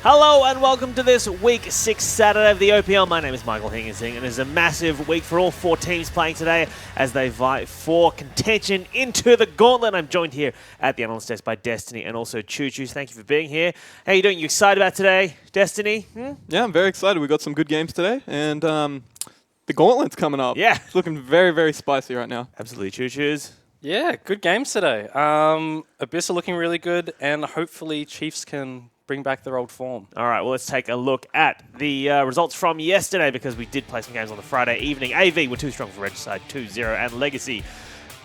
Hello and welcome to this Week 6 Saturday of the OPL. My name is Michael Hingersing and it is a massive week for all four teams playing today as they vie for contention into the gauntlet. I'm joined here at the analyst desk by Destiny and also Choo Choo. Thank you for being here. How are you doing? You excited about today, Destiny? Yeah, I'm very excited. We got some good games today and the gauntlet's coming up. Yeah. It's looking very, very spicy right now. Absolutely, Choo Choo's. Yeah, good games today. Abyss are looking really good and hopefully Chiefs can bring back their old form. All right, well, let's take a look at the results from yesterday because we did play some games on the Friday evening. AV were too strong for Regicide 2-0 and Legacy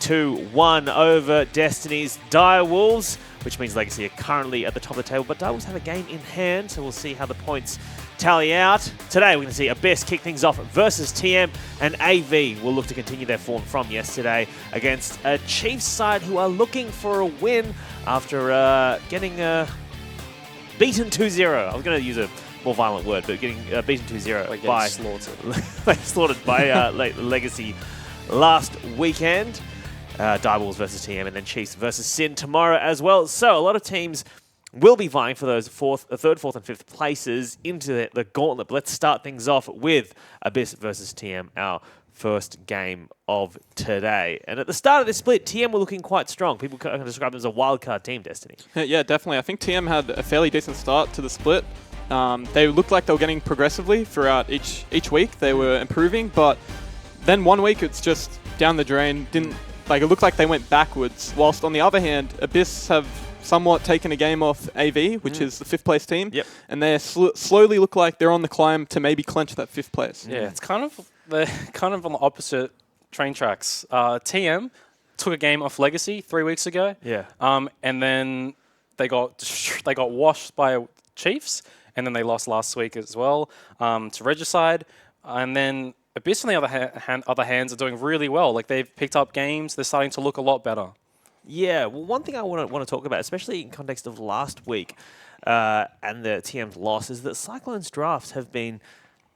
2-1 over Destiny's Direwolves, which means Legacy are currently at the top of the table, but Direwolves have a game in hand, so we'll see how the points tally out. Today, we're going to see Abyss kick things off versus TM, and AV will look to continue their form from yesterday against a Chiefs side who are looking for a win after getting beaten 2-0. I was going to use a more violent word, but getting beaten 2-0 by slaughtered by Legacy last weekend. Direwolves versus TM, and then Chiefs versus Sin tomorrow as well. So a lot of teams will be vying for those third, fourth, and fifth places into the gauntlet. But let's start things off with Abyss versus TM, our first game of today. And at the start of this split, TM were looking quite strong. People can describe them as a wildcard team, Destiny. Yeah, definitely. I think TM had a fairly decent start to the split. They looked like they were getting progressively throughout each week. They were improving, but then one week it's just down the drain. It looked like they went backwards. Whilst on the other hand, Abyss have somewhat taken a game off AV, which is the fifth place team. Yep. And they slowly look like they're on the climb to maybe clinch that fifth place. Yeah, it's they're kind of on the opposite train tracks. TM took a game off Legacy 3 weeks ago. Yeah. And then they got washed by Chiefs, and then they lost last week as well to Regicide. And then Abyss, on the other hands, are doing really well. Like, they've picked up games. They're starting to look a lot better. Yeah, well, one thing I want to talk about, especially in context of last week and the TM's loss, is that Cyclone's drafts have been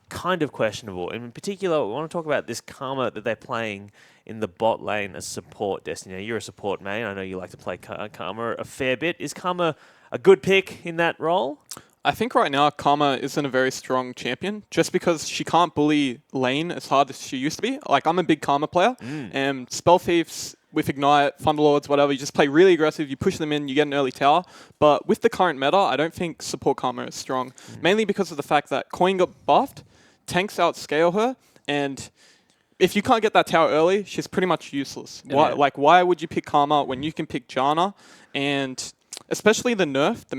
kind of questionable. In particular, we want to talk about this Karma that they're playing in the bot lane as support. Destiny, you're a support main. I know you like to play Karma a fair bit. Is Karma a good pick in that role? I think right now Karma isn't a very strong champion just because she can't bully lane as hard as she used to be. Like, I'm a big Karma player, and Spell Thieves with Ignite, Thunderlords, whatever, you just play really aggressive, you push them in, you get an early tower. But with the current meta, I don't think support Karma is strong, mainly because of the fact that Coin got buffed, tanks outscale her, and if you can't get that tower early, she's pretty much useless. Yeah. Why would you pick Karma when you can pick Janna? And especially the nerf, the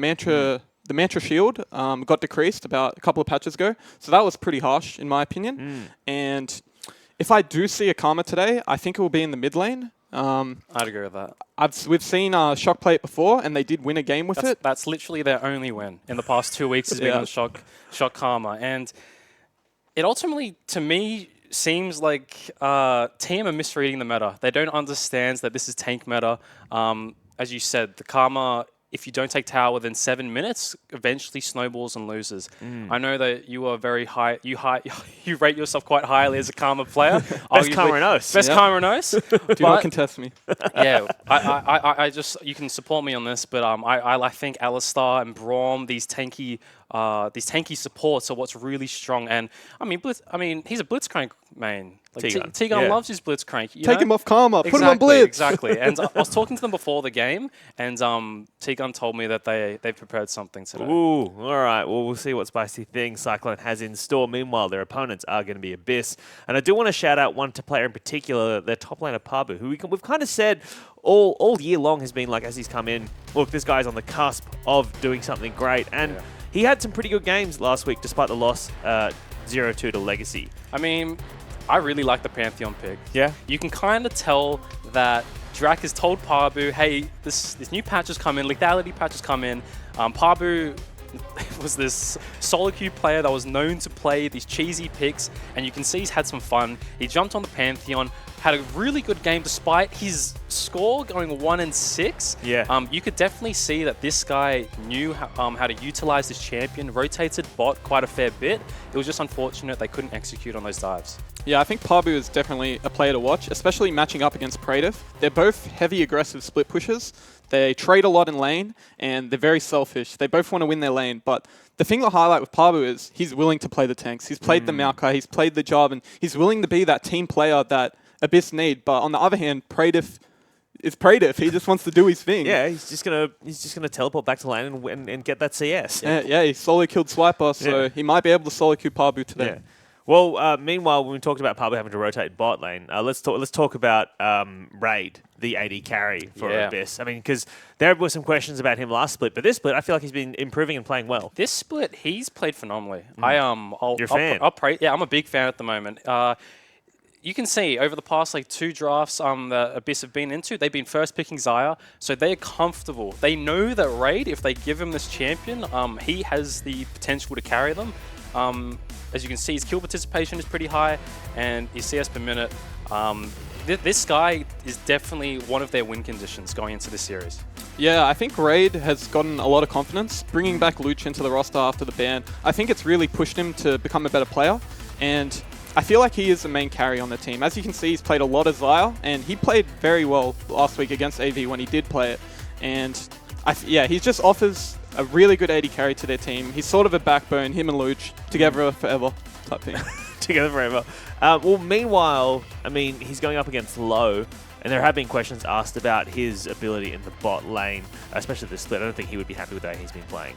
Mantra Shield got decreased about a couple of patches ago. So that was pretty harsh, in my opinion. And if I do see a Karma today, I think it will be in the mid lane. I'd agree with that. We've seen Shock play it before, and they did win a game with it. That's literally their only win in the past 2 weeks has been on Shock Karma. And it ultimately, to me, seems like TM are misreading the meta. They don't understand that this is tank meta. As you said, the Karma, if you don't take tower within 7 minutes, eventually snowballs and loses. I know that you are very high. You rate yourself quite highly as a Karma player. Best Karma knows. Best Karma knows. Do not contest me. Yeah, I just, you can support me on this, but I think Alistar and Braum, these tanky supports are what's really strong. And I mean, he's a Blitzcrank main. Like, T-Gun loves his Blitzcrank. Take him off Karma. Put him on Blitz. Exactly. And I was talking to them before the game, and T-Gun told me that they prepared something today. Ooh, all right. Well, we'll see what spicy things Cyclone has in store. Meanwhile, their opponents are going to be Abyss. And I do want to shout out one player in particular, their top laner Pabu, who we've kind of said all year long has been like, as he's come in, look, this guy's on the cusp of doing something great. And he had some pretty good games last week, despite the loss 0-2 to Legacy. I mean, I really like the Pantheon pick. Yeah? You can kind of tell that Drac has told Pabu, hey, this new patch has come in, lethality patch has come in. Pabu was this solo queue player that was known to play these cheesy picks, and you can see he's had some fun. He jumped on the Pantheon, had a really good game despite his score going 1-6. Yeah. You could definitely see that this guy knew how to utilize this champion, rotated bot quite a fair bit. It was just unfortunate they couldn't execute on those dives. Yeah, I think Pabu is definitely a player to watch, especially matching up against Praetor. They're both heavy aggressive split pushers. They trade a lot in lane, and they're very selfish. They both want to win their lane, but the thing to highlight with Pabu is he's willing to play the tanks. He's played the Maokai, he's played the job, and he's willing to be that team player that Abyss need. But on the other hand, Praetif is Praetif. He just wants to do his thing. Yeah, he's just gonna teleport back to lane and get that CS. Yeah, he solo killed Swiper, so he might be able to solo kill Pabu today. Yeah. Well, meanwhile, when we talked about Pabu having to rotate bot lane, let's talk about Raid, the AD carry for Abyss. I mean, because there were some questions about him last split, but this split, I feel like he's been improving and playing well. This split, he's played phenomenally. You're a fan? Yeah, I'm a big fan at the moment. You can see over the past 2 drafts that Abyss have been into, they've been first picking Xayah, so they're comfortable. They know that Raid, if they give him this champion, he has the potential to carry them. As you can see, his kill participation is pretty high, and his CS per minute. This guy is definitely one of their win conditions going into this series. Yeah, I think Raid has gotten a lot of confidence. Bringing back Luch into the roster after the ban, I think it's really pushed him to become a better player, and I feel like he is the main carry on the team. As you can see, he's played a lot of Xayah, and he played very well last week against AV when he did play it. And he just offers a really good AD carry to their team. He's sort of a backbone, him and Luch, together forever type thing. Together forever. Well, meanwhile, I mean, he's going up against Low, and there have been questions asked about his ability in the bot lane, especially this split. I don't think he would be happy with the way he's been playing.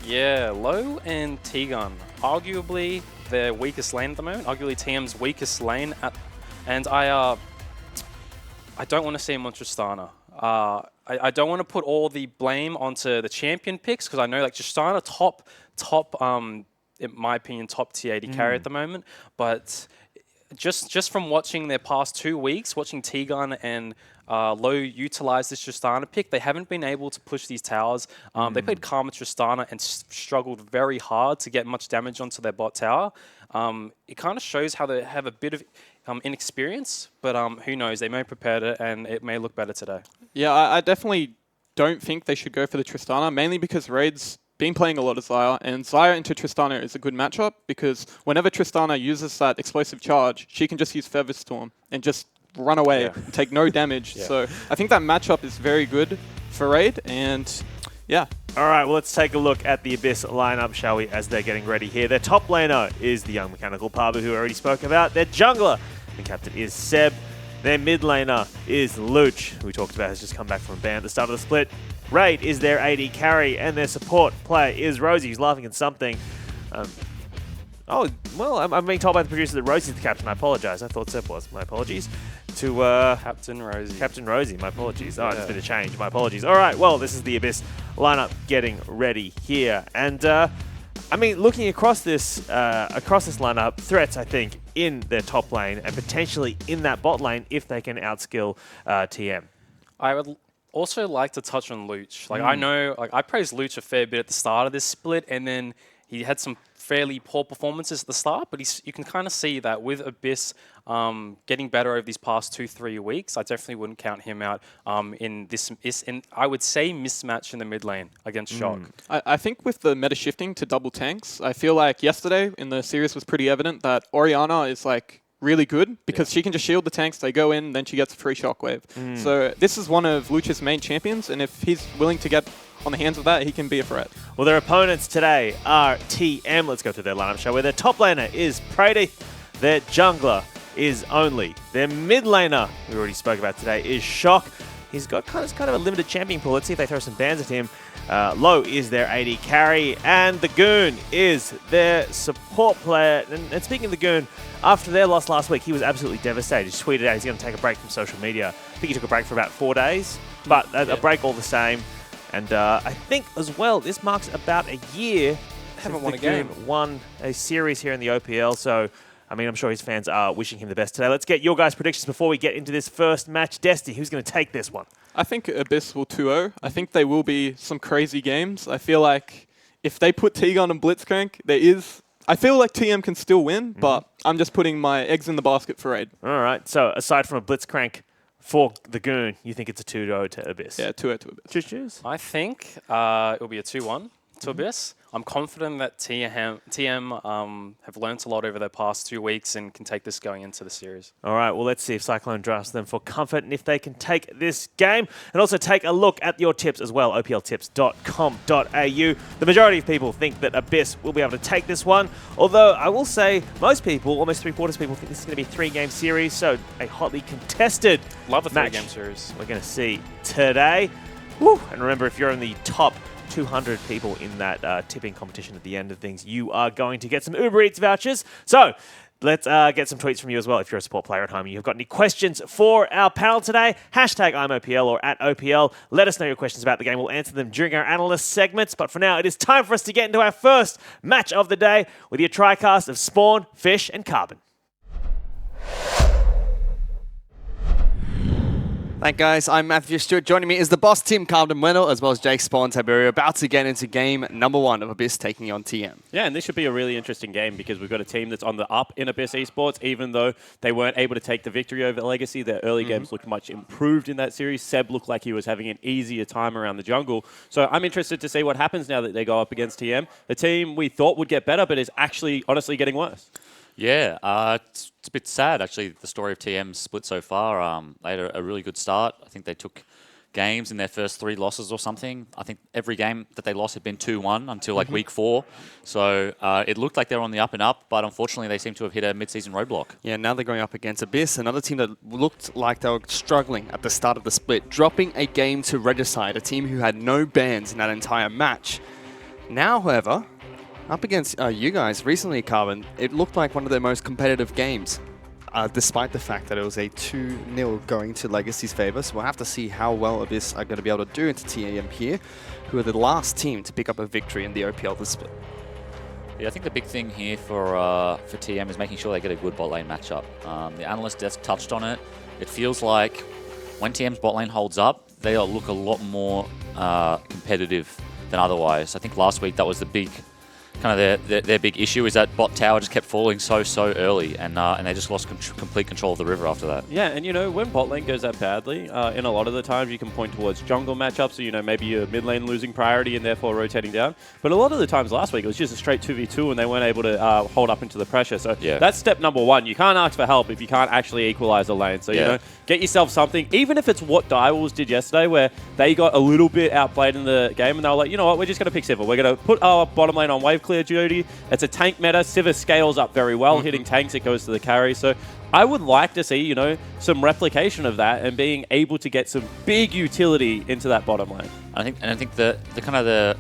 Yeah, Low and T-Gun, arguably their weakest lane at the moment, arguably TM's weakest lane. And I don't want to see him on Tristana. I don't want to put all the blame onto the champion picks, because I know Tristana top in my opinion, top tier AD carry at the moment. But just from watching their past 2 weeks, watching T-Gun and Low utilize this Tristana pick, they haven't been able to push these towers. They played Karma Tristana and struggled very hard to get much damage onto their bot tower. It kind of shows how they have a bit of inexperience, but who knows? They may have prepared it, and it may look better today. Yeah, I definitely don't think they should go for the Tristana, mainly because Raid's been playing a lot of Xayah, and Xayah into Tristana is a good matchup, because whenever Tristana uses that explosive charge, she can just use Feather Storm and just run away, and take no damage. So I think that matchup is very good for Raid, and yeah. All right, well, let's take a look at the Abyss lineup, shall we, as they're getting ready here. Their top laner is the young mechanical Pabu, who I already spoke about. Their jungler, the captain, is Seb. Their mid laner is Luch, who we talked about, has just come back from a ban at the start of the split. Raid is their AD carry, and their support player is Rosie, who's laughing at something. Oh, well, I'm being told by the producer that Rosie's the captain. I apologize. I thought Seb was. My apologies. To Captain Rosie. Captain Rosie, my apologies. Oh, it's been a change. My apologies. All right, well, this is the Abyss lineup getting ready here. And, I mean, looking across this lineup, threats, I think, in their top lane and potentially in that bot lane if they can outskill TM. I would also like to touch on Luch. I know, I praised Luch a fair bit at the start of this split, and then he had some fairly poor performances at the start, but you can kind of see that with Abyss getting better over these past 2-3 weeks, I definitely wouldn't count him out in I would say, mismatch in the mid lane against Shock. I think with the meta shifting to double tanks, I feel like yesterday in the series was pretty evident that Orianna is really good, because she can just shield the tanks, they go in, then she gets a free shockwave. So this is one of Luch's main champions, and if he's willing to get on the hands of that, he can be a threat. Well, their opponents today are TM. Let's go through their lineup, shall we? Their top laner is Praetif. Their jungler is Only. Their mid laner, we already spoke about today, is Shock. He's got kind of a limited champion pool. Let's see if they throw some bans at him. Low is their AD carry, and the Goon is their support player. And speaking of the Goon, after their loss last week, he was absolutely devastated. He tweeted out he's going to take a break from social media. I think he took a break for about 4 days, but a break all the same. And I think as well, this marks about a year Haven't won a game. Won a series here in the OPL, so I mean, I'm sure his fans are wishing him the best today. Let's get your guys' predictions before we get into this first match. Destiny, who's going to take this one? I think Abyss will 2-0. I think there will be some crazy games. I feel like if they put T-Gun and Blitzcrank, I feel like TM can still win, but I'm just putting my eggs in the basket for Raid. All right, so aside from a Blitzcrank for the Goon, you think it's a 2-0 to Abyss? Yeah, 2-0 to Abyss. Choose. I think it'll be a 2-1 to Abyss. I'm confident that TM have learnt a lot over their past 2 weeks and can take this going into the series. All right, well, let's see if Cyclone drafts them for comfort and if they can take this game. And also take a look at your tips as well, opltips.com.au. The majority of people think that Abyss will be able to take this one, although I will say most people, almost 3/4 of people, think this is going to be a 3-game series, so a hotly contested Love a match 3-game series. we're going to see today. Woo. And remember, if you're in the top 200 people in that tipping competition at the end of things, you are going to get some Uber Eats vouchers. So let's get some tweets from you as well if you're a support player at home and you've got any questions for our panel today. Hashtag I'mOPL or @OPL. Let us know your questions about the game. We'll answer them during our analyst segments. But for now, it is time for us to get into our first match of the day with your TriCast of Spawn, Fish, and Carbon. Thank you, guys. I'm Matthew Stewart. Joining me is the boss, Tim Carbon-Wendell, as well as Jake Spawn Tiberio, about to get into game number 1 of Abyss taking on TM. Yeah, and this should be a really interesting game because we've got a team that's on the up in Abyss Esports, even though they weren't able to take the victory over Legacy. Their early games looked much improved in that series. Seb looked like he was having an easier time around the jungle. So I'm interested to see what happens now that they go up against TM, a team we thought would get better, but is actually honestly getting worse. Yeah, it's a bit sad, actually, the story of TM's split so far. They had a really good start. I think they took games in their first 3 losses or something. I think every game that they lost had been 2-1 until like week 4. So it looked like they were on the up and up, but unfortunately they seem to have hit a mid-season roadblock. Yeah, now they're going up against Abyss, another team that looked like they were struggling at the start of the split, dropping a game to Regicide, a team who had no bans in that entire match. Now, however, up against you guys recently, Carbon, it looked like one of their most competitive games, despite the fact that it was a 2-0 going to Legacy's favor. So we'll have to see how well Abyss are going to be able to do into TM here, who are the last team to pick up a victory in the OPL Split. Yeah, I think the big thing here for TM is making sure they get a good bot lane matchup. The analyst desk touched on it. It feels like when TM's bot lane holds up, they look a lot more competitive than otherwise. I think last week that was the big kind of their big issue, is that bot tower just kept falling so early, and they just lost complete control of the river after that. Yeah, and you know, when bot lane goes that badly, in a lot of the times you can point towards jungle matchups, so you know, maybe your mid lane losing priority and therefore rotating down. But a lot of the times last week it was just a straight 2v2 and they weren't able to hold up into the pressure. So yeah, that's step number 1. You can't ask for help if you can't actually equalize a lane. So you know, get yourself something, even if it's what Direwolves did yesterday, where they got a little bit outplayed in the game and they were like, you know what, we're just going to pick Sivir. We're going to put our bottom lane on wave clear duty. It's a tank meta. Sivir scales up very well, hitting tanks, it goes to the carry. So I would like to see, you know, some replication of that and being able to get some big utility into that bottom lane. I think the kind of the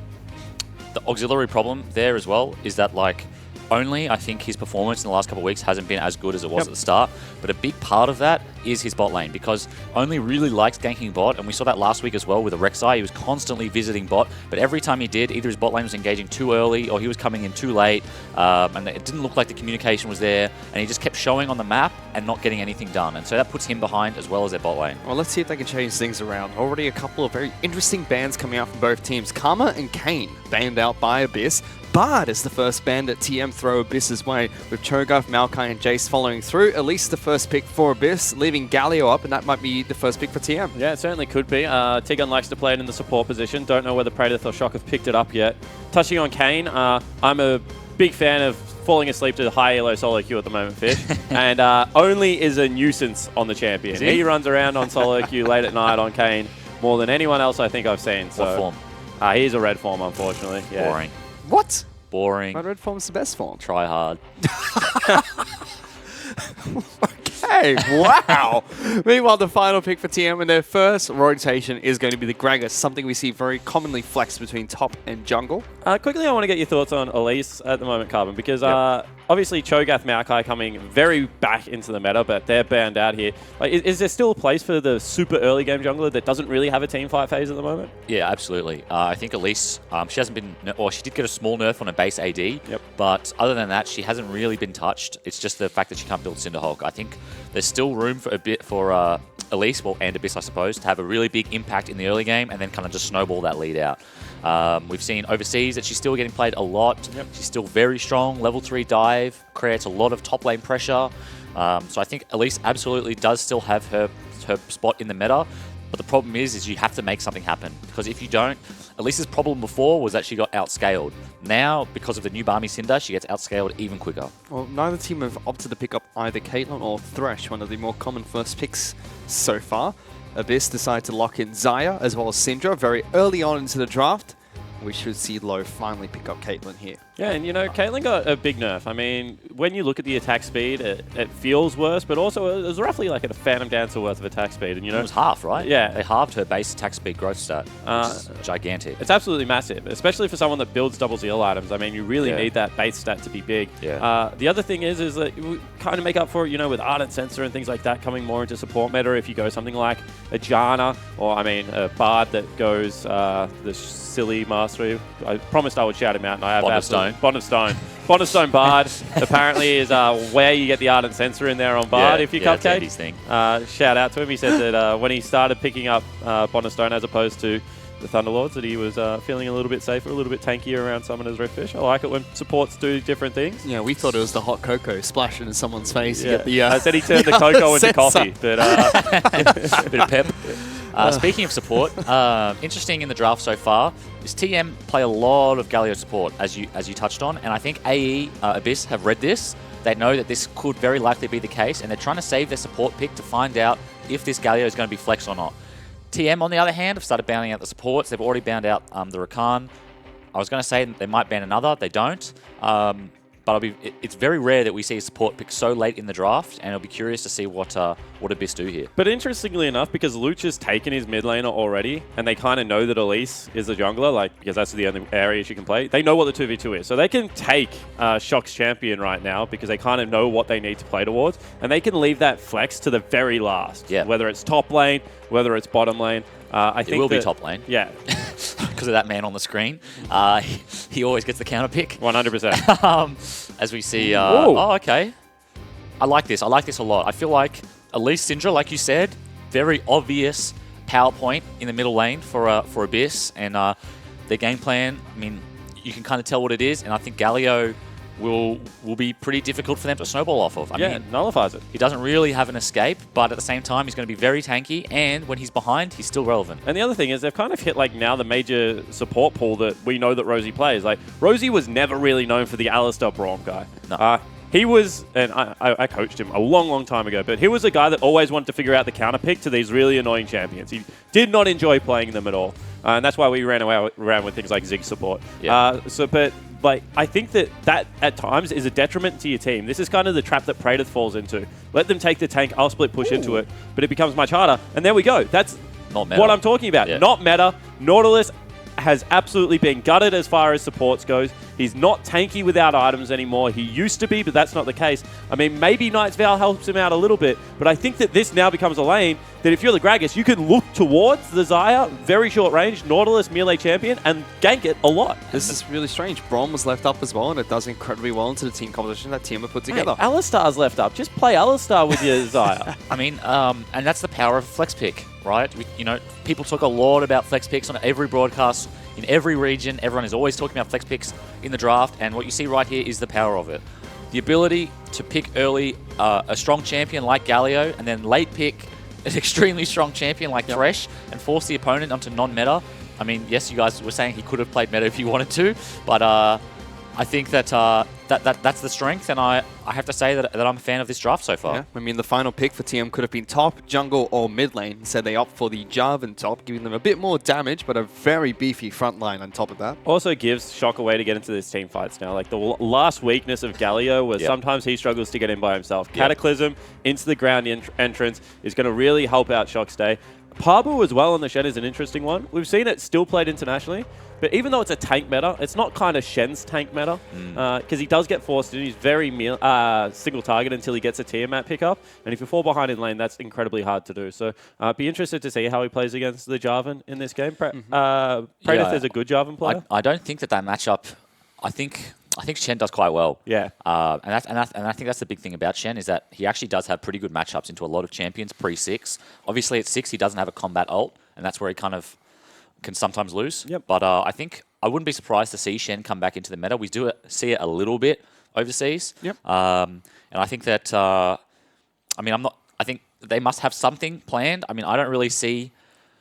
auxiliary problem there as well is that, like, only I think his performance in the last couple of weeks hasn't been as good as it was at the start, but a big part of that is his bot lane, because Only really likes ganking bot, and we saw that last week as well with the Rek'Sai. He was constantly visiting bot, but every time he did, either his bot lane was engaging too early or he was coming in too late, and it didn't look like the communication was there, and he just kept showing on the map and not getting anything done, and so that puts him behind as well as their bot lane. Well, let's see if they can change things around. Already a couple of very interesting bans coming out from both teams. Karma and Kane banned out by Abyss. Bard is the first ban that TM throw Abyss's way, with Cho'Gath, Maokai, and Jace following through. At least the first pick for Abyss, leaving Galio up, and that might be the first pick for TM. Yeah, it certainly could be. Tigun likes to play it in the support position. Don't know whether Praedyth or Shock have picked it up yet. Touching on Kane, I'm a big fan of falling asleep to high elo solo queue at the moment, Fish. And Only is a nuisance on the champion. He runs around on solo queue late at night on Kane more than anyone else I think I've seen. So, what form? He's a red form, unfortunately. Yeah. Boring. What? Boring. My red form's the best form. Try hard. Okay, wow. Meanwhile, the final pick for TM in their first rotation is going to be the Gragas, something we see very commonly flexed between top and jungle. Quickly, I want to get your thoughts on Elise at the moment, Carbon, because obviously Cho'Gath, Maokai coming very back into the meta, but they're banned out here. Like, is there still a place for the super early game jungler that doesn't really have a team fight phase at the moment? Yeah, absolutely. I think Elise, she hasn't been, or she did get a small nerf on a base AD, but other than that, she hasn't really been touched. It's just the fact that she can't build Cinderhulk. I think there's still room for a bit for Elise, well, and Abyss, I suppose, to have a really big impact in the early game and then kind of just snowball that lead out. We've seen overseas that she's still getting played a lot. She's still very strong. Level 3 dive creates a lot of top lane pressure. So I think Elise absolutely does still have her spot in the meta. But the problem is you have to make something happen. Because if you don't, at least his problem before was that she got outscaled. Now, because of the new Barmy Cinder, she gets outscaled even quicker. Well, neither team have opted to pick up either Caitlyn or Thresh, one of the more common first picks so far. Abyss decided to lock in Xayah as well as Syndra very early on into the draft. We should see Low finally pick up Caitlyn here. Yeah, and Caitlyn got a big nerf. I mean, when you look at the attack speed, it feels worse, but also it was roughly like a Phantom Dancer worth of attack speed. And it was half, right? Yeah. They halved her base attack speed growth stat, which is gigantic. It's absolutely massive, especially for someone that builds double zeal items. I mean, you really need that base stat to be big. Yeah. The other thing is that we kind of make up for it, with Ardent Sensor and things like that coming more into support meta. If you go something like a Janna, or a Bard that goes the silly mastery. I promised I would shout him out, and I have Bond of Stone. Bond of Stone. Bond of Stone Bard apparently is where you get the Ardent Sensor in there on Bard if you cupcake. That's Andy's thing. Shout out to him. He said that when he started picking up Bond of Stone as opposed to the Thunderlords, that he was feeling a little bit safer, a little bit tankier around Summoner's Riftfish. I like it when supports do different things. Yeah, we thought it was the hot cocoa splashing in someone's face. Yeah. You get the, I said he turned the cocoa into coffee. But a bit of pep. Speaking of support, interesting in the draft so far is TM play a lot of Galio support, as you touched on, and I think AE Abyss have read this. They know that this could very likely be the case, and they're trying to save their support pick to find out if this Galio is going to be flexed or not. TM, on the other hand, have started bounding out the supports. They've already bound out the Rakan. I was going to say they might ban another. They don't. But it's very rare that we see a support pick so late in the draft, and I'll be curious to see what Abyss do here. But interestingly enough, because Luch has taken his mid laner already, and they kind of know that Elise is the jungler, because that's the only area she can play, they know what the 2v2 is. So they can take Shock's champion right now because they kind of know what they need to play towards, and they can leave that flex to the very last. Yeah. Whether it's top lane, whether it's bottom lane. I think it will be top lane. Yeah. Because of that man on the screen. He always gets the counter pick. 100%. As we see. Oh, okay. I like this. I like this a lot. I feel like Elise Syndra, like you said, very obvious power point in the middle lane for Abyss. And their game plan, I mean, you can kind of tell what it is. And I think Galio will be pretty difficult for them to snowball off of. I mean, nullifies it. He doesn't really have an escape, but at the same time, he's going to be very tanky, and when he's behind, he's still relevant. And the other thing is they've kind of hit now the major support pool that we know that Rosie plays. Rosie was never really known for the Alistar Braum guy. No. He was, and I coached him a long, long time ago, but he was a guy that always wanted to figure out the counter pick to these really annoying champions. He did not enjoy playing them at all. And that's why we ran around with things like Zig support. Yeah. I think that at times is a detriment to your team. This is kind of the trap that Praetor falls into. Let them take the tank, I'll split push into it, but it becomes much harder. And there we go. That's not meta. What I'm talking about. Yeah. Not meta. Nautilus has absolutely been gutted as far as supports goes. He's not tanky without items anymore. He used to be, but that's not the case. I mean, maybe Knight's Vow helps him out a little bit, but I think that this now becomes a lane that if you're the Gragas, you can look towards the Xayah, very short range, Nautilus melee champion, and gank it a lot. This is really strange. Braum was left up as well, and it does incredibly well into the team composition that team have put together. Mate, Alistar's left up. Just play Alistar with your Xayah. I mean, and that's the power of a flex pick, right? People talk a lot about flex picks on every broadcast, in every region. Everyone is always talking about flex picks in the draft, and what you see right here is the power of it. The ability to pick early a strong champion like Galio, and then late pick an extremely strong champion like Thresh, and force the opponent onto non-meta. I mean, yes, you guys were saying he could have played meta if he wanted to, but I think that that's the strength, and I have to say that I'm a fan of this draft so far. Yeah, I mean, the final pick for TM could have been top, jungle, or mid lane. Instead, they opt for the Jarvan top, giving them a bit more damage, but a very beefy front line on top of that. Also gives Shock a way to get into these team fights now. The last weakness of Galio was sometimes he struggles to get in by himself. Cataclysm into the ground entrance is going to really help out Shock's day. Parbu as well on the Shen is an interesting one. We've seen it still played internationally, but even though it's a tank meta, it's not kind of Shen's tank meta, because he does get forced in. He's very single target until he gets a Tiamat pickup, and if you fall behind in lane, that's incredibly hard to do. So be interested to see how he plays against the Jarvan in this game. Praetor is a good Jarvan player. I don't think that matchup, I think Shen does quite well. Yeah. And I think that's the big thing about Shen is that he actually does have pretty good matchups into a lot of champions pre-6. Obviously at 6 he doesn't have a combat ult, and that's where he kind of can sometimes lose. Yep. But I think I wouldn't be surprised to see Shen come back into the meta. We do see it a little bit overseas. Yep. And I think that I think they must have something planned. I mean, I don't really see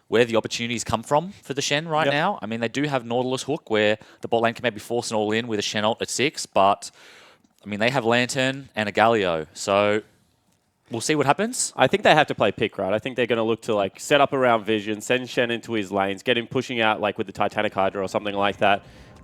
where the opportunities come from for the Shen right now. I mean, they do have Nautilus Hook, where the bot lane can maybe force an all-in with a Shen ult at 6, but, I mean, they have Lantern and a Galio, so we'll see what happens. I think they have to play pick, right? I think they're going to look to like set up around Vision, send Shen into his lanes, get him pushing out like with the Titanic Hydra or something like that,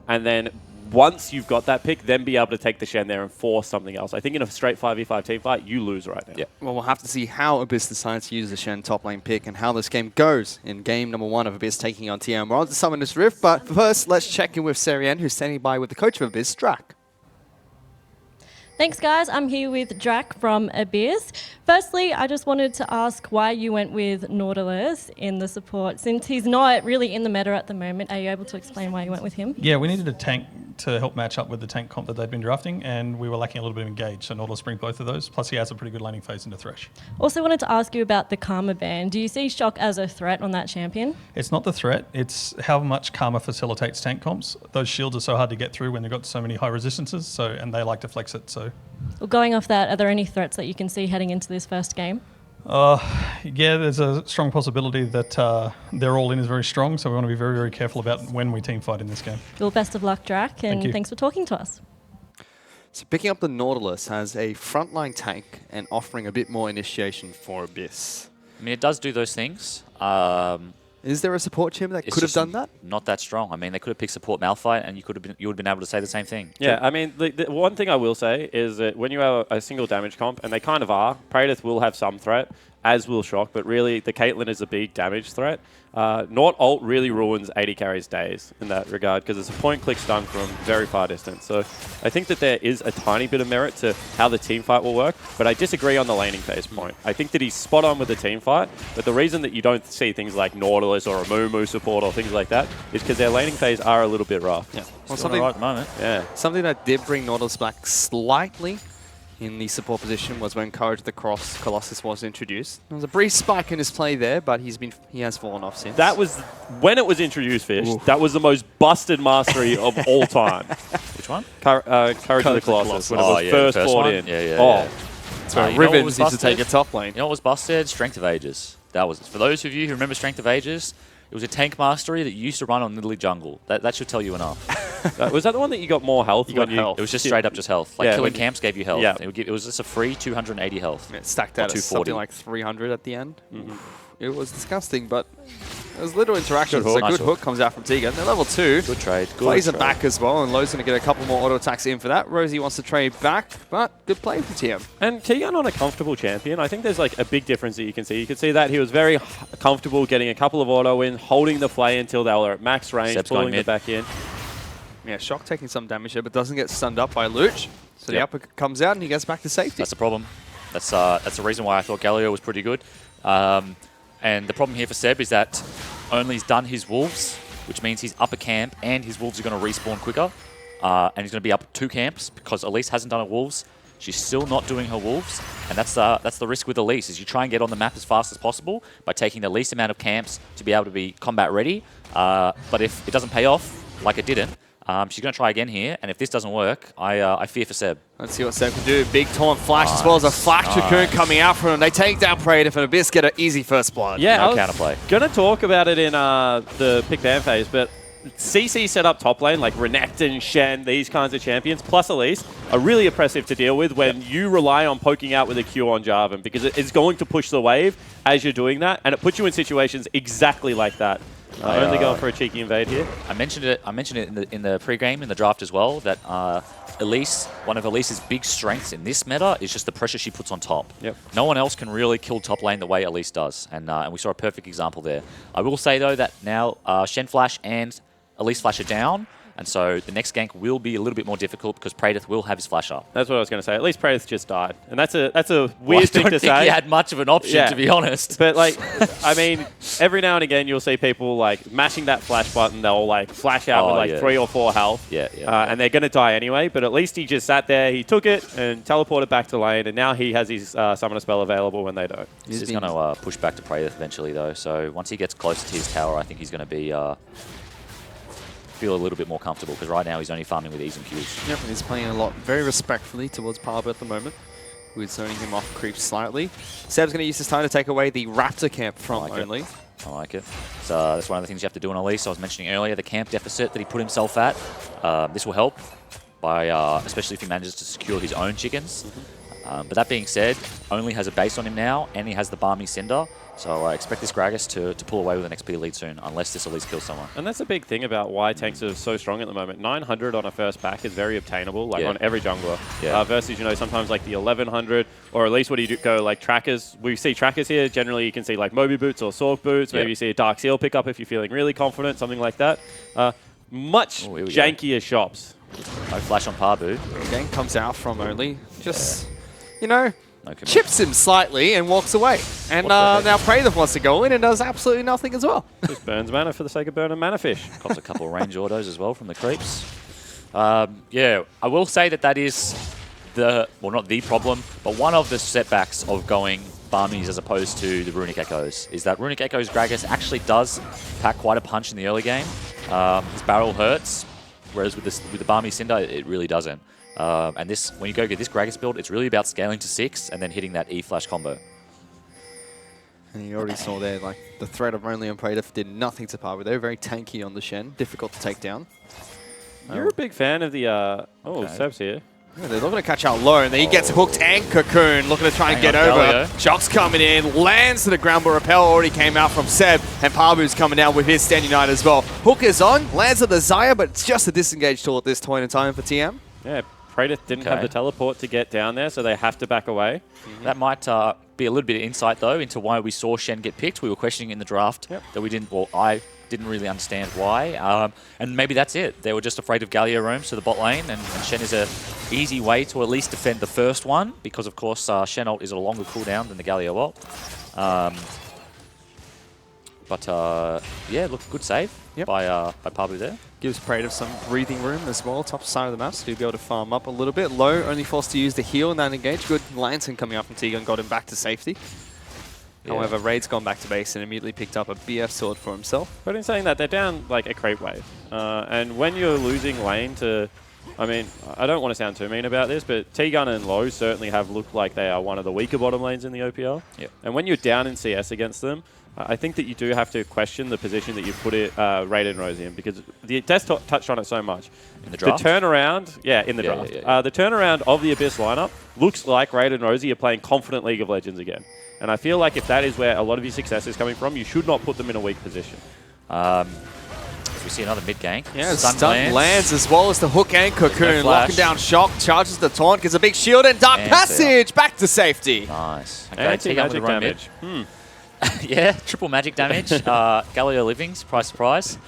and then once you've got that pick, then be able to take the Shen there and force something else. I think in a straight 5v5 team fight, you lose right now. Yeah. Well, we'll have to see how Abyss decides to use the Shen top lane pick and how this game goes in game number 1 of Abyss taking on TM. We're on to Summoner's Rift, but first, let's check in with Serian, who's standing by with the coach of Abyss, Drac. Thanks, guys. I'm here with Drac from Abyss. Firstly, I just wanted to ask why you went with Nautilus in the support. Since he's not really in the meta at the moment, are you able to explain why you went with him? Yeah, we needed a tank to help match up with the tank comp that they'd been drafting, and we were lacking a little bit of engage, so Nautilus brings both of those. Plus, he has a pretty good laning phase into Thresh. Also wanted to ask you about the Karma ban. Do you see Shock as a threat on that champion? It's not the threat, it's how much Karma facilitates tank comps. Those shields are so hard to get through when they've got so many high resistances, and they like to flex it, so... Well, going off that, are there any threats that you can see heading into this first game? Yeah, there's a strong possibility that their all-in is very strong, so we want to be very, very careful about when we team fight in this game. Well, best of luck, Drac, and thanks for talking to us. So picking up the Nautilus has a frontline tank and offering a bit more initiation for Abyss. I mean, it does do those things. Is there a support champion that could have done that? Not that strong. I mean, they could have picked support Malphite, and you would have been able to say the same thing. Yeah, I mean, the one thing I will say is that when you have a single damage comp, and they kind of are, Praedyth will have some threat, as will Shock, but really the Caitlyn is a big damage threat. Nort ult really ruins 80 carries days in that regard because it's a point-click stun from very far distance. So I think that there is a tiny bit of merit to how the team fight will work, but I disagree on the laning phase point. I think that he's spot on with the team fight, but the reason that you don't see things like Nautilus or a Moo support or things like that is because their laning phase are a little bit rough. Yeah. Well, something right at the moment. Yeah. Something that did bring Nautilus back slightly in the support position was when Courage the Colossus was introduced. There was a brief spike in his play there, but he has fallen off since. That was, when it was introduced, Fish, that was the most busted mastery of all time. Which one? Courage of the Colossus, when it was first brought in. Yeah. So Rivens needs to take a top lane. You know what was busted? Strength of Ages. That was it. For those of you who remember Strength of Ages, it was a tank mastery that used to run on Nidalee Jungle. That should tell you enough. Was that the one that you got more health? You got health. It was just straight up just health. Like killing camps gave you health. Yeah. It was just a free 280 health. It stacked out at something like 300 at the end. It was disgusting, but there's little interaction. So Nice good hook comes out from Tegan. They're level 2. Good trade. Plays it back as well, and Lowe's going to get a couple more auto attacks in for that. Rosie wants to trade back, but good play for TM. And Tegan on a comfortable champion, I think there's like a big difference that you can see. You can see that he was very comfortable getting a couple of auto in, holding the play until they were at max range, Seb's pulling going it mid. back in. Yeah, Shock taking some damage there, but doesn't get stunned up by Luch. So the upper comes out, and he gets back to safety. That's the problem. That's the reason why I thought Galio was pretty good. And the problem here for Seb is that Only's done his Wolves, which means he's up a camp, and his Wolves are going to respawn quicker. And he's going to be up 2 camps because Elise hasn't done a Wolves. She's still not doing her Wolves, and that's the risk with Elise, is you try and get on the map as fast as possible by taking the least amount of camps to be able to be combat ready. But if it doesn't pay off, like it didn't, she's going to try again here, and if this doesn't work, I fear for Seb. Let's see what Seb can do. Big taunt flash as well as a flash cocoon coming out from him. They take down Praedyth, and Abyss get an easy first blood. Yeah, No I was counterplay. going to talk about it in the pick ban phase, but CC set up top lane, like Renekton, Shen, these kinds of champions, plus Elise, are really oppressive to deal with when you rely on poking out with a Q on Jarvan, because it's going to push the wave as you're doing that, and it puts you in situations exactly like that. Only going for a cheeky invade here. I mentioned it in the pre-game, in the draft as well, that Elise, one of Elise's big strengths in this meta is just the pressure she puts on top. Yep. No one else can really kill top lane the way Elise does, and we saw a perfect example there. I will say, though, that now Shen Flash and Elise Flash are down, and so the next gank will be a little bit more difficult because Praedyth will have his flash up. That's what I was going to say. At least Praedyth just died. And that's a weird thing to say. I don't think he had much of an option, to be honest. But, like, I mean, every now and again you'll see people, like, mashing that flash button. They'll, like, flash out with, like, 3 or 4 health. And they're going to die anyway. But at least he just sat there, he took it and teleported back to lane. And now he has his summoner spell available when they don't. He's going to push back to Praedyth eventually, though. So once he gets closer to his tower, I think he's going to be... feel a little bit more comfortable, because right now he's only farming with E's and Q's. Yep, and he's playing a lot very respectfully towards Parba at the moment. We're zoning him off creep slightly. Seb's going to use this time to take away the Raptor camp from Only. I like it. So that's one of the things you have to do on Elise. I was mentioning earlier, the camp deficit that he put himself at. This will help, by especially if he manages to secure his own chickens. But that being said, only has a base on him now, and he has the Barmy Cinder. So I expect this Gragas to pull away with an XP lead soon, unless this Elise kills someone. And that's the big thing about why tanks are so strong at the moment. 900 on a first back is very obtainable, like on every jungler. Versus, you know, sometimes like the 1100, or at least what do you go, like trackers. We see trackers here. Generally, you can see like Moby boots or Sork boots. Maybe you see a Dark Seal pickup if you're feeling really confident, something like that. Much jankier shops. No flash on Parbu. Gang comes out from only. Just, you know, chips him slightly and walks away. And now Praetor wants to go in and does absolutely nothing as well. Just burns mana for the sake of burning mana fish. Cops a couple of range autos as well from the creeps. Yeah, I will say that is the, well, not the problem, but one of the setbacks of going Barmies as opposed to the Runic Echoes is that Runic Echoes Gragas actually does pack quite a punch in the early game. His barrel hurts, whereas with the Barmy Cinder, it really doesn't. And this, when you go get this Gragas build, it's really about scaling to 6 and then hitting that E-Flash combo. And you already saw there, like, the threat of only on Praetor did nothing to Parbu. They're very tanky on the Shen, difficult to take down. You're a big fan of the... Seb's here. Yeah, they're looking to catch out low, and then he gets hooked and Cocoon, looking to try and get over. Shock's coming in, lands to the ground, but Repel already came out from Seb, and Parbu's coming down with his Stand Unite as well. Hook is on, lands at the Xayah, but it's just a disengage tool at this point in time for TM. Yeah, Praetor didn't have the teleport to get down there, so they have to back away. That might be a little bit of insight, though, into why we saw Shen get picked. We were questioning in the draft that we didn't, well, I didn't really understand why. And maybe that's it. They were just afraid of Galio roams to the bot lane, and Shen is an easy way to at least defend the first one, because, of course, Shen ult is a longer cooldown than the Galio ult. Yeah, look, good save by Parbu there. Gives Praetor some breathing room as well, top side of the map, so he'll be able to farm up a little bit. Low, only forced to use the heal in that engage. Good Lantern coming up from Tegan, got him back to safety. However, Raid's gone back to base and immediately picked up a BF sword for himself. But in saying that, they're down like a creep wave. And when you're losing lane to... I mean, I don't want to sound too mean about this, but T-Gun and Low certainly have looked like they are one of the weaker bottom lanes in the OPL. And when you're down in CS against them, I think that you do have to question the position that you put it, Raid and Rosie in, because the desktop touched on it so much. In the draft? The turnaround, in the draft. The turnaround of the Abyss lineup looks like Raid and Rosie are playing confident League of Legends again. And I feel like if that is where a lot of your success is coming from, you should not put them in a weak position. We see another mid gank. Yeah, stun lands as well as the hook and Cocoon. Locking down Shock, charges the taunt, gets a big shield, and Dark Passage back to safety. Nice. Okay, anti-magic damage. Yeah, triple magic damage. Galio living, surprise.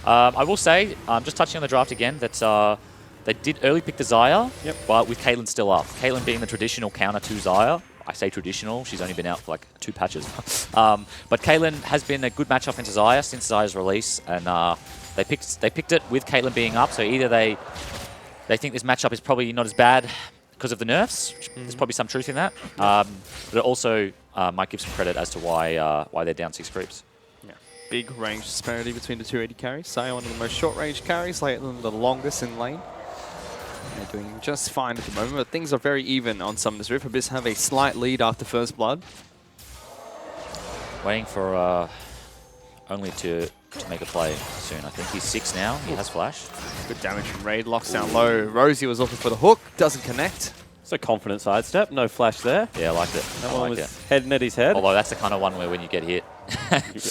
I will say, just touching on the draft again, that they did early pick the Xayah, but with Caitlyn still up. Caitlyn being the traditional counter to Xayah. I say traditional, she's only been out for like 2 patches. But Caitlyn has been a good matchup into Xayah since Xayah's release, and they picked it with Caitlyn being up, so either they think this matchup is probably not as bad because of the nerfs. There's probably some truth in that. But it also might give some credit as to why they're down 6 creeps. Big range disparity between the two AD carries. Xayah, one of the most short range carries, Caitlyn the longest in lane. They're doing just fine at the moment, but things are very even on Summoner's Rift. Abyss have a slight lead after First Blood. Waiting for only to make a play soon. I think he's 6 now. He has flash. Good damage from Raid. Locks down low. Rosie was looking for the hook. Doesn't connect. It's a confident sidestep. No flash there. Yeah, I liked it. That one was heading at his head. Although that's the kind of one where when you get hit,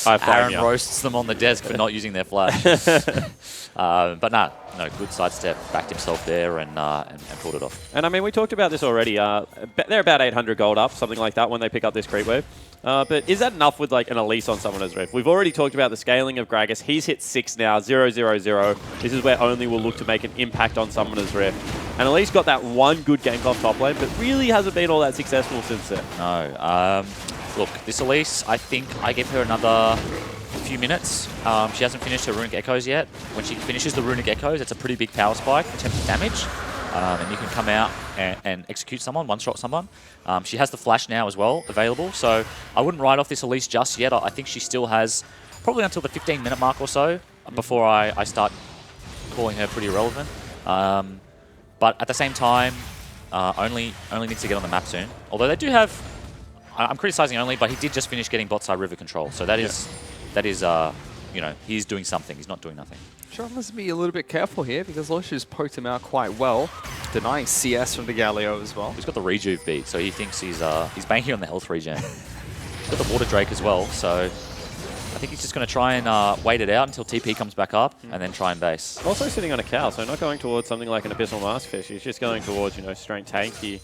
Aaron roasts them on the desk for not using their flash. But no, good sidestep. Backed himself there and pulled it off. And I mean, we talked about this already. They're about 800 gold up, something like that, when they pick up this creep wave. But is that enough with like an Elise on Summoner's Rift? We've already talked about the scaling of Gragas. He's hit 6 now, 0-0-0. This is where Only will look to make an impact on Summoner's Rift. And Elise got that one good gank off top lane, but really hasn't been all that successful since then. No. Look, this Elise, I think I give her another few minutes. She hasn't finished her Runic Echoes yet. When she finishes the Runic Echoes, it's a pretty big power spike in terms of damage. And you can come out and execute someone, one-shot someone. She has the flash now as well available, so I wouldn't write off this Elise just yet. I think she still has probably until the 15-minute mark or so before I start calling her pretty irrelevant. But at the same time, Only needs to get on the map soon. Although they do have... I'm criticizing Only, but he did just finish getting bot side river control, so that is that is, you know, he's doing something. He's not doing nothing. Sure, must be a little bit careful here because Lucius poked him out quite well, denying CS from the Galio as well. He's got the rejuve beat, so he thinks he's banking on the health regen. He's got the Water Drake as well, so I think he's just going to try and wait it out until TP comes back up and then try and base. Also sitting on a cow, so not going towards something like an Abyssal Maskfish. He's just going towards, you know, straight tanky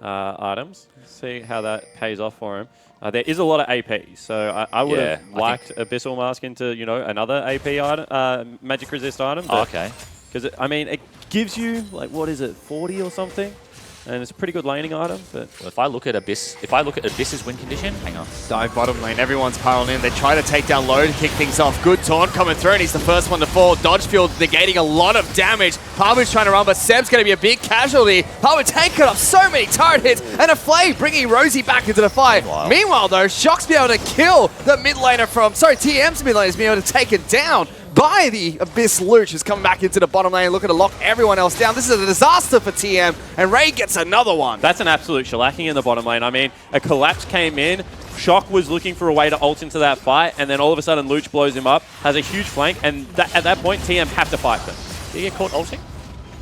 items. See how that pays off for him. There is a lot of AP, so I would have liked Abyssal Mask into, you know, another AP item, Magic Resist item. Oh, okay. Because, I mean, it gives you, like, what is it, 40 or something? And it's a pretty good laning item, but... Well, if I look at Abyss's win condition, hang on. Dive bottom lane, everyone's piling in. They try to take down low to kick things off. Good taunt coming through, and he's the first one to fall. Dodge field negating a lot of damage. Pabu's trying to run, but Seb's going to be a big casualty. Pabu taking off so many turret hits, and a flame bringing Rosie back into the fight. Meanwhile, though, Shock's be able to kill the mid laner from... Sorry, TM's mid laner is being able to take it down by the Abyss Luch, who's coming back into the bottom lane, looking to lock everyone else down. This is a disaster for TM, and Ray gets another one. That's an absolute shellacking in the bottom lane. I mean, a collapse came in, Shock was looking for a way to ult into that fight, and then all of a sudden Luch blows him up, has a huge flank, and at that point TM have to fight them. Did he get caught ulting?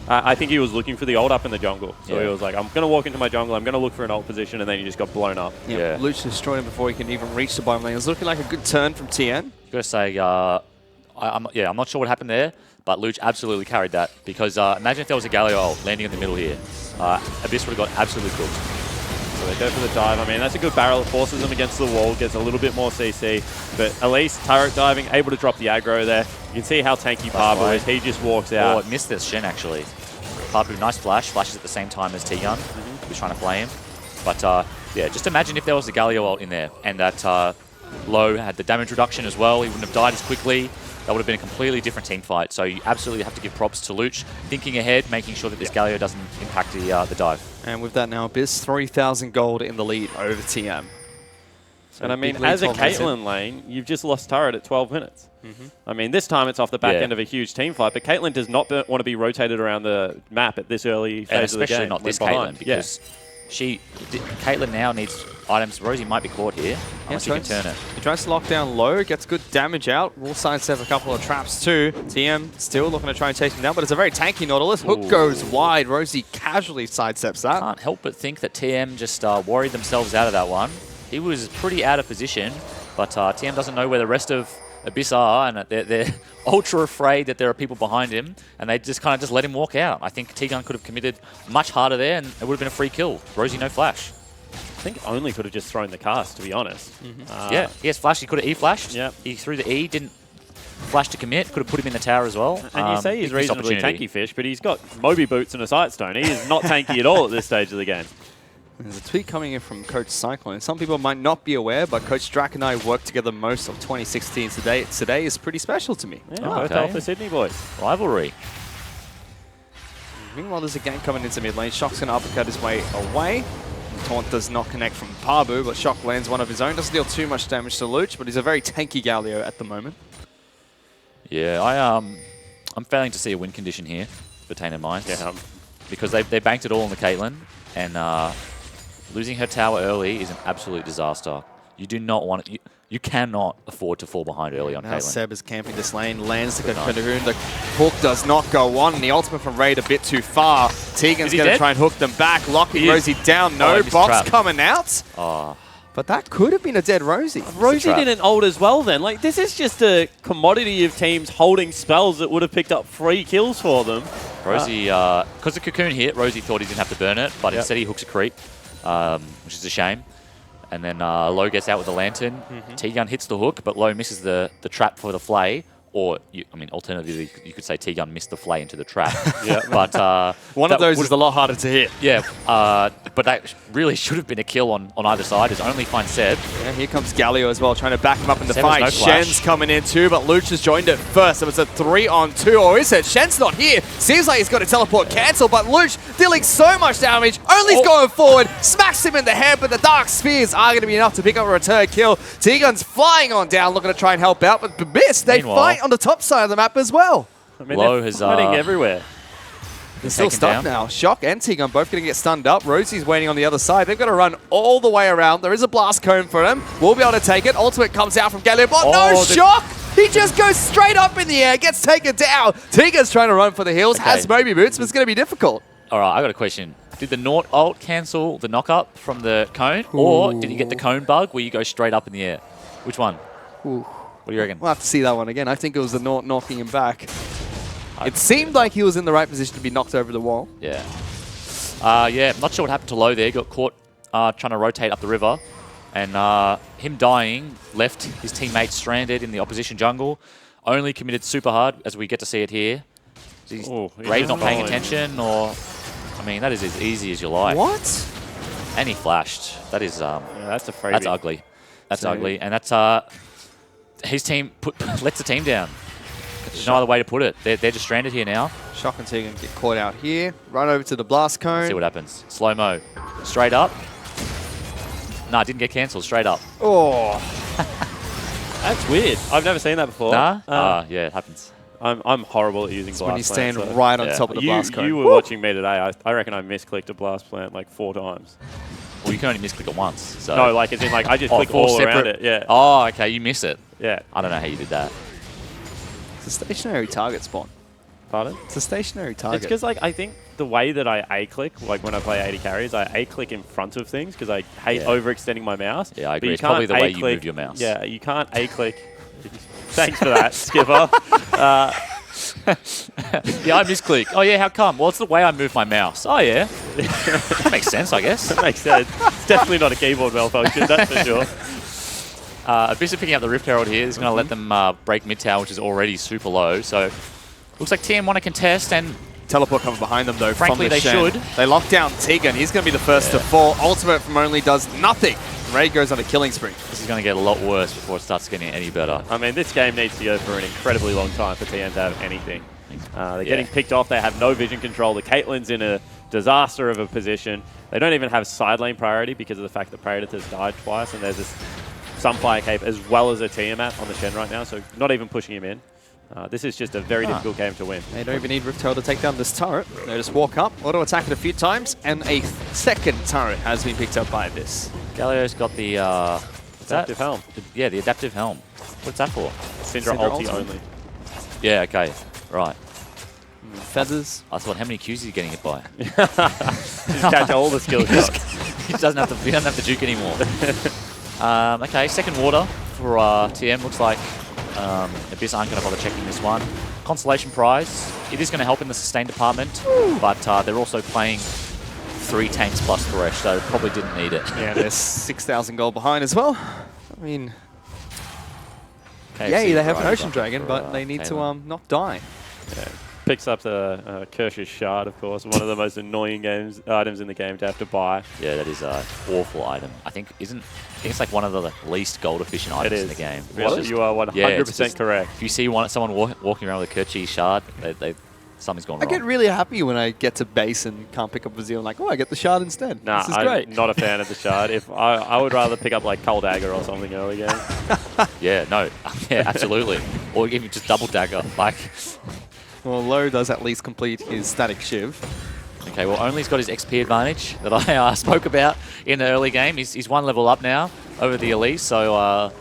I think he was looking for the ult up in the jungle. So he was like, I'm going to walk into my jungle, I'm going to look for an ult position, and then he just got blown up. Yeah. Luch destroyed him before he can even reach the bottom lane. It was looking like a good turn from TN. I've got to say, I'm not sure what happened there, but Luch absolutely carried that. Because imagine if there was a Galio ult landing in the middle here. Abyss would have got absolutely cooked. So they go for the dive. I mean, that's a good barrel. It forces them against the wall, gets a little bit more CC. But at least turret diving, able to drop the aggro there. You can see how tanky Pabu is. He just walks out. Oh, it missed this Shen, actually. Pabu, nice flash. Flashes at the same time as T-Gun, who's trying to play him. But, yeah, just imagine if there was a Galio ult in there and that Low had the damage reduction as well. He wouldn't have died as quickly. That would have been a completely different team fight. So you absolutely have to give props to Luch, thinking ahead, making sure that this Galio doesn't impact the dive. And with that now, Abyss, 3,000 gold in the lead over TM. So and I mean, as a Caitlyn lane, you've just lost turret at 12 minutes. I mean, this time it's off the back end of a huge team fight, but Caitlyn does not want to be rotated around the map at this early phase of the game. And especially not this Caitlyn, because Caitlyn now needs items. Rosie might be caught here, unless he can turn it. He tries to lock down low, gets good damage out. Will sidestep a couple of traps too. TM still looking to try and chase him down, but it's a very tanky Nautilus. Hook goes wide. Rosie casually sidesteps that. Can't help but think that TM just worried themselves out of that one. He was pretty out of position, but TM doesn't know where the rest of Abyss are, and they're ultra afraid that there are people behind him, and they just kind of just let him walk out. I think T-Gun could have committed much harder there, and it would have been a free kill. Rosie, no flash. I think only could have just thrown the cast, to be honest. Yeah, he has flash. He could have E-flashed. Yep. He threw the E, didn't flash to commit. Could have put him in the tower as well. And you say he's reasonably tanky fish, but he's got Moby boots and a Sightstone. He is not tanky at all at this stage of the game. There's a tweet coming in from Coach Cyclone. Some people might not be aware, but Coach Drac and I worked together most of 2016. Today is pretty special to me. Yeah, both Alpha Sydney boys. Rivalry. Meanwhile, there's a gank coming into mid lane. Shock's going to uppercut his way away. The taunt does not connect from Pabu, but Shock lands one of his own. Doesn't deal too much damage to Luch, but he's a very tanky Galio at the moment. Yeah, I'm failing to see a win condition here for Tainted Minds. Yeah. Because they banked it all on the Caitlyn, and losing her tower early is an absolute disaster. You do not want it. You cannot afford to fall behind early on now Caitlyn. Seb is camping this lane, lands the Kahoon. The hook does not go on, and the ultimate from Raid a bit too far. Tegan's going to try and hook them back, locking Rosie down. No, box coming out. But that could have been a dead Rosie. Rosie didn't ult as well then. Like, this is just a commodity of teams holding spells that would have picked up 3 kills for them. Rosie, because the Cocoon hit, Rosie thought he didn't have to burn it, but instead he hooks a creep, which is a shame. And then Low gets out with the lantern. T-Gun hits the hook, but Low misses the trap for the flay. Or, alternatively, you could say T-Gun missed the flay into the trap. But one of those is a lot harder to hit. Yeah, but that really should have been a kill on either side. It's only find Seb. Yeah, here comes Galio as well, trying to back him up in the Seb fight. has no flash. Shen's coming in too, but Luch has joined it first. It was a 3-on-2, or is it? Shen's not here. Seems like he's got a teleport cancel, but Luch dealing so much damage. Only's going forward, smacks him in the head, but the Dark Spears are going to be enough to pick up a return kill. T-Gun's flying on down, looking to try and help out, but miss. They fight on the top side of the map as well. I mean, Low they're has fighting everywhere. They're still Taken stuck down. now. Shock and Tegan both going to get stunned up. Rosie's waiting on the other side. They've got to run all the way around. There is a blast cone for him. We'll be able to take it. Ultimate comes out from Galileo. Oh, no, Shock! He just goes straight up in the air, gets taken down. Tegan's trying to run for the hills, has Moby Boots, but it's going to be difficult. All right, I got a question. Did the Naught ult cancel the knock-up from the cone, or did you get the cone bug where you go straight up in the air? Which one? Ooh. What do you reckon? We'll have to see that one again. I think it was the Naught knocking him back. It seemed like he was in the right position to be knocked over the wall. Yeah. Yeah, not sure what happened to Low there. Got caught trying to rotate up the river. And him dying left his teammates stranded in the opposition jungle. Only committed super hard, as we get to see it here. He's Grave not paying attention, or... I mean, that is as easy as you like. What? And he flashed. That is... Yeah, that's a freebie. That's ugly. That's ugly. And that's... his team lets the team down. There's no other way to put it. They're just stranded here now. Shock and Tegan get caught out here. Run over to the blast cone. See what happens. Slow-mo. Straight up. Nah, didn't get cancelled. Straight up. Oh. That's weird. I've never seen that before. Nah? Yeah, it happens. I'm horrible at using blast When you stand plant, so- right on Yeah. top of the blast cone. You were watching me today. I reckon I misclicked a blast plant like 4 times. Well, you can only misclick it once. So. No, like as in like I just click 4 all around separate- it. Yeah. Oh, okay. You miss it. Yeah. I don't know how you did that. It's a stationary target spawn. Pardon? It's a stationary target. It's because like I think the way that I A-click, like when I play 80 carries, I A-click in front of things because I hate overextending my mouse. Yeah, I But agree. you It's probably can't the way you A-click- move your mouse. Yeah, you can't A-click. Thanks for that, Skipper. Yeah, I misclick. Oh, yeah, how come? Well, it's the way I move my mouse. Oh, yeah. That makes sense, I guess. That makes sense. It's definitely not a keyboard malfunction, that's for sure. Abyss picking up the Rift Herald here. Is going to let them break mid-tower, which is already super low. So, looks like TM want to contest, and Teleport coming behind them, though. Frankly, from the they Shen. should. They lock down Tegan. He's going to be the first to fall. Ultimate from Only does nothing. Ray goes on a killing spree. this is going to get a lot worse before it starts getting any better. I mean, this game needs to go for an incredibly long time for TM to have anything. They're getting picked off. They have no vision control. The Caitlyn's in a disaster of a position. They don't even have side lane priority because of the fact that Predator's died twice, and there's this Sunfire Cape as well as a Tiamat on the Shen right now, so not even pushing him in. This is just a very difficult game to win. They don't even need Rift Herald to take down this turret. They just walk up, auto attack it a few times, and a second turret has been picked up by Abyss. Galio's got the... Adaptive helm. Yeah, the adaptive helm. What's that for? Syndra Syndra ulti ulti. only. Yeah, okay. Right. Feathers. I thought, how many Qs is he getting hit by? Just catch all the skill shots. He doesn't have to juke anymore. Okay, second water for TM. Looks like Abyss aren't going to bother checking this one. Consolation prize. It is going to help in the sustain department, but they're also playing 3 tanks plus Thresh, so probably didn't need it. Yeah, there's 6,000 gold behind as well. I mean, KFC yay, they have an prize Ocean up Dragon, for, but they need to Kayla. not die. Picks up the Kirsch's Shard, of course, one of the most annoying items in the game to have to buy. Yeah, that is an awful item. I think it's like one of the least gold efficient It items is. in the game. Really? You are 100% Yeah, it's just- correct. If you see someone walking around with a Kirchi Shard, something's gone I wrong. get really happy when I get to base and can't pick up a Zeal. Like, oh, I get the Shard instead. Nah, this is I'm great. not a fan of the Shard. If I would rather pick up like Cold Dagger or something early game. Yeah, no. Yeah, absolutely. Or even just double dagger. Like, Well, Low does at least complete his static Shiv. okay, well, Only's got his XP advantage that I spoke about in the early game. He's 1 level up now over the Elise, so,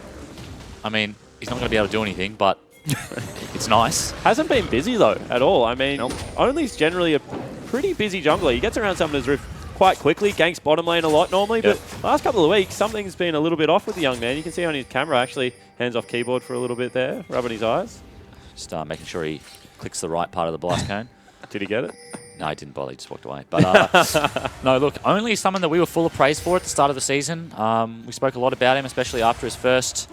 I mean, he's not going to be able to do anything, but it's nice. Hasn't been busy though at all. I mean, Nope. Only's generally a pretty busy jungler. He gets around Summoner's Rift quite quickly, ganks bottom lane a lot normally, but last couple of weeks, something's been a little bit off with the young man. You can see on his camera, actually, hands off keyboard for a little bit there, rubbing his eyes. Just making sure he clicks the right part of the blast cone. Did he get it? No, he didn't bother. He just walked away. But no, look, Only is someone that we were full of praise for at the start of the season. We spoke a lot about him, especially after his first,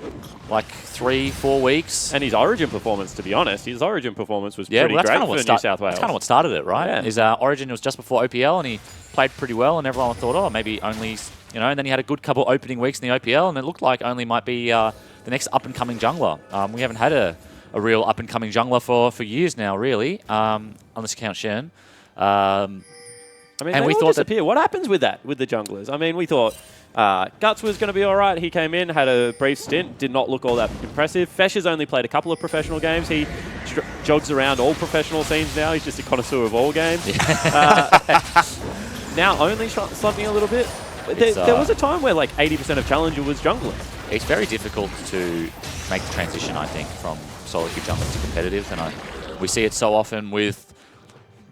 3-4 weeks. And his Origin performance, to be honest, his Origin performance was Yeah, pretty well, that's great kind of for what New South Wales. That's kind of what started it, right? Yeah. His Origin was just before OPL, and he played pretty well, and everyone thought, oh, maybe Only's, and then he had a good couple opening weeks in the OPL, and it looked like Only might be the next up-and-coming jungler. We haven't had a real up-and-coming jungler for years now, really, unless you count Shen. I mean, And they we all thought that- disappear. What happens with that, with the junglers? I mean, we thought Guts was going to be all right. He came in, had a brief stint, did not look all that impressive. Fesh has only played a couple of professional games. He jogs around all professional scenes now. He's just a connoisseur of all games. Now only slumping a little bit. There was a time where like 80% of Challenger was jungler. It's very difficult to make the transition, I think, from solo queue jungler to competitive, and we see it so often with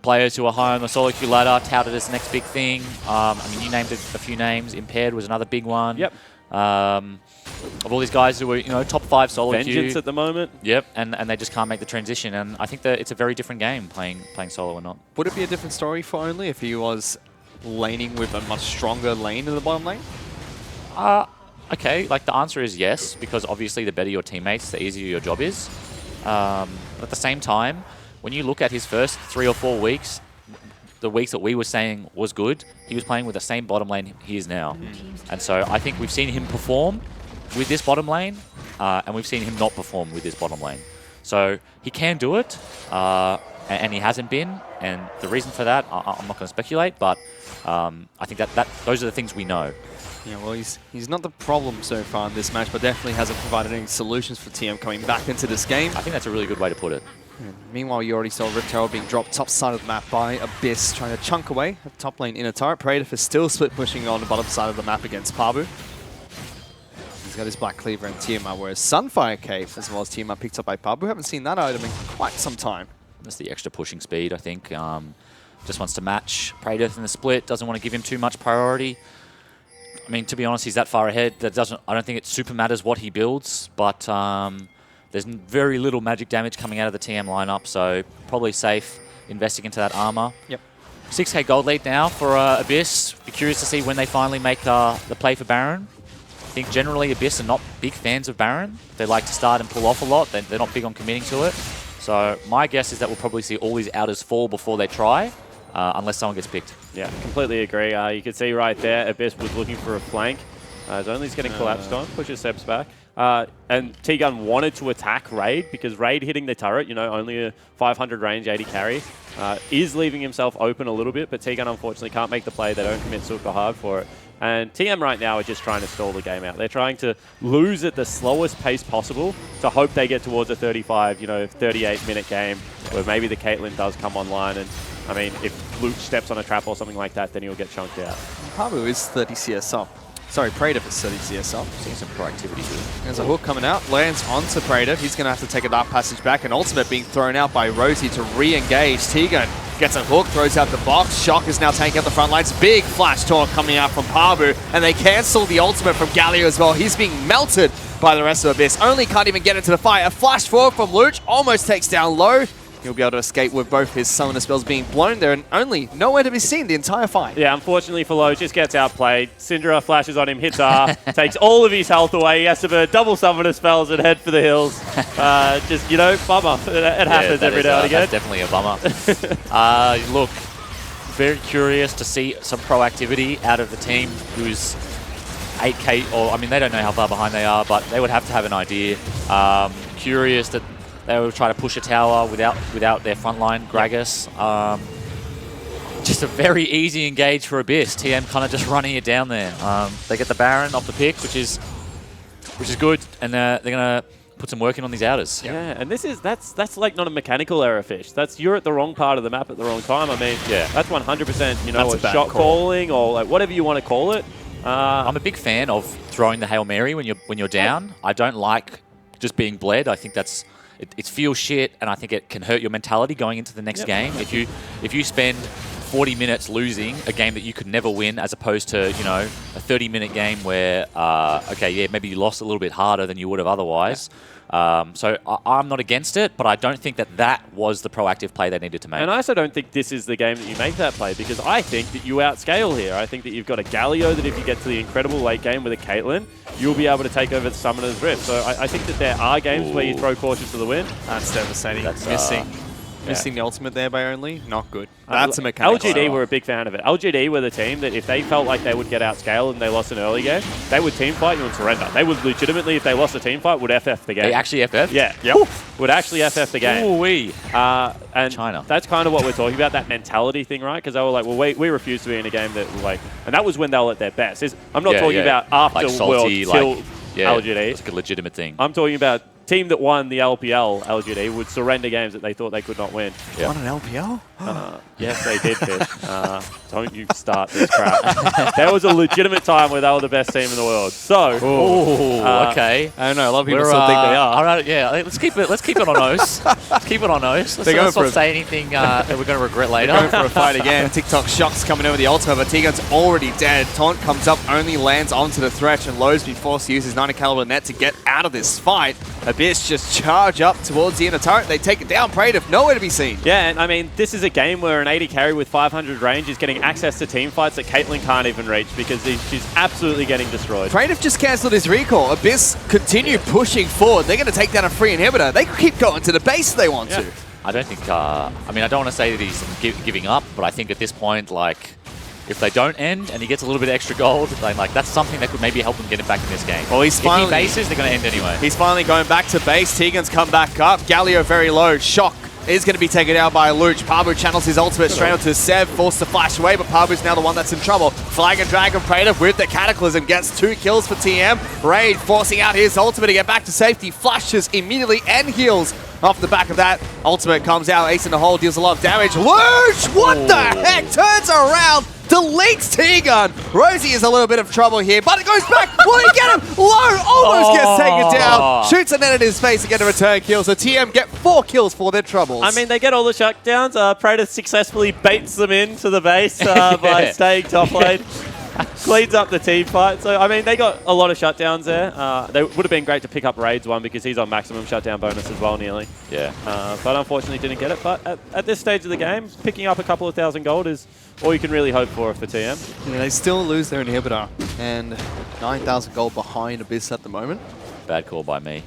players who are high on the solo queue ladder, touted as the next big thing. I mean, you named a few names. Impaired was another big one. Yep. Of all these guys who were, top 5 solo queue. Vengeance at the moment. Yep, and they just can't make the transition. And I think that it's a very different game playing solo or not. Would it be a different story for Only if he was laning with a much stronger lane in the bottom lane? Okay, like the answer is yes, because obviously the better your teammates, the easier your job is. But at the same time, when you look at his first 3 or 4 weeks, the weeks that we were saying was good, he was playing with the same bottom lane he is now. And so I think we've seen him perform with this bottom lane, and we've seen him not perform with this bottom lane. So he can do it, and he hasn't been. And the reason for that, I'm not going to speculate, but I think that those are the things we know. Yeah, well, he's not the problem so far in this match, but definitely hasn't provided any solutions for TM coming back into this game. I think that's a really good way to put it. And meanwhile, you already saw Rift Herald being dropped top side of the map by Abyss, trying to chunk away at top lane inner turret. Praetor is still split pushing on the bottom side of the map against Pabu. He's got his Black Cleaver and Tiamat, whereas Sunfire Cave, as well as Tiamat, picked up by Pabu. Haven't seen that item in quite some time. That's the extra pushing speed, I think. Just wants to match Praetor in the split, doesn't want to give him too much priority. I mean, to be honest, he's that far ahead. I don't think it super matters what he builds, but there's very little magic damage coming out of the TM lineup, so probably safe investing into that armor. Yep. 6k gold lead now for Abyss. Be curious to see when they finally make the play for Baron. I think generally Abyss are not big fans of Baron. They like to start and pull off a lot. They're not big on committing to it. So my guess is that we'll probably see all these outers fall before they try, unless someone gets picked. Yeah, completely agree. You can see right there, Abyss was looking for a flank. Zonly's getting collapsed on, pushes Sebs back. And T-Gun wanted to attack Raid because Raid hitting the turret, only a 500 range, 80 carry, is leaving himself open a little bit, but T-Gun unfortunately can't make the play. They don't commit super hard for it. And TM right now are just trying to stall the game out. They're trying to lose at the slowest pace possible to hope they get towards a 35, 38-minute game where maybe the Caitlyn does come online. And, I mean, if Luke steps on a trap or something like that, then he'll get chunked out. Pabu is 30 CS up. Sorry, Praetor is 30 CS up. Seeing some proactivity here. There's a hook coming out, lands onto Praetor. He's going to have to take a dark passage back, and ultimate being thrown out by Rosie to re-engage. T-Gun gets a hook, throws out the box. Shock is now taking out the front lines. Big flash taunt coming out from Pabu, and they cancel the ultimate from Galio as well. He's being melted by the rest of Abyss. Only can't even get into the fight. A flash forward from Luch, almost takes down Low. He'll be able to escape with both his summoner spells being blown there and only nowhere to be seen the entire fight. Yeah, unfortunately for Low, just gets outplayed. Syndra flashes on him, hits R, takes all of his health away. He has to burn double summoner spells and head for the hills. Bummer. It happens every now and again. That's definitely a bummer. Look, very curious to see some proactivity out of the team who's 8k, or I mean, they don't know how far behind they are, but they would have to have an idea. Curious that they will try to push a tower without their frontline, Gragas. Just a very easy engage for Abyss. TM kind of just running it down there. They get the Baron off the pick, which is good, and they're gonna put some work in on these outers. Yeah, and that's like not a mechanical error, Fish. You're at the wrong part of the map at the wrong time. I mean, yeah, that's 100%. That's a bad shot call. calling or like whatever you want to call it. I'm a big fan of throwing the Hail Mary when you're down. I don't like just being bled. I think it feels shit, and I think it can hurt your mentality going into the next game. If you spend 40 minutes losing a game that you could never win, as opposed to a 30-minute game where maybe you lost a little bit harder than you would have otherwise. So I'm not against it, but I don't think that was the proactive play they needed to make. And I also don't think this is the game that you make that play, because I think that you outscale here. I think that you've got a Galio that if you get to the incredible late game with a Caitlyn, you'll be able to take over the Summoner's Rift. So I think that there are games where you throw caution to the wind. That's devastating. That's missing the ultimate there by Only. Not good. That's a mechanical LGD error. were a big fan of it. LGD were the team that if they felt like they would get outscaled and they lost an early game, they would team fight you and surrender. They would legitimately, if they lost a team fight, would FF the game. They actually FF? Yeah. Yep. Would actually FF the game. Ooh-wee. And China. That's kind of what we're talking about, that mentality thing, right? Because they were like, well, we refuse to be in a game that, like, and that was when they were at their best. I'm not talking about after like salty, World till LGD. LGD. It's like a legitimate thing. I'm talking about team that won the LPL LGD would surrender games that they thought they could not win. Yeah. Won an LPL? Yes, they did, Fish. Don't you start this crap. There was a legitimate time where they were the best team in the world. So, Okay. I don't know. A lot of people We're, still think they are. All right, yeah. Let's keep it on ice. Let's keep it on ice. Let's not say anything that we're going to regret later. Going for a fight again. TikTok Shock's coming over the ultimate, but Tegan's already dead. Taunt comes up, only lands onto the Thresh, and Lowe's be forced to use his 90 caliber net to get out of this fight. Abyss just charge up towards the inner turret. They take it down. Praetor, nowhere to be seen. yeah, and I mean, this is a game where an 80 carry with 500 range is getting access to team fights that Caitlyn can't even reach because she's absolutely getting destroyed. Praetor just cancelled his recall. Abyss continue pushing forward. They're going to take down a free inhibitor. They could keep going to the base if they want to. I don't think, I mean, I don't want to say that he's giving up, but I think at this point, like, if they don't end and he gets a little bit of extra gold, then like that's something that could maybe help him get him back in this game. Well, he's finally... If he bases, they're going to end anyway. He's finally going back to base. Tegan's come back up. Galio very low. Shock is going to be taken out by Luch. Pabu channels his ultimate straight onto Sev, forced to flash away, but Pabu's now the one that's in trouble. Flag and Dragon Praetor with the Cataclysm gets 2 kills for TM. Raid forcing out his ultimate to get back to safety. Flashes immediately and heals off the back of that. Ultimate comes out, ace in the hole, deals a lot of damage. Luch, what the heck? Turns around, deletes T-Gun. Rosie is a little bit of trouble here, but it goes back. Will he get him? Low almost gets taken down. Shoots a net in his face to get a return kill. So TM get 4 kills for their troubles. I mean, they get all the shutdowns. Praetor successfully baits them into the base by staying top lane. Cleans up the team fight. So, I mean, they got a lot of shutdowns there. They would have been great to pick up Raid's one because he's on maximum shutdown bonus as well, nearly. Yeah. But unfortunately didn't get it. But at this stage of the game, picking up a couple of thousand gold is all you can really hope for TM. Yeah, they still lose their inhibitor, and 9,000 gold behind Abyss at the moment. Bad call by me,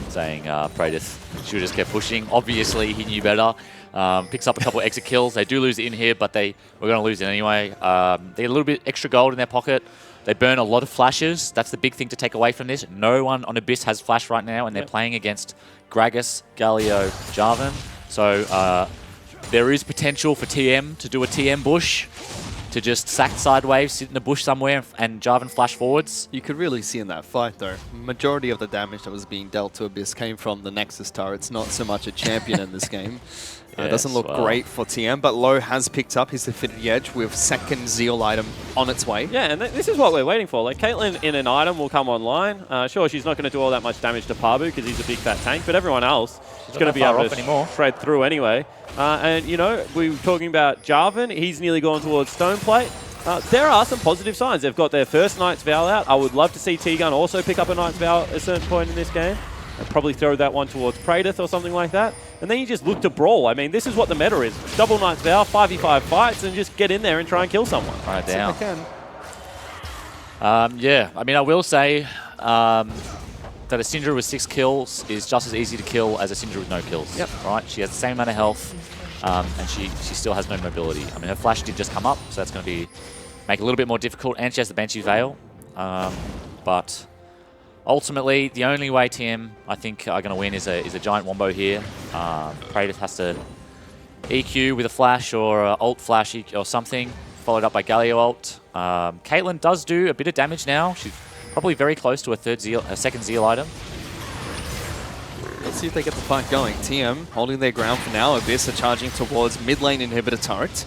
saying Praetor should just kept pushing. Obviously, he knew better. Picks up a couple extra kills. They do lose it in here, but we're going to lose it anyway. They get a little bit extra gold in their pocket. They burn a lot of flashes. That's the big thing to take away from this. No one on Abyss has flash right now, and they're playing against Gragas, Galio, Jarvan. So there is potential for TM to do a TM bush, to just sack sideways, sit in the bush somewhere, and Jarvan flash forwards. You could really see in that fight, though, majority of the damage that was being dealt to Abyss came from the Nexus turrets, not so much a champion in this game. It doesn't look great for TM, but Low has picked up his Affinity Edge with second Zeal item on its way. Yeah, and this is what we're waiting for. Like, Caitlyn in an item will come online. Sure, she's not going to do all that much damage to Pabu because he's a big fat tank, but everyone else is going to be able to shred through anyway. And, you know, we were talking about Jarvan. He's nearly gone towards Stoneplate. There are some positive signs. They've got their first Knight's Vow out. I would love to see T-Gun also pick up a Knight's Vow at a certain point in this game. And probably throw that one towards Praetor or something like that. And then you just look to brawl. I mean, this is what the meta is. Double Knight's Vow, 5v5 fights, and just get in there and try and kill someone. Right down. Yeah, I mean, I will say that a Syndra with 6 kills is just as easy to kill as a Syndra with no kills. Yep. Right? She has the same amount of health, and she still has no mobility. I mean, her flash did just come up, so that's going to make it a little bit more difficult, and she has the Banshee Veil. But ultimately, the only way TM, I think, are going to win is a giant wombo here. Praetor has to EQ with a flash or ult flash or something, followed up by Galio ult. Caitlyn does do a bit of damage now. She's probably very close to a second Zeal item. Let's see if they get the fight going. TM holding their ground for now. Abyss are charging towards mid lane inhibitor turret.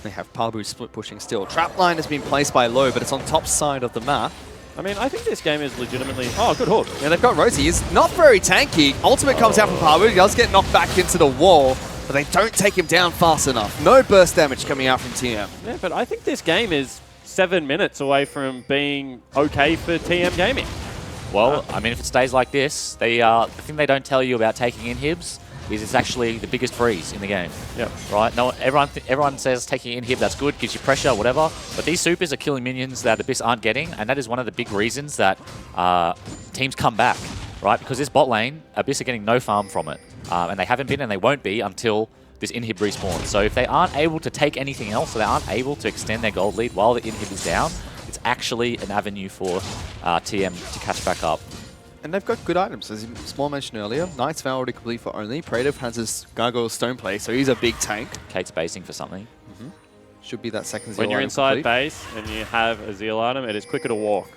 They have Pabu split pushing still. Trap line has been placed by Low, but it's on top side of the map. I mean, I think this game is legitimately... Oh, good hook. Yeah, they've got Rosie. He's not very tanky. Ultimate comes out from Pabu. He does get knocked back into the wall, but they don't take him down fast enough. No burst damage coming out from TM. Yeah, but I think this game is 7 minutes away from being okay for TM Gaming. Well, I mean, if it stays like this, the thing they don't tell you about taking inhibs is it's actually the biggest freeze in the game. Yeah. Right? No, everyone says taking inhib, that's good, gives you pressure, whatever. But these supers are killing minions that Abyss aren't getting, and that is one of the big reasons that teams come back, right? Because this bot lane, Abyss are getting no farm from it. And they haven't been and they won't be until this inhib respawns. So if they aren't able to take anything else, so they aren't able to extend their gold lead while the inhib is down, it's actually an avenue for TM to catch back up. And they've got good items, as Small mentioned earlier. Knight's Vow already complete for only. Praetor has his Gargoyle Stoneplay, so he's a big tank. Kate's basing for something. Should be that second Zeal When you're item inside complete. base and you have a Zeal item, it is quicker to walk.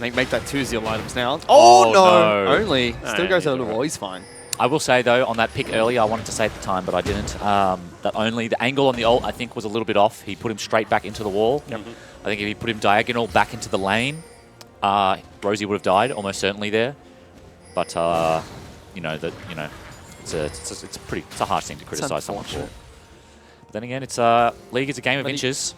Make that 2-0 items now. Oh, Oh, no. no. Only. Still goes over the wall. He's fine. I will say, though, on that pick earlier, I wanted to say at the time, but I didn't, that only the angle on the ult, I think, was a little bit off. He put him straight back into the wall. I think if he put him diagonal back into the lane, Rosie would have died almost certainly there. But, it's a harsh thing to criticize someone for. But then again, it's League is a game of inches.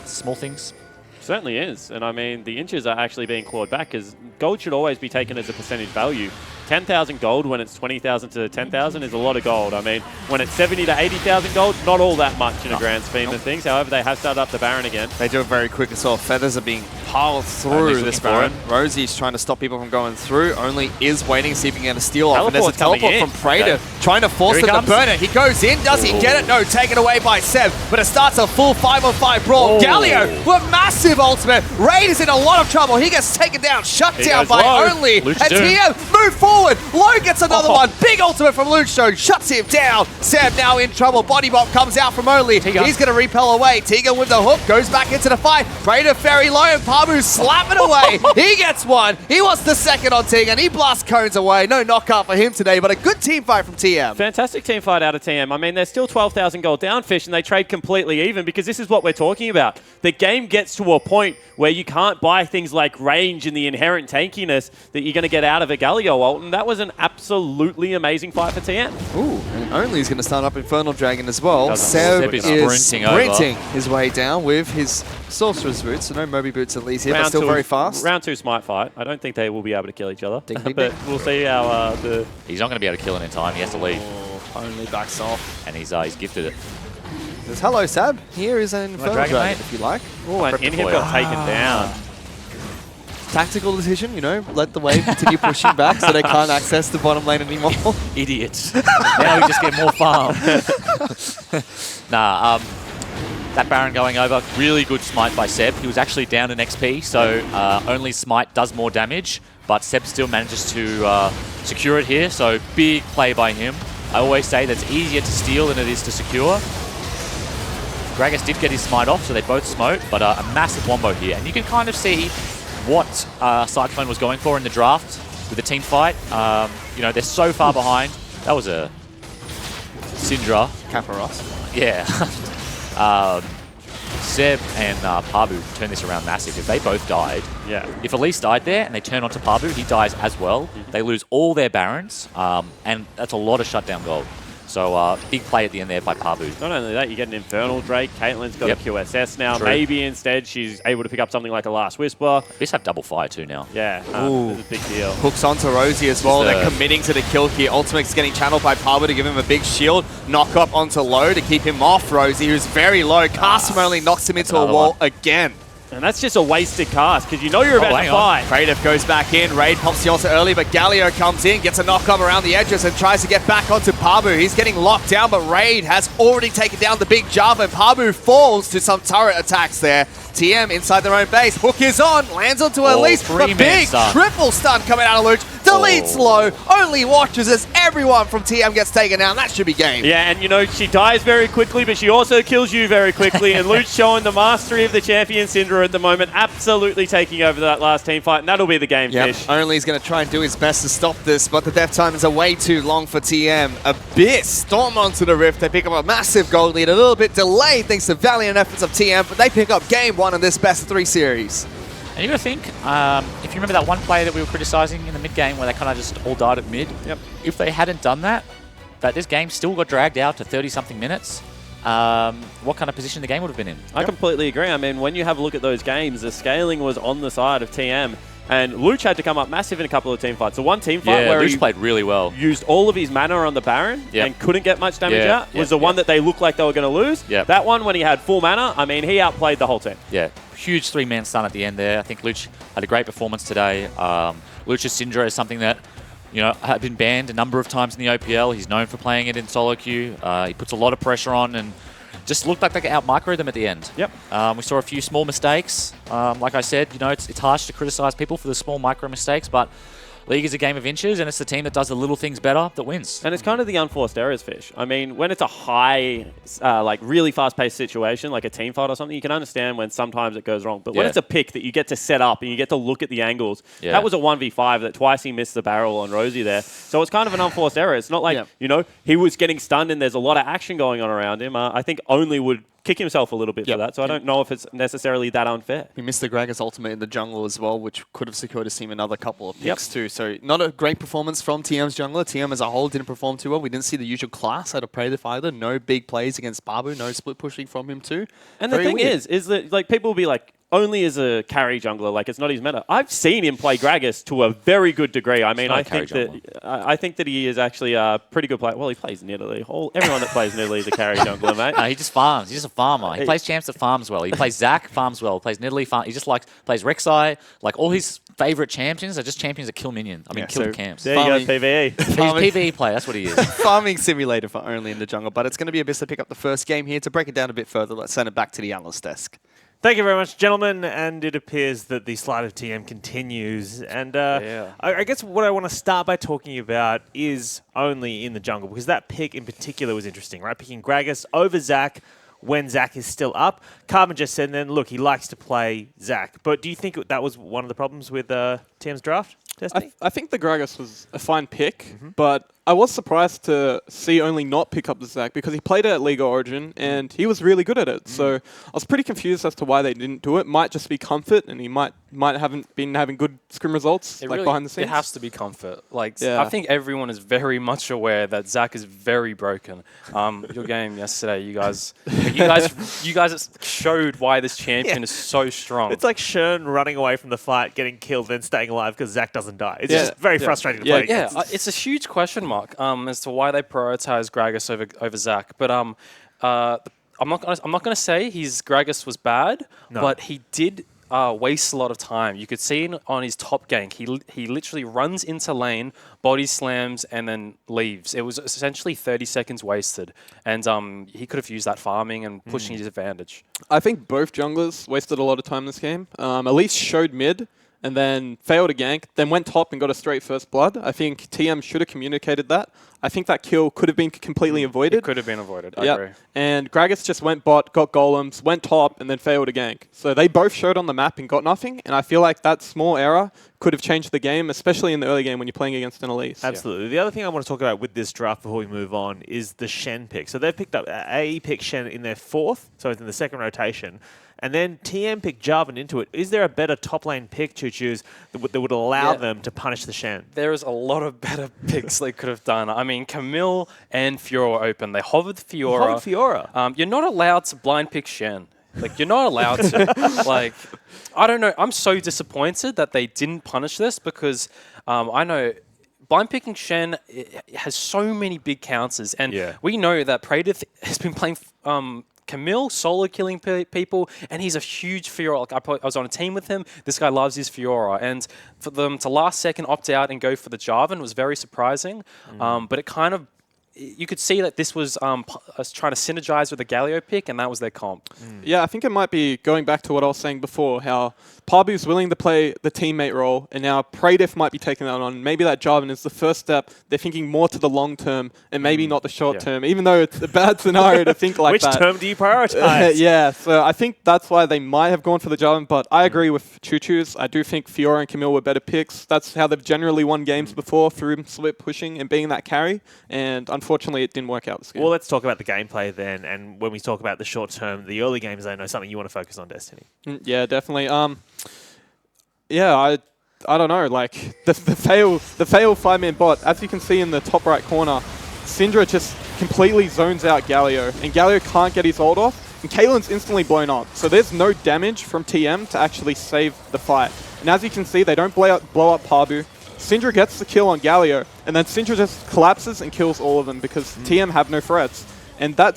Small things. Certainly is. And I mean, the inches are actually being clawed back because gold should always be taken as a percentage value. 10,000 gold when it's 20,000 to 10,000 is a lot of gold. I mean, when it's 70 to 80,000 gold, not all that much in a grand scheme of things. However, they have started up the Baron again. They do it very quick as well. Feathers are being piled through this Baron. Rosie's trying to stop people from going through. Only is waiting to see if he can get a steal off. And there's a teleport from Praetor trying to force him to burn it. He goes in. Does he get it? No, taken away by Seb. But it starts a full 5-on-5 brawl. Galio with massive ultimate. Raid is in a lot of trouble. He gets taken down, shut down by Only. And TM move forward. Low gets another one. Big ultimate from Luchstone. Shuts him down. Seb now in trouble. Body bomb comes out from Only. He's going to repel away. Tegan with the hook goes back into the fight. Praetor very low and Pabu slapping away. He gets one. He wants the second on Tegan. He blasts cones away. No knockout for him today, but a good team fight from TM. Fantastic team fight out of TM. I mean, they're still 12,000 gold down, Fish, and they trade completely even because this is what we're talking about. The game gets to a point where you can't buy things like range and the inherent tankiness that you're going to get out of a Galio ult, and that was an absolutely amazing fight for TM. Ooh, and Only's going to start up Infernal Dragon as well. Seb is sprinting his way down with his Sorcerer's Boots, so no Moby Boots at least here, but still very fast. Round 2 Smite fight. I don't think they will be able to kill each other, Ding, ding, but ding. we'll see how the... He's not going to be able to kill it in time. He has to leave. Only backs off. And he's gifted it. Says, hello, Sab. Here is an Infernal Dragon, Dragon, mate? if you like. Oh, and Inhib got taken down. Tactical decision, let the wave continue pushing back so they can't access the bottom lane anymore. Idiots. Now we just get more farm. That Baron going over, really good smite by Seb. He was actually down in XP, so only smite does more damage, but Seb still manages to secure it here, so big play by him. I always say that it's easier to steal than it is to secure. Gragas did get his smite off, so they both smote, but a massive wombo here. And you can kind of see what Cyclone was going for in the draft with the team fight. They're so far behind. That was a Syndra. Kaparos. Yeah. Seb and Pabu turned this around massive. If they both died, if Elise died there and they turn onto Pabu, he dies as well. They lose all their Barons, and that's a lot of shutdown gold. So big play at the end there by Pabu. Not only that, you get an Infernal Drake. Caitlin's got a QSS now. True. Maybe instead she's able to pick up something like a Last Whisper. These have double fire too now. Yeah, this is a big deal. Hooks onto Rosie as well. They're committing to the kill here. Ultimate's getting channeled by Pabu to give him a big shield. Knock up onto Low to keep him off Rosie, who's very low. Cast him only knocks him into a wall again. And that's just a wasted cast, because you know you're about to fight. Kratos goes back in. Raid pops the ulti early, but Galio comes in, gets a knock-up around the edges and tries to get back onto Pabu. He's getting locked down, but Raid has already taken down the big Java, and Pabu falls to some turret attacks there. TM inside their own base. Hook is on, lands onto Elise, but big triple stun coming out of Luch. Deletes Low, only watches as everyone from TM gets taken down. That should be game. Yeah, and she dies very quickly, but she also kills you very quickly. And Luch showing the mastery of the champion Syndra at the moment, absolutely taking over that last team fight, and that'll be the game, Fish. Only's going to try and do his best to stop this, but the death times are way too long for TM. Abyss storm onto the Rift. They pick up a massive gold lead, a little bit delayed thanks to valiant efforts of TM, but they pick up game 1 in this best of 3 series. And you got to think, if you remember that one play that we were criticising in the mid game where they kind of just all died at mid, if they hadn't done that, this game still got dragged out to 30-something minutes, what kind of position the game would have been in? I completely agree. I mean, when you have a look at those games, the scaling was on the side of TM, and Luch had to come up massive in a couple of team fights. So one team fight where Luch he played really well, used all of his mana on the Baron and couldn't get much damage out, was the one that they looked like they were going to lose. That one, when he had full mana, I mean, he outplayed the whole team. Yeah, huge 3-man stun at the end there. I think Luch had a great performance today. Luch's Syndra is something that had been banned a number of times in the OPL. He's known for playing it in solo queue. He puts a lot of pressure on and just looked like they could out-micro them at the end. We saw a few small mistakes. Like I said, it's harsh to criticize people for the small micro mistakes, but League is a game of inches, and it's the team that does the little things better that wins. And it's kind of the unforced errors fish. I mean, when it's a high, like really fast-paced situation, like a team fight or something, you can understand when sometimes it goes wrong. But when it's a pick that you get to set up and you get to look at the angles, that was a 1v5 that twice he missed the barrel on Rosie there. So it's kind of an unforced error. It's not like, he was getting stunned and there's a lot of action going on around him. I think Only would kick himself a little bit for that, so I don't know if it's necessarily that unfair. He missed the Gragas ultimate in the jungle as well, which could have secured his team another couple of picks too. So not a great performance from TM's jungler. TM as a whole didn't perform too well. We didn't see the usual class out of Praetor either. No big plays against Babu, no split pushing from him too. And the thing is that like people will be like, Only is a carry jungler, like it's not his meta. I've seen him play Gragas to a very good degree. I mean, I think that he is actually a pretty good player. Well, he plays Nidalee. Everyone that plays Nidalee is a carry jungler, mate. No, he just farms. He's just a farmer. He plays champs that farms well. He plays Zac, farms well. He plays Nidalee, he just plays Rek'Sai. Like all his favorite champions are just champions that kill minions. I mean, kill camps. There you go, PvE. He's a PvE player. That's what he is. Farming simulator for Only in the jungle, but it's going to be Abyss to pick up the first game here. To break it down a bit further, let's send it back to the analyst desk. Thank you very much, gentlemen. And it appears that the slide of TM continues. And I guess what I want to start by talking about is Only in the jungle, because that pick in particular was interesting, right? Picking Gragas over Zac when Zac is still up. Carbon just said then, look, he likes to play Zac. But do you think that was one of the problems with TM's draft? I think the Gragas was a fine pick, but I was surprised to see Only not pick up the Zac because he played it at League of Origin and he was really good at it. So I was pretty confused as to why they didn't do it. Might just be comfort, and he might haven't been having good scrim results behind the scenes. It has to be comfort. I think everyone is very much aware that Zac is very broken. Your game yesterday, you guys showed why this champion is so strong. It's like Shern running away from the fight, getting killed, then staying alive because Zac doesn't die. It's just very frustrating to play against. Yeah, it's a huge question mark as to why they prioritize Gragas over Zac. But I'm not gonna say his Gragas was bad, but he did waste a lot of time. You could see on his top gank, he literally runs into lane, body slams, and then leaves. It was essentially 30 seconds wasted, and he could have used that farming and pushing his advantage. I think both junglers wasted a lot of time this game. Elise showed mid, and then failed a gank, then went top and got a straight first blood. I think TM should have communicated that. I think that kill could have been completely avoided. It could have been avoided, I agree. And Gragas just went bot, got golems, went top, and then failed a gank. So they both showed on the map and got nothing, and I feel like that small error could have changed the game, especially in the early game when you're playing against an Elise. Absolutely. The other thing I want to talk about with this draft before we move on is the Shen pick. So they've picked up, AE picked Shen in their fourth, so it's in the second rotation. And then TM picked Jarvan into it. Is there a better top lane pick, Choo-Choos, that would allow them to punish the Shen? There is a lot of better picks they could have done. I mean, Camille and Fiora were open. They hovered Fiora. You're not allowed to blind pick Shen. You're not allowed to. I don't know. I'm so disappointed that they didn't punish this because I know blind picking Shen has so many big counters. And we know that Praetor has been playing Camille solo killing people, and he's a huge Fiora. I was on a team with him. This guy loves his Fiora, and for them to last second opt out and go for the Jarvan was very surprising. But it kind of, you could see that this was trying to synergize with the Galio pick, and that was their comp. Yeah, I think it might be going back to what I was saying before, how Parbu's willing to play the teammate role, and now Praedif might be taking that on. Maybe that Jarvan is the first step. They're thinking more to the long term, and maybe not the short term, even though it's a bad scenario to think like that. Which term do you prioritize? So I think that's why they might have gone for the Jarvan, but I agree with Choo-Choos. I do think Fiora and Camille were better picks. That's how they've generally won games before, through split pushing and being that carry, and unfortunately it didn't work out this game. Well, let's talk about the gameplay then, and when we talk about the short term, the early games, I know something you want to focus on, Destiny. Yeah, definitely. I don't know. The fail 5-man bot. As you can see in the top right corner, Syndra just completely zones out Galio, and Galio can't get his ult off, and Kaelin's instantly blown up. So there's no damage from TM to actually save the fight. And as you can see, they don't blow up Parbu. Syndra gets the kill on Galio, and then Syndra just collapses and kills all of them because TM have no threats. And I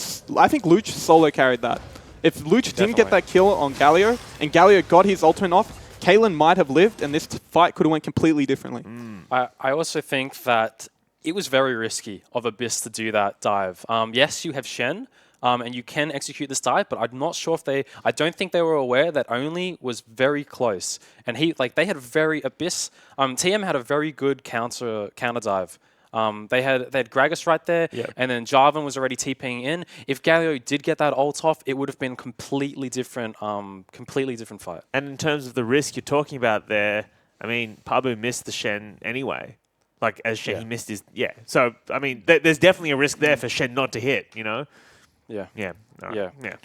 think Luch solo carried that. If Luch didn't get that kill on Galio, and Galio got his ultimate off, Kaelin might have lived, and this fight could have went completely differently. I also think that it was very risky of Abyss to do that dive. Yes, you have Shen, and you can execute this dive, but I'm not sure if I don't think they were aware that Only was very close. And they had Abyss, TM had a very good counter dive. They had Gragas right there, and then Jarvan was already TPing in. If Galio did get that ult off, it would have been completely different fight. And in terms of the risk you're talking about there, I mean, Pabu missed the Shen anyway. Like, as Shen, he missed his... Yeah. So, I mean, there's definitely a risk there for Shen not to hit, you know? Yeah. Yeah. Right. Yeah.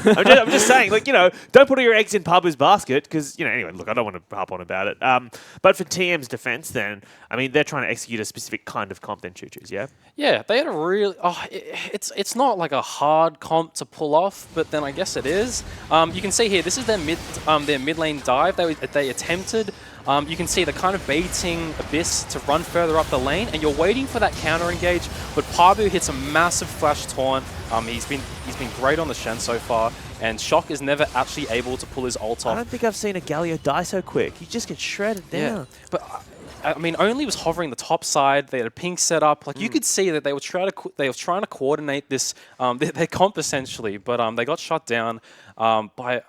I'm just saying, like, you know, don't put all your eggs in Pabu's basket because, you know, anyway, look, I don't want to harp on about it. But for TM's defense then, I mean, they're trying to execute a specific kind of comp then, Choo-Choos, yeah? Yeah, they had a really... it's not like a hard comp to pull off, but then I guess it is. You can see here, this is their mid lane dive they attempted. You can see they're kind of baiting Abyss to run further up the lane, and you're waiting for that counter engage, but Pabu hits a massive flash taunt. He's been great on the Shen so far, and Shock is never actually able to pull his ult off. I don't think I've seen a Galio die so quick. He just gets shredded down. Yeah, but I mean, Only was hovering the top side. They had a ping set up. Like you could see that they were trying to coordinate this their comp essentially, but they got shut down by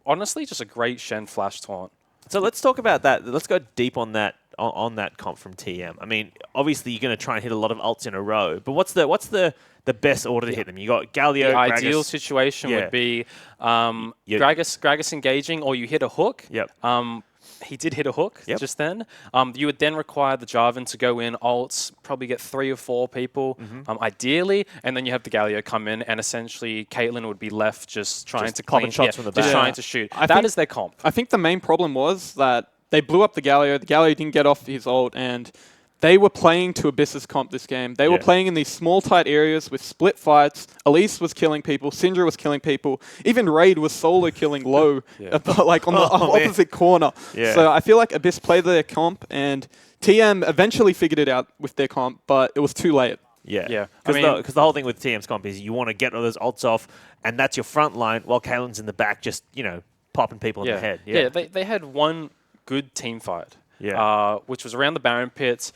honestly just a great Shen flash taunt. So let's talk about that. Let's go deep on that comp from TM. I mean, obviously you're going to try and hit a lot of ults in a row, but what's the best order to hit them? You got Galio, the Gragas. Ideal situation would be Gragas engaging, or you hit a hook. Yep. He did hit a hook just then. You would then require the Jarvan to go in, ults, probably get 3 or 4 people, ideally, and then you have the Galio come in, and essentially Caitlyn would be left just trying to popping shots from the back. just trying to shoot. I That think- is their comp. I think the main problem was that they blew up the Galio. The Galio didn't get off his ult, and they were playing to Abyss's comp this game. They were playing in these small, tight areas with split fights. Elise was killing people. Syndra was killing people. Even Raid was solo killing low, like on the opposite corner. Yeah. So I feel like Abyss played their comp, and TM eventually figured it out with their comp, but it was too late. Yeah. Because the whole thing with TM's comp is you want to get all those ults off, and that's your front line, while Caitlyn's in the back just, you know, popping people in the head. Yeah, they had one good team fight. Which was around the Baron pits.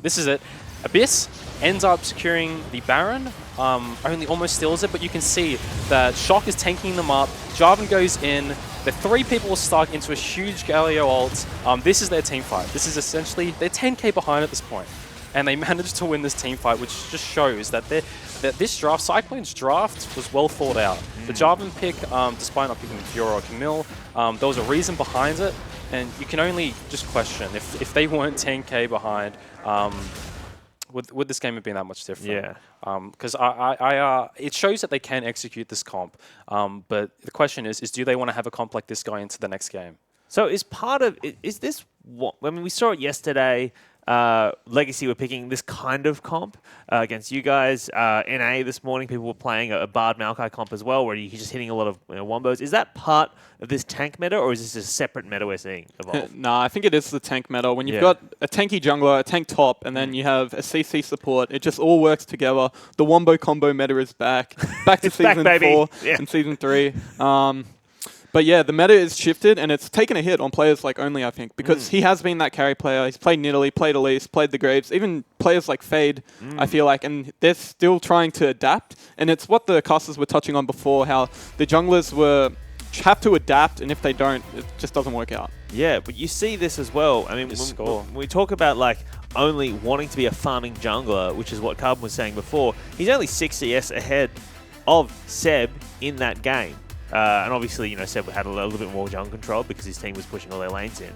This is it. Abyss ends up securing the Baron. Only almost steals it, but you can see that Shock is tanking them up. Jarvan goes in. The 3 people are stuck into a huge Galio ult. This is their team fight. This is essentially, they're 10k behind at this point. And they managed to win this team fight, which just shows that this draft, Cyclone's draft, was well thought out. The Jarvan pick, despite not picking Fiora or Camille, there was a reason behind it. And you can only just question if they weren't 10k behind, would this game have been that much different? Yeah. Because it shows that they can execute this comp. But the question is do they want to have a comp like this going into the next game? So is this what? I mean, we saw it yesterday. Legacy were picking this kind of comp against you guys. NA this morning, people were playing a Bard Maokai comp as well, where you're just hitting a lot of wombos. Is that part of this tank meta, or is this a separate meta we're seeing evolve? Nah, I think it is the tank meta. When you've got a tanky jungler, a tank top, and then you have a CC support, it just all works together. The wombo combo meta is back. Back to season 4 and season 3. But yeah, the meta is shifted, and it's taken a hit on players like Only, I think, because he has been that carry player. He's played Nidalee, played Elise, played the Graves, even players like Fade, I feel like, and they're still trying to adapt. And it's what the casters were touching on before, how the junglers have to adapt, and if they don't, it just doesn't work out. Yeah, but you see this as well. I mean, when we talk about like Only wanting to be a farming jungler, which is what Carbon was saying before, he's only 6 CS ahead of Seb in that game. And obviously, Seb had a little bit more jungle control because his team was pushing all their lanes in.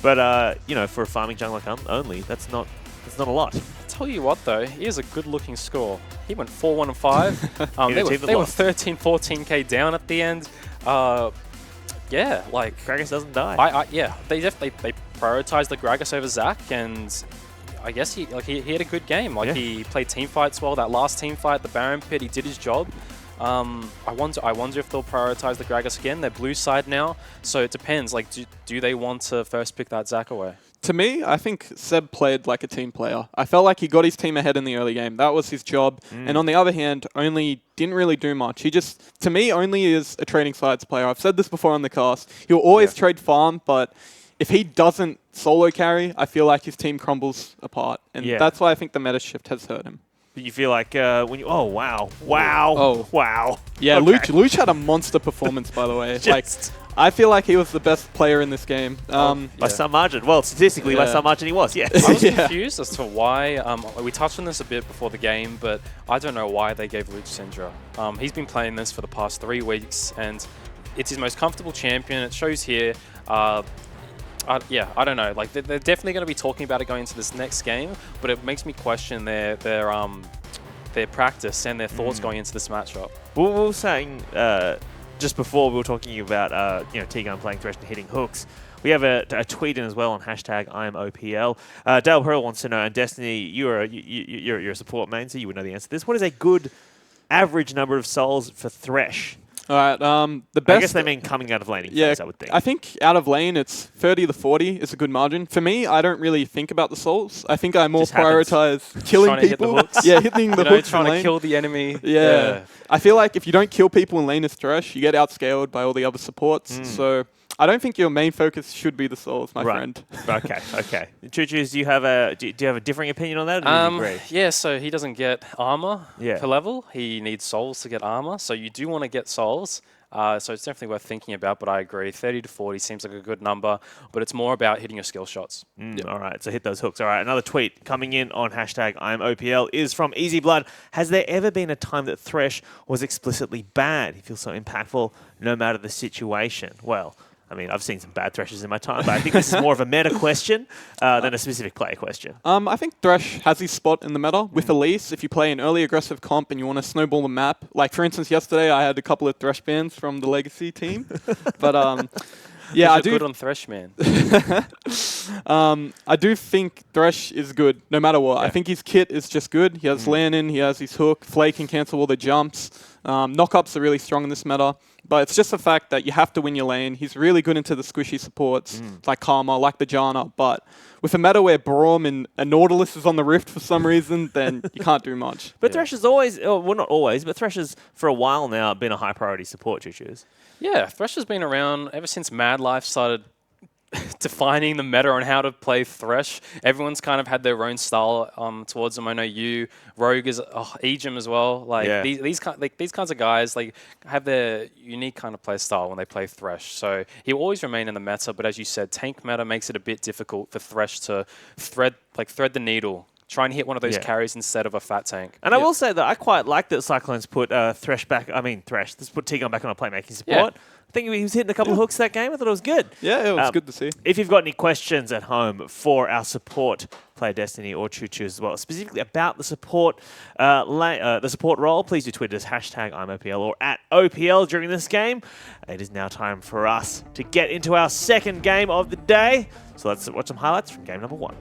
But, for a farming jungler Only, that's not a lot. I'll tell you what, though, here's a good-looking score. He went 4-1-5. They were 13, 14k down at the end. Yeah, like Gragas doesn't die. They prioritized the Gragas over Zac, and I guess he had a good game. He played team fights well. That last team fight, the Baron pit, he did his job. I wonder if they'll prioritize the Gragas again. They're blue side now, so it depends. Like, do they want to first pick that Zac away? To me, I think Seb played like a team player. I felt like he got his team ahead in the early game. That was his job. And on the other hand, Only didn't really do much. To me, Only is a trading sides player. I've said this before on the cast. He'll always trade farm, but if he doesn't solo carry, I feel like his team crumbles apart. And that's why I think the meta shift has hurt him. You feel like when you... Oh, wow. Wow. Oh. Wow. Yeah, Okay. Luch had a monster performance, by the way. Just- I feel like he was the best player in this game. By some margin. Well, statistically, by Yeah. some margin he was, yes. I was Yeah. confused as to why. We touched on this a bit before the game, but I don't know why they gave Luch Syndra. He's been playing this for the past 3 weeks, and it's his most comfortable champion. It shows here. Yeah, I don't know. Like they're definitely going to be talking about it going into this next game, but it makes me question their practice and their thoughts going into this matchup. We were saying just before we were talking about T-Gun playing Thresh and hitting hooks. We have a tweet in as well on hashtag #IamOPL. Dale Pearl wants to know, and Destiny, you're a support main, so you would know the answer to this. What is a good average number of souls for Thresh? All right, the best... I guess they mean coming out of laning phase, I would think. I think out of lane, it's 30 to 40 is a good margin. For me, I don't really think about the souls. I think I more Just happens. prioritize killing Trying to hit the people. hooks. Yeah, hitting the You know, hooks in trying to lane. kill the enemy. Yeah. I feel like if you don't kill people in lane as Thresh, you get outscaled by all the other supports. So I don't think your main focus should be the souls, my friend. Okay. Choo-choos, do you have a differing opinion on that, or do you agree? Yeah, so he doesn't get armor Yeah. per level. He needs souls to get armor, so you do want to get souls. So it's definitely worth thinking about, but I agree. 30 to 40 seems like a good number, but it's more about hitting your skill shots. All right, so hit those hooks. All right, another tweet coming in on hashtag #IamOPL is from Easy Blood. Has there ever been a time that Thresh was explicitly bad? He feels so impactful no matter the situation. Well, I mean, I've seen some bad Threshers in my time, but I think this is more of a meta question than a specific player question. I think Thresh has his spot in the meta with Elise. If you play an early aggressive comp and you want to snowball the map, like for instance, yesterday I had a couple of Thresh bans from the Legacy team, but yeah, I do. Good on Thresh, man. I do think Thresh is good no matter what. Yeah. I think his kit is just good. He has Lannon, he has his hook, Flake can cancel all the jumps. Knockups are really strong in this meta. But it's just the fact that you have to win your lane. He's really good into the squishy supports, like Karma, like the Janna. But with a meta where Braum and a Nautilus is on the Rift for some reason, then you can't do much. But Thresh has always, well, not always, but Thresh has for a while now been a high priority support, Choo-choos. Yeah, Thresh has been around ever since Mad Life started defining the meta on how to play Thresh. Everyone's kind of had their own style towards them. I know you, Rogue is, Ejim as well. Like these kinds of guys like have their unique kind of play style when they play Thresh. So he'll always remain in the meta, but as you said, tank meta makes it a bit difficult for Thresh to thread the needle. Try and hit one of those carries instead of a fat tank. And I will say that I quite like that Cyclones put Thresh back. I mean, Thresh. Let's put T-Gun back on a playmaking support. I think he was hitting a couple of hooks that game. I thought it was good. Yeah, it was good to see. If you've got any questions at home for our support player Destiny or Choo-choos as well, specifically about the support role, please do tweet us #IamOPL or @OPL during this game. It is now time for us to get into our second game of the day. So let's watch some highlights from game number 1.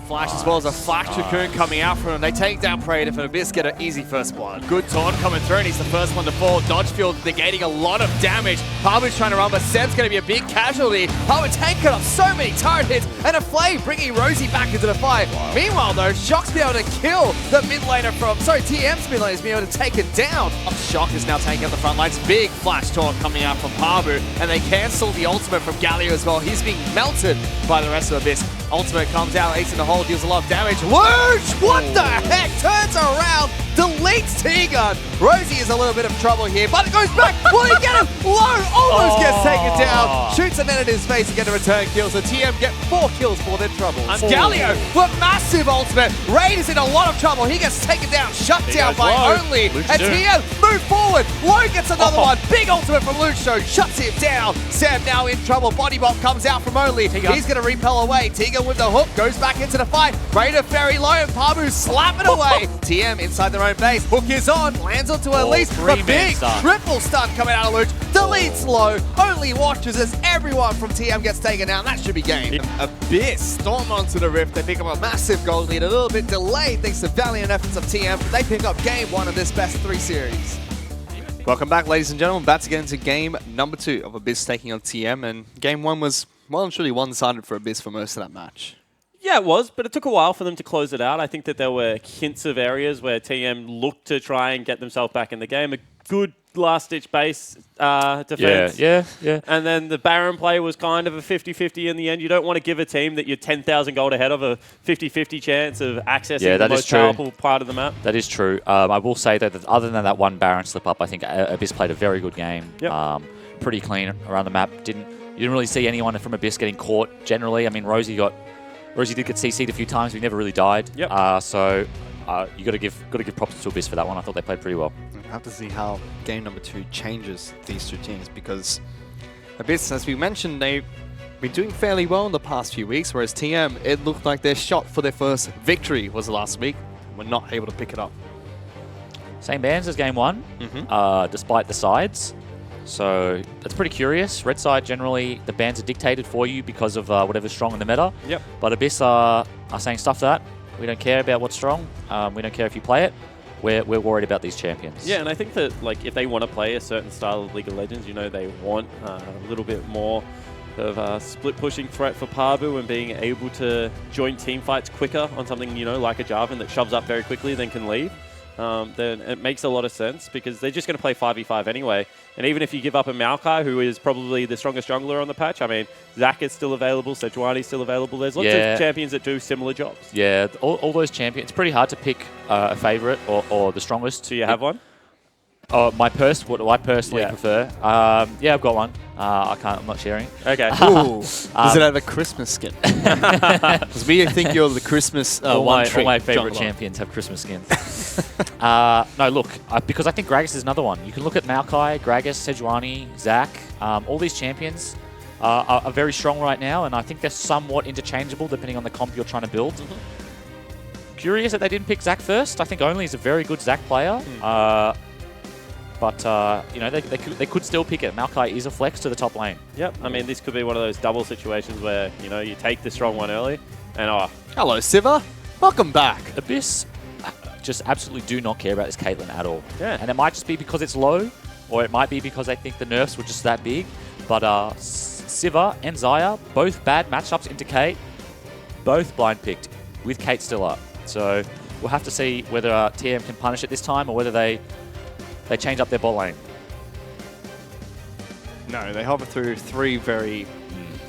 Flash as well as a Flash Cocoon coming out from him. They take down Praetor for Abyss, get an easy first blood. Good taunt coming through, and he's the first one to fall. Dodgefield negating a lot of damage. Parbu's trying to run, but Seb's going to be a big casualty. Parbu taking off so many turret hits, and a flame bringing Rosie back into the fight. Meanwhile, though, Shock's be able to kill the mid laner from, TM's mid laner is being able to take it down. Shock is now taking up the front lines. Big Flash taunt coming out from Parbu, and they cancel the ultimate from Galio as well. He's being melted by the rest of Abyss. Ultimate comes out, ace in the hole, deals a lot of damage. Luch! What the heck? Turns around, deletes T-Gun. Rosie is a little bit of trouble here, but it goes back. Will he get him? Low almost gets taken down. Shoots a net in his face to get a return kill, so TM get 4 kills for their trouble. And Galio with massive ultimate. Raid is in a lot of trouble. He gets taken down, shut down by Only. And TM move forward. Low gets another one. Big ultimate from Luch, so shuts him down. Sam now in trouble. Body bomb comes out from Only. He's going to repel away. T-Gun with the hook goes back into the fight. Raider very low and Parbu slapping away. TM inside their own base. Hook is on. Lands onto Elise. A big triple stun coming out of Luch. Deletes low. Only watches as everyone from TM gets taken down. That should be game. Abyss storm onto the Rift. They pick up a massive gold lead. A little bit delayed thanks to valiant efforts of TM. But they pick up game 1 of this best 3 series. Welcome back, ladies and gentlemen. About to get into game number 2 of Abyss taking on TM. And game 1 was well and truly one-sided for Abyss for most of that match. Yeah, it was, but it took a while for them to close it out. I think that there were hints of areas where TM looked to try and get themselves back in the game. A good last-ditch base defense. Yeah. And then the Baron play was kind of a 50-50 in the end. You don't want to give a team that you're 10,000 gold ahead of a 50-50 chance of accessing the most powerful part of the map. That is true. I will say that other than that one Baron slip-up, I think Abyss played a very good game. Yep. Pretty clean around the map. You didn't really see anyone from Abyss getting caught generally. I mean, Rosie did get CC'd a few times, but he never really died. Yep. So you got to give props to Abyss for that one. I thought they played pretty well. We'll have to see how game number 2 changes these two teams, because Abyss, as we mentioned, they've been doing fairly well in the past few weeks, whereas TM, it looked like their shot for their first victory was last week. We're not able to pick it up. Same bans as game 1, despite the sides. So that's pretty curious. Red side, generally, the bans are dictated for you because of whatever's strong in the meta. Yep. But Abyss are saying stuff that we don't care about what's strong. We don't care if you play it. We're worried about these champions. Yeah, and I think that if they want to play a certain style of League of Legends, they want a little bit more of a split pushing threat for Pabu and being able to join team fights quicker on something, like a Jarvan that shoves up very quickly then can leave. Then it makes a lot of sense because they're just going to play 5v5 anyway. And even if you give up a Maokai, who is probably the strongest jungler on the patch, I mean, Zac is still available, Sejuani is still available. There's lots of champions that do similar jobs. Yeah, all those champions. It's pretty hard to pick a favorite or the strongest. Do you have one? Oh, what do I personally prefer? Yeah, I've got one. I'm not sharing. Okay. Ooh. Does it have a Christmas skin? Because we think you're the Christmas all my favorite jungler. champions have Christmas skins. No, look, because I think Gragas is another one. You can look at Maokai, Gragas, Sejuani, Zac. All these champions are very strong right now, and I think they're somewhat interchangeable depending on the comp you're trying to build. Curious that they didn't pick Zac first. I think Only is a very good Zac player. But, they could still pick it. Maokai is a flex to the top lane. Yep. I mean, this could be one of those double situations where, you take the strong one early and, Hello, Siva. Welcome back. Abyss just absolutely do not care about this Caitlyn at all. Yeah. And it might just be because it's low, or it might be because they think the nerfs were just that big. But Siva and Xayah, both bad matchups into Kate, both blind picked, with Kate still up. So we'll have to see whether TM can punish it this time, or whether they change up their bot lane. No, they hover through 3 very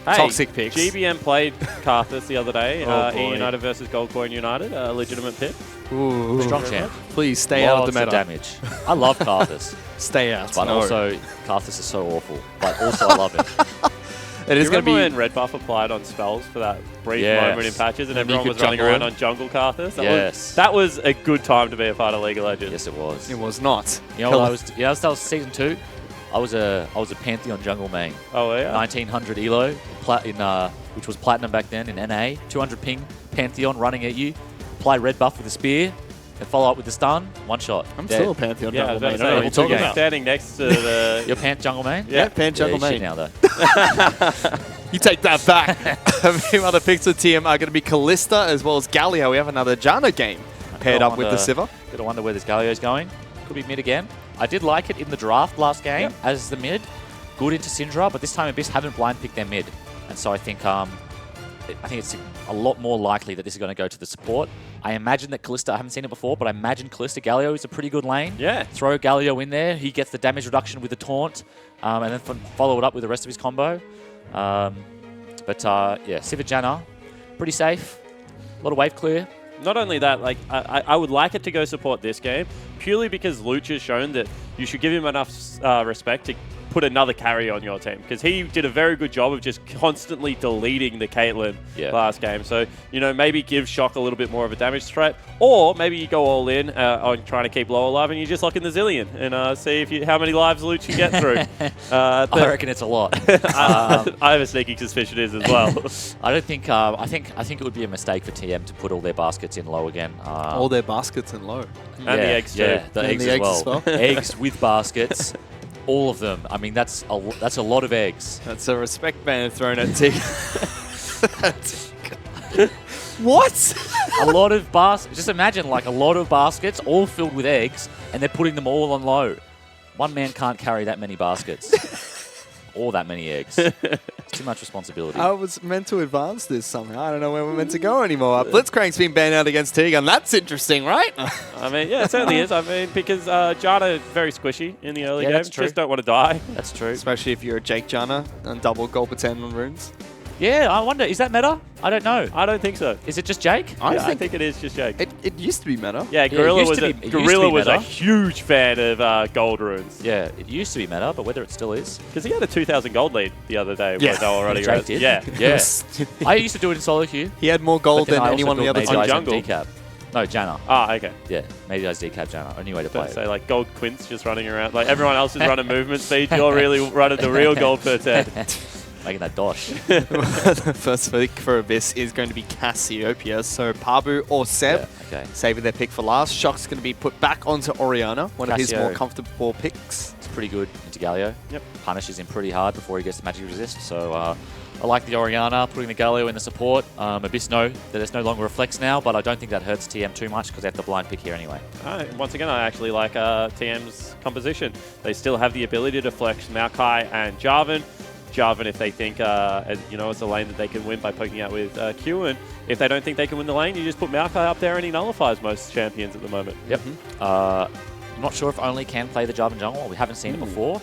toxic picks. GBM played Karthus the other day. Oh, boy. E United versus Goldcoin United, a legitimate pick. Ooh. Strong champ. Please stay out of the Lots meta. damage. I love Karthus, Stay out. but also Karthus is so awful. But also I love it. It is Do you going to remember be... when Red Buff applied on spells for that brief Yes. moment in patches and And you everyone could was running jungle around in? on jungle Karthus? Yes. That was a good time to be a part of League of Legends. Yes, it was. It was not. You know what that was season 2. I was a Pantheon jungle main. Oh, yeah? 1900 elo, which was platinum back then in NA. 200 ping, Pantheon running at you. Apply red buff with a spear, and follow up with the stun. One shot. I'm dead. still a Pantheon Yeah, I was jungle about main. I to don't say, know what you're talking you're about. standing next to the... Your Pant jungle main? Yeah, Pan jungle yeah, main. now though. You take that back. A few other picks of TM are going to be Callista as well as Galio. We have another Janna game paired up with the Siva. Gotta wonder where this Galio's going. Could be mid again. I did like it in the draft last game as the mid. Good into Syndra, but this time Abyss haven't blind picked their mid. And so I think it's a lot more likely that this is going to go to the support. I imagine that Callista, I haven't seen it before, but I imagine Callista Galio is a pretty good lane. Yeah. Throw Galio in there. He gets the damage reduction with the taunt, and then follow it up with the rest of his combo. Yeah, Siva Janna, pretty safe. A lot of wave clear. Not only that, I would like it to go support this game, purely because Luch has shown that you should give him enough respect to put another carry on your team, because he did a very good job of just constantly deleting the Caitlyn last game. So, maybe give Shock a little bit more of a damage threat, or maybe you go all in on trying to keep Low alive and you just lock in the Zillion and see how many lives Luch can get through. I reckon it's a lot. I have a sneaky suspicion it is as well. I don't think. I think it would be a mistake for TM to put all their baskets in low again. All their baskets in low. And the eggs too. Yeah, the And eggs, the as, eggs as well. well. Eggs with baskets, all of them. I mean, that's a lot of eggs. That's a respect band thrown at T. What? A lot of baskets. Just imagine a lot of baskets all filled with eggs, and they're putting them all on low. One man can't carry that many baskets. or that many eggs. It's too much responsibility. I was meant to advance this somehow. I don't know where we're meant to go anymore. Blitzcrank's been banned out against Tegan. That's interesting, right? I mean, yeah, it certainly is. I mean, because Jana is very squishy in the early Yeah, game. that's true. Just don't want to die. That's true. Especially if you're a Jake Jana and double gold per 10 on runes. Yeah, I wonder, is that meta? I don't know. I don't think so. Is it just Jake? I think it is just Jake. It used to be meta. Yeah, it Gorilla used was to a, be- it used to Gorilla be was a meta. huge fan of gold runes. Yeah, it used to be meta, but whether it still is. Because he had a 2,000 gold lead the other day. Yeah. When they were already Jake did? Yeah. Yeah. I used to do it in solo queue. He had more gold but then than I also anyone on the built other Made On team. Eyes and jungle? Decap. No, Janna. Ah, okay. Yeah, Made Eyes Decap Janna. Only way to play So it. like gold quints just running around. Like everyone else is running movement speed. You're really running the real gold per 10. Making that dosh. The first pick for Abyss is going to be Cassiopeia, so Pabu or Seb. Yeah, okay. Saving their pick for last. Shock's going to be put back onto Oriana, one of his Cassio. more comfortable picks. It's pretty good into Galio. Yep. Punishes him pretty hard before he gets the magic resist. So I like the Oriana, putting the Galio in the support. Abyss know that it's no longer a flex now, but I don't think that hurts TM too much because they have the blind pick here anyway. Once again, I actually like TM's composition. They still have the ability to flex Maokai and Jarvan. Jarvan, if they think, it's a lane that they can win by poking out with Q, and if they don't think they can win the lane, you just put Maokai up there and he nullifies most champions at the moment. Yep. I'm not sure if Only can play the Jarvan jungle. We haven't seen it before.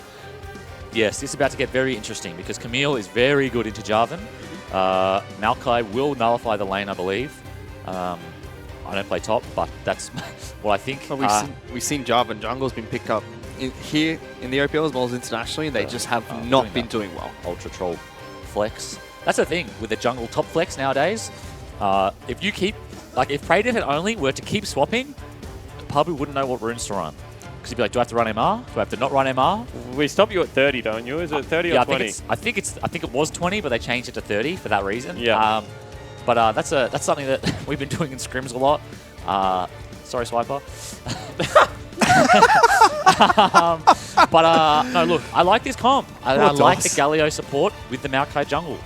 Yes, this is about to get very interesting because Camille is very good into Jarvan. Maokai will nullify the lane, I believe. I don't play top, but that's what I think. Well, we've seen Jarvan jungle's been picked up here in the OPL as well as internationally, and they just have not been doing well. Ultra Troll flex. That's the thing with the jungle top flex nowadays. If you keep, like if Praetor and Only were to keep swapping, Pabu wouldn't know what runes to run. Because he'd be like, do I have to run MR? Do I have to not run MR? We stop you at 30, don't you? Is it 30 Yeah, or 20? I think it was 20, but they changed it to 30 for that reason. Yeah. But that's something that we've been doing in scrims a lot. Sorry, Swiper. No, look, I like this comp. I like the Galio support with the Maokai jungle.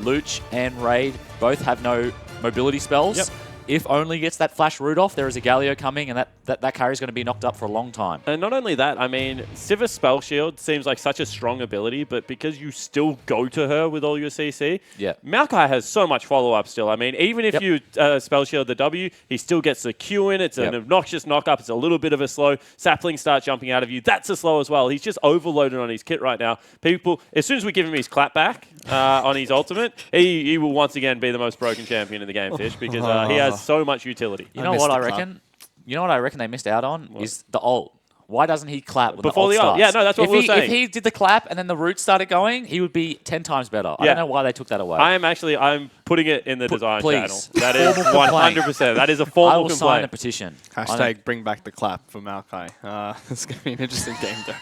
Luch and Raid both have no mobility spells. Yep. If Only gets that flash root off, there is a Galio coming, and that carry is going to be knocked up for a long time. And not only that, I mean, Sivir Spell Shield seems like such a strong ability, but because you still go to her with all your CC, Yeah. Maokai has so much follow-up still. I mean, even if you Spell Shield the W, he still gets the Q in. It's an obnoxious knock-up. It's a little bit of a slow. Saplings start jumping out of you. That's a slow as well. He's just overloaded on his kit right now. People, as soon as we give him his clap back on his ultimate, he will once again be the most broken champion in the game, Fish, because he has so much utility. You know what I reckon? You know what I reckon they missed out on is the ult. Why doesn't he clap when Before the the ult? ult Yeah, starts? no, that's what we were saying. If he did the clap and then the root started going, he would be 10 times better. I don't know why they took that away. I'm putting it in the design please. channel. That is 100%. That is a I formal will sign complaint. a petition. Hashtag bring back the clap for Maokai. It's going to be an interesting game, though.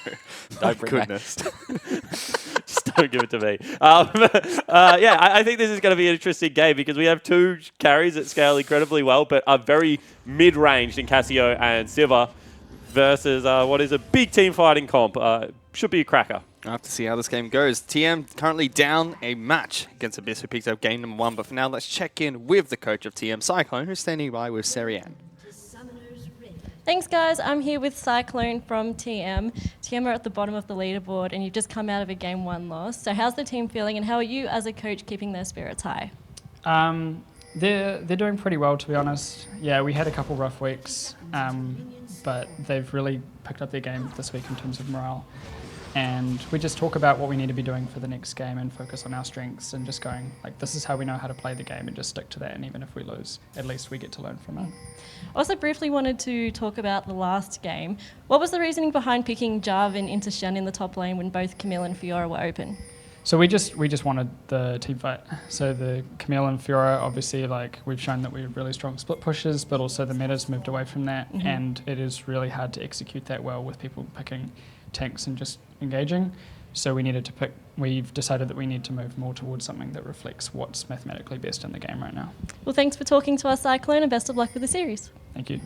Don't bring back- Goodness. Just don't give it to me. I think this is going to be an interesting game because we have two carries that scale incredibly well, but are very mid-ranged in Cassio and Sivir versus what is a big team fighting comp. Should be a cracker. I'll have to see how this game goes. TM currently down a match against Abyss, who picked up game number 1. But for now, let's check in with the coach of TM, Cyclone, who's standing by with Serianne. Thanks, guys. I'm here with Cyclone from TM. TM are at the bottom of the leaderboard, and you've just come out of a Game 1 loss. So how's the team feeling, and how are you as a coach keeping their spirits high? They're doing pretty well, to be honest. Yeah, we had a couple rough weeks, but they've really picked up their game this week in terms of morale. And we just talk about what we need to be doing for the next game and focus on our strengths and just going, like, this is how we know how to play the game and just stick to that. And even if we lose, at least we get to learn from it. Also briefly wanted to talk about the last game. What was the reasoning behind picking Jarvan into Shen in the top lane when both Camille and Fiora were open? So we just wanted the team fight. So the Camille and Fiora, obviously, like, we've shown that we're really strong split pushers, but also the meta's moved away from that, and it is really hard to execute that well with people picking tanks and just engaging. So we've decided that we need to move more towards something that reflects what's mathematically best in the game right now. Well, thanks for talking to us, Cyclone, and best of luck with the series. Thank you.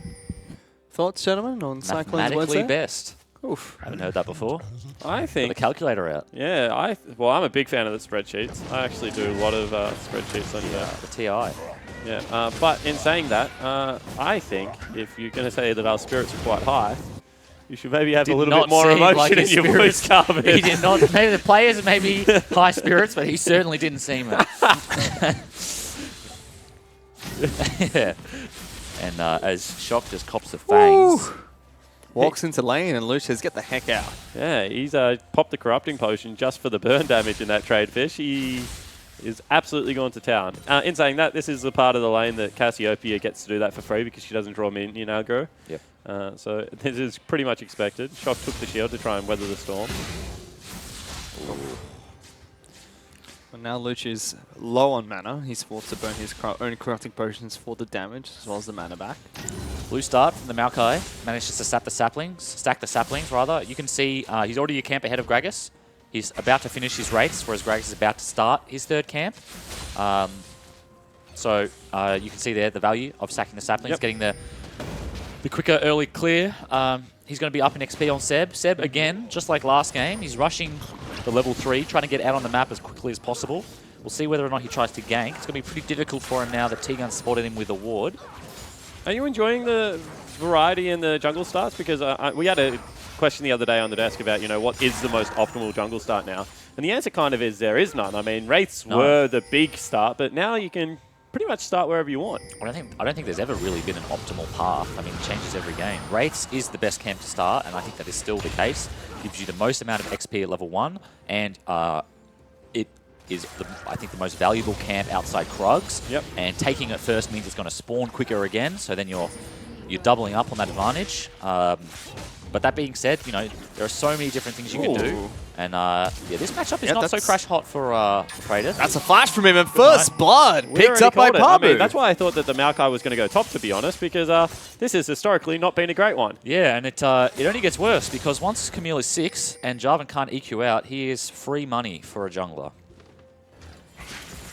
Thoughts, gentlemen, on Cyclone's words Mathematically there? best. Oof. Haven't heard that before. I Got the think, calculator out. yeah, I'm a big fan of the spreadsheets. I actually do a lot of spreadsheets on The TI. Yeah, but in saying that, I think if you're going to say that our spirits are quite high, You should maybe have Did a little not bit more seem emotion like in his your voice, spirits- Carmen. He did not. Maybe the players may be high spirits, but he certainly didn't seem it. Yeah. And as Shock just cops the fangs. Walks into lane and Luch says, get the heck out. Yeah, he's popped the corrupting potion just for the burn damage in that trade fish. He is absolutely gone to town. In saying that, this is the part of the lane that Cassiopeia gets to do that for free because she doesn't draw minion aggro. Yep. So this is pretty much expected. Shock took the shield to try and weather the storm. Well, now Luch is low on mana. He's forced to burn his own corrupting potions for the damage as well as the mana back. Blue start from the Maokai. Manages to stack the saplings rather. You can see he's already a camp ahead of Gragas. He's about to finish his race, whereas Gragas is about to start his third camp. So you can see there the value of stacking the saplings, getting the quicker early clear. He's going to be up in XP on Seb. Seb, again, just like last game, he's rushing the level 3, trying to get out on the map as quickly as possible. We'll see whether or not he tries to gank. It's going to be pretty difficult for him now that T-Gun spotted him with a ward. Are you enjoying the variety in the jungle starts? Because we had a question the other day on the desk about, what is the most optimal jungle start now? And the answer kind of is there is none. I mean, Wraiths were the big start, but now you can pretty much start wherever you want. I don't think there's ever really been an optimal path. I mean, it changes every game. Wraiths is the best camp to start, and I think that is still the case. Gives you the most amount of XP at level 1, and it is, I think, the most valuable camp outside Krugs. Yep. And taking it first means it's going to spawn quicker again, so then you're doubling up on that advantage. But that being said, there are so many different things you can do. And this matchup is not so crash hot for Praetor. That's a flash from him, and first blood picked up by I Pabu. mean, that's why I thought that the Maokai was going to go top, to be honest, because this has historically not been a great one. Yeah, and it only gets worse because once Camille is 6 and Jarvan can't EQ out, he is free money for a jungler.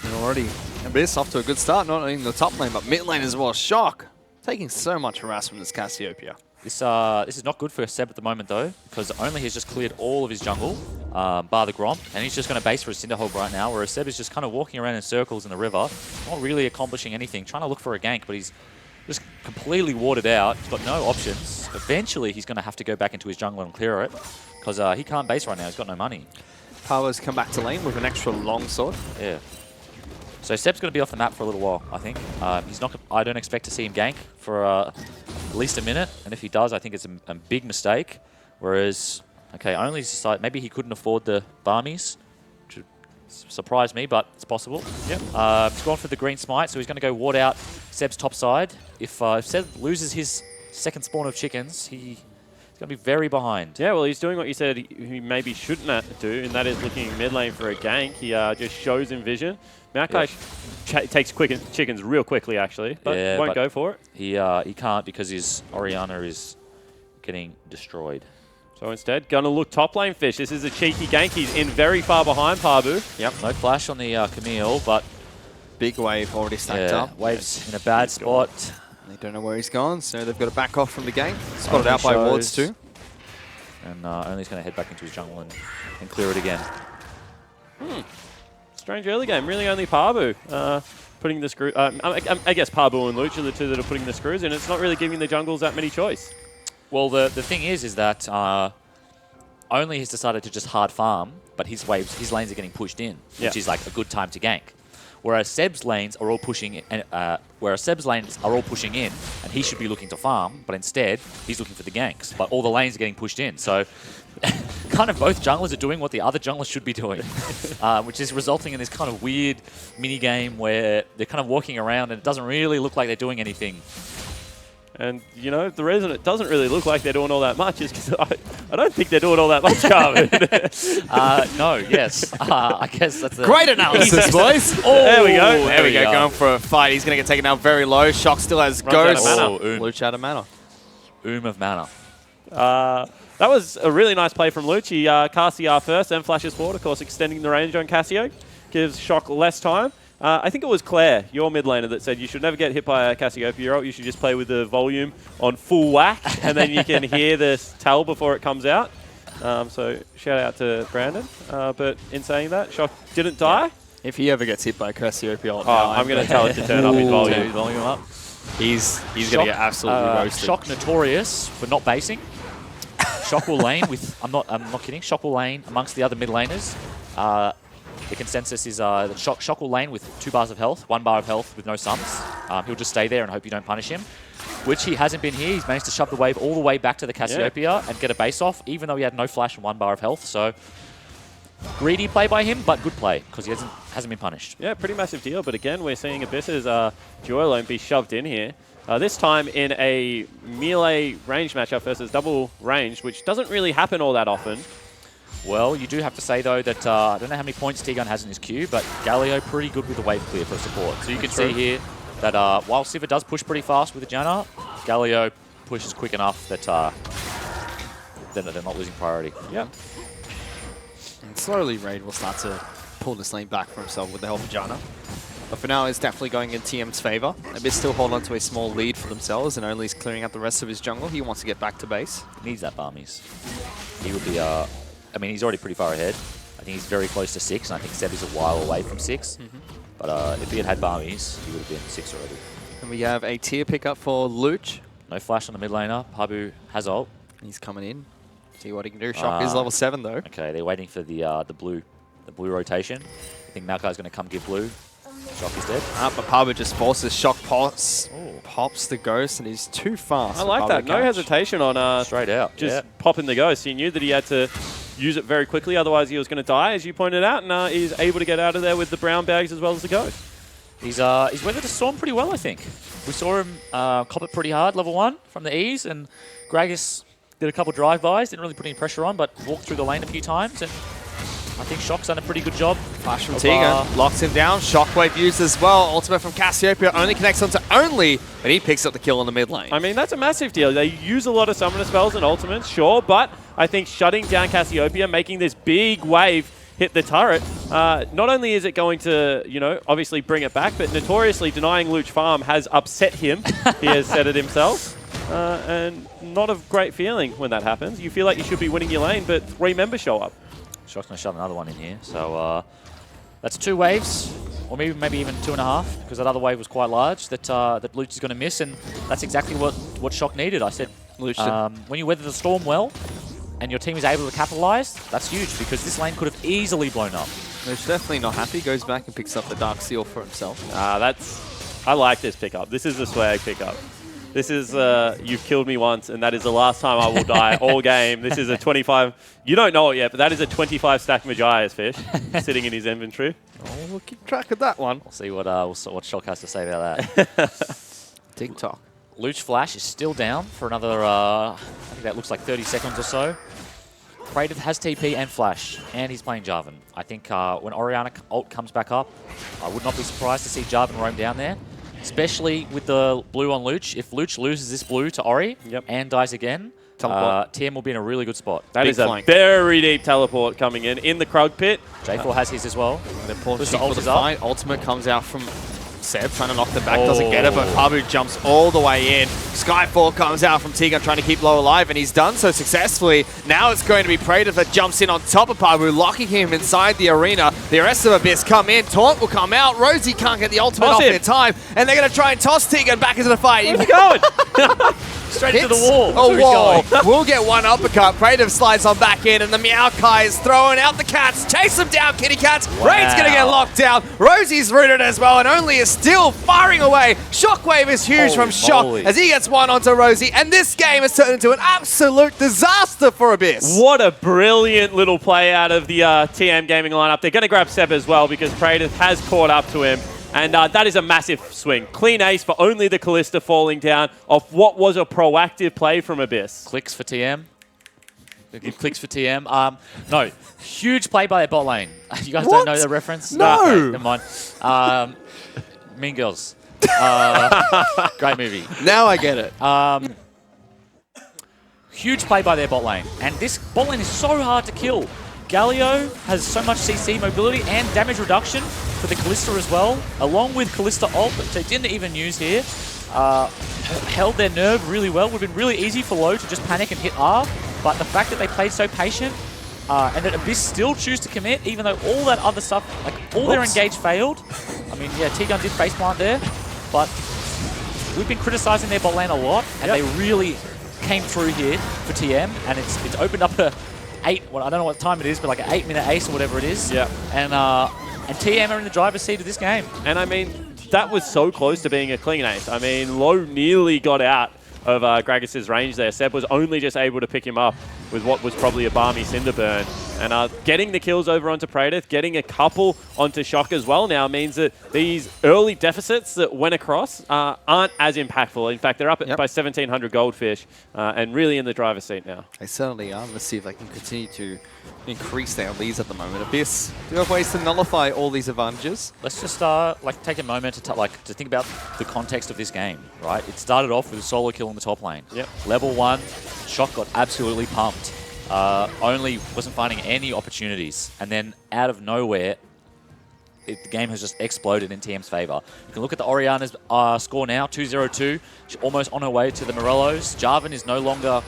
And already Abyss off to a good start, not only in the top lane, but mid lane as well. Shock taking so much harass from this Cassiopeia. This is not good for Seb at the moment, though, because only he's just cleared all of his jungle, bar the Gromp, and he's just going to base for a Cinderhulk right now, whereas Seb is just kind of walking around in circles in the river, not really accomplishing anything, trying to look for a gank, but he's just completely warded out. He's got no options. Eventually, he's going to have to go back into his jungle and clear it, because he can't base right now. He's got no money. Pabu's come back to lane with an extra long sword. Yeah. So Seb's going to be off the map for a little while, I think. He's not. I don't expect to see him gank for at least a minute, and if he does, I think it's a big mistake. Whereas, okay, only maybe he couldn't afford the Barmies, which would surprise me, but it's possible. Yep. He's gone for the green smite, so he's going to go ward out Seb's top side. If Seb loses his second spawn of chickens, he's going to be very behind. Yeah, well, he's doing what you said he maybe shouldn't do, and that is looking mid lane for a gank. He just shows in vision. Maokai takes chickens real quickly, actually, but won't go for it. He can't because his Orianna is getting destroyed. So instead, going to look top lane fish. This is a cheeky gank. He's in very far behind Pabu. Yep, no flash on the Camille, but big wave already stacked up. Wave's in a bad spot. They don't know where he's gone, so they've got to back off from the gank. Spotted out by wards too. And Only's going to head back into his jungle and clear it again. Strange early game. Really only Pabu putting the screw. I guess Pabu and Luch are the two that are putting the screws in. It's not really giving the jungles that many choice. Well, the thing is that Only has decided to just hard farm, but his lanes are getting pushed in, which is like a good time to gank. Whereas Seb's lanes are all pushing in, and he should be looking to farm, but instead he's looking for the ganks. But all the lanes are getting pushed in, so kind of both junglers are doing what the other junglers should be doing, which is resulting in this kind of weird mini game where they're kind of walking around and it doesn't really look like they're doing anything. And, you know, the reason it doesn't really look like they're doing all that much is because I don't think they're doing all that much, Carmen. No, yes. I guess that's a great analysis, boys. There we go. There we go. Going for a fight. He's going to get taken out very low. Shock still has ghosts. Luch out of mana. Of mana. That was a really nice play from Luch. He casts the R first, then flashes forward, of course, extending the range on Cassio. Gives Shock less time. I think it was Claire, your mid laner, that said you should never get hit by a Cassiopeia. You should just play with the volume on full whack, and then you can hear the tell before it comes out. So shout out to Brandon. But in saying that, Shock didn't die. If he ever gets hit by a Cassiopeia, I'm going to tell it to turn up his volume. Volume up. He's going to get absolutely roasted. Shock notorious for not basing. Shock will lane with, I'm not kidding, Shock will lane amongst the other mid laners. The consensus is that Shock will lane with 2 bars of health, 1 bar of health with no sums. He'll just stay there and hope you don't punish him, which he hasn't been here. He's managed to shove the wave all the way back to the Cassiopeia and get a base off, even though he had no flash and 1 bar of health. So greedy play by him, but good play because he hasn't been punished. Yeah, pretty massive deal. But again, we're seeing Abyss's duo lane be shoved in here. This time in a melee range matchup versus double range, which doesn't really happen all that often. Well, you do have to say, though, that I don't know how many points T-Gun has in his queue, but Galio pretty good with the wave clear for support. So you can see here that while Sivir does push pretty fast with the Janna, Galio pushes quick enough that they're not losing priority. Yeah. And slowly, Raid will start to pull this lane back for himself with the help of Janna. But for now, it's definitely going in TM's favor. Abyss still hold on to a small lead for themselves, and only is clearing out the rest of his jungle. He wants to get back to base. Needs that Barmies. He would be, I mean, he's already pretty far ahead. I think he's very close to 6, and I think Seb is a while away from 6. But if he had Barmies, he would have been 6 already. And we have a tier pickup for Luch. No flash on the mid laner. Pabu has ult. He's coming in. See what he can do. Shock is level 7, though. Okay, they're waiting for the blue rotation. I think Maokai's going to come give blue. Shock is dead. But Pabu just forces Shock pops the ghost, and he's too fast. I like that. No hesitation on straight out. Just popping the ghost. He knew that he had to use it very quickly, otherwise he was going to die, as you pointed out, and he's able to get out of there with the brown bags as well as the ghost. He's weathered the storm pretty well, I think. We saw him cop it pretty hard, level 1 from the ease, and Gragas did a couple drive-bys, didn't really put any pressure on, but walked through the lane a few times, and I think Shock's done a pretty good job. Flash from Tegan, locks him down. Shockwave used as well. Ultimate from Cassiopeia only connects onto Only, but he picks up the kill in the mid lane. I mean, that's a massive deal. They use a lot of summoner spells and ultimates, sure, but I think shutting down Cassiopeia, making this big wave hit the turret, not only is it going to, you know, obviously bring it back, but notoriously denying Luch farm has upset him. He has said it himself. And not a great feeling when that happens. You feel like you should be winning your lane, but 3 members show up. Shock's going to shove another one in here. So that's 2 waves, or maybe even 2.5, because that other wave was quite large that Luch is going to miss, and that's exactly what Shock needed. I said, when you weather the storm well, and your team is able to capitalize, that's huge, because this lane could have easily blown up. Luch definitely not happy. Goes back and picks up the Dark Seal for himself. I like this pickup. This is a swag pickup. This is, you've killed me once, and that is the last time I will die all game. This is a 25, you don't know it yet, but that is a 25 stack Magias fish sitting in his inventory. Oh, we'll keep track of that one. We'll see what Shock has to say about that. TikTok. Luch Flash is still down for another, I think that looks like 30 seconds or so. Praetor has TP and Flash, and he's playing Jarvan. I think when Orianna ult comes back up, I would not be surprised to see Jarvan roam down there. Especially with the blue on Luch. If Luch loses this blue to Ori and dies again, TM will be in a really good spot. That is a very deep teleport coming in the Krug pit. J4 has his as well. The for the fight. Ultimate comes out from Seb, trying to knock them back, doesn't get it, but Pabu jumps all the way in. Skyfall comes out from Tegan, trying to keep low alive, and he's done so successfully. Now it's going to be Praetor that jumps in on top of Pabu, locking him inside the arena. The rest of Abyss come in, Taunt will come out, Rosie can't get the ultimate off in time, and they're going to try and toss Tegan back into the fight. Where's he going? Straight into the wall. A wall. We'll get one uppercut. Praetor slides on back in, and the Maokai is throwing out the cats. Chase them down, kitty cats. Wow. Raid's going to get locked down. Rosie's rooted as well, and Only is still firing away. Shockwave is huge from Shock as he gets one onto Rosie, and this game has turned into an absolute disaster for Abyss. What a brilliant little play out of the TM Gaming lineup. They're going to grab Seb as well because Praetor has caught up to him. And that is a massive swing. Clean ace for only the Callista falling down off what was a proactive play from Abyss. Clicks for TM. Give clicks for TM. No, huge play by their bot lane. You guys don't know the reference? No. Okay, never mind. Mean Girls. Great movie. Now I get it. Huge play by their bot lane. And this bot lane is so hard to kill. Galio has so much CC mobility and damage reduction for the Callista as well, along with Callista ult, which they didn't even use here. Held their nerve really well. It would have been really easy for Low to just panic and hit R, but the fact that they played so patient and that Abyss still choose to commit, even though all that other stuff, like all their engage failed. I mean, yeah, T-Gun did face plant there, but we've been criticizing their bot lane a lot, and they really came through here for TM, and it's opened up a I don't know what time it is, but like an 8-minute ace or whatever it is. Yeah. And TM are in the driver's seat of this game. And I mean, that was so close to being a clean ace. I mean, Low nearly got out of Gragas's range there. Seb was only just able to pick him up with what was probably a balmy Cinderburn. And getting the kills over onto Praedyth, getting a couple onto Shock as well now means that these early deficits that went across aren't as impactful. In fact, they're up by 1,700 goldfish and really in the driver's seat now. They certainly are. Let's see if they can continue to increase their leads at the moment. Abyss, do you have ways to nullify all these advantages? Let's just take a moment to think about the context of this game, right? It started off with a solo kill in the top lane. Yep. Level 1, Shock got absolutely pumped. Only wasn't finding any opportunities. And then out of nowhere, the game has just exploded in TM's favor. You can look at the Oriana's score now, 2-0-2. She's almost on her way to the Morellos. Jarvan is no longer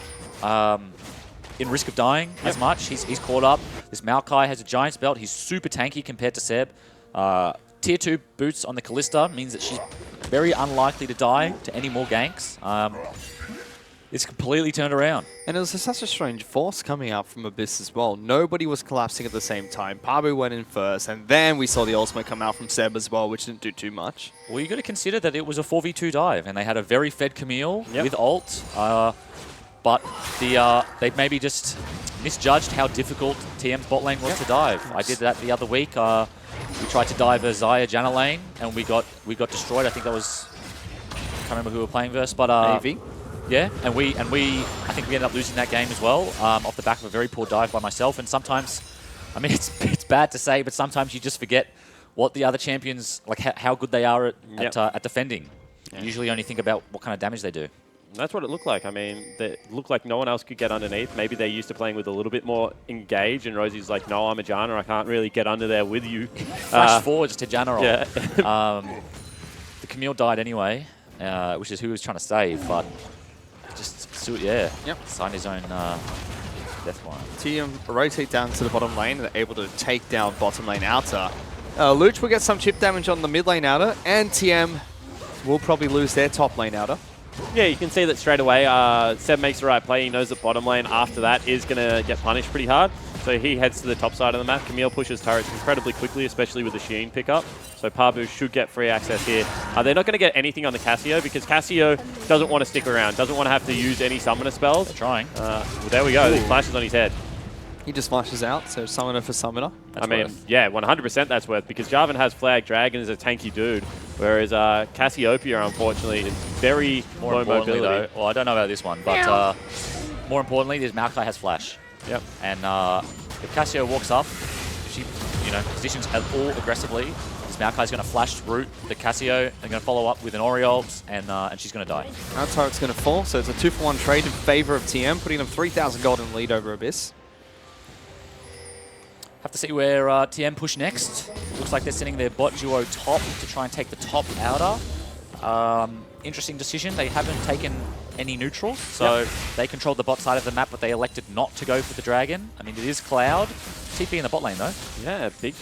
in risk of dying as much. He's caught up. This Maokai has a Giant's Belt. He's super tanky compared to Seb. Tier 2 boots on the Kalista means that she's very unlikely to die to any more ganks. It's completely turned around. And it was such a strange force coming out from Abyss as well. Nobody was collapsing at the same time. Pabu went in first, and then we saw the ultimate come out from Seb as well, which didn't do too much. Well, you got to consider that it was a 4v2 dive, and they had a very fed Camille with ult. But they maybe just misjudged how difficult TM's bot lane was to dive. I did that the other week. We tried to dive a Xayah Janna lane, and we got destroyed. I think that was, I can't remember who we were playing versus, but AV. Yeah, and I think we ended up losing that game as well off the back of a very poor dive by myself. And sometimes, I mean, it's bad to say, but sometimes you just forget what the other champions, like how good they are at defending. You usually only think about what kind of damage they do. That's what it looked like. I mean, it looked like no one else could get underneath. Maybe they're used to playing with a little bit more engage, and Rosie's like, no, I'm a Janna. I can't really get under there with you. Flash forwards to Janna. Yeah. The Camille died anyway, which is who he was trying to save, but just, signed his own death line. TM rotate down to the bottom lane, and they're able to take down bottom lane outer. Luch will get some chip damage on the mid lane outer, and TM will probably lose their top lane outer. Yeah, you can see that straight away. Seb makes the right play. He knows that bottom lane after that is going to get punished pretty hard. So he heads to the top side of the map. Camille pushes turrets incredibly quickly, especially with the Sheen pickup. So Pabu should get free access here. They're not going to get anything on the Cassio because Cassio doesn't want to stick around, doesn't want to have to use any summoner spells. They're trying. Well, there we go. He flashes on his head. He just flashes out, so summoner for summoner. I mean, yeah, 100% that's worth, because Jarvan has Flag Dragon as a tanky dude, whereas Cassiopeia, unfortunately, is very low mobility. Though, well, I don't know about this one, but more importantly, this Maokai has Flash. Yep. And if Cassio walks up, if she positions at all aggressively, this Maokai's going to flash root the Cassio and going to follow up with an Orioles, and she's going to die. Our turret's going to fall, so it's a 2-for-1 trade in favor of TM, putting them 3,000 gold in lead over Abyss. Have to see where TM push next. Looks like they're sending their bot duo top to try and take the top outer. Interesting decision. They haven't taken any neutrals, so they controlled the bot side of the map, but they elected not to go for the dragon. I mean, it is Cloud. TP in the bot lane, though. Yeah, big.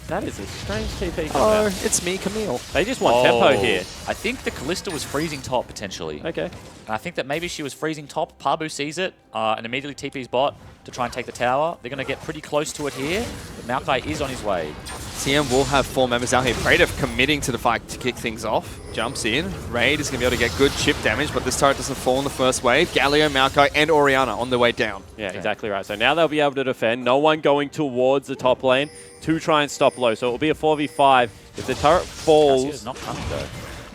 That is a strange TP. Oh, it's me, Camille. They just want tempo here. I think the Kalista was freezing top, potentially. Okay. And I think that maybe she was freezing top. Pabu sees it and immediately TP's bot to try and take the tower. They're going to get pretty close to it here, but Maokai is on his way. TM will have 4 members out here. Praedyth committing to the fight to kick things off. Jumps in. Raid is going to be able to get good chip damage, but this turret doesn't fall in the first wave. Galio, Maokai, and Oriana on their way down. Yeah, exactly right. So now they'll be able to defend. No one going towards the top lane to try and stop low. So it will be a 4v5. If the turret falls... Cassio's not coming, though.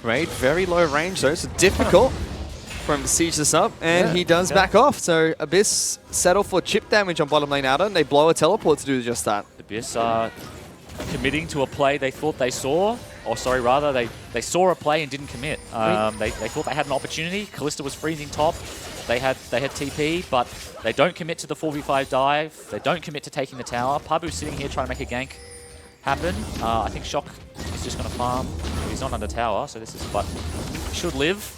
Raid, very low range, though, so difficult for him to siege this up, and he does back off. So Abyss settle for chip damage on bottom lane outer, and they blow a teleport to do just that. Abyss committing to a play they thought they saw, or sorry, rather, they saw a play and didn't commit. They thought they had an opportunity. Kalista was freezing top. They had TP, but they don't commit to the 4v5 dive. They don't commit to taking the tower. Pabu's sitting here trying to make a gank happen. I think Shock is just going to farm. He's not under tower, so this is, but he should live.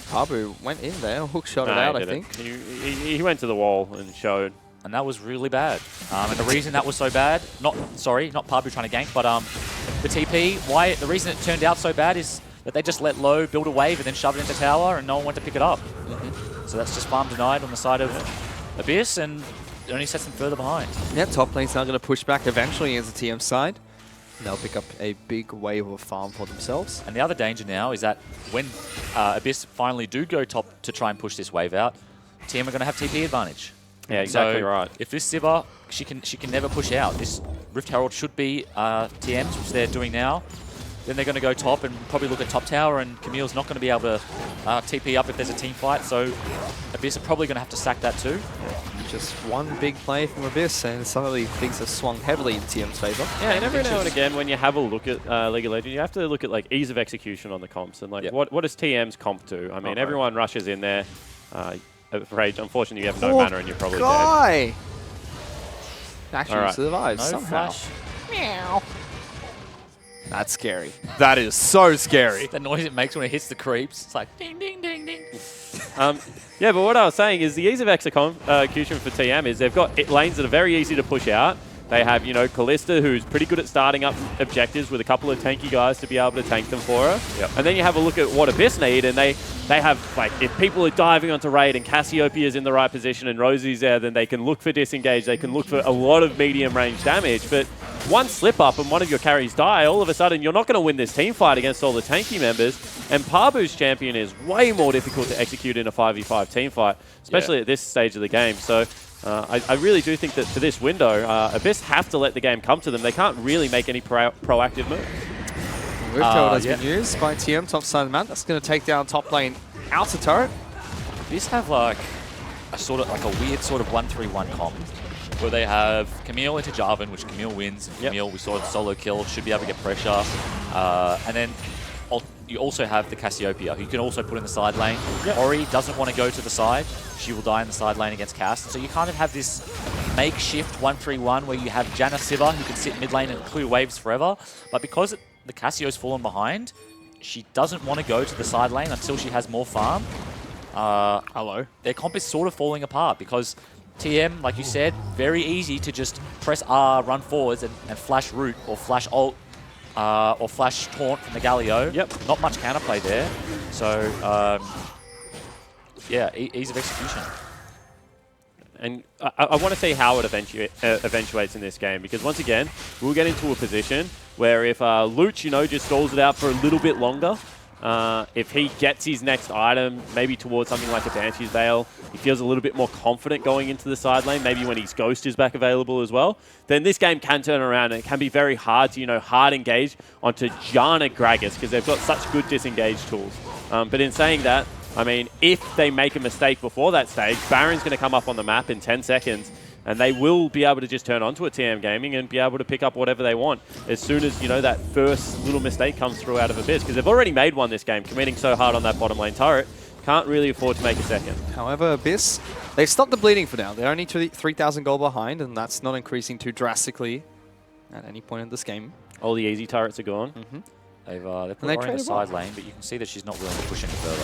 Pabu went in there, hook shot it out, I think. He went to the wall and showed. And that was really bad. And the reason that was so bad, not Pabu trying to gank, but the TP, the reason it turned out so bad is that they just let low build a wave and then shove it into tower and no one went to pick it up. So that's just farm denied on the side of Abyss, and it only sets them further behind. Yeah, top lane's now going to push back eventually against the TM side. They'll pick up a big wave of farm for themselves. And the other danger now is that when Abyss finally do go top to try and push this wave out, TM are going to have TP advantage. Yeah, exactly so right. If this Sivir, she can never push out. This Rift Herald should be TMs, which they're doing now. Then they're going to go top and probably look at top tower, and Camille's not going to be able to TP up if there's a team fight, so Abyss are probably going to have to sack that too. Just one big play from Abyss, and suddenly things have swung heavily in TM's favour. Yeah, and every now and again, when you have a look at League of Legends, you have to look at like ease of execution on the comps, and like what does TM's comp do? I mean, everyone rushes in there. Rage, unfortunately, you have no mana, and you're probably dead. Actually survives No somehow. flash. Meow. That's scary. That is so scary. The noise it makes when it hits the creeps. It's like ding, ding, ding, ding. Yeah, but what I was saying is the ease of execution for TM is they've got lanes that are very easy to push out. They have, you know, Callista, who's pretty good at starting up objectives with a couple of tanky guys to be able to tank them for her. Yep. And then you have a look at what Abyss need, and they have, like, if people are diving onto raid and Cassiopeia is in the right position and Rosie's there, then they can look for disengage, they can look for a lot of medium range damage. But one slip up and one of your carries die, all of a sudden you're not going to win this team fight against all the tanky members. And Parbu's champion is way more difficult to execute in a 5v5 team fight, especially at this stage of the game. So I really do think that for this window, Abyss have to let the game come to them. They can't really make any proactive moves. Rift Herald has been used by TM top side of the map. That's going to take down top lane outer turret. Abyss have like a weird sort of 1-3-1 comp where they have Camille into Jarvan, which Camille wins. Camille, we saw a solo kill, should be able to get pressure. And then you also have the Cassiopeia, who you can also put in the side lane. Ori doesn't want to go to the side. She will die in the side lane against Cass. So you kind of have this makeshift 1-3-1 where you have Janna Sivir, who can sit mid lane and clear waves forever. But because the Cassio's fallen behind, she doesn't want to go to the side lane until she has more farm. Their comp is sort of falling apart because TM, like you said, very easy to just press R, run forwards, and flash root or flash ult or flash taunt from the Galio. Not much counterplay there. So, yeah, ease of execution. And I want to see how it eventuates in this game, because once again, we'll get into a position where if Luch, you know, just stalls it out for a little bit longer, if he gets his next item, maybe towards something like a Banshee's Veil, he feels a little bit more confident going into the side lane, maybe when his Ghost is back available as well, then this game can turn around, and it can be very hard to, you know, hard engage onto Janna Gragas, because they've got such good disengage tools. But in saying that, I mean, if they make a mistake before that stage, Baron's going to come up on the map in 10 seconds, and they will be able to just turn onto a TM Gaming and be able to pick up whatever they want as soon as, you know, that first little mistake comes through out of Abyss, because they've already made one this game, committing so hard on that bottom lane turret. Can't really afford to make a second. However, Abyss, they've stopped the bleeding for now. They're only 3,000 gold behind, and that's not increasing too drastically at any point in this game. All the easy turrets are gone. They've put her in the side lane, but you can see that she's not willing to push any further.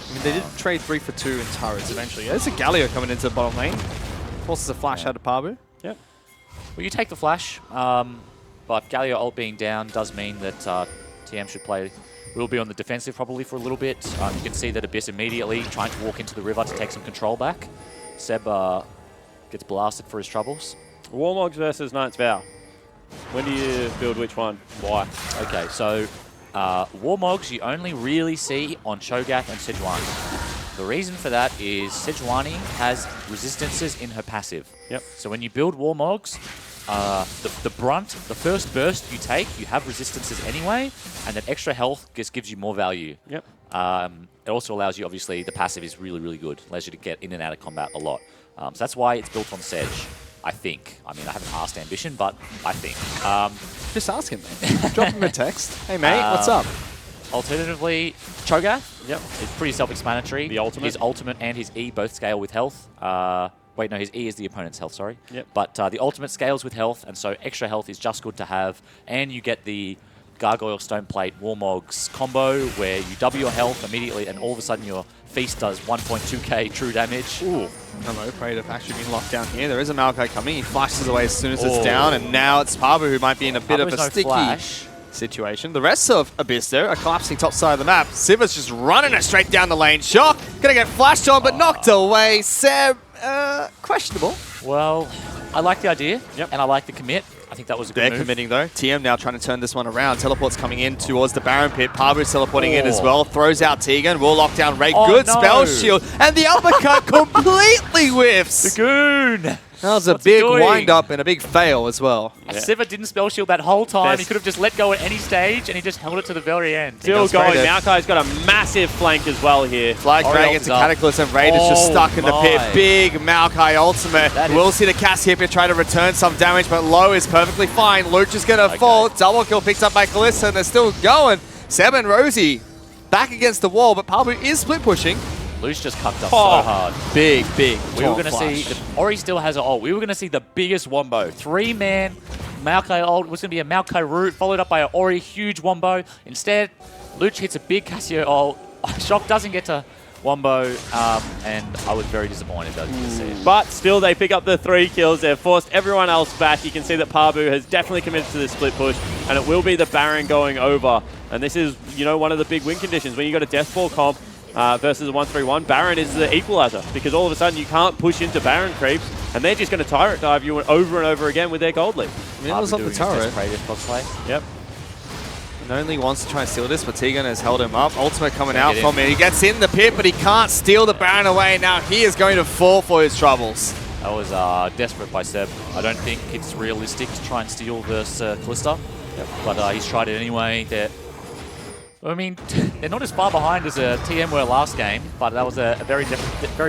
I mean, they did trade 3 for 2 in turrets eventually. There's a Galio coming into the bottom lane. Forces a flash out of Parbu. Well, you take the flash, but Galio ult being down does mean that TM should play. Will be on the defensive probably for a little bit. You can see that Abyss immediately trying to walk into the river to take some control back. Seb gets blasted for his troubles. Warmogs versus Knight's Vow. When do you build which one? Why? Okay, so Warmogs you only really see on Cho'Gath and Sejuani. The reason for that is Sejuani has resistances in her passive. So when you build Warmogs, the first burst you take, you have resistances anyway, and that extra health just gives you more value. It also allows you, obviously, the passive is really, really good. Allows you to get in and out of combat a lot. So that's why it's built on Sedge, I think. I mean, I haven't asked Ambition, but I think. Just ask him, man. Drop him a text. Hey, mate, what's up? Alternatively, Cho'Gath. It's pretty self-explanatory. The ultimate. His ultimate and his E both scale with health. Wait, no, his E is the opponent's health, sorry. But the ultimate scales with health, and so extra health is just good to have. And you get the Gargoyle Stoneplate Warmogs combo, where you double your health immediately, and all of a sudden your feast does 1.2k true damage. Ooh. Hello, Prey have actually been locked down here. There is a Maokai coming. He flashes away as soon as it's down, and now it's Parbu who might be in a bit of a sticky... Flash. situation. The rest of Abyss, though, are collapsing top side of the map. Siva's just running it straight down the lane. Shock, gonna get flashed on, but knocked away. Seb, questionable. Well, I like the idea, and I like the commit. I think that was a good They're move. committing, though. TM now trying to turn this one around. Teleport's coming in towards the Baron pit. Parbu's teleporting in as well. Throws out Tegan. Will lock down Ray. Good spell shield. And the uppercut completely whiffs. The goon! That was a What's he big doing? wind-up and a big fail as well. Siva didn't spell shield that whole time. He Best. could have just let go at any stage, and he just held it to the very end. Still going. Raided. Maokai's got a massive flank as well here. Flag Ori drag ult into is up. Cataclysm. Raid is just Oh stuck in the pit. my. Big Maokai ultimate. That We'll is- see the cast here try to return some damage, but Low is perfectly fine. Luch is going to fall. Double kill picked up by Kalista, and they're still going. Seb and Rosie back against the wall, but Parbu is split pushing. Luce just cucked up Oh. so hard. Big. We were taunt going to see, flash. Ori still has an ult. We were going to see the biggest wombo. 3-man Maokai ult. It was going to be a Maokai root, followed up by an Ori huge wombo. Instead, Luch hits a big Cassio ult. Shock doesn't get to wombo, and I was very disappointed to see it. But still, they pick up the 3 kills. They've forced everyone else back. You can see that Parbu has definitely committed to the split push, and it will be the Baron going over. And this is, you know, one of the big win conditions. When you got a Deathball comp versus a 1-3-1, Baron is the equalizer, because all of a sudden you can't push into Baron creeps, and they're just going to turret dive you over and over again with their gold lead. Milla's on the turret. Yep. And only wants to try and steal this, but Tegan has held him up. Ultimate coming Can't out get from it. He gets in the pit, but he can't steal the Baron away. Now he is going to fall for his troubles. That was desperate by Seb. I don't think it's realistic to try and steal versus Kalista, but he's tried it anyway. I mean, they're not as far behind as a TM were last game, but that was a very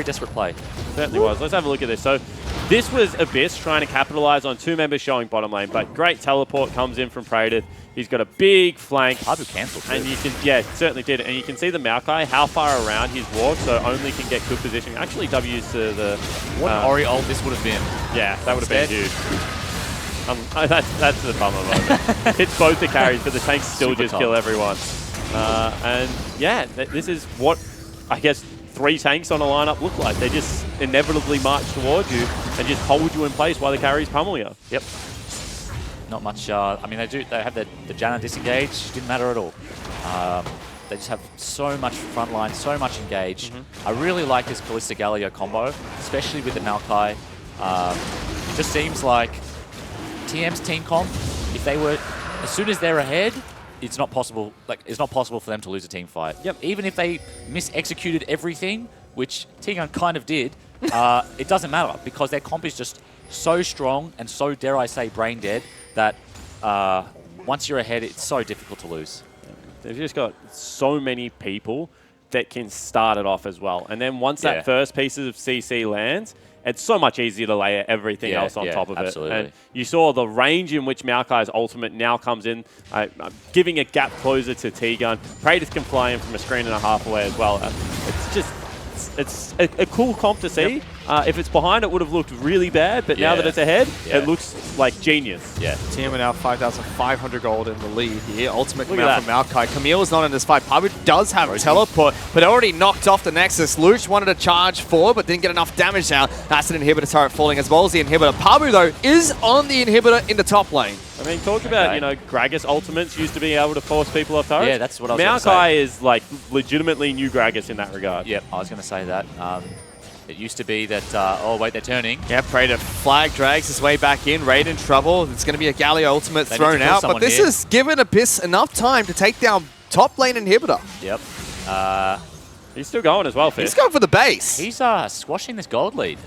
desperate play. Certainly was. Let's have a look at this. So this was Abyss trying to capitalize on 2 members showing bottom lane, but great teleport comes in from Praetor. He's got a big flank. Parbu cancelled too. And you can, certainly did. And you can see the Maokai, how far around he's walked, so only can get good positioning. Actually, W's to the... What an Ori ult this would have been. Yeah, that would have been huge. That's the bummer moment. Hits both the carries, but the tanks still Super just tough. kill everyone. And yeah, this is what, I guess, 3 tanks on a lineup look like. They just inevitably march towards you and just hold you in place while the carries pummel you. Yep. Not much. I mean, they have the Janna disengage. Didn't matter at all. They just have so much frontline, so much engage. I really like this Kalista Galio combo, especially with the Maokai. It just seems like TM's team comp, if they were, as soon as they're ahead, it's not possible. It's not possible for them to lose a team fight. Yep. Even if they mis-executed everything, which Tegan kind of did, it doesn't matter because their comp is just so strong and so, dare I say, brain dead that once you're ahead, it's so difficult to lose. They've just got so many people that can start it off as well. And then once that first piece of CC lands, it's so much easier to layer everything else on top of absolutely. it. And you saw the range in which Maokai's ultimate now comes in, giving a gap closer to T-Gun. Praetor can fly in from a screen and a half away as well. It's just... It's a cool comp to see. If it's behind, it would have looked really bad, but now that it's ahead, it looks like genius. Yeah. TM are now 5,500 gold in the lead here. Ultimate Look come at out from Maokai. Camille's not in this fight. Parbu does have a teleport, but already knocked off the Nexus. Luch wanted to charge forward, but didn't get enough damage down. That's an inhibitor turret falling as well as the inhibitor. Parbu, though, is on the inhibitor in the top lane. I mean, talk about, Gragas ultimates used to be able to force people off turrets. Yeah, that's what I was going to say. Maokai is, like, legitimately new Gragas in that regard. Yep, I was going to say that. It used to be that, oh wait, they're turning. Yeah, Praetor flag drags his way back in. Raid in trouble. It's going to be a Galio ultimate They need to thrown kill out, but someone this here. has given Abyss enough time to take down top lane inhibitor. Yep. He's still going as well, Fizz. He's going for the base. He's squashing this gold lead.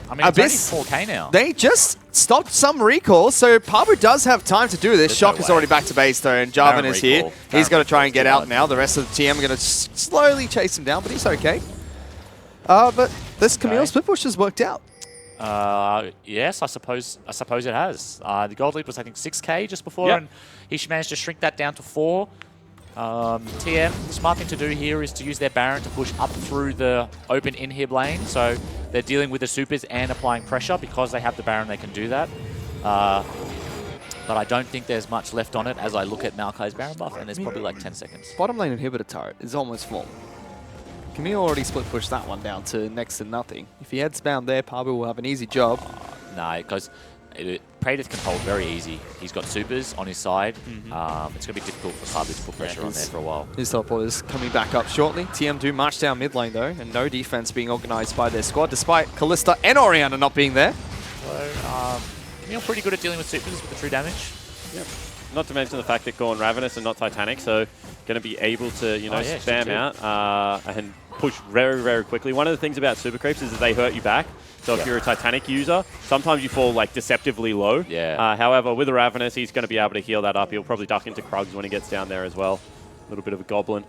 I mean, Abyss, it's only 4K now. They just stopped some recalls, so Parbu does have time to do this. There's Shock no is way. already back to base, though, and Jarvan Baron is here. recall. He's Baron got to try and recall's get too out hard. now. The rest of the TM are going to slowly chase him down, but he's okay. But this Camille split push has worked out. Yes, I suppose it has. The gold lead was, I think, 6K just before, Yep. and he managed to shrink that down to 4. TM, the smart thing to do here is to use their Baron to push up through the open inhib lane, so they're dealing with the supers and applying pressure. Because they have the Baron, they can do that. But I don't think there's much left on it as I look at Maokai's Baron buff, and there's probably like 10 seconds. Bottom lane inhibitor turret is almost full. Camille already split pushed that one down to next to nothing. If he heads down there, Parbu will have an easy job. No, because Praedyth can hold very easy. He's got supers on his side. It's going to be difficult for Parbu to put pressure on there for a while. His teleport is coming back up shortly. TM do march down mid lane though, and no defense being organized by their squad, despite Kalista and Oriana not being there. So, Camille pretty good at dealing with supers with the true damage. Yep. Not to mention the fact that Gorn Ravenous and not Titanic, so going to be able to, spam out and push very, very quickly. One of the things about super creeps is that they hurt you back. So if you're a Titanic user, sometimes you fall like deceptively low. Yeah. However, with a Ravenous, he's going to be able to heal that up. He'll probably duck into Krugs when he gets down there as well. A little bit of a goblin,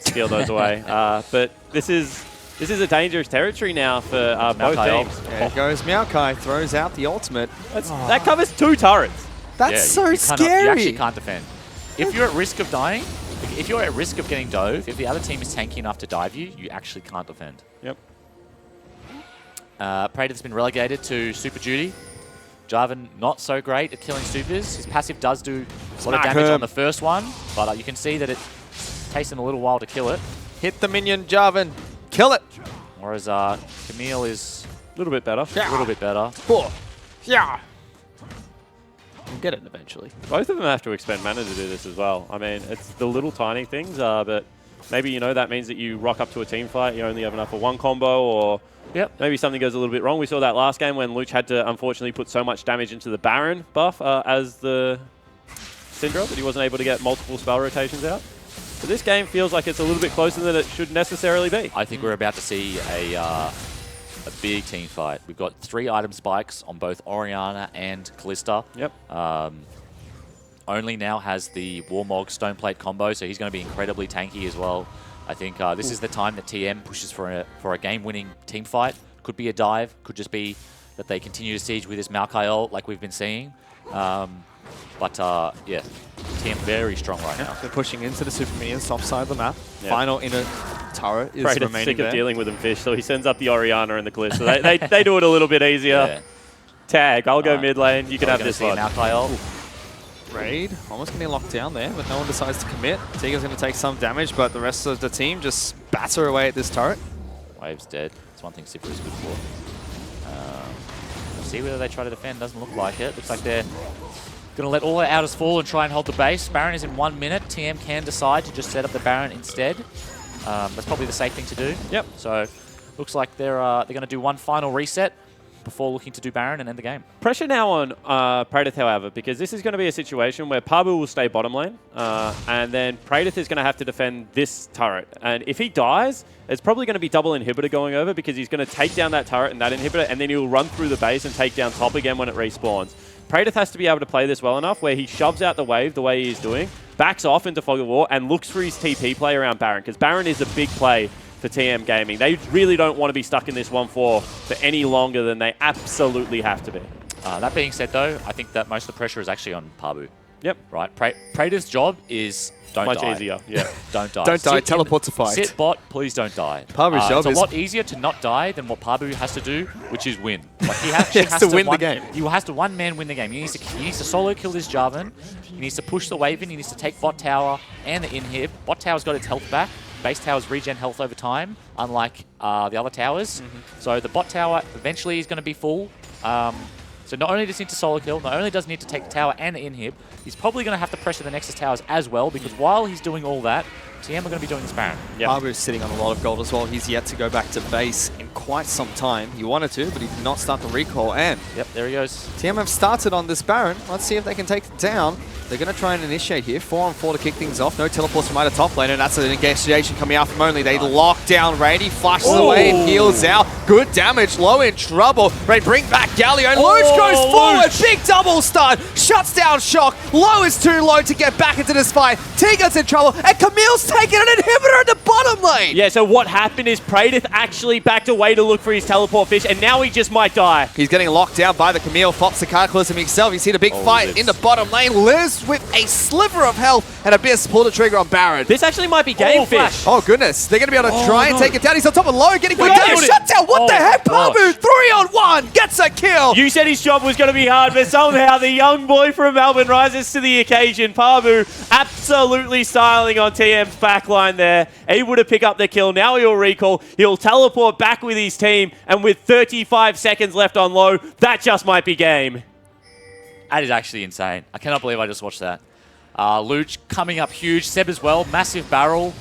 steal those away. But this is a dangerous territory now for both teams. There goes Maokai, throws out the ultimate. That covers 2 turrets. That's so scary. You actually can't defend. If you're at risk of dying, if you're at risk of getting dove, if the other team is tanky enough to dive you, you actually can't defend. Yep. Praedyth's been relegated to super duty. Jarvan not so great at killing supers. His passive does do a lot of damage on the first one, but you can see that it takes him a little while to kill it. Hit the minion, Jarvan. Kill it. Whereas Camille is A little bit better. a little bit better. Yeah. We'll get it eventually. Both of them have to expend mana to do this as well. I mean, it's the little tiny things, but maybe, that means that you rock up to a team fight, you only have enough for one combo, or maybe something goes a little bit wrong. We saw that last game when Luch had to, unfortunately, put so much damage into the Baron buff as the Syndra that he wasn't able to get multiple spell rotations out. But this game feels like it's a little bit closer than it should necessarily be. I think we're about to see a big team fight. We've got 3 item spikes on both Oriana and Kalista. Yep. Only now has the Warmog Stoneplate combo, so he's going to be incredibly tanky as well. I think this is the time that TM pushes for a game-winning team fight. Could be a dive, could just be that they continue to siege with this Maokai ult like we've been seeing. But TM very strong right now. They're pushing into the super minions, top side of the map. Yep. Final inner turret is Praedyth's remaining sick there. of dealing with them fish, so he sends up the Oriana and the Glyph. So they do it a little bit easier. Yeah. Tag, I'll go mid lane, you can have this one. Maokai ult. Raid, almost getting locked down there, but no one decides to commit. Tiga's going to take some damage, but the rest of the team just batter away at this turret. Wave's dead. That's one thing Sifra is good for. We'll see whether they try to defend. Doesn't look like it. Looks like they're going to let all their outers fall and try and hold the base. Baron is in 1 minute. TM can decide to just set up the Baron instead. That's probably the safe thing to do. Yep. So looks like they're going to do one final reset before looking to do Baron and end the game. Pressure now on Praedyth, however, because this is going to be a situation where Parbu will stay bottom lane, and then Praedyth is going to have to defend this turret. And if he dies, it's probably going to be double inhibitor going over, because he's going to take down that turret and that inhibitor, and then he'll run through the base and take down top again when it respawns. Praedyth has to be able to play this well enough where he shoves out the wave the way he's doing, backs off into Fog of War, and looks for his TP play around Baron, because Baron is a big play for TM Gaming. They really don't want to be stuck in this 1-4 for any longer than they absolutely have to be. That being said, though, I think that most of the pressure is actually on Parbu. Yep. Right? Praedyth's job is don't Much die. easier, yeah. Don't die. Don't die, Sit teleport to fight. Sit bot, please don't die. Parbu's job it's is... a lot easier to not die than what Parbu has to do, which is win. Like he has to win the game. He has to one-man win the game. He needs to solo kill this Jarvan. He needs to push the wave in. He needs to take bot tower and the inhib. Bot tower's got its health back. Base towers regen health over time, unlike the other towers. So the bot tower eventually is going to be full. So not only does he need to solo kill, not only does he need to take the tower and the inhib, he's probably going to have to pressure the Nexus towers as well, because while he's doing all that, TM are going to be doing this Baron. Yep. Parbu's sitting on a lot of gold as well. He's yet to go back to base in quite some time. He wanted to, but he did not start the recall. And Yep, there he goes. TM have started on this Baron. Let's see if they can take it down. They're going to try and initiate here. 4-on-4 to kick things off. No teleports from either top lane, and that's an initiation coming out from only. They lock down Raid. He flashes away and heals out. Good damage. Low in trouble. Raid bring back Galio, and Luch goes forward. Big double stun. Shuts down Shock. Low is too low to get back into this fight. Tiga's in trouble, and Camille's taking an inhibitor in the bottom lane. Yeah, so what happened is Praedyth actually backed away to look for his teleport fish, and now he just might die. He's getting locked down by the Camille. Fops the Cataclysm himself. You see the big fight Liz. in the bottom lane. Liz with a sliver of health, and Abyss pull the trigger on Baron. This actually might be game fish. Oh goodness, they're going to be able to try and take it down. He's on top of low, getting quick Wait, damage. wait. Shut down. What the heck? gosh. Parbu 3-on-1 gets a kill. You said his job was going to be hard, but somehow the young boy from Melbourne rises to the occasion. Parbu absolutely styling on TM's backline there, able to pick up the kill. Now he'll recall. He'll teleport back with his team, and with 35 seconds left on low, that just might be game. That is actually insane. I cannot believe I just watched that. Luch coming up huge. Seb as well. Massive barrel.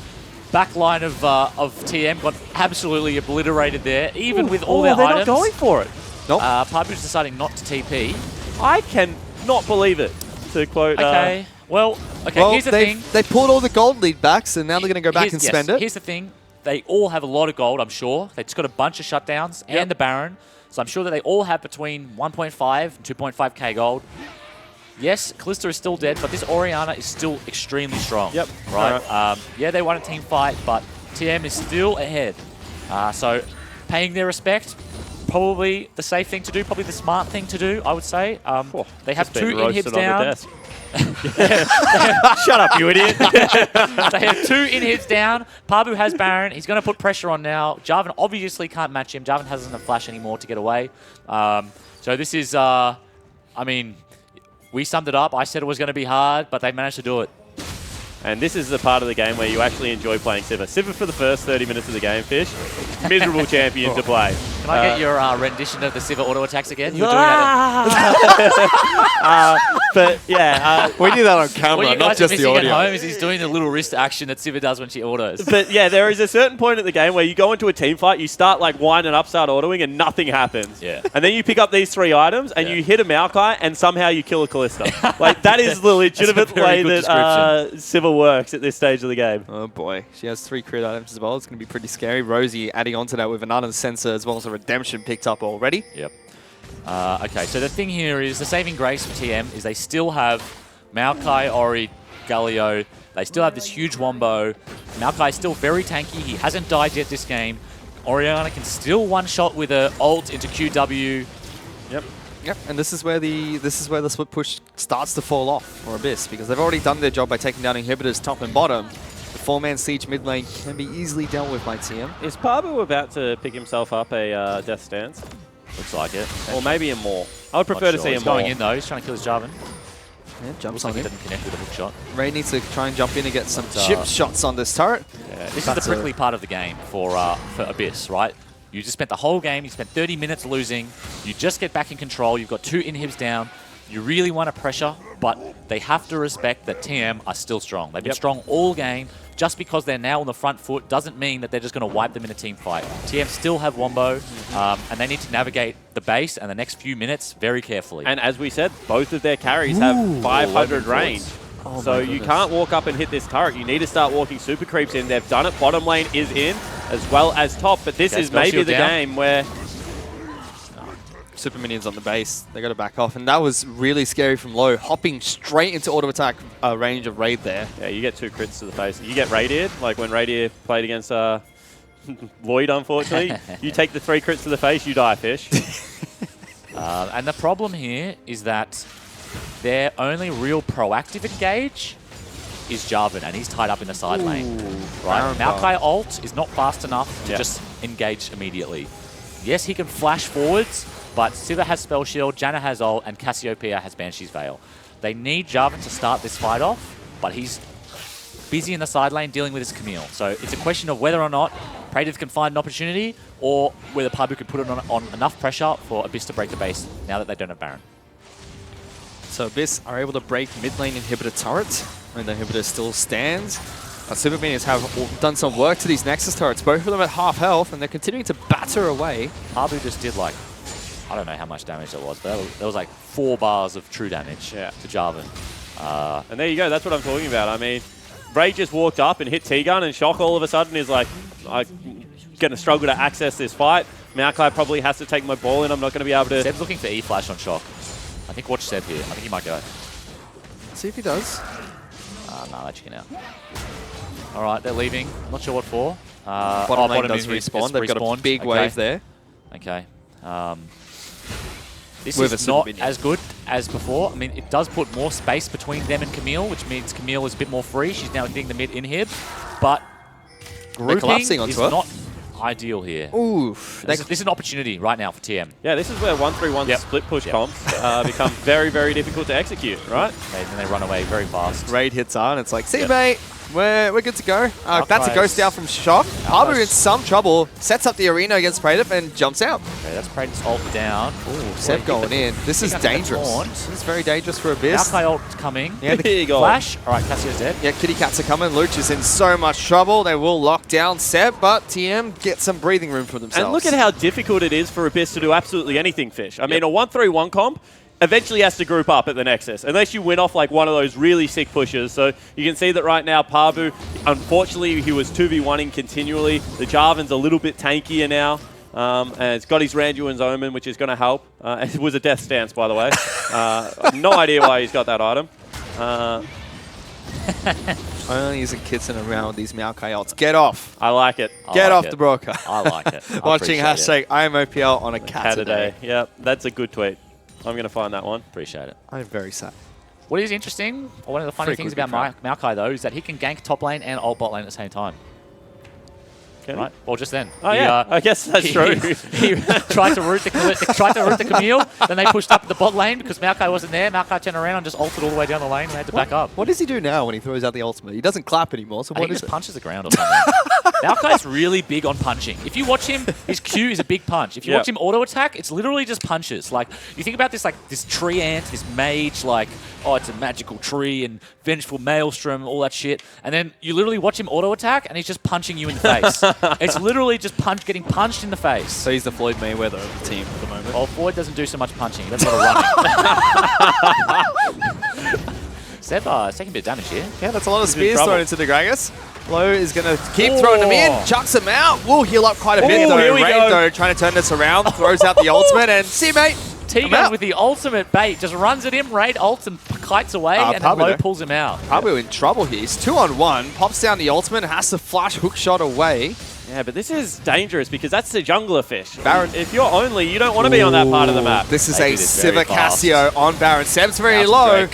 Back line of TM got absolutely obliterated there, even with all their they're items. not going for it. Nope. Pabu's deciding not to TP. I can not believe it, to quote... Okay. Well, here's the thing. They pulled all the gold lead back, so now they're going to go back and spend it. Here's the thing. They all have a lot of gold, I'm sure. They just got a bunch of shutdowns and the Baron. So I'm sure that they all have between 1.5 and 2.5k gold. Yes, Callista is still dead, but this Orianna is still extremely strong. Yep. Right? Yeah, they won a team fight, but TM is still ahead. So paying their respect, probably the safe thing to do, probably the smart thing to do, I would say. They have 2 inhibs down. Shut up, you idiot. They have 2 inhibs down. Pabu has Baron. He's going to put pressure on now. Jarvan obviously can't match him. Jarvan hasn't a flash anymore to get away. So this is, I mean, we summed it up. I said it was going to be hard, but they managed to do it. And this is the part of the game where you actually enjoy playing Sivir. Sivir for the first 30 minutes of the game, Fish. Miserable champion to play. Can I get your rendition of the Sivir auto attacks again? You were doing that. But yeah, we did that on camera, What you not guys just are the missing audio. at home is he's doing the little wrist action that Sivir does when she autos. but yeah, there is a certain point in the game where you go into a team fight, you start like winding up, start autoing, and nothing happens. Yeah. And then you pick up these 3 items, and you hit a Maokai, and somehow you kill a Callista. Like that is the legitimate very way good that Sivir works at this stage of the game. Oh boy, she has 3 crit items as well. It's going to be pretty scary. Rosie adding on to that with another sensor as well as a redemption picked up already. Yep. Okay, so the thing here is the saving grace for TM is they still have Maokai, Ori, Galio. They still have this huge wombo. Maokai is still very tanky. He hasn't died yet this game. Orianna can still one-shot with a ult into QW. Yep, and this is where the split push starts to fall off for Abyss because they've already done their job by taking down inhibitors top and bottom. The 4-man siege mid lane can be easily dealt with by TM. Is Pabu about to pick himself up a death stance? Looks like it. Or maybe a Maul? I would prefer to see He's a Maul. going in though. He's trying to kill his Jarvan. Yeah, jumps Looks like on he him. doesn't connect with a hook shot. Ray needs to try and jump in and get some chip shots on this turret. Yeah, this is the prickly part of the game for Abyss, right? You just spent the whole game, you spent 30 minutes losing, you just get back in control, you've got 2 inhibs down, you really want to pressure, but they have to respect that TM are still strong. They've been strong all game. Just because they're now on the front foot doesn't mean that they're just going to wipe them in a team fight. TM still have Wombo, and they need to navigate the base and the next few minutes very carefully. And as we said, both of their carries have 500 range. So you can't walk up and hit this turret. You need to start walking super creeps in. They've done it. Bottom lane is in as well as top. But this is maybe the game where... Super minions on the base. They got to back off. And that was really scary from low. Hopping straight into auto attack range of Raid there. Yeah, you get 2 crits to the face. You get Radiated, like when Radiated played against Lloyd, unfortunately. You take the 3 crits to the face, you die, Fish. And the problem here is that their only real proactive engage is Jarvan, and he's tied up in the side lane. Right? Maokai ult is not fast enough to just engage immediately. Yes, he can flash forwards, but Sivir has Spell Shield, Janna has ult, and Cassiopeia has Banshee's Veil. They need Jarvan to start this fight off, but he's busy in the side lane dealing with his Camille. So it's a question of whether or not Praetor can find an opportunity, or whether Pabu can put it on enough pressure for Abyss to break the base now that they don't have Baron. So Abyss are able to break mid lane inhibitor turrets, and the inhibitor still stands. Super Minions have done some work to these Nexus turrets, both of them at half health, and they're continuing to batter away. Pabu just did like, I don't know how much damage it was, but there was like 4 bars of true damage to Jarvan. And there you go, that's what I'm talking about. I mean, Ray just walked up and hit T-Gun, and Shock all of a sudden is like, I'm going to struggle to access this fight. Maokai probably has to take my ball in. I'm not going to be able to... Seb's looking for E-Flash on Shock. I think watch Seb here. I think he might go. See if he does. Nah, they're chicken out. All right, they're leaving. Not sure what for. Bottom lane does in, respawn. They've got a big wave there. Okay. This With is a not minion. as good as before. I mean, it does put more space between them and Camille, which means Camille is a bit more free. She's now hitting the mid inhib, but grouping collapsing onto is her. not ideal here. Oof. This is an opportunity right now for TM. Yeah, this is where 1-3-1 split push comps become very, very difficult to execute, right? And then they run away very fast. Raid hits on, it's like, see mate. We're good to go. That's a ghost out from Shock. Harbour in some trouble. Sets up the arena against Praetor and jumps out. Okay, that's Praetor's ult down. Ooh, Seb going in. This is dangerous. This is very dangerous for Abyss. Maokai ult's coming. Yeah, Here you go. Flash. All right, Cassio's dead. Yeah, Kitty Cats are coming. Luch is in so much trouble. They will lock down Seb, but TM gets some breathing room for themselves. And look at how difficult it is for Abyss to do absolutely anything, Fish. I mean, a 1-3-1 comp eventually has to group up at the Nexus, unless you win off like one of those really sick pushes. So you can see that right now, Pabu, unfortunately, he was 2v1ing continually. The Jarvan's a little bit tankier now. And it's got his Randuin's Omen, which is going to help. It was a death stance, by the way. No idea why he's got that item. Only using Kitson around with these Maokai ults. Get off. I like it. Get off the broker. I like it. Watching hashtag I am OPL on a cat today. Yep, that's a good tweet. I'm going to find that one. Appreciate it. I'm very sad. What is interesting, or one of the funny things about Maokai, though, is that he can gank top lane and ult bot lane at the same time. Can right? Well, just then. Oh, yeah. I guess that's true. He tried to root the Camille, then they pushed up the bot lane because Maokai wasn't there. Maokai turned around and just ulted all the way down the lane and had to back up. What does he do now when he throws out the ultimate? He doesn't clap anymore, so I what think he is just it? punches the ground or something. Maokai's really big on punching. If you watch him, his Q is a big punch. If you watch him auto attack, it's literally just punches. Like, you think about this, like this tree ant, this mage, like, oh, it's a magical tree and vengeful maelstrom, all that shit. And then you literally watch him auto attack and he's just punching you in the face. It's literally just getting punched in the face. So he's the Floyd Mayweather of the team at the moment. Well, Floyd doesn't do so much punching. He does a lot of running. Seb, taking a bit of damage here. Yeah, that's a lot of spears thrown into the Gragas. Low is going to keep throwing them in, chucks them out. Will heal up quite a bit though. Raid though, trying to turn this around, throws out the ultimate, and see you, mate. Tegan with the ultimate bait just runs at him, Raid ults and kites away, and then Low pulls him out. Pabu in trouble here. He's 2-on-1, pops down the ultimate, has to flash hook shot away. Yeah, but this is dangerous because that's the jungler, Fish. Baron, if you're only, you don't want to be on that part of the map. This is a Siva Cassio on Baron. Seb's very low.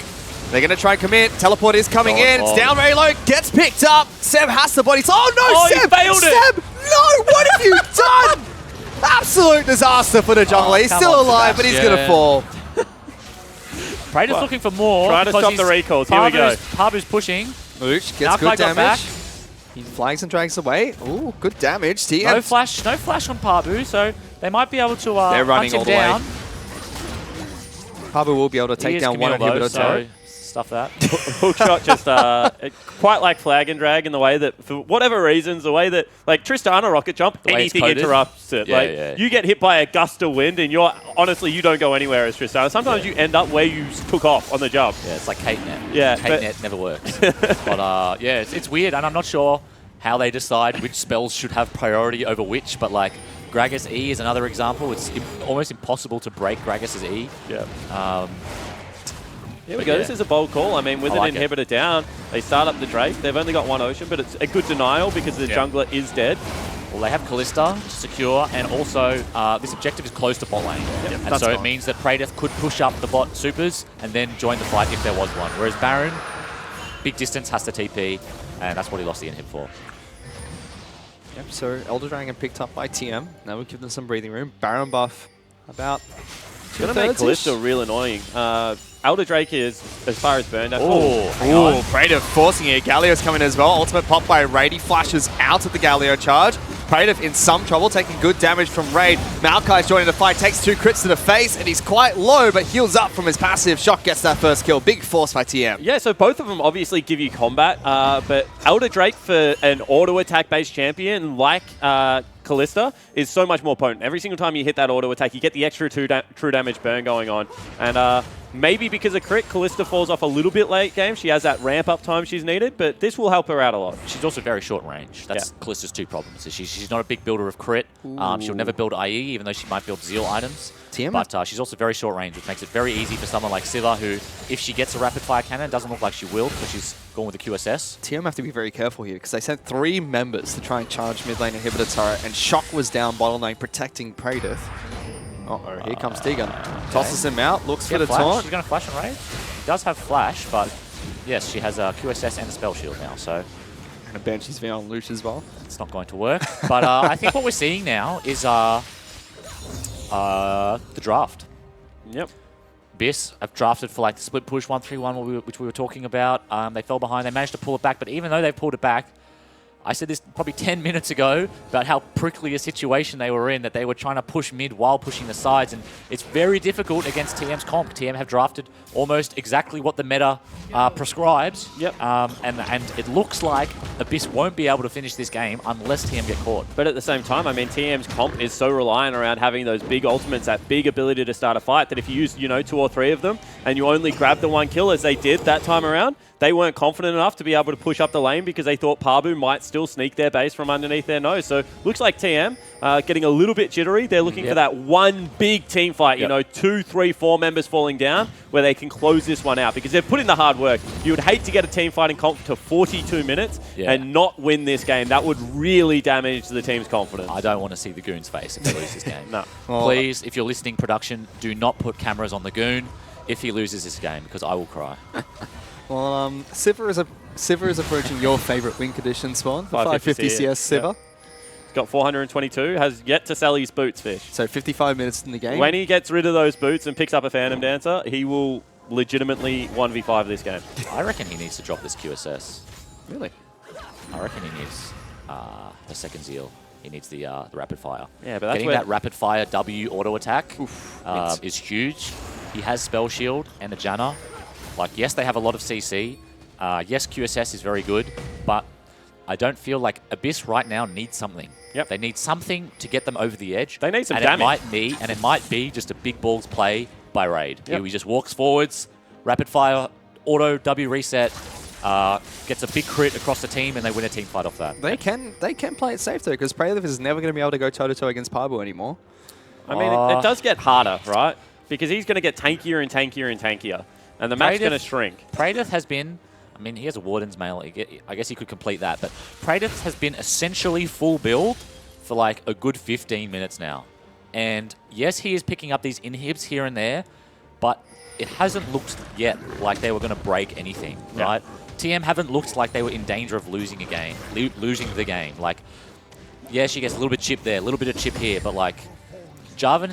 They're going to try and commit. Teleport is coming in. It's down very low. Gets picked up. Seb has the body. Oh, no, Seb! He failed it. Seb! No, what have you done? Absolute disaster for the jungler. He's still alive, but he's going to fall. Praetor's looking for more. Try to stop the recalls. Here we go. Pabu's pushing. Luch gets good damage. He flags and drags away. Ooh, good damage. No flash on Pabu, so they might be able to They're running punch him down. Pabu will be able to take down one inhibitor turret. Stuff that. Hookshot just quite like flag and drag in the way that, for whatever reasons, the way that, like Tristana rocket jump, anything interrupts it. You get hit by a gust of wind and honestly, you don't go anywhere as Tristana. Sometimes you end up where you took off on the jump. Yeah, it's like Kate Net. Yeah, Kate Net never works. But yeah, it's weird, and I'm not sure how they decide which spells should have priority over which, but like Gragas E is another example. It's almost impossible to break Gragas' E. Yeah. Here we go. This is a bold call. I mean, with an inhibitor down, they start up the Drake. They've only got one Ocean, but it's a good denial because the jungler is dead. Well, they have Callista to secure, and also this objective is close to bot lane. And so it means that Praetor could push up the bot supers and then join the fight if there was one. Whereas Baron, big distance, has to TP, and that's what he lost the inhib for. Yep, so Elder Dragon picked up by TM. Now we give them some breathing room. Baron buff about It's going to make Callista real annoying. Elder Drake is as far as burned. Ooh, Praetor forcing it. Galio's coming as well. Ultimate pop by Raid. He flashes out at the Galio charge. Praetor in some trouble, taking good damage from Raid. Maokai's joining the fight, takes 2 crits to the face, and he's quite low, but heals up from his passive. Shock gets that first kill. Big force by TM. Yeah, so both of them obviously give you combat, but Elder Drake for an auto attack based champion like Callista is so much more potent. Every single time you hit that auto attack, you get the extra true damage burn going on. And maybe because of crit, Callista falls off a little bit late game. She has that ramp up time she's needed, but this will help her out a lot. She's also very short range. That's Callista's 2 problems. So she's not a big builder of crit. She'll never build IE, even though she might build Zeal items. TM? But she's also very short range, which makes it very easy for someone like Siva, who, if she gets a rapid fire cannon, doesn't look like she will because she's going with the QSS. TM have to be very careful here because they sent 3 members to try and charge mid lane inhibitor turret, and Shock was down bottom lane protecting Praetor. Uh-oh, here comes Tegan. Tosses him out, looks for the taunt. She's going to flash and raid. She does have flash, but yes, she has a QSS and a spell shield now, so... And a Banshee's V on Luch as well. It's not going to work. But I think what we're seeing now is the draft. Yep. Abyss have drafted for like the split push 1-3-1, which we were talking about. They fell behind. They managed to pull it back, but even though they pulled it back, I said this probably 10 minutes ago about how prickly a situation they were in, that they were trying to push mid while pushing the sides, and it's very difficult against TM's comp. TM have drafted almost exactly what the meta prescribes, and it looks like Abyss won't be able to finish this game unless TM get caught. But at the same time, I mean, TM's comp is so reliant around having those big ultimates, that big ability to start a fight, that if you use, 2 or 3 of them and you only grab the 1 kill as they did that time around, they weren't confident enough to be able to push up the lane because they thought Pabu might still sneak their base from underneath their nose. So looks like TM getting a little bit jittery. They're looking for that one big team fight, 2, 3, 4 members falling down where they can close this one out because they've put in the hard work. You would hate to get a team fighting comp to 42 minutes and not win this game. That would really damage the team's confidence. I don't want to see the Goon's face if they lose this game. No. Please, if you're listening, production, do not put cameras on the Goon if he loses this game because I will cry. Well, Sivir is approaching your favourite win condition, Spawn. 550 CS Sivir. He's got 422, has yet to sell his boots, Fish. So 55 minutes in the game. When he gets rid of those boots and picks up a Phantom Dancer, he will legitimately 1v5 this game. I reckon he needs to drop this QSS. Really? I reckon he needs the second Zeal. He needs the rapid fire. Yeah, but that's getting where that rapid fire W auto attack is huge. He has Spell Shield and a Janna. Like, yes, they have a lot of CC. Yes, QSS is very good, but I don't feel like Abyss right now needs something. Yep. They need something to get them over the edge. They need some damage. damage. It might be just a big balls play by Raid. Yep. He just walks forwards, rapid fire, auto W reset, gets a big crit across the team, and they win a team fight off that. They can play it safe though, because Prelif is never going to be able to go toe to toe against Pabu anymore. I mean, it does get harder, right? Because he's going to get tankier and tankier and tankier. And the map's going to shrink. Praedyth has been, I mean, he has a Warden's Mail. I guess he could complete that. But Praedyth has been essentially full build for like a good 15 minutes now. And yes, he is picking up these inhibs here and there, but it hasn't looked yet like they were going to break anything, right? TM haven't looked like they were in danger of losing a game, losing the game. Like, yeah, she gets a little bit of chip there, a little bit of chip here, but like, Jarvan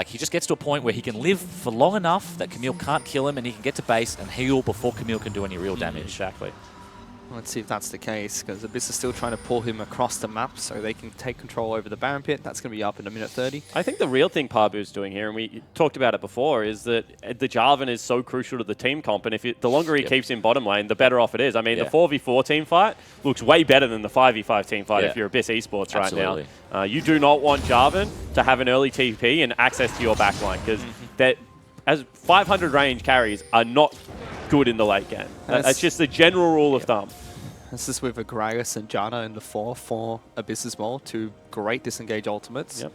he just gets to a point where he can live for long enough that Camille can't kill him and he can get to base and heal before Camille can do any real damage. Exactly. Let's see if that's the case, because Abyss is still trying to pull him across the map so they can take control over the Baron Pit. That's going to be up in a minute 30. I think the real thing Pabu's doing here, and we talked about it before, is that the Jarvan is so crucial to the team comp, and the longer he keeps in bottom lane, the better off it is. I mean, the 4v4 team fight looks way better than the 5v5 team fight if you're Abyss Esports right now. You do not want Jarvan to have an early TP and access to your backline, because as 500 range carries are not good in the late game. That's just the general rule of thumb. This is with Agrarius and Janna in the 4 for Abyss as well. 2 great disengage ultimates. Yep.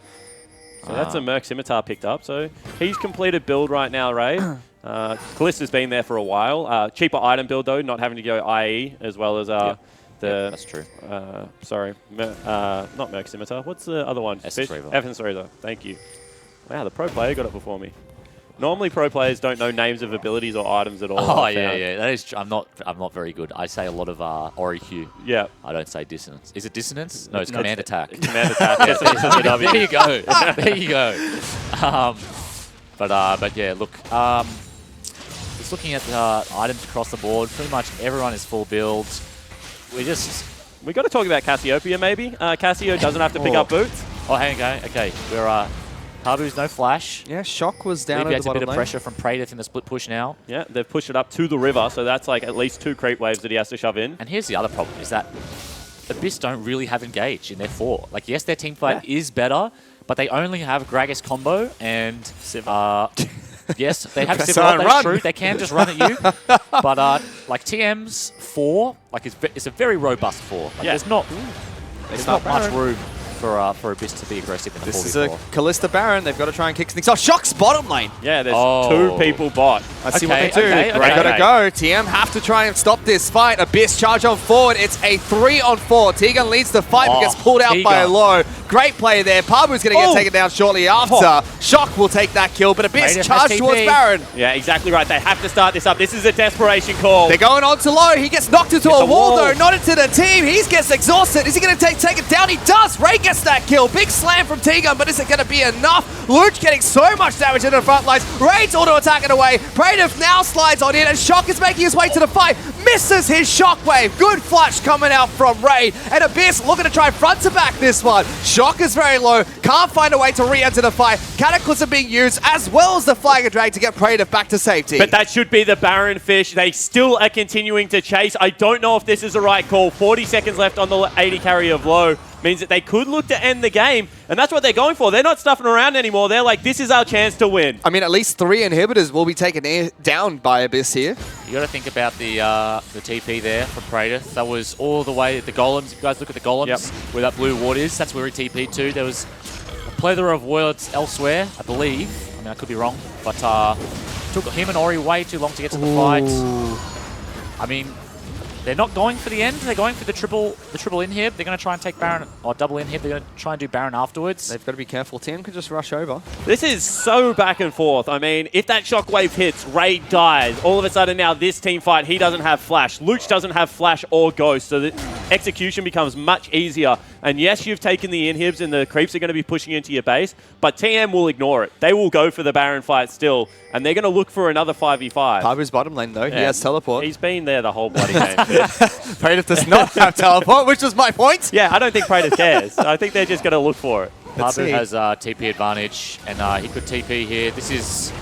So that's a Merc Scimitar picked up. So he's completed build right now, Ray. Callista's been there for a while. Cheaper item build, though, not having to go IE as well as that's true. Sorry, not Merc Scimitar. What's the other one? Essence Reaver. Essence Reaver. Thank you. Wow, the pro player got it before me. Normally, pro players don't know names of abilities or items at all. Oh yeah. That is. I'm not very good. I say a lot of Ori-Q. Yeah. I don't say dissonance. Is it dissonance? No, it's command attack. Command attack. There you go. There you go. But yeah, look. Just looking at the items across the board, pretty much everyone is full builds. We got to talk about Cassiopeia maybe. Cassio doesn't have to pick up boots. Oh, hang on. Okay, we're. Pabu's no flash. Yeah, Shock was down Maybe at the a bit of lane. pressure from Praedyth in the split push now. Yeah, they've pushed it up to the river, so that's like at least 2 creep waves that he has to shove in. And here's the other problem, is that Abyss don't really have engage in their 4. Like, yes, their team fight is better, but they only have Gragas combo and... yes, they have Sivir, that's true. They can just run at you. But, like, TM's 4, like, it's a very robust 4. Like, there's not much room for Abyss to be aggressive in the 4v4. This is a Callista Baron. They've got to try and kick things off. Shock's bottom lane. Yeah, there's 2 people bot. Let's see what they do. They've got to go. TM have to try and stop this fight. Abyss charge on forward. It's a 3-on-4. Tegan leads the fight but gets pulled out by a low. Great play there. Pabu's going to get taken down shortly after. Shock will take that kill, but Abyss Raiders charged has towards TP. Baron. Yeah, exactly right. They have to start this up. This is a desperation call. They're going on to low. He gets knocked into It's a a wall, wall. though. Not into the team. He gets exhausted. Is he going to take it down? He does. Ray gets that kill. Big slam from T-Gun, but is it going to be enough? Luch getting so much damage into the front lines. Raid's auto-attacking away. Praetor now slides on in, and Shock is making his way to the fight. Misses his shockwave. Good flash coming out from Raid. And Abyss looking to try front to back this one. Shock is very low. Can't find a way to re-enter the fight. Cataclysm being used, as well as the Flying Drag to get Praetor back to safety. But that should be the Baron fish. They still are continuing to chase. I don't know if this is the right call. 40 seconds left on the 80 carry of low. Means that they could look to end the game, and that's what they're going for. They're not stuffing around anymore. They're like, this is our chance to win. I mean, at least 3 inhibitors will be taken down by Abyss here. You got to think about the TP there from Praetor. That was all the way at the golems. If you guys look at the golems, where that blue ward is, that's where he TP'd to. There was a plethora of wards elsewhere, I believe. I mean, I could be wrong, but took him and Ori way too long to get to the fight. I mean, they're not going for the end. They're going for the triple inhib. They're going to try and take Baron, or double inhib. They're going to try and do Baron afterwards. They've got to be careful. TM can just rush over. This is so back and forth. I mean, if that shockwave hits, Raid dies. All of a sudden now this team fight, he doesn't have flash. Luch doesn't have flash or ghost, so the execution becomes much easier. And yes, you've taken the inhibs and the creeps are going to be pushing into your base, but TM will ignore it. They will go for the Baron fight still, and they're going to look for another 5v5. Pabu's bottom lane, though. He has teleport. He's been there the whole bloody game. Praetor does not have teleport, which was my point. Yeah, I don't think Praetor cares. I think they're just going to look for it. Pabu has TP advantage, and he could TP here. This is...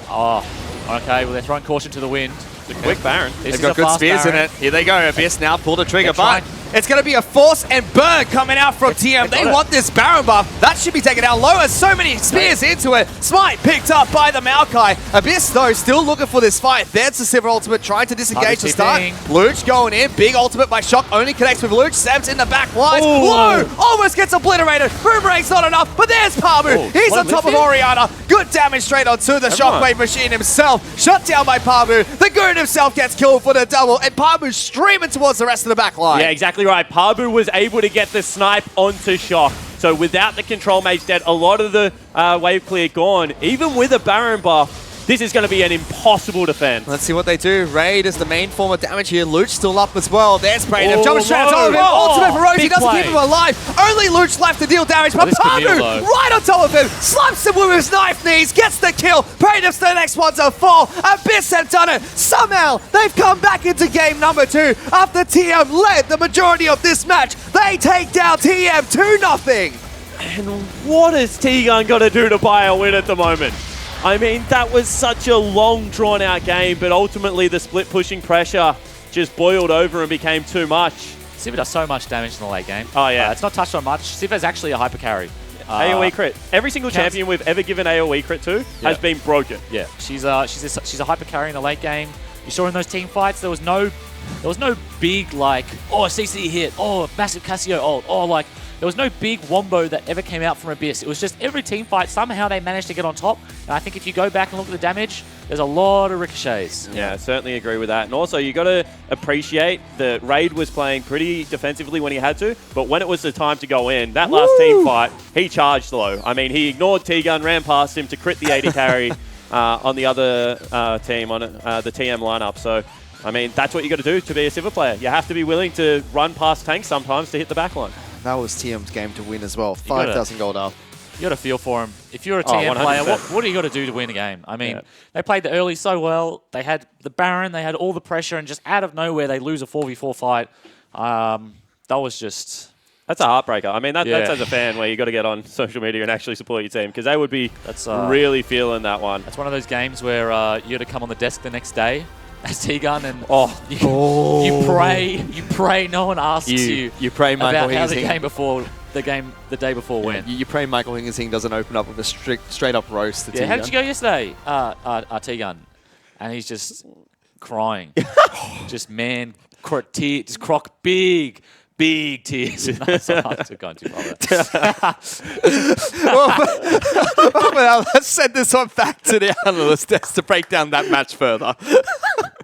Oh, okay. Well, they're throwing caution to the wind. It's a quick Baron. They've got good spears in it. Here they go. Abyss now pull the trigger, but it's going to be a force and burn coming out from TM. They want this Baron buff. That should be taken out. Lower so many spears into it. Smite picked up by the Maokai. Abyss, though, still looking for this fight. There's the Sivir ultimate trying to disengage to start. Luch going in. Big ultimate by Shock. Only connects with Luch. Sam's in the back lines. Low almost gets obliterated. Boomerang's not enough, but there's Pabu. He's on top of Oriana. Good damage straight onto the Shockwave machine himself. Shut down by Pabu. The Goon himself gets killed for the double, and Pabu's streaming towards the rest of the back line. Yeah, exactly right. Pabu was able to get the snipe onto Shock. So without the control mage dead, a lot of the wave clear gone. Even with a Baron buff, this is going to be an impossible defense. Let's see what they do. Raid is the main form of damage here. Luch still up as well. There's Praetor. Jumping straight on top of him. Ultimate for Rosie doesn't keep him alive. Only Luch left to deal damage, but Pabu right on top of him. Slaps him with his knife knees. Gets the kill. Praetor's the next one to fall. Abyss have done it. Somehow, they've come back into game number 2 after TM led the majority of this match. They take down TM 2-0. And what has T-Gun got to do to buy a win at the moment? I mean, that was such a long, drawn-out game, but ultimately the split pushing pressure just boiled over and became too much. Sivir does so much damage in the late game. Oh, yeah. It's not touched on much. Sivir's actually a hyper carry. AoE crit. Every single champion we've ever given AoE crit to has been broken. Yeah, she's a hyper carry in the late game. You saw in those team fights, there was no big, like, oh, CC hit, oh, massive Cassio ult, oh, like, there was no big wombo that ever came out from Abyss. It was just every team fight, somehow they managed to get on top. And I think if you go back and look at the damage, there's a lot of ricochets. Yeah, certainly agree with that. And also, you got to appreciate that Raid was playing pretty defensively when he had to, but when it was the time to go in, that last team fight, he charged low. I mean, he ignored T-Gun, ran past him to crit the 80 carry on the other team, on the TM lineup. So, I mean, that's what you got to do to be a Sivir player. You have to be willing to run past tanks sometimes to hit the backline. That was TM's game to win as well. 5,000 gold up. You got to feel for him. If you're a TM player, what do you got to do to win a game? I mean, they played the early so well. They had the Baron, they had all the pressure, and just out of nowhere, they lose a 4v4 fight. That was just... That's a heartbreaker. I mean, that's as a fan where you got to get on social media and actually support your team, because they would be really feeling that one. That's one of those games where you got to come on the desk the next day as T-Gun, and you pray no one asks you pray Michael about how the Hingersing game the day before went. You pray Michael Hingersing doesn't open up with a straight up roast to T-Gun. How did you go yesterday, T-Gun? And he's just crying, just croc big tears. I've gone too far. Well, let's send this one back to the analyst desk to break down that match further.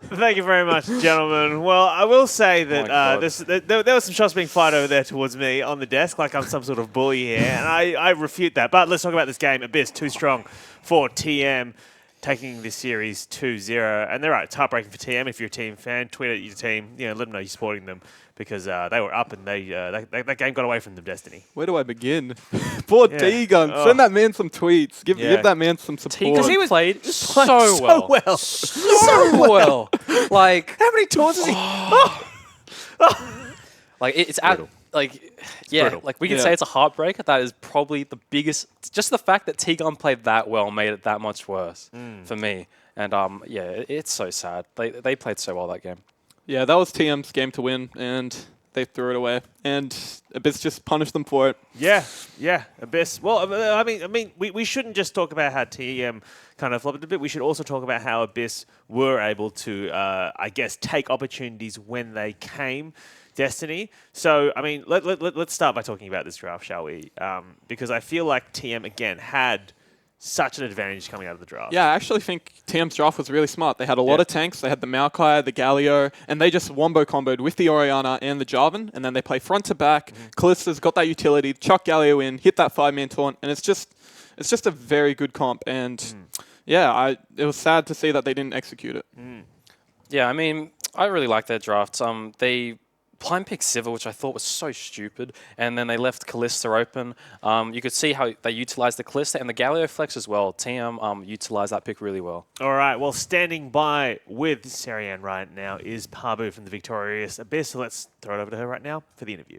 Thank you very much, gentlemen. Well, I will say that there were some shots being fired over there towards me on the desk, like I'm some sort of bully here, and I refute that. But let's talk about this game. Abyss, too strong for TM, taking this series 2-0. And they're right, it's heartbreaking for TM. If you're a team fan, tweet at your team, let them know you're supporting them, because they were up and that game got away from them, Destiny. Where do I begin? Poor T-Gun. Send that man some tweets. Give that man some support. Because he played so well. well. So well. Like, how many tours has he? Like, it's brutal. Like we can say it's a heartbreaker. That is probably the biggest. Just the fact that T-Gun played that well made it that much worse for me. And it's so sad. They played so well that game. Yeah, that was TM's game to win, and they threw it away. And Abyss just punished them for it. Yeah, Abyss. Well, I mean, we shouldn't just talk about how TM kind of flopped a bit. We should also talk about how Abyss were able to, I guess, take opportunities when they came. Destiny. So, I mean, let's start by talking about this draft, shall we? Because I feel like TM, again, had such an advantage coming out of the draft. Yeah, I actually think TM's draft was really smart. They had a lot of tanks. They had the Maokai, the Galio, and they just wombo-comboed with the Orianna and the Jarvan, and then they play front to back. Kallista's got that utility, chuck Galio in, hit that 5-man taunt, and it's just a very good comp. And it was sad to see that they didn't execute it. Yeah, I mean, I really like their drafts. They blind picked Sivir, which I thought was so stupid, and then they left Kalista open. You could see how they utilized the Kalista and the Galio flex as well. TM utilized that pick really well. All right, well, standing by with Serian right now is Pabu from the victorious Abyss, so let's throw it over to her right now for the interview.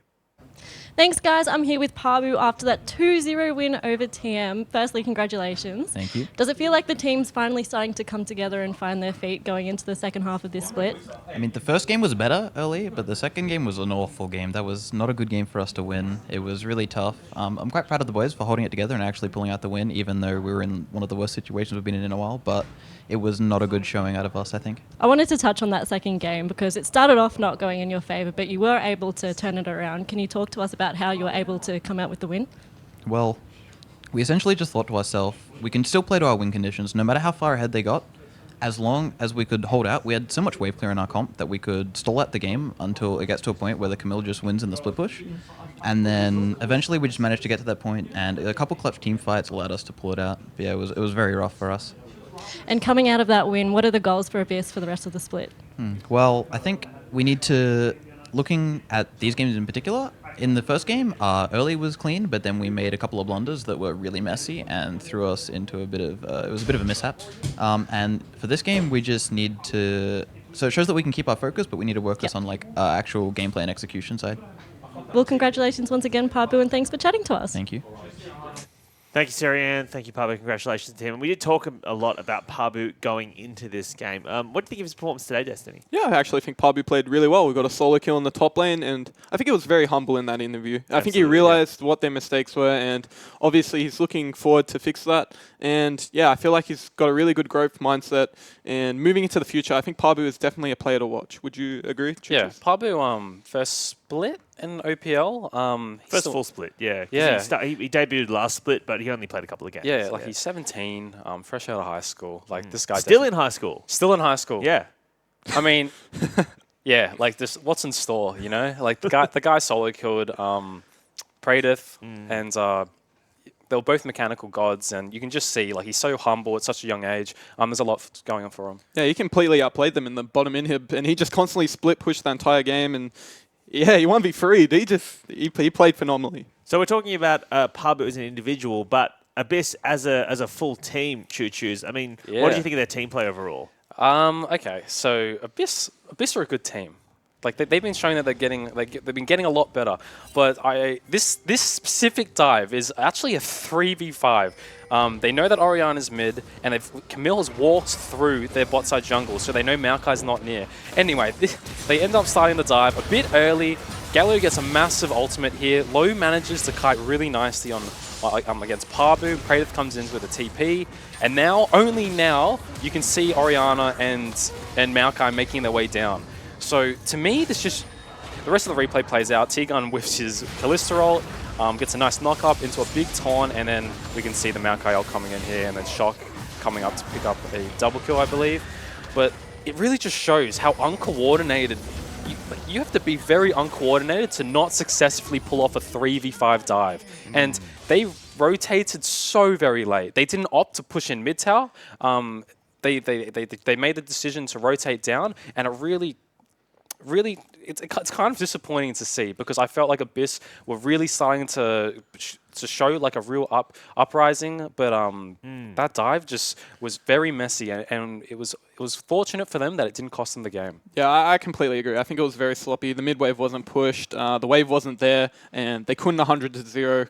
Thanks, guys. I'm here with Pabu after that 2-0 win over TM. Firstly, congratulations. Thank you. Does it feel like the team's finally starting to come together and find their feet going into the second half of this split? I mean, the first game was better early, but the second game was an awful game. That was not a good game for us to win. It was really tough. I'm quite proud of the boys for holding it together and actually pulling out the win, even though we were in one of the worst situations we've been in a while. But it was not a good showing out of us, I think. I wanted to touch on that second game because it started off not going in your favour, but you were able to turn it around. Can you talk to us about how you were able to come out with the win? Well, we essentially just thought to ourselves, we can still play to our win conditions, no matter how far ahead they got. As long as we could hold out, we had so much wave clear in our comp that we could stall out the game until it gets to a point where the Camille just wins in the split push. And then eventually we just managed to get to that point, and a couple clutch team fights allowed us to pull it out. But yeah, it was very rough for us. And coming out of that win, what are the goals for Abyss for the rest of the split? Well, I think we need to, looking at these games in particular, in the first game, early was clean, but then we made a couple of blunders that were really messy and threw us into it was a bit of a mishap. And for this game, we just need to, so it shows that we can keep our focus, but we need to work this on actual gameplay and execution side. Well, congratulations once again, Pabu, and thanks for chatting to us. Thank you. Thank you, Serian. Thank you, Pabu. Congratulations to him. And we did talk a lot about Pabu going into this game. What do you think of his performance today, Destiny? Yeah, I actually think Pabu played really well. We got a solo kill in the top lane, and I think he was very humble in that interview. Absolutely, I think he realized what their mistakes were, and obviously he's looking forward to fix that. And yeah, I feel like he's got a really good growth mindset. And moving into the future, I think Pabu is definitely a player to watch. Would you agree? Yeah, Pabu, first split in OPL. First full split, yeah. Yeah. He debuted last split, but he only played a couple of games. Yeah, like he's 17, fresh out of high school. Like this guy. Still in high school. Still in high school. Yeah. I mean, yeah, like this. What's in store, you know? Like the guy solo killed Pradith, and they were both mechanical gods, and you can just see like he's so humble at such a young age. There's a lot going on for him. Yeah, he completely outplayed them in the bottom inhib, and he just constantly split pushed the entire game, and yeah, he won't be freed. He played phenomenally. So we're talking about Pabu as an individual, but Abyss as a full team, Choo-Choos. I mean, what do you think of their team play overall? Okay, so Abyss are a good team. Like they've been showing that they've been getting a lot better. But this specific dive is actually a 3v5. They know that Orianna's mid, and Camille has walked through their bot side jungle, so they know Maokai's not near. Anyway, they end up starting the dive a bit early. Galio gets a massive ultimate here. Low manages to kite really nicely on against Pabu. Pradith comes in with a TP, and now, only now, you can see Orianna and Maokai making their way down. So to me, the rest of the replay plays out. T-Gun whiffs his Kalista ult, gets a nice knock up into a big taunt, and then we can see the Maokai ult coming in here, and then Shock coming up to pick up a double kill, I believe. But it really just shows how uncoordinated. You have to be very uncoordinated to not successfully pull off a 3v5 dive. And they rotated so very late. They didn't opt to push in mid tower. They made the decision to rotate down, and it really, it's kind of disappointing to see, because I felt like Abyss were really starting to show like a real uprising, but that dive just was very messy, and it was fortunate for them that it didn't cost them the game. Yeah, I completely agree. I think it was very sloppy. The mid wave wasn't pushed, the wave wasn't there, and they couldn't 100-0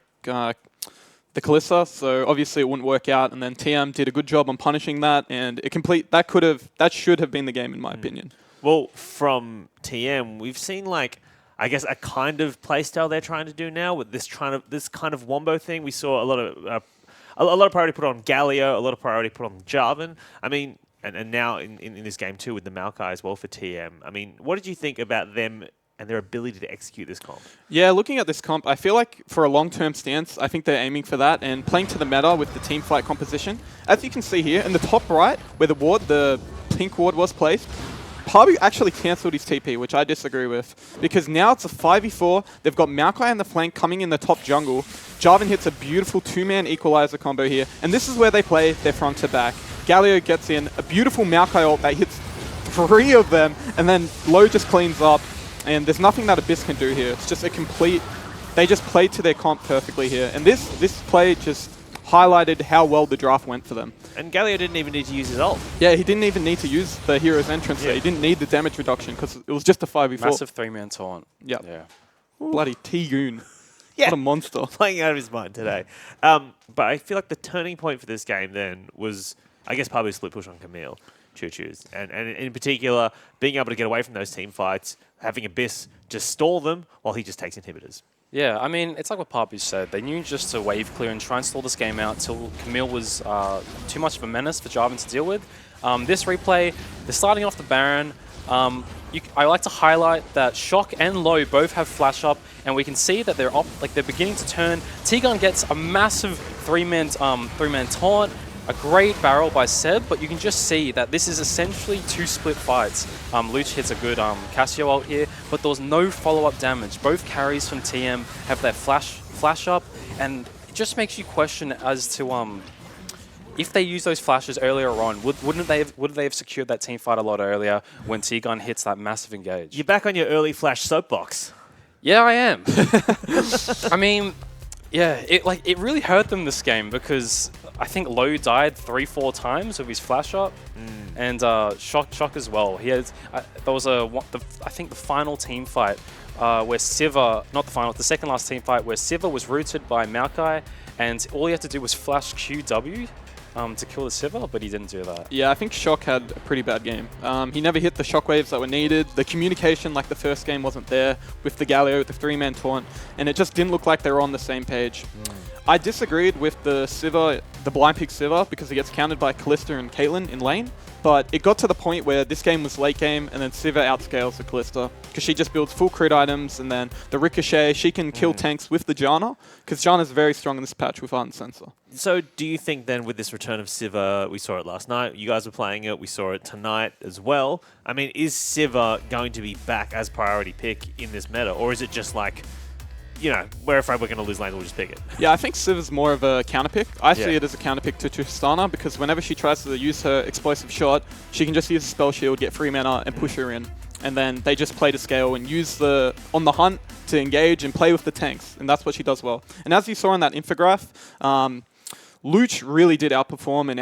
the Kalista, so obviously it wouldn't work out. And then TM did a good job on punishing that, and that should have been the game in my opinion. Well, from TM, we've seen like, I guess, a kind of playstyle they're trying to do now with this kind of wombo thing. We saw a lot of priority put on Galio, a lot of priority put on Jarvan. I mean, and now in this game too with the Maokai as well for TM. I mean, what did you think about them and their ability to execute this comp? Yeah, looking at this comp, I feel like for a long-term stance, I think they're aiming for that and playing to the meta with the team fight composition. As you can see here, in the top right, where the pink ward was placed, Pabu actually cancelled his TP, which I disagree with, because now it's a 5v4. They've got Maokai in the flank coming in the top jungle. Jarvan hits a beautiful two-man equalizer combo here, and this is where they play their front to back. Galio gets in a beautiful Maokai ult that hits 3 of them, and then Low just cleans up, and there's nothing that Abyss can do here. It's just a complete... They just played to their comp perfectly here, and this play just highlighted how well the draft went for them. And Galio didn't even need to use his ult. Yeah, he didn't even need to use the hero's entrance there. He didn't need the damage reduction because it was just a 5v4. Massive 3-man taunt. Yep. Yeah. Bloody T-Goon. Yeah. What a monster. Playing out of his mind today. But I feel like the turning point for this game then was, I guess, Pabu's split push on Camille. Choo-choos. And in particular, being able to get away from those team fights, having Abyss just stall them while he just takes inhibitors. Yeah, I mean, it's like what Pabu said. They knew just to wave clear and try and stall this game out till Camille was too much of a menace for Jarvan to deal with. This replay, they're starting off the Baron. I like to highlight that Shock and Low both have flash up, and we can see that they're beginning to turn. T-Gun gets a massive three-man taunt, a great barrel by Seb, but you can just see that this is essentially 2 split fights. Luch hits a good Cassio ult here, but there was no follow-up damage. Both carries from TM have their flash up, and it just makes you question as to if they use those flashes earlier on, would they have secured that team fight a lot earlier when T-Gun hits that massive engage? You're back on your early flash soapbox. Yeah, I am. I mean, yeah, it really hurt them this game because I think Low died 3-4 times with his flash up, and Shock as well. He had there was I think the final team fight where Siva, not the final, the second last team fight where Siva was rooted by Maokai, and all he had to do was flash QW to kill the Siva, but he didn't do that. Yeah, I think Shock had a pretty bad game. He never hit the shockwaves that were needed. The communication, like the first game, wasn't there with the Galio, the 3-man taunt, and it just didn't look like they were on the same page. I disagreed with the Siva, the blind pick Siva, because he gets countered by Kalista and Caitlyn in lane. But it got to the point where this game was late game, and then Siva outscales the Kalista because she just builds full crit items, and then the Ricochet, she can kill tanks with the Janna, because Janna's very strong in this patch with Ardent Sensor. So do you think then with this return of Siva, we saw it last night, you guys were playing it, we saw it tonight as well. I mean, is Siva going to be back as priority pick in this meta, or is it just like, you know, we're afraid we're going to lose lane, we'll just pick it? Yeah, I think Siva's more of a counter pick. I see it as a counter pick to Tristana, because whenever she tries to use her explosive shot, she can just use a spell shield, get free mana, and push her in. And then they just play to scale and use on the hunt to engage and play with the tanks. And that's what she does well. And as you saw in that infograph, Luch really did outperform and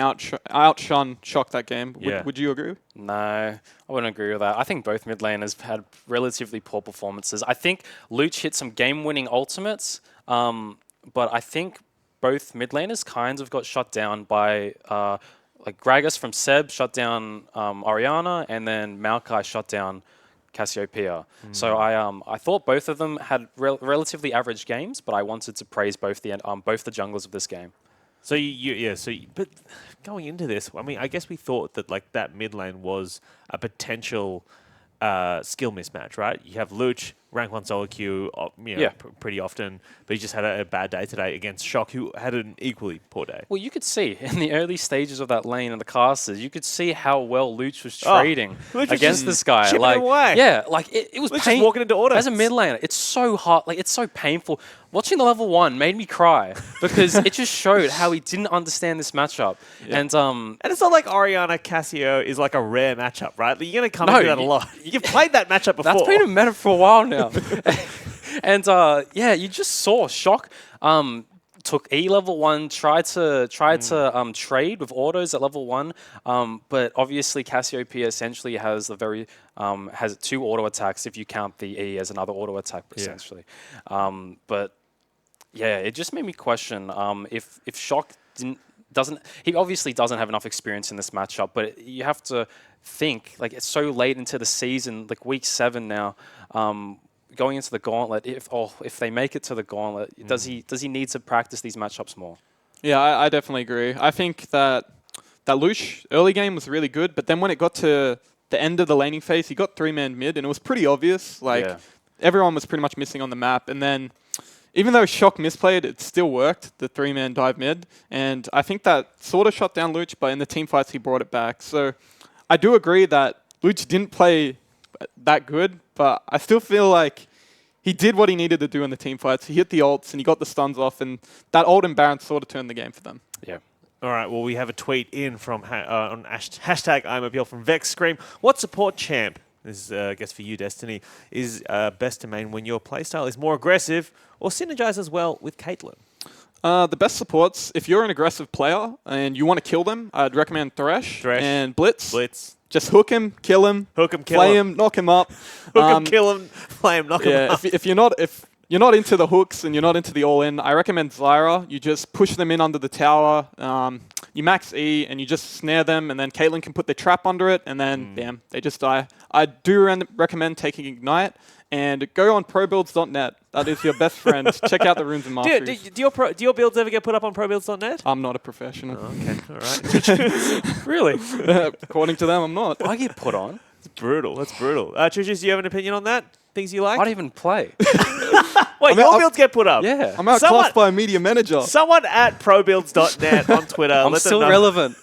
outshone Shock that game. Would you agree? No, I wouldn't agree with that. I think both mid laners had relatively poor performances. I think Luch hit some game-winning ultimates, but I think both mid laners kind of got shut down by like Gragas from Seb shut down Orianna, and then Maokai shut down Cassiopeia. So I thought both of them had relatively average games, but I wanted to praise both the junglers of this game. So but going into this, I mean, I guess we thought that like that mid lane was a potential skill mismatch, right? You have Luch rank 1 solo queue pretty often, but he just had a bad day today against Shock, who had an equally poor day. Well, you could see in the early stages of that lane and the casters, you could see how well Luch was trading against this guy. Chipping Like, away. yeah, like it was Luch just walking into autos. As a mid laner, it's so hard, like it's so painful. Watching the level 1 made me cry because it just showed how he didn't understand this matchup. Yeah. And it's not like Orianna Cassio is like a rare matchup, right? You're going to come into that a lot. You've played that matchup before. That's been a meta for a while now. And yeah, you just saw Shock took E level 1, tried to trade with autos at level 1, but obviously Cassiopeia essentially has has 2 auto attacks if you count the E as another auto attack essentially. But yeah, it just made me question if Shock he obviously doesn't have enough experience in this matchup, but you have to think, like, it's so late into the season, like week 7 now, going into the gauntlet. If they make it to the gauntlet, does he need to practice these matchups more? Yeah, I definitely agree. I think that Luch early game was really good, but then when it got to the end of the laning phase, he got 3-man mid, and it was pretty obvious. Like everyone was pretty much missing on the map, and then even though Shock misplayed, it still worked, the 3-man dive mid. And I think that sort of shut down Luch, but in the team fights, he brought it back. So I do agree that Luch didn't play that good, but I still feel like he did what he needed to do in the team fights. He hit the ults, and he got the stuns off, and that ult and Baron sort of turned the game for them. Yeah. All right, well, we have a tweet in from on hashtag IMOPL from Vex Scream. What support champ, this is, I guess for you, Destiny, is best to main when your playstyle is more aggressive or synergize as well with Caitlyn? The best supports, if you're an aggressive player and you want to kill them, I'd recommend Thresh. And Blitz. Just hook him, kill him, play him, knock him up. Hook him, kill him, play him, knock him up. If you're not into the hooks and you're not into the all-in, I recommend Zyra. You just push them in under the tower. You max E and you just snare them, and then Caitlyn can put their trap under it, and then bam, they just die. I do recommend taking Ignite and go on probuilds.net. That is your best friend. Check out the runes and masteries. Do your builds ever get put up on probuilds.net? I'm not a professional. Oh, okay, all right. Really? According to them, I'm not. I get put on. It's brutal. That's brutal. Trish, do you have an opinion on that? Things you like? I don't even play. Wait, your builds get put up? Yeah. I'm outclassed by a media manager. Someone at probuilds.net on Twitter. I'm still relevant.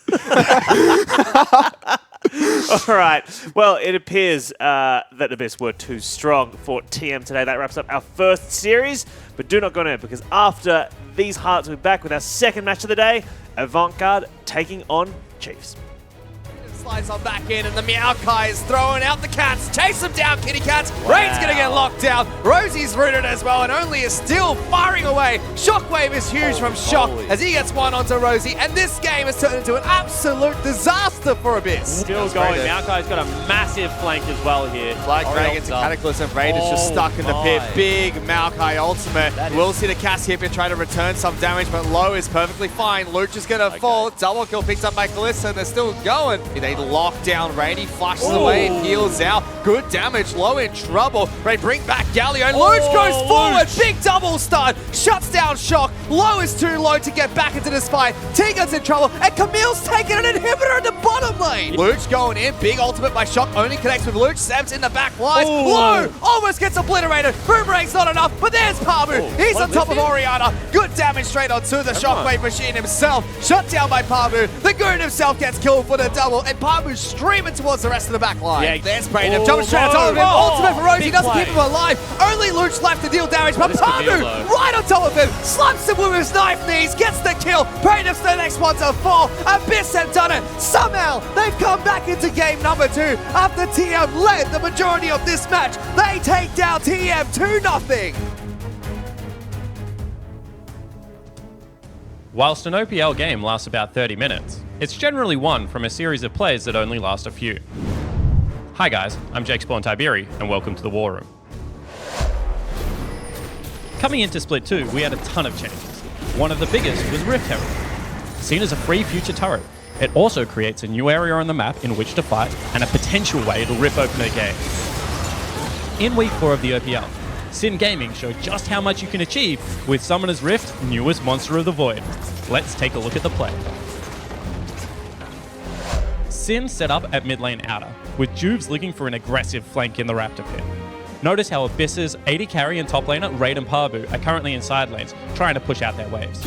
All right. Well, it appears that Abyss were too strong for TM today. That wraps up our first series. But do not go now, because after these hearts, we're back with our second match of the day. Avant taking on Chiefs. Slides on back in, and the Meowkai is throwing out the cats. Chase them down, kitty cats. Rain's going to get locked down. Rosie's rooted as well, and Only is still firing away. Shockwave is huge from Shock as he gets one onto Rosie, and this game has turned into an absolute disaster for Abyss. Still going. Maokai's got a massive flank as well here. Like Dragons and Cataclysm, Raid is just stuck in the pit. Big Maokai ultimate. We'll see the Cassiopeia try to return some damage, but Low is perfectly fine. Luch is going to fall. Double kill picked up by Kalista, and they're still going. They lock down Raid. He flashes away and heals out. Good damage. Low in trouble. Raid bring back Galio, and Luch goes forward. Big double stun. Shuts down Shock. Low is too low to get back into this fight. Tegan's in trouble, and Camille's taking an inhibitor in the bottom lane. Luch going in. Big ultimate by Shock. Only connects with Luch. Sam's in the back lines. Low almost gets obliterated. Boomerang's not enough, but there's Pamu. He's on top of Orianna. Good damage straight onto the Shockwave machine himself. Shut down by Pamu. The Goon himself gets killed for the double, and Pamu's streaming towards the rest of the back line. Yeah, there's Brayden. Jumps straight on top of him. Ultimate for Rosie doesn't keep him alive. Only Luch left to deal damage, but Pamu right on top of him. Slaps him with his knife knees. Gets the kill. Brayden's the next one to fall. Abyss have done it. Somehow, they've come back into game number 2 after TM led the majority of this match. They take down TM 2-0. Whilst an OPL game lasts about 30 minutes, it's generally won from a series of plays that only last a few. Hi guys, I'm Jake Spawn Tiberi, and welcome to the War Room. Coming into Split 2, we had a ton of changes. One of the biggest was Rift Herald. Seen as a free future turret, it also creates a new area on the map in which to fight, and a potential way it'll rip open a game. In Week 4 of the OPL, Sin Gaming showed just how much you can achieve with Summoner's Rift, newest Monster of the Void. Let's take a look at the play. Sin set up at mid lane outer, with Juves looking for an aggressive flank in the Raptor pit. Notice how Abyss's AD carry and top laner, Raid and Parvu, are currently in side lanes, trying to push out their waves.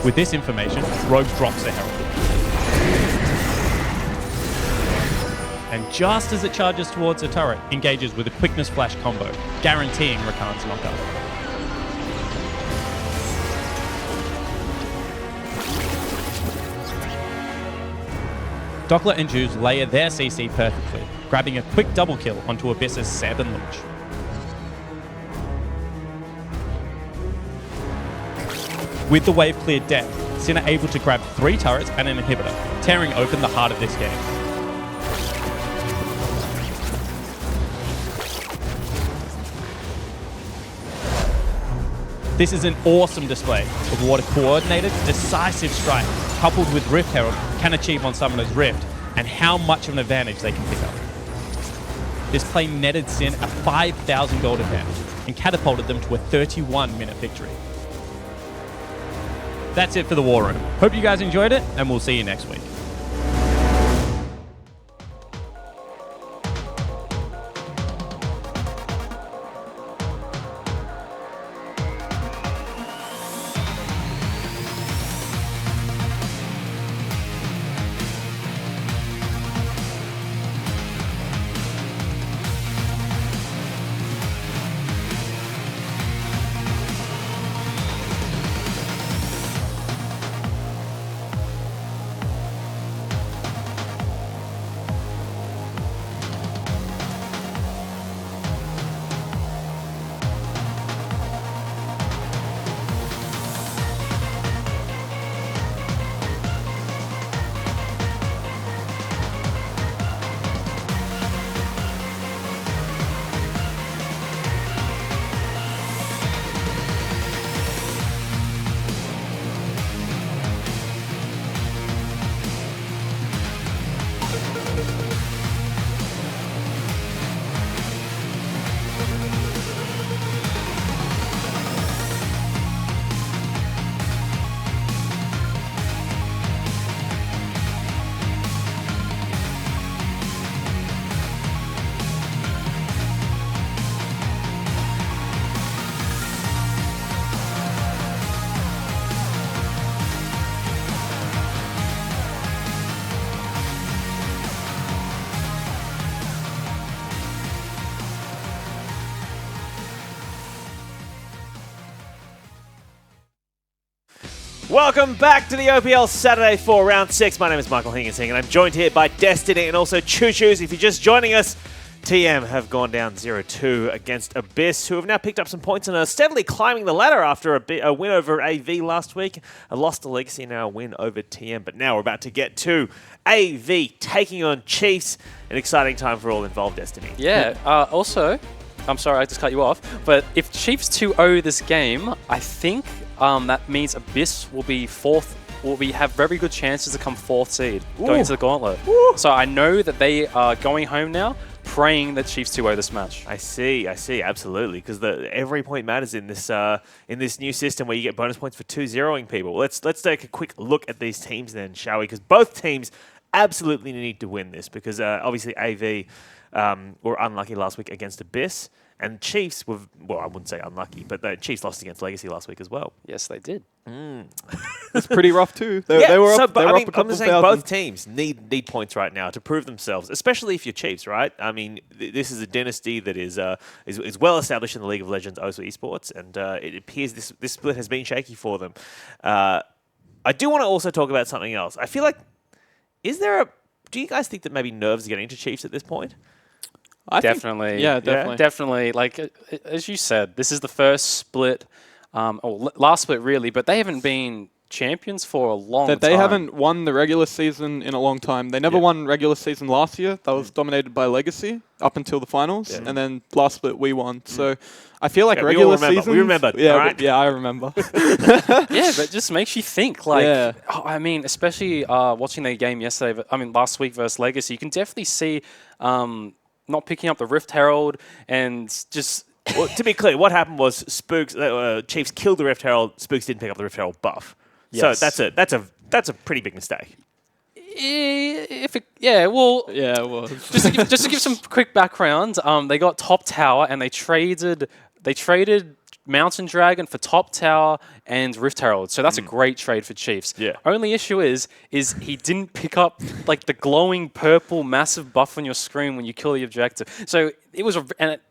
With this information, Rogue drops the Herald. And just as it charges towards the turret, engages with a quickness flash combo, guaranteeing Rakan's knockup. Doppler and Juice layer their CC perfectly, grabbing a quick double kill onto Abyss's Sand and Launch. With the wave cleared deck, Sin are able to grab 3 turrets and an inhibitor, tearing open the heart of this game. This is an awesome display of what a coordinated, decisive strike, coupled with Rift Herald, can achieve on Summoner's Rift, and how much of an advantage they can pick up. This play netted Sin a 5,000 gold advantage, and catapulted them to a 31-minute victory. That's it for the War Room. Hope you guys enjoyed it, and we'll see you next week. Welcome back to the OPL Saturday 4 Round 6. My name is Michael Hinginsing, and I'm joined here by Destiny and also Choo Choos. If you're just joining us, TM have gone down 0-2 against Abyss, who have now picked up some points and are steadily climbing the ladder after a win over AV last week. A loss to Legacy, now a win over TM. But now we're about to get to AV taking on Chiefs. An exciting time for all involved, Destiny. Yeah, also, I'm sorry I just cut you off, but if Chiefs 2-0 this game, I think that means Abyss will be have very good chances to come 4th seed going into the gauntlet. Ooh. So I know that they are going home now, praying that Chiefs 2-0 this match. I see, absolutely, because every point matters in this new system where you get bonus points for 2-0ing people. Let's take a quick look at these teams then, shall we? Because both teams absolutely need to win this, because obviously AV were unlucky last week against Abyss. And Chiefs were, well, I wouldn't say unlucky, but the Chiefs lost against Legacy last week as well. Yes, they did. It's pretty rough too. They were up I'm just saying both teams need points right now to prove themselves, especially if you're Chiefs, right? I mean, this is a dynasty that is well established in the League of Legends, Osu Esports, and it appears this split has been shaky for them. I do want to also talk about something else. I feel like, do you guys think that maybe nerves are getting to Chiefs at this point? Definitely. Definitely. Like, as you said, this is the first split, or last split really, but they haven't been champions for a long time. They haven't won the regular season in a long time. They never won regular season last year. That was dominated by Legacy up until the finals, and then last split we won. So I feel like regular season. We remember. Yeah, right? yeah, I remember. Yeah, but it just makes you think. Like, I mean, especially watching the game yesterday. Last week versus Legacy, you can definitely see not picking up the Rift Herald and just. Well, to be clear, what happened was Spooks Chiefs killed the Rift Herald. Spooks didn't pick up the Rift Herald buff. Yes. So that's a pretty big mistake. Yeah, well, Yeah, it was. just to give some quick background, they got top tower and they traded Mountain Dragon for top tower and Rift Herald. So that's a great trade for Chiefs. Yeah. Only issue is he didn't pick up like the glowing purple massive buff on your screen when you kill the objective. So it was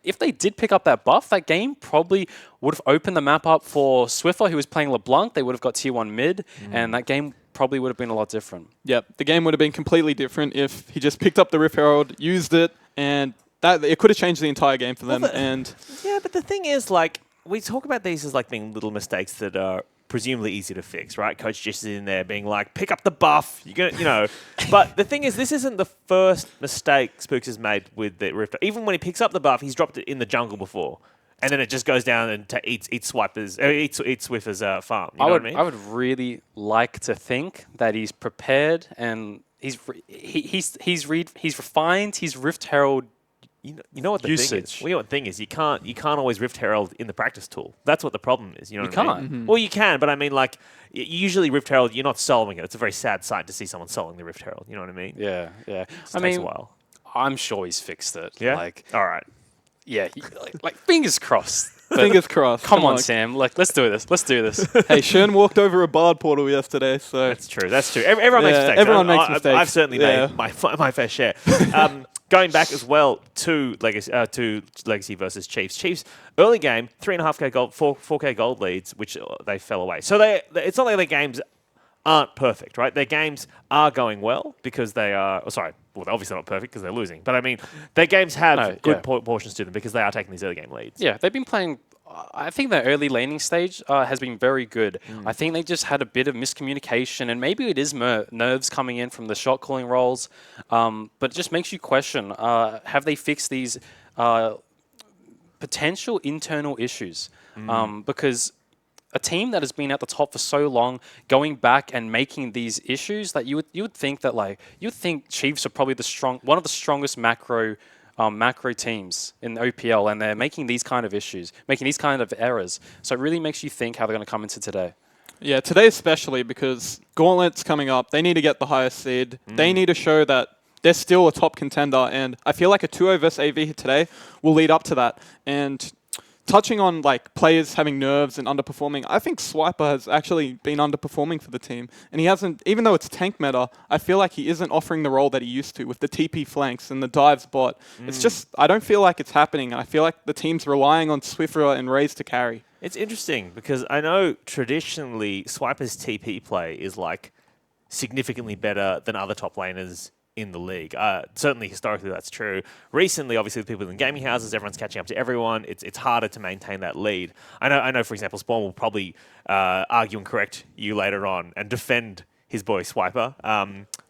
if they did pick up that buff, that game probably would have opened the map up for Swiffer, who was playing LeBlanc. They would have got tier 1 mid, and that game probably would have been a lot different. Yep, the game would have been completely different if he just picked up the Rift Herald, used it, and that it could have changed the entire game for them. Yeah, but the thing is, like, we talk about these as like being little mistakes that are presumably easy to fix, right? Coach just is in there being like, pick up the buff, you're gonna, you know. But the thing is, this isn't the first mistake Spooks has made with the Rift. Even when he picks up the buff, he's dropped it in the jungle before, and then it just goes down and eats Swiffer's farm. You know what I mean? I would really like to think that he's prepared and he's refined his Rift Herald. You know what the usage. thing is? Well, you know what the thing is? You can't always Rift Herald in the practice tool. That's what the problem is. You know what I mean? can't. Mm-hmm. Well, you can, but I mean, like, usually Rift Herald, you're not soloing it. It's a very sad sight to see someone soloing the Rift Herald. You know what I mean? Yeah. It takes a while. I'm sure he's fixed it. Yeah. Like, all right. yeah, like fingers crossed. Fingers crossed. Come on, Sam. Like, let's do this. Let's do this. Hey, Shen walked over a bard portal yesterday, so That's true. Everyone makes mistakes. everyone makes mistakes. I've certainly Yeah. made my fair share. Going back as well to Legacy versus Chiefs. Chiefs early game 3.5k gold, 4k gold leads, which they fell away. So it's not like their games aren't perfect, right? Their games are going well because they are. They're obviously not perfect because they're losing. But I mean, their games have good portions to them because they are taking these early game leads. Yeah, they've been playing. I think their early laning stage has been very good. I think they just had a bit of miscommunication, and maybe it is nerves coming in from the shot calling roles. But it just makes you question: have they fixed these potential internal issues? Because a team that has been at the top for so long, going back and making these issues, that you would think Chiefs are probably one of the strongest macro teams in OPL, and they're making these kind of issues, making these kind of errors. So it really makes you think how they're going to come into today. Yeah, today especially because Gauntlet's coming up. They need to get the highest seed. They need to show that they're still a top contender, and I feel like a 2-0 versus AV today will lead up to that. And touching on like players having nerves and underperforming, I think Swiper has actually been underperforming for the team, and he hasn't. Even though it's tank meta, I feel like he isn't offering the role that he used to with the TP flanks and the dives bot. It's just I don't feel like it's happening, and I feel like the team's relying on Swiffer and Raze to carry. It's interesting because I know traditionally Swiper's TP play is like significantly better than other top laners in the league. Certainly historically that's true. Recently, obviously, with people in gaming houses, everyone's catching up to everyone. It's harder to maintain that lead. I know. For example, Spawn will probably argue and correct you later on and defend his boy Swiper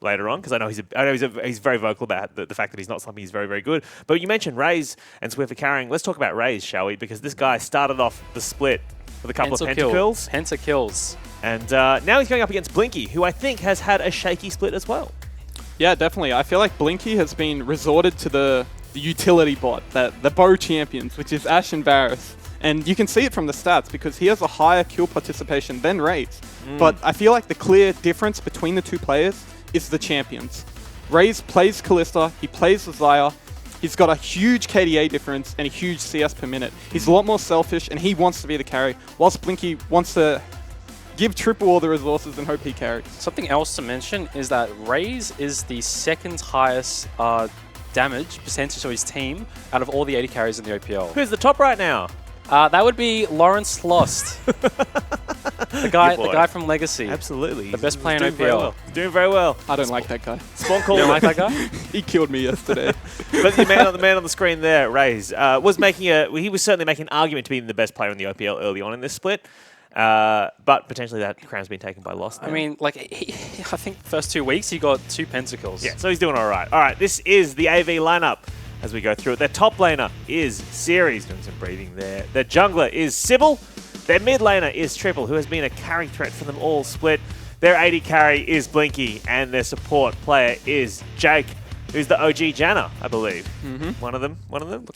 later on, because I know he's very vocal about the fact that he's not something he's very, very good. But you mentioned Raze and Swiffer carrying. Let's talk about Raze, shall we? Because this guy started off the split with a couple of pentakills. Pentakills. And now he's going up against Blinky, who I think has had a shaky split as well. Yeah, definitely. I feel like Blinky has been resorted to the utility bot, the bow champions, which is Ashe and Varus. And you can see it from the stats because he has a higher kill participation than Raze. But I feel like the clear difference between the two players is the champions. Raze plays Kalista, he plays Xayah, he's got a huge KDA difference and a huge CS per minute. He's a lot more selfish and he wants to be the carry, whilst Blinky wants to give triple all the resources and hope he carries. Something else to mention is that Raze is the second highest damage percentage of his team out of all the 80 carries in the OPL. Who's the top right now? That would be Lawrence Lost. the guy from Legacy. Absolutely. The best player in doing OPL. Very well. Doing very well. I don't like that guy. Spawn called You don't like that guy? He killed me yesterday. But the man on the screen there, Raze, he was certainly making an argument to being the best player in the OPL early on in this split. But potentially that crown's been taken by Lost now. I mean, like, I think the first 2 weeks he got 2 pentacles. Yeah, so he's doing all right. All right, this is the AV lineup as we go through it. Their top laner is Ceres, doing some breathing there. Their jungler is Sybil. Their mid laner is Triple, who has been a carry threat for them all split. Their AD carry is Blinky, and their support player is Jake. who's the OG Janna, I believe. Mm-hmm. One of them.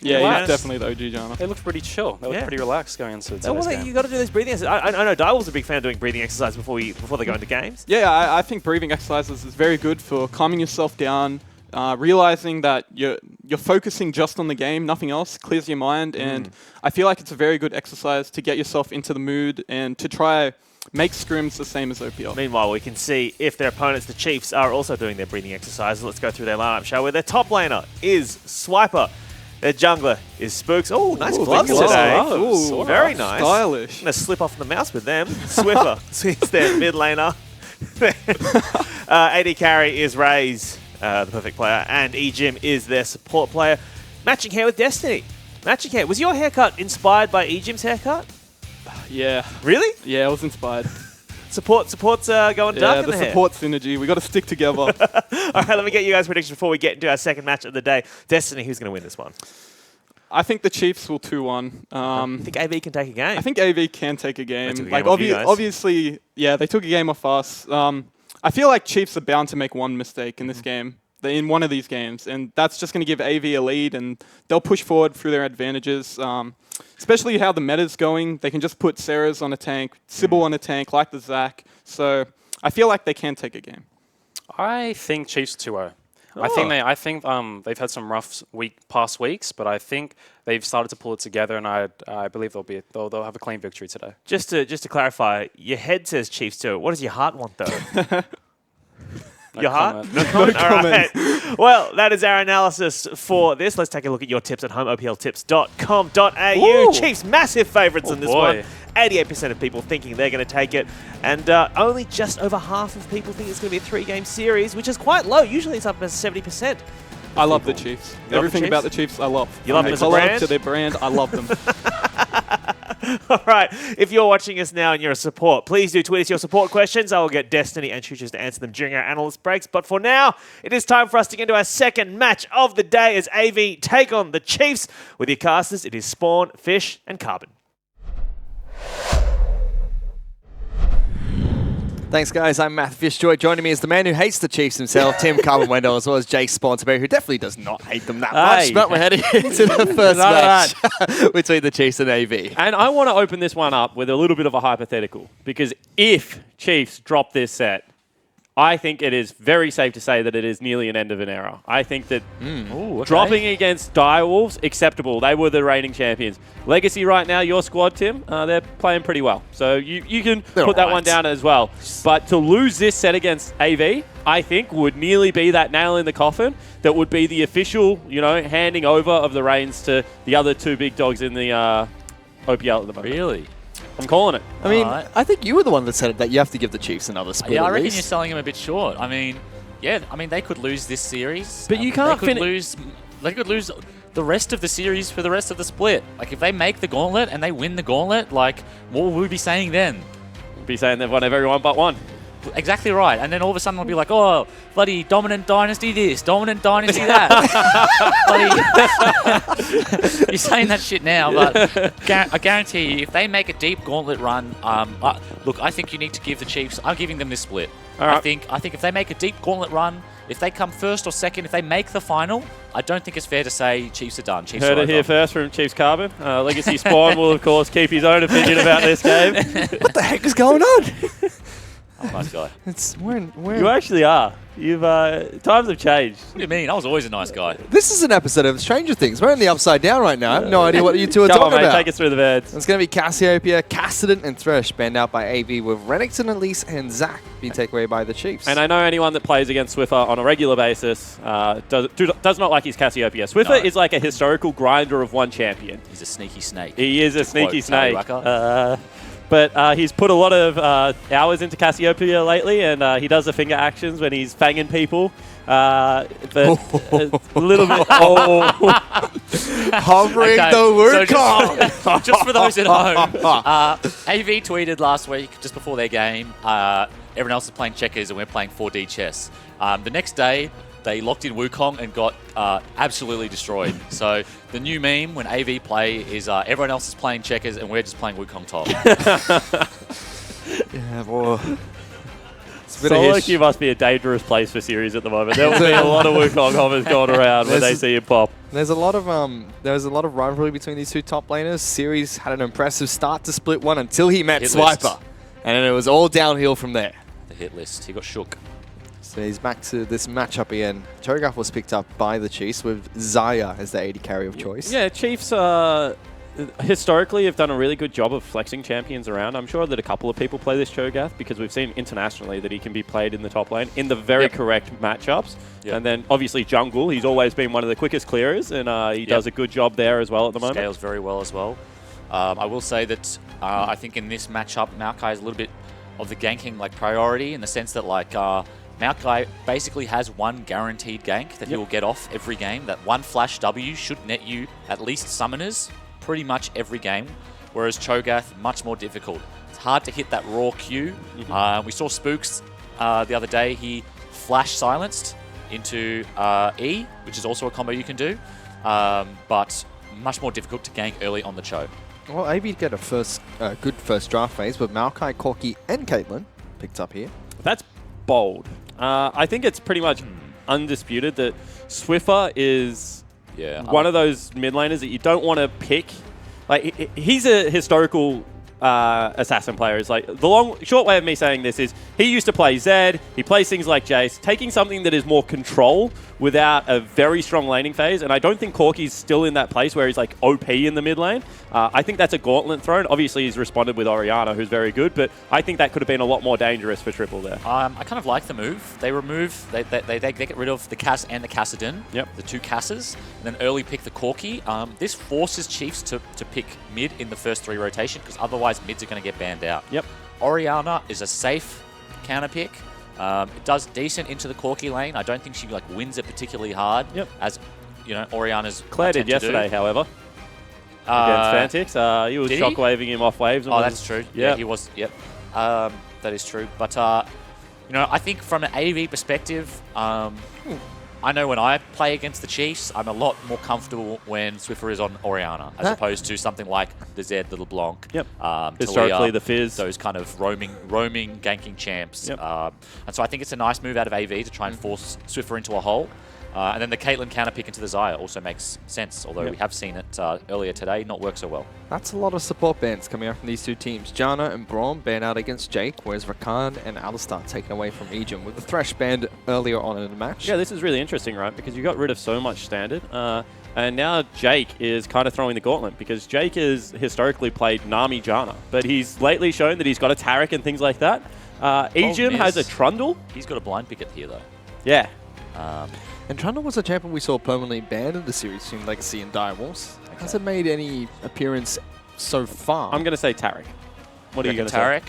Yeah, relaxed. he's definitely the OG Jana. They look pretty chill. They look pretty relaxed going into today's game. You got to do these breathing exercises. I know Direwolf's a big fan of doing breathing exercises before they go into games. Yeah, I think breathing exercises is very good for calming yourself down, realizing that you're focusing just on the game, nothing else, clears your mind, and I feel like it's a very good exercise to get yourself into the mood and to try make scrims the same as OPL. Meanwhile, we can see if their opponents, the Chiefs, are also doing their breathing exercises. Let's go through their lineup, shall we? Their top laner is Swiper. Their jungler is Spooks. Oh, nice gloves today. Ooh, very nice. Stylish. I'm going to slip off the mouse with them. Swiffer is their mid laner. AD carry is Raze, the perfect player, and eJim is their support player. Matching hair with Destiny. Matching hair. Was your haircut inspired by eJim's haircut? Yeah. Really? Yeah, I was inspired. Support's going dark in the the hair. support synergy. We got to stick together. All right, let me get you guys' predictions before we get into our second match of the day. Destiny, who's going to win this one? I think the Chiefs will 2-1. I think AV can take a game. I think AV can take a game. They took a Like game off you guys. obviously, yeah, they took a game off us. I feel like Chiefs are bound to make one mistake in this game. They're in one of these games, and that's just going to give AV a lead, and they'll push forward through their advantages. Especially how the meta's going. They can just put Sarah's on a tank, Sybil on a tank, like the Zac. So I feel like they can take a game. I think Chiefs 2-0. I think they've had some rough past weeks, but I think they've started to pull it together, and I believe they'll have a clean victory today. Just to clarify, your head says Chiefs too. What does your heart want though? Your heart? No comment. All right. Well, that is our analysis for this. Let's take a look at your tips at home, opltips.com.au. Chiefs massive favourites in this one. 88% of people thinking they're going to take it. And only just over half of people think it's going to be a 3-game series, which is quite low. Usually it's up to 70%. I love the Chiefs. Everything about the Chiefs, I love. You love them as a brand? To their brand, I love them. All right, if you're watching us now and you're a support, please do tweet us your support questions. I will get Destiny and Choo-Choos to answer them during our analyst breaks. But for now, it is time for us to get into our second match of the day as AV take on the Chiefs. With your casters, it is Spawn, Fish, and Carbon. Thanks, guys. I'm Matt Fishjoy. Joining me is the man who hates the Chiefs himself, Tim Carbon Wendell, as well as Jake Sponsberry, who definitely does not hate them that much. But we're heading into the first match between the Chiefs and AV. And I want to open this one up with a little bit of a hypothetical, because if Chiefs drop this set, I think it is very safe to say that it is nearly an end of an era. I think that dropping against Direwolves, acceptable. They were the reigning champions. Legacy right now, your squad, Tim, they're playing pretty well. So you can put that one down as well. But to lose this set against AV, I think would nearly be that nail in the coffin that would be the official, handing over of the reins to the other two big dogs in the OPL at the moment. Really? I'm calling it. I mean, I think you were the one that said it, that you have to give the Chiefs another split. Yeah, I at reckon least. you're selling them a bit short. I mean, they could lose this series. But you can't They could lose the rest of the series for the rest of the split. Like, if they make the gauntlet and they win the gauntlet, like, what will we be saying then? We'll be saying they've won everyone but one. Exactly right. And then all of a sudden we'll be like, oh, bloody dominant dynasty this, dominant dynasty that. You're saying that shit now, but I guarantee you, if they make a deep gauntlet run, look, I think you need to give the Chiefs, I'm giving them this split. Right. I think if they make a deep gauntlet run, if they come first or second, if they make the final, I don't think it's fair to say Chiefs are done. Chiefs Heard are it here over. first from Chiefs Carbon. Legacy Spawn will, of course, keep his own opinion about this game. What the heck is going on? I'm a nice guy. You actually are. You've times have changed. What do you mean? I was always a nice guy. This is an episode of Stranger Things. We're in the upside down right now. I have no idea what you two are Come on, talking mate, about. take us through the beds. It's going to be Cassiopeia, Cassidon, and Thresh banned out by AV, with Renekton, Elise, and Zac being taken away by the Chiefs. And I know anyone that plays against Swiffer on a regular basis does not like his Cassiopeia. Swiffer is like a historical grinder of one champion. He's a sneaky snake. He is a sneaky snake. Tallywacker. But he's put a lot of hours into Cassiopeia lately, and he does the finger actions when he's fanging people. But a little bit. Hovering the word call. Just for those at home, AV tweeted last week, just before their game, everyone else is playing checkers and we're playing 4D chess. The next day, they locked in Wukong and got absolutely destroyed. So the new meme when AV play is everyone else is playing checkers and we're just playing Wukong top. Yeah, boy. It's a bit of Solo hish. queue must be a dangerous place for series at the moment. There will be a lot of Wukong homers going around when they see him pop. There's a lot of rivalry between these two top laners. Series had an impressive start to Split 1 until he met Hit Swiper. list. And then it was all downhill from there. The hit list. He got shook. So he's back to this matchup again. Cho'Gath was picked up by the Chiefs with Xayah as the AD carry of choice. Yeah, Chiefs historically have done a really good job of flexing champions around. I'm sure that a couple of people play this Cho'Gath because we've seen internationally that he can be played in the top lane in the very correct matchups. Yep. And then obviously jungle, he's always been one of the quickest clearers, and he does a good job there as well at the moment. Scales very well as well. I will say that I think in this matchup, Maokai is a little bit of the ganking priority in the sense that Maokai basically has one guaranteed gank that he will get off every game. That one flash W should net you at least summoners pretty much every game, whereas Cho'Gath, much more difficult. It's hard to hit that raw Q. We saw Spooks the other day. He flash silenced into E, which is also a combo you can do, but much more difficult to gank early on the Cho. Well, AB get a good first draft phase, but Maokai, Corki, and Caitlyn picked up here. That's bold. I think it's pretty much undisputed that Swiffer is one of those mid laners that you don't want to pick. He's a historical assassin player. It's the short way of me saying this is he used to play Zed, he plays things like Jace, taking something that is more control without a very strong laning phase, and I don't think Corky's still in that place where he's OP in the mid lane. I think that's a gauntlet thrown. Obviously he's responded with Orianna, who's very good, but I think that could have been a lot more dangerous for Triple there. I kind of like the move. They get rid of the Cass and the Cassidon, the two Casses, and then early pick the Corki. This forces Chiefs to pick mid in the first 3 rotation, because otherwise mids are going to get banned out. Orianna is a safe counter pick. It does decent into the Corki lane. I don't think she wins it particularly hard, as Orianna's Claire did yesterday, however, against Fantix. He was shockwaving him off waves. Oh, that's true. Yeah, he was. Yep, that is true. But I think from an AV perspective, I know when I play against the Chiefs, I'm a lot more comfortable when Swiffer is on Orianna, as opposed to something like the Zed, the LeBlanc, historically Talia, the Fizz, those kind of roaming ganking champs. And so I think it's a nice move out of AV to try and force Swiffer into a hole. And then the Caitlyn counter pick into the Xayah also makes sense, although we have seen it earlier today not work so well. That's a lot of support bans coming out from these two teams. Janna and Braum banned out against Jake, whereas Rakan and Alistar taken away from Ejim, with the Thresh banned earlier on in the match. Yeah, this is really interesting, right? Because you got rid of so much standard, and now Jake is kind of throwing the gauntlet, because Jake has historically played Nami Janna, but he's lately shown that he's got a Taric and things like that. Ejim has a Trundle. He's got a blind picket here, though. Yeah. And Trundle was a champion we saw permanently banned in the series between Legacy and Direwolves. Hasn't made any appearance so far. I'm going to say Taric. What are you going to say? Taric?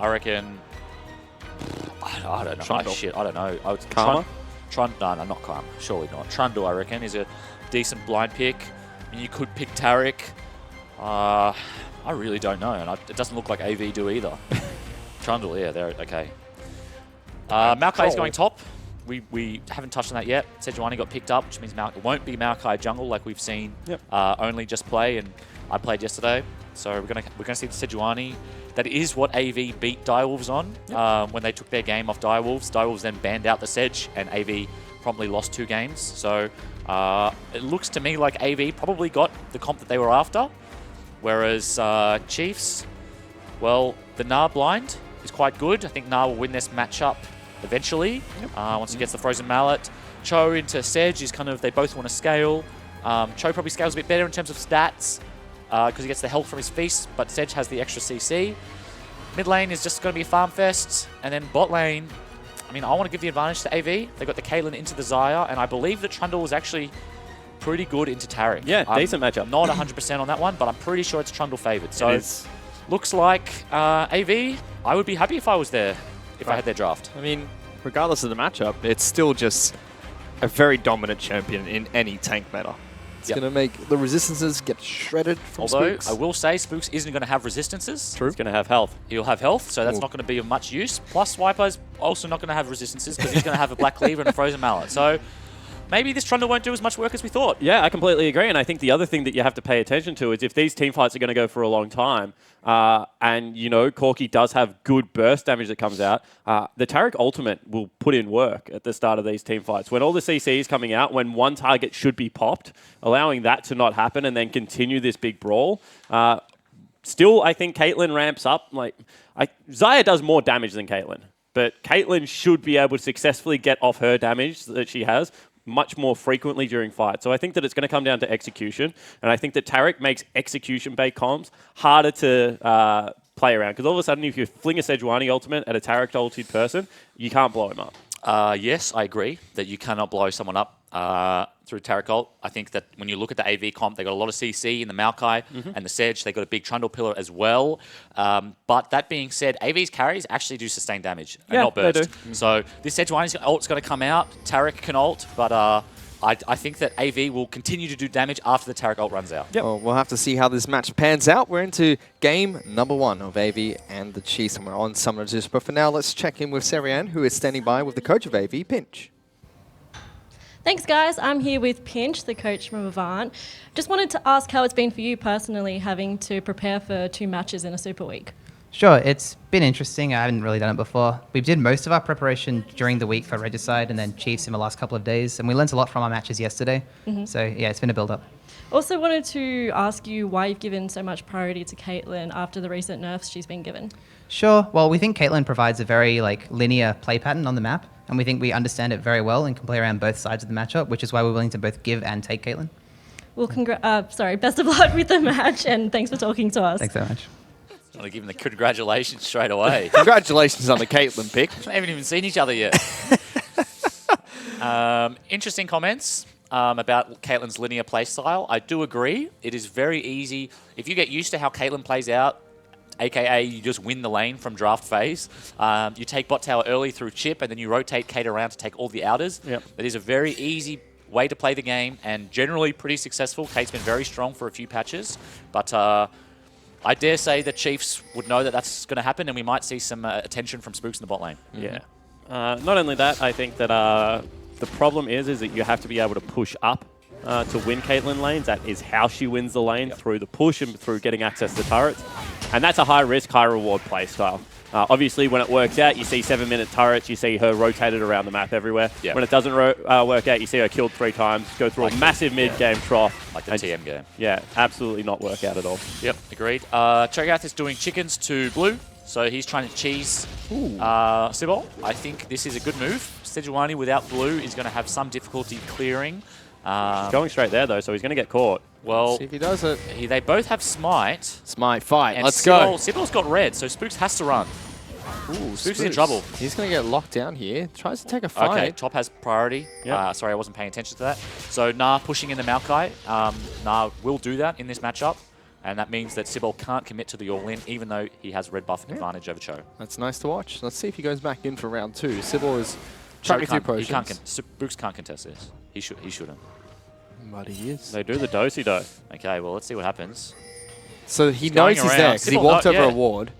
I reckon... I don't know. Trundle. I don't know. I would Karma? No, not Karma. Surely not. Trundle, I reckon, is a decent blind pick. I mean, you could pick Taric. I really don't know. And it doesn't look like AV do either. Trundle, yeah, they're okay. Maokai's going top. We haven't touched on that yet. Sejuani got picked up, which means it won't be Maokai jungle like we've seen only just play, and I played yesterday. So we're gonna see the Sejuani. That is what AV beat Direwolves on when they took their game off Direwolves. Direwolves then banned out the Sedge, and AV promptly lost 2 games. So it looks to me like AV probably got the comp that they were after, whereas Chiefs, well, the Gnar blind is quite good. I think Gnar will win this matchup eventually, once he gets the Frozen Mallet. Cho into Sedge is kind of, they both want to scale. Cho probably scales a bit better in terms of stats because he gets the health from his feast, but Sedge has the extra CC. Mid lane is just going to be a farm fest, and then bot lane, I mean, I want to give the advantage to AV. They got the Caitlyn into the Xayah, and I believe that Trundle is actually pretty good into Taric. Yeah, decent matchup. Not 100% on that one, but I'm pretty sure it's Trundle favored. So looks like AV, I would be happy if I was there. If I had their draft. I mean, regardless of the matchup, it's still just a very dominant champion in any tank meta. It's going to make the resistances get shredded from Spooks. I will say Spooks isn't going to have resistances. True. He's going to have health. He'll have health, so that's not going to be of much use. Plus, Swiper's also not going to have resistances because he's going to have a Black Cleaver and a Frozen Mallet. So maybe this Trundle won't do as much work as we thought. Yeah, I completely agree. And I think the other thing that you have to pay attention to is if these team fights are going to go for a long time, and, you know, Corki does have good burst damage that comes out, the Taric ultimate will put in work at the start of these team fights. When all the CC is coming out, when one target should be popped, allowing that to not happen and then continue this big brawl. Still, I think Caitlyn ramps up. Xayah does more damage than Caitlyn, but Caitlyn should be able to successfully get off her damage that she has much more frequently during fights. So I think that it's going to come down to execution, and I think that Taric makes execution-based comms harder to play around, because all of a sudden, if you fling a Sejuani ultimate at a Taric ulted person, you can't blow him up. Yes, I agree that you cannot blow someone up through Taric ult. I think that when you look at the AV comp, they got a lot of CC in the Maokai and the Sedge. They got a big Trundle pillar as well. But that being said, AV's carries actually do sustain damage and not burst. They do. So this Sejuani's ult's going to come out. Taric can ult, but I think that AV will continue to do damage after the Taric ult runs out. Yep. Well, we'll have to see how this match pans out. We're into game number 1 of AV and the Chiefs, and we're on Summoners. But for now, let's check in with Serianne, who is standing by with the coach of AV, Pinch. Thanks, guys. I'm here with Pinch, the coach from Avant. Just wanted to ask how it's been for you personally, having to prepare for 2 matches in a Super Week. Sure, it's been interesting. I haven't really done it before. We did most of our preparation during the week for Regicide and then Chiefs in the last couple of days, and we learned a lot from our matches yesterday. So, yeah, it's been a build-up. Also wanted to ask you why you've given so much priority to Caitlyn after the recent nerfs she's been given. Sure. Well, we think Caitlyn provides a very linear play pattern on the map, and we think we understand it very well and can play around both sides of the matchup, which is why we're willing to both give and take Caitlyn. Well, best of luck with the match, and thanks for talking to us. Thanks so much. I'm going to give him the congratulations straight away. Congratulations on the Caitlyn pick. We haven't even seen each other yet. Interesting comments about Caitlyn's linear playstyle. I do agree. It is very easy. If you get used to how Caitlyn plays out, aka you just win the lane from draft phase, you take bot tower early through chip, and then you rotate Kate around to take all the outers. Yep. It is a very easy way to play the game, and generally pretty successful. Kate's been very strong for a few patches, but I dare say the Chiefs would know that that's going to happen, and we might see some attention from Spooks in the bot lane. Yeah. Not only that, I think that the problem is that you have to be able to push up to win Caitlyn lanes. That is how she wins the lane, through the push and through getting access to turrets. And that's a high-risk, high-reward play style. Obviously, when it works out, you see 7-minute turrets, you see her rotated around the map everywhere. Yep. When it doesn't work out, you see her killed 3 times, go through a massive mid-game trough. Like the TM game. Yeah, absolutely not work out at all. Yep, agreed. Cho'Gath is doing chickens to blue, so he's trying to cheese Sibol. I think this is a good move. Sejuani without blue is going to have some difficulty clearing. He's going straight there, though, so he's going to get caught. Well, See if he does it. they both have Smite. Smite, fight. And Let's go. Sibol's got red, so Spooks has to run. Ooh, Spooks is in trouble. He's going to get locked down here. Tries to take a fight. Okay, top has priority. Yep. Sorry, I wasn't paying attention to that. So Nah pushing in the Maokai. Nah will do that in this matchup, and that means that Sibol can't commit to the all-in, even though he has red buff advantage over Cho. That's nice to watch. Let's see if he goes back in for round 2. Sibol is tracking through potions. Spooks can't contest this. He shouldn't. But he is. They do the do-si-do. Okay, well, let's see what happens. So he going knows he's around. there because he Sibol, walked over yeah. a ward.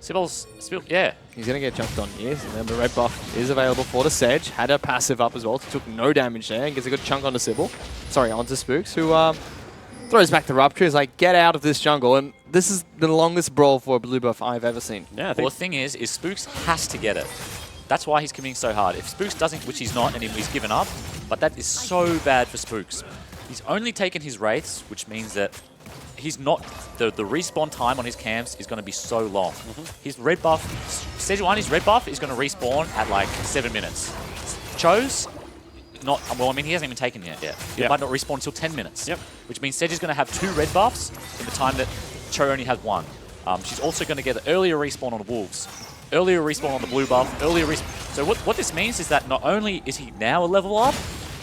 Yeah. He's going to get jumped on here. So then the red buff is available for the Sedge. Had a passive up as well. Took no damage there and gets a good chunk onto Sibol. Sorry, onto Spooks, who throws back the Rupture. Is like, get out of this jungle. And this is the longest brawl for a blue buff I've ever seen. Yeah, Well, the thing is Spooks has to get it. That's why he's committing so hard. If Spooks doesn't, which he's not, and he's given up, but that is so bad for Spooks. He's only taken his Wraiths, which means that he's not... The respawn time on his camps is going to be so long. His red buff... Sejuani's red buff is going to respawn at like 7 minutes. Cho's not... Well, I mean, he hasn't even taken it yet. It might not respawn until 10 minutes. Yep. Which means Sedge is going to have 2 red buffs in the time that Cho only has 1. She's also going to get an earlier respawn on the Wolves. Earlier respawn on the blue buff. Earlier respawn... So what this means is that not only is he now a level up,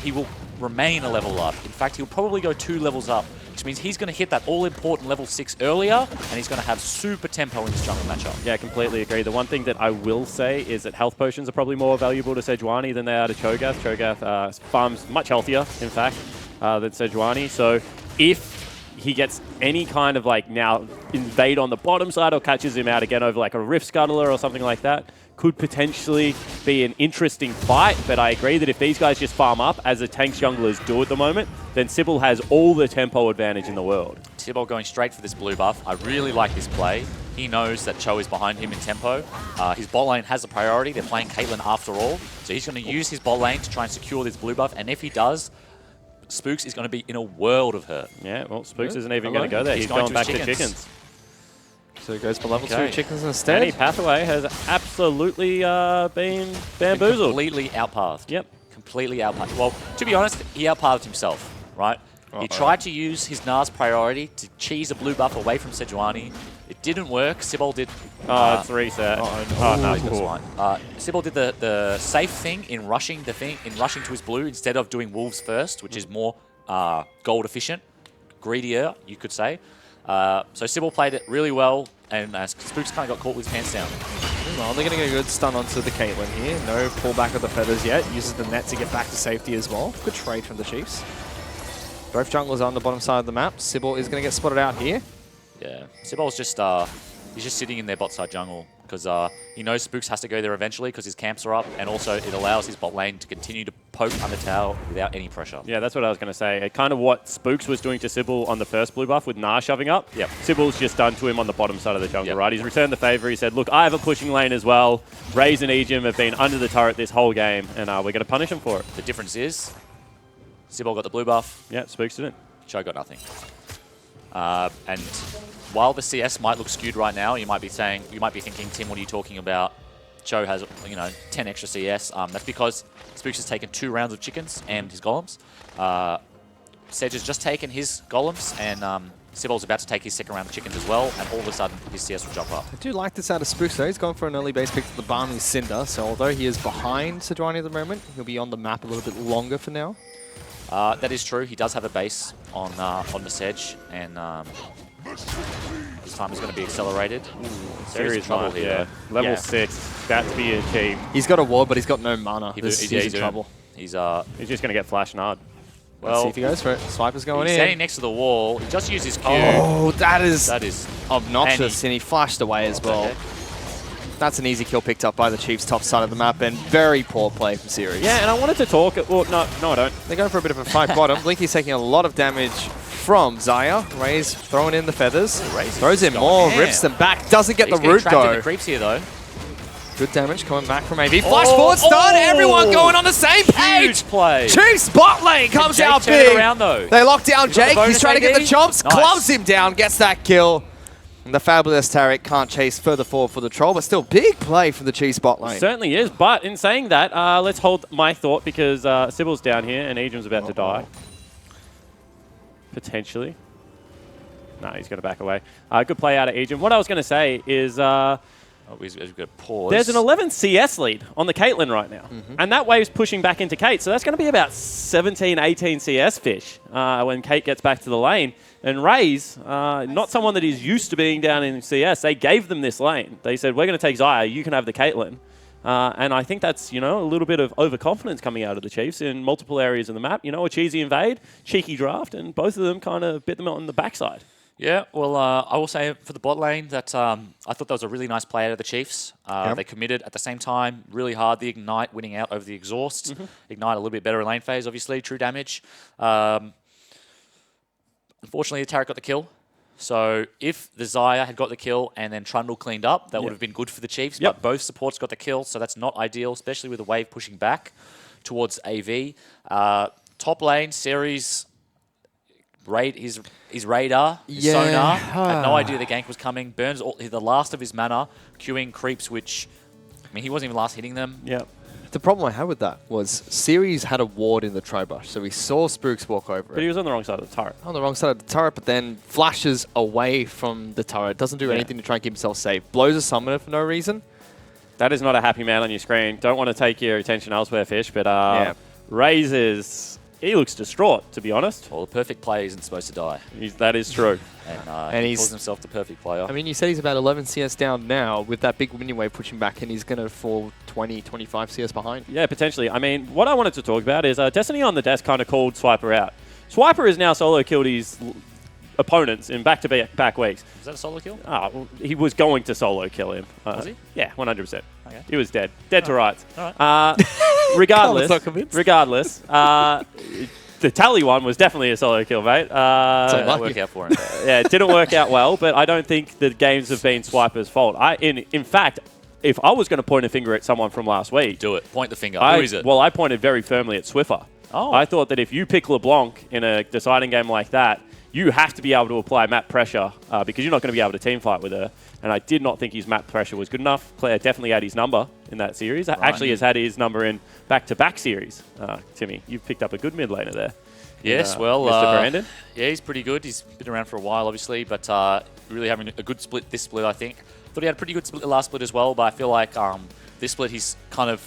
he will remain a level up. In fact, he'll probably go 2 levels up, which means he's going to hit that all-important level 6 earlier, and he's going to have super tempo in this jungle matchup. Yeah, completely agree. The one thing that I will say is that health potions are probably more valuable to Sejuani than they are to Cho'Gath. Cho'Gath farms much healthier, in fact, than Sejuani. So if he gets any kind of now invade on the bottom side or catches him out again over a Rift Scuttler or something like that, could potentially be an interesting fight, but I agree that if these guys just farm up, as the tanks junglers do at the moment, then Sybil has all the tempo advantage in the world. Sybil going straight for this blue buff. I really like this play. He knows that Cho is behind him in tempo. His bot lane has the priority. They're playing Caitlyn after all. So he's going to use his bot lane to try and secure this blue buff. And if he does, Spooks is going to be in a world of hurt. Yeah, well, Spooks isn't even going to go there. He's going back to chickens. So he goes for level 2 chickens instead. Danny Pathaway has absolutely been bamboozled. Completely outpathed. Yep. Completely outpathed. Well, to be honest, he outpathed himself, right? He tried to use his Nars priority to cheese a blue buff away from Sejuani. It didn't work. Sybil did... it's reset. No, cool. Sybil did the safe thing in rushing to his blue instead of doing wolves first, which is more gold efficient, greedier, you could say. So Sybil played it really well, and Spooks kind of got caught with his pants down. Well, they're going to get a good stun onto the Caitlyn here. No pullback of the feathers yet. Uses the net to get back to safety as well. Good trade from the Chiefs. Both junglers are on the bottom side of the map. Sybil is going to get spotted out here. Yeah, Sybil's just he's just sitting in their bot side jungle because he knows Spooks has to go there eventually because his camps are up, and also it allows his bot lane to continue to poke under tower without any pressure. Yeah, that's what I was going to say. Kind of what Spooks was doing to Sybil on the first blue buff with Gnar shoving up. Yep. Sybil's just done to him on the bottom side of the jungle, right? He's returned the favor. He said, look, I have a pushing lane as well. Raze and Ejim have been under the turret this whole game, and we're going to punish him for it. The difference is Sybil got the blue buff. Yeah, Spooks didn't. Cho got nothing. And while the CS might look skewed right now, you might be thinking, Tim, what are you talking about? Cho has, 10 extra CS. That's because Spooks has taken 2 rounds of chickens and his golems. Sedge has just taken his golems, and Sybil's about to take his second round of chickens as well, and all of a sudden his CS will jump up. I do like this out of Spooks though. He's going for an early base pick to the Barney Cinder, so although he is behind Sejuani at the moment, he'll be on the map a little bit longer for now. That is true. He does have a base on the Sedge, and his time is going to be accelerated. Serious trouble here. Level 6, that to be achieved. He's got a ward, but he's got no mana. He's in trouble. He's just going to get flash nard. Well, let's see if he goes for it. Swiper's going in. He's standing next to the wall. He just used his Q. Oh, that is obnoxious, and he flashed away as well. That's an easy kill picked up by the Chiefs' top side of the map, and very poor play from Series. Yeah, and I wanted to talk... Well, no, I don't. They're going for a bit of a fight bottom. Blinky's taking a lot of damage from Xayah. Raze throwing in the feathers. Throws in more, rips them back. Doesn't get the root, though. In the creeps here, though. Good damage coming back from AV. Flash forward stun. Everyone going on the same page. Huge play. Chiefs bot lane comes out big. Around, though. They lock down Jake. He's trying to get the chomps. Nice. Clubs him down. Gets that kill. And the fabulous Taric can't chase further forward for the troll, but still big play from the Chiefs bot lane. Certainly is, but in saying that, let's hold my thought because Sybil's down here and Ejim's about to die. Potentially. No, he's going to back away. Good play out of Ejim. What I was going to say is... we've got to pause. There's an 11 CS lead on the Caitlyn right now. And that wave's pushing back into Kate. So that's going to be about 17, 18 CS fish when Kate gets back to the lane. And Raze, not someone that is used to being down in CS, they gave them this lane. They said, we're going to take Xayah, you can have the Caitlyn. And I think that's, a little bit of overconfidence coming out of the Chiefs in multiple areas of the map. A cheesy invade, cheeky draft, and both of them kind of bit them on the backside. Yeah, well, I will say for the bot lane that I thought that was a really nice play out of the Chiefs. They committed at the same time really hard. The Ignite winning out over the Exhaust. Ignite a little bit better in lane phase, obviously. True damage. Unfortunately, the Taric got the kill. So if the Xayah had got the kill and then Trundle cleaned up, that would have been good for the Chiefs. But both supports got the kill, so that's not ideal, especially with the wave pushing back towards AV. Top lane, Series... His radar, his sonar, had no idea the gank was coming. Burns the last of his mana, queuing creeps, which, he wasn't even last hitting them. Yeah. The problem I had with that was Series had a ward in the Tribush, so we saw Spooks walk over But he was on the wrong side of the turret. On the wrong side of the turret, but then flashes away from the turret. Doesn't do anything to try and keep himself safe. Blows a summoner for no reason. That is not a happy man on your screen. Don't want to take your attention elsewhere, Fish, but Razes... He looks distraught, to be honest. Well, the perfect player isn't supposed to die. That is true. And he calls himself the perfect player. You said he's about 11 CS down now with that big winning wave pushing back, and he's going to fall 20, 25 CS behind. Yeah, potentially. What I wanted to talk about is Destiny on the desk kind of called Swiper out. Swiper has now solo killed his opponents in back-to-back weeks. Was that a solo kill? Well, he was going to solo kill him. Was he? Yeah, 100%. Okay. He was dead. Dead to rights. All right. Regardless, not convinced. the tally one was definitely a solo kill, mate. Didn't work out for him. Yeah, it didn't work out well, but I don't think the games have been Swiper's fault. In fact, if I was going to point a finger at someone from last week, Do it. Point the finger. Who is it? Well, I pointed very firmly at Swiffer. Oh. I thought that if you pick LeBlanc in a deciding game like that, you have to be able to apply map pressure because you're not going to be able to team fight with her. And I did not think his map pressure was good enough. Claire definitely had his number in that series. Actually has had his number in back-to-back series. Timmy, you've picked up a good mid laner there. Yes, Mr. Brandon. Yeah, he's pretty good. He's been around for a while, obviously, but really having a good split this split, I think. Thought he had a pretty good split the last split as well, but I feel like this split he's kind of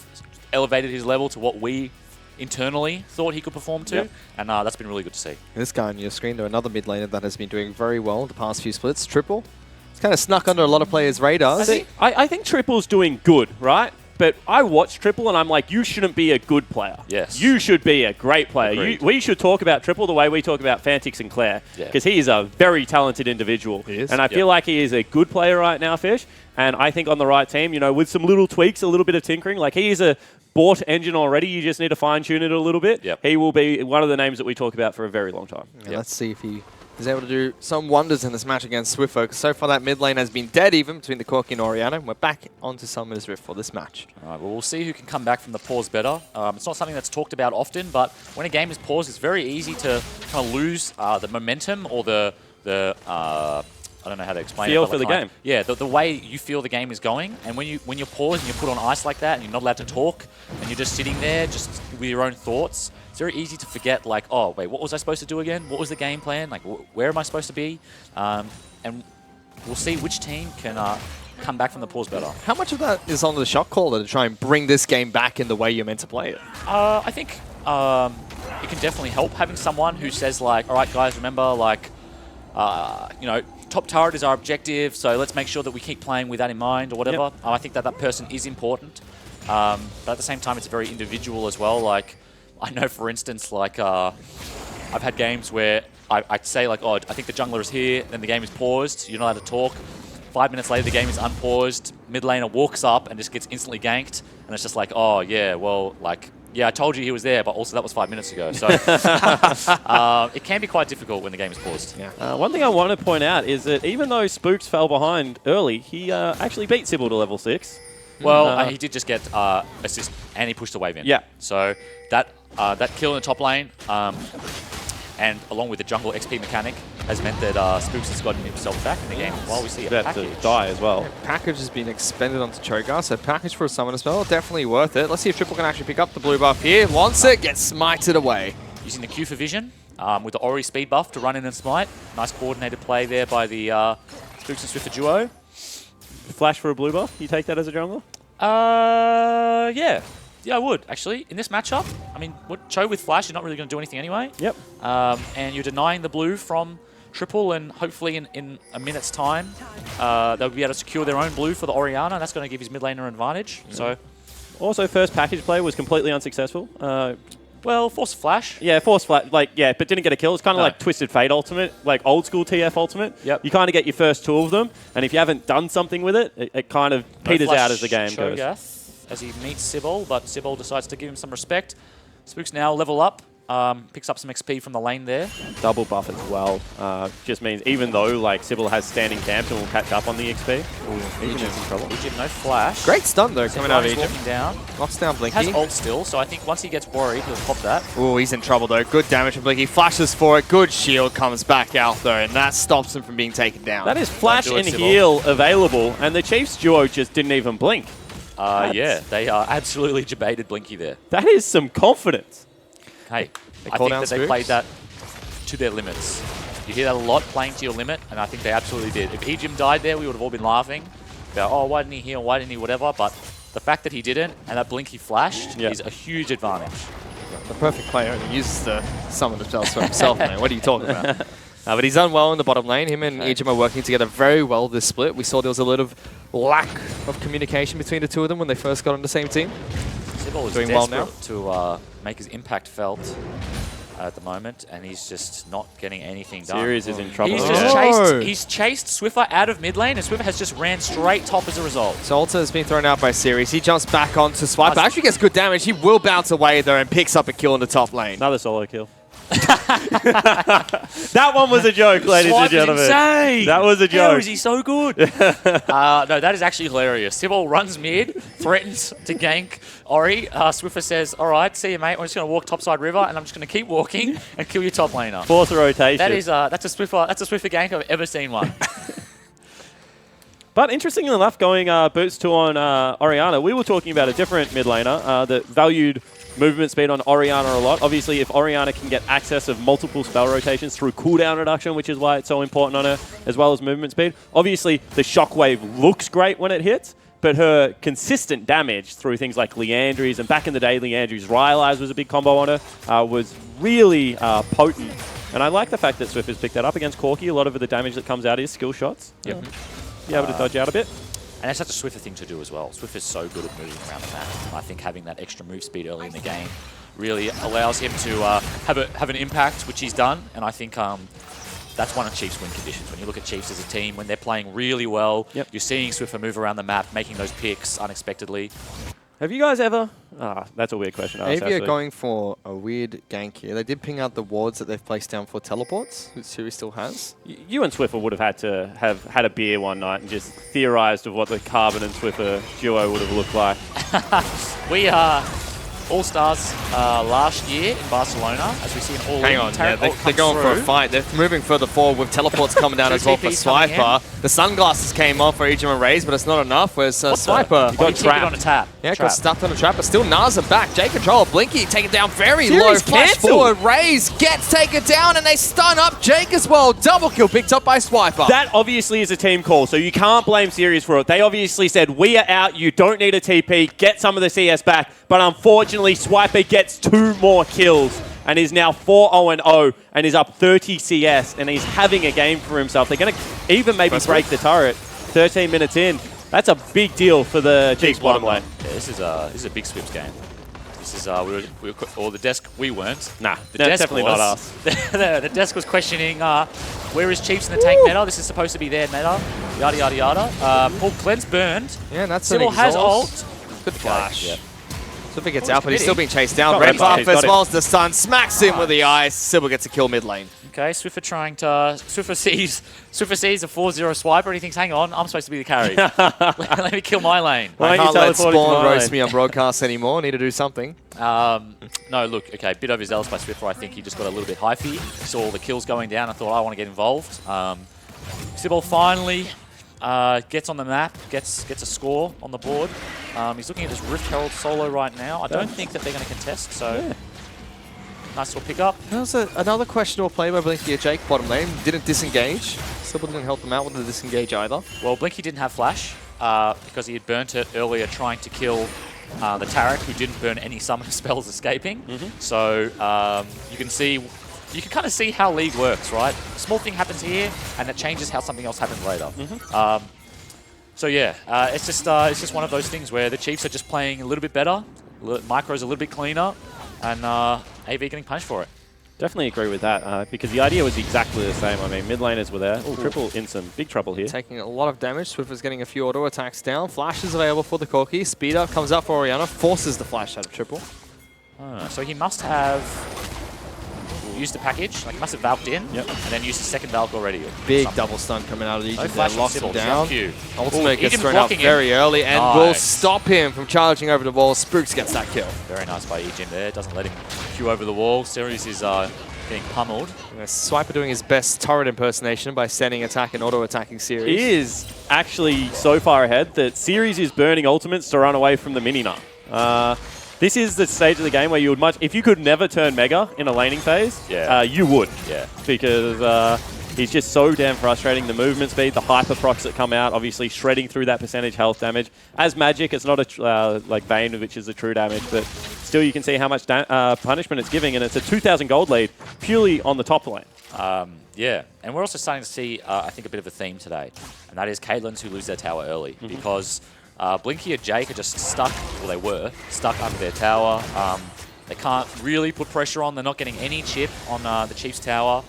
elevated his level to what we internally thought he could perform to, and that's been really good to see. This guy on your screen, though, another mid laner that has been doing very well the past few splits. Triple. It's kind of snuck under a lot of players' radars. I think Triple's doing good, right? But I watch Triple and I'm like, you shouldn't be a good player. Yes. You should be a great player. Agreed. We should talk about Triple the way we talk about Fantix and Claire. Because he is a very talented individual. He is. And I feel like he is a good player right now, Fish. And I think on the right team, with some little tweaks, a little bit of tinkering, like he is a bought engine already. You just need to fine-tune it a little bit. Yep. He will be one of the names that we talk about for a very long time. Yeah, let's see if he is able to do some wonders in this match against Swiffer. Because so far that mid lane has been dead even between the Corki and Oriana. We're back onto Summoner's Rift for this match. All right, well, we'll see who can come back from the pause better. It's not something that's talked about often, but when a game is paused, it's very easy to kind of lose the momentum or the I don't know how to explain feel it. for the game. Yeah, the way you feel the game is going. And when you're paused and you're put on ice like that and you're not allowed to talk and you're just sitting there just with your own thoughts, it's very easy to forget, like, oh, wait, what was I supposed to do again? What was the game plan? Like, where am I supposed to be? And we'll see which team can come back from the pause better. How much of that is on the shot caller to try and bring this game back in the way you're meant to play it? I think it can definitely help having someone who says, like, all right, guys, remember, like, top turret is our objective, so let's make sure that we keep playing with that in mind or whatever. Yep. I think that person is important. But at the same time, it's very individual as well. Like, I know, for instance, like, I've had games where I'd say, like, oh, I think the jungler is here, then the game is paused, you're not allowed to talk. 5 minutes later, the game is unpaused, mid laner walks up and just gets instantly ganked, and it's just like, oh, yeah, well, like, yeah, I told you he was there, but also that was 5 minutes ago. So it can be quite difficult when the game is paused. Yeah. One thing I want to point out is that even though Spooks fell behind early, he actually beat Sybil to level 6. Well, he did just get assist, and he pushed the wave in. Yeah. So that kill in the top lane, and along with the jungle XP mechanic, has meant that Spooks has gotten himself back in the game. While we see a About to package. die as well. Package has been expended onto Cho'Gath, so package for a summon as well, definitely worth it. Let's see if Triple can actually pick up the blue buff here. Wants it, gets smited away. Using the Q for vision, with the Ori speed buff to run in and smite. Nice coordinated play there by the Spooks and Swiffer duo. Flash for a blue buff, you take that as a jungler? Yeah. Yeah, I would, actually. In this matchup, I mean, Cho with Flash, you're not really going to do anything anyway. Yep. And you're denying the blue from Triple, and hopefully in a minute's time, they'll be able to secure their own blue for the Oriana, and that's going to give his mid laner an advantage. Yeah. So, also, first package play was completely unsuccessful. Well, force flash. Yeah, force flash, but didn't get a kill. It's kind of like Twisted Fate Ultimate, like old school TF Ultimate. Yep. You kind of get your first two of them, and if you haven't done something with it, it kind of peters out as the game goes. As he meets Sybil, but Sybil decides to give him some respect. Spooks now level up, picks up some XP from the lane there. Double buff as well. Just means even though like Sybil has standing camps and will catch up on the XP. Egypt in trouble. Egypt, no flash. Great stun though, coming out of Egypt. Walking down. Knocks down Blinky. Has ult still, so I think once he gets worried, he'll pop that. Oh, he's in trouble though. Good damage from Blinky. Flashes for it. Good shield comes back out though, and that stops him from being taken down. That is flash and heal available, and the Chiefs duo just didn't even blink. Yeah, they absolutely debated Blinky there. That is some confidence. Hey, I think that they played that to their limits. You hear that a lot, playing to your limit, and I think they absolutely did. If Ejim died there, we would have all been laughing about, oh, why didn't he heal, why didn't he whatever, but the fact that he didn't and that Blinky flashed is a huge advantage. The perfect player only uses the summon spells for himself, man. What are you talking about? But he's done well in the bottom lane. Him and Ejim are working together very well this split. We saw there was a little lack of communication between the two of them when they first got on the same team. Sybil is doing well now to make his impact felt. at the moment, and he's just not getting anything done. Series is in trouble. He's just chased Swiffer out of mid lane, and Swiffer has just ran straight top as a result. So Ulta has been thrown out by Series. He jumps back onto Swiper. Actually gets good damage. He will bounce away though and picks up a kill in the top lane. Another solo kill. That one was a joke, ladies and gentlemen. Insane. That was a joke. How is he so good? No, that is actually hilarious. Sybil runs mid, threatens to gank Ori. Swiffer says, all right, see you, mate. I'm just going to walk topside river, and I'm just going to keep walking and kill your top laner. Fourth rotation. That is, that's a Swiffer gank I've ever seen one. But interestingly enough, going boots 2 on Orianna, we were talking about a different mid laner that valued movement speed on Orianna a lot. Obviously, if Orianna can get access of multiple spell rotations through cooldown reduction, which is why it's so important on her, as well as movement speed, obviously the shockwave looks great when it hits, but her consistent damage through things like Leandries, and back in the day, Leandries' Rylai's was a big combo on her, was really potent. And I like the fact that Swift has picked that up against Corki. A lot of the damage that comes out is skill shots. Yep. Be able to dodge out a bit. And it's such a Swiffer thing to do as well. Swiffer's so good at moving around the map. I think having that extra move speed early in the game really allows him to have an impact, which he's done. And I think that's one of Chiefs' win conditions. When you look at Chiefs as a team, when they're playing really well, you're seeing Swiffer move around the map, making those picks unexpectedly. Have you guys ever... that's a weird question. Maybe are going for a weird gank here. They did ping out the wards that they've placed down for teleports, which Series still has. You and Swiffer would have had to have had a beer one night and just theorized of what the Carbon and Swiffer duo would have looked like. We are All-Stars last year in Barcelona, as we see an all-in. Hang on, they're going for a fight. They're moving further forward with teleports coming down as well for Swiper. The sunglasses came off for Ejim and Raze, but it's not enough. Whereas Swiper got trapped on a tap. Yeah, got stuck on a trap, but still Naza back. J control, Blinky taken down very low. Flash forward, Raze gets taken down, and they stun up Jake as well. Double kill picked up by Swiper. That obviously is a team call, so you can't blame Series for it. They obviously said, we are out, you don't need a TP, get some of the CS back. But unfortunately, Swiper gets 2 more kills and is now 4-0-0 and is up 30 CS, and he's having a game for himself. They're going to even maybe break the turret 13 minutes in. That's a big deal for the Chiefs bottom lane. Yeah, this is a big Swips game. This is the desk we weren't. Nah, the desk definitely was, not us. the desk was questioning where is Chiefs in the tank meta. This is supposed to be their meta. Yada yada yada. Full cleanse burned. Yeah, and that's Sybil has ult. Good flash. Yeah. Swiffer gets out, but he's still being chased down. Red buff as well as the stun smacks him with the ice. Sybil gets a kill mid lane. Okay, Swiffer sees a 4-0 swiper and he thinks, hang on, I'm supposed to be the carry. Let me kill my lane. I can't let Spawn roast me on broadcast anymore. Need to do something. No, look, okay, bit overzealous by Swiffer. I think he just got a little bit hyphy. Saw all the kills going down. I thought, I want to get involved. Sybil finally gets on the map, gets a score on the board. He's looking at this Rift Herald solo right now. I don't think that they're going to contest, so nice little pick up. That was another questionable play by Blinky at Jake bottom lane. Didn't disengage. Sybil didn't help him out with the disengage either. Well, Blinky didn't have flash because he had burnt it earlier trying to kill the Taric, who didn't burn any summoner spells escaping. So you can kind of see how League works, right? A small thing happens here, and it changes how something else happens later. So yeah, it's just one of those things where the Chiefs are just playing a little bit better, Micro's a little bit cleaner, and AV getting punished for it. Definitely agree with that, because the idea was exactly the same. I mean, mid laners were there. Triple in some big trouble here. Taking a lot of damage. Swiffer's getting a few auto attacks down. Flash is available for the Corki. Speed up comes up for Orianna. Forces the flash out of Triple. So he must have used the package, like he must have Valked in, and then used the second Valk already. Big double stun coming out of Egypt. No They locked him down. Ultimate gets Ejim thrown out very early and will Nice. stop him from charging over the wall. Spooks gets that kill. Very nice by Ejim there. Doesn't let him queue over the wall. Series is getting pummeled. Swiper doing his best turret impersonation by sending attack and auto-attacking Series. He is actually so far ahead that Series is burning ultimates to run away from the mini nut. This is the stage of the game where you would if you could never turn Mega in a laning phase, you would. Yeah. Because he's just so damn frustrating. The movement speed, the hyper procs that come out, obviously shredding through that percentage health damage. As Magic, it's not a like Vayne, which is the true damage, but still you can see how much punishment it's giving, and it's a 2,000 gold lead purely on the top lane. Yeah, and we're also starting to see, I think, a bit of a theme today, and that is Caitlyn's who lose their tower early, because Blinky and Jake are just stuck, well they were, stuck under their tower. They can't really put pressure on. They're not getting any chip on the Chiefs tower.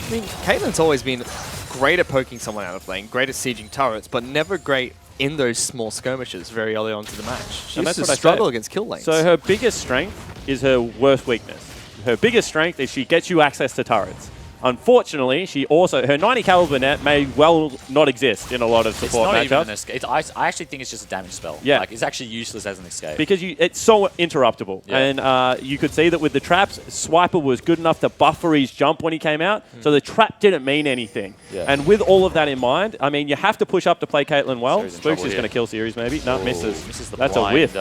I mean, Caitlyn's always been great at poking someone out of lane, great at sieging turrets, but never great in those small skirmishes very early on to the match. She used to struggle against kill lanes. So her biggest strength is her worst weakness. Her biggest strength is she gets you access to turrets. Unfortunately, her 90 caliber net may well not exist in a lot of support matchups. It's not even an escape. I actually think it's just a damage spell. Yeah. Like, it's actually useless as an escape. Because it's so interruptible. Yeah. And you could see that with the traps, Swiper was good enough to buffer his jump when he came out, so the trap didn't mean anything. Yeah. And with all of that in mind, I mean, you have to push up to play Caitlyn well. Series in Spooks trouble is here. going to kill Series maybe. No, misses. Misses the That's blind, a whiff.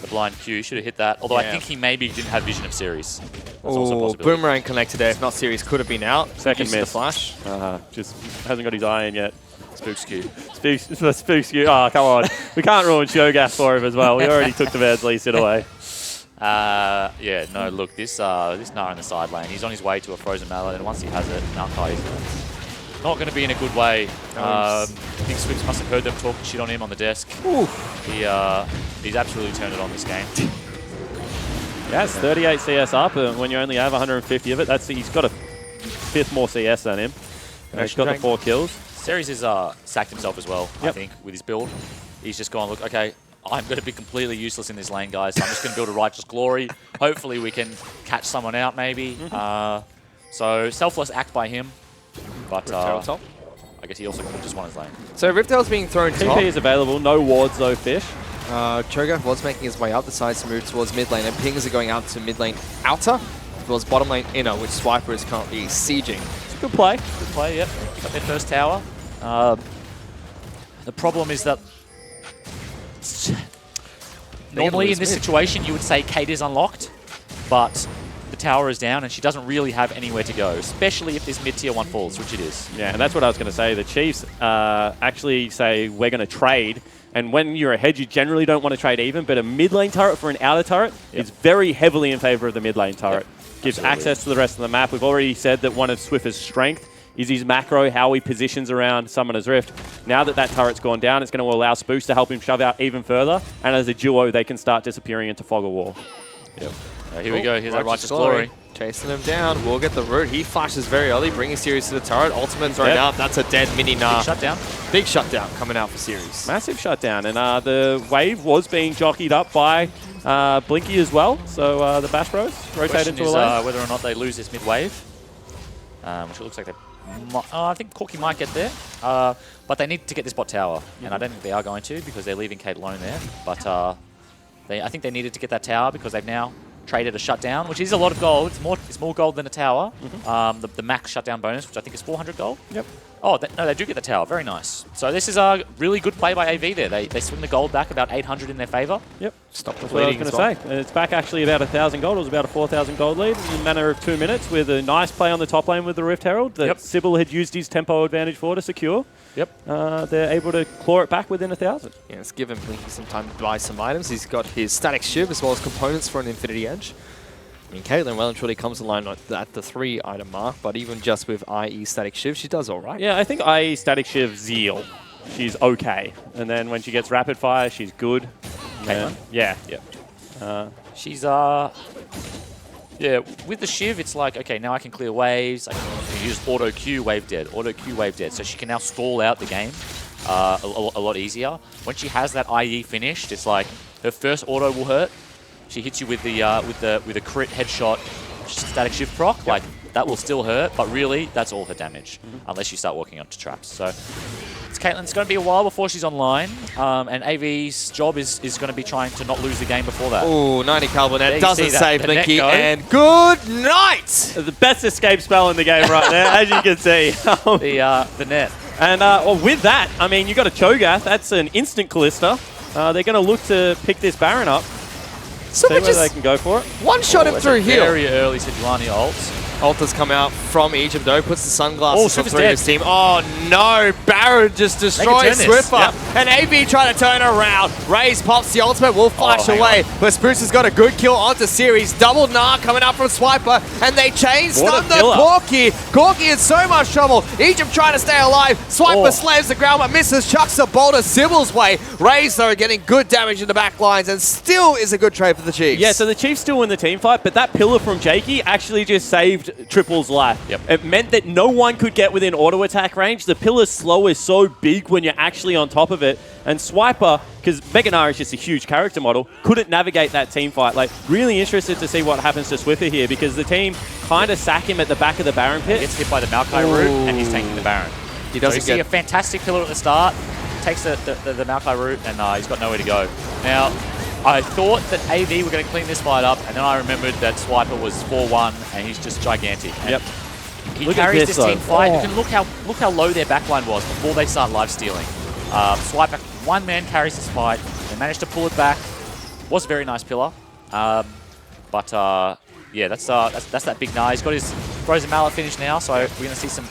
the blind Q. Should have hit that. Although I think he maybe didn't have vision of Series. That's also a Oh, possibility. Boomerang connected there. If not, Series could have been out. Second Uses the miss. flash. Just hasn't got his eye in yet. Spooks Q. Spooks you. Oh, come on. We can't ruin Shogas for him as well. We already took the Vans Lee sit away. Yeah, no, look, this Nara in the side lane, he's on his way to a frozen mallet, and once he has it, Maokai is not going to be in a good way. I think Swix must have heard them talking shit on him on the desk. He's absolutely turned it on this game. Yeah, it's 38 CS up, and when you only have 150 of it, he's got a fifth more CS than him. He's got the 4 kills. Series has sacked himself as well, I think, with his build. He's just gone, look, okay, I'm going to be completely useless in this lane, guys. So I'm just going to build a Righteous Glory. Hopefully we can catch someone out, maybe. So selfless act by him. But top. I guess he also could have just won his lane. So Riptail's being thrown top. TP is available, no wards though, Fish. Cho'Gath was making his way up, decides to move towards mid lane, and pings are going out to mid lane outer, as well as bottom lane inner, which Swiper is currently sieging. It's a good play. Good play, yep. Got their first tower. The problem is that normally in this situation you would say Kate is unlocked, but the tower is down and she doesn't really have anywhere to go, especially if this mid-tier 1 falls, which it is. Yeah, and that's what I was going to say. The Chiefs actually say we're going to trade, and when you're ahead, you generally don't want to trade even, but a mid lane turret for an outer turret is very heavily in favor of the mid lane turret. Gives access to the rest of the map. We've already said that one of Swiffer's strength is his macro, how he positions around Summoner's Rift. Now that turret's gone down, it's going to allow Spooks to help him shove out even further, and as a duo, they can start disappearing into Fog of War. Yep. Here we go. Here's that Righteous Glory. Chasing him down. We'll get the root. He flashes very early, bringing Series to the turret. Ultimate thrown out. That's a dead mini Nah. Big shutdown. Big shutdown coming out for Series. Massive shutdown, and the wave was being jockeyed up by Blinky as well, so the Bash Bros rotate into a lane. Whether or not they lose this mid wave, which it looks like they I think Corky might get there, but they need to get this bot tower, and I don't think they are going to because they're leaving Kate alone there. But I think they needed to get that tower because they've now traded a shutdown, which is a lot of gold. It's more gold than a tower. The max shutdown bonus, which I think is 400 gold. Yep. Oh, no, they do get the tower. Very nice. So this is a really good play by AV there. They swing the gold back about 800 in their favor. Yep. Stop the That's what I was bleeding going as to well. say. It's back actually about 1,000 gold. It was about a 4,000 gold lead in a matter of 2 minutes with a nice play on the top lane with the Rift Herald that Sybil had used his tempo advantage for to secure. Yep. They're able to claw it back within 1,000. Yeah, it's given Blinky some time to buy some items. He's got his static shiv as well as components for an Infinity Edge. I mean, Caitlyn well and truly comes to line at the 3 item mark, but even just with IE static shiv, she does all right. Yeah, I think IE static shiv Zeal, she's okay. And then when she gets rapid fire, she's good. Caitlyn? Yeah. She's with the Shiv, it's like, okay, now I can clear waves. I can use auto Q wave dead, auto Q wave dead. So she can now stall out the game a lot easier. When she has that IE finished, it's like her first auto will hurt. She hits you with a crit headshot static shift proc. Like that will still hurt, but really that's all her damage unless you start walking onto traps. So it's Caitlyn's going to be a while before she's online, and AV's job is going to be trying to not lose the game before that. Ooh, 90 caliber net you doesn't see that, save the Blinky, net go. and good night! The best escape spell in the game right now, as you can see. The net. And with that, I mean, you got a Cho'Gath. That's an instant Callista. They're going to look to pick this Baron up. So see whether they can go for it. One shot him through here. Very early Sejuani ult. Ulta's come out from Egypt though, puts the sunglasses on Swiffer's 3 of his team. Oh no, Baron just destroys turn this. Swiffer. And AV trying to turn around. Raze pops the ultimate, will flash hang away. But Spruce has got a good kill onto Series. Double Gnar coming up from Swiper, and they chain stun the Corki. Corki in so much trouble. Egypt trying to stay alive. Swiper slams the ground but misses, chucks a boulder Sybil's way. Raze though getting good damage in the back lines and still is a good trade for the Chiefs. Yeah, so the Chiefs still win the team fight, but that pillar from Jakey actually just saved Triple's life. Yep. It meant that no one could get within auto attack range. The pillar's slow is so big when you're actually on top of it. And Swiper, because Mega Gnar is just a huge character model, couldn't navigate that team fight. Like, really interested to see what happens to Swiffer here, because the team kind of sack him at the back of the Baron pit. Gets hit by the Maokai root, and he's taking the Baron. He doesn't see a fantastic pillar at the start, takes the Maokai root, and he's got nowhere to go. Now, I thought that AV were going to clean this fight up, and then I remembered that Swiper was 4-1, and he's just gigantic. And he carries this team fight. You can look how low their backline was before they start live stealing. Swiper, one man carries this fight. They managed to pull it back. Was a very nice pillar, yeah, that's that big Gnar. He's got his Frozen Mallet finish now, so we're going to see some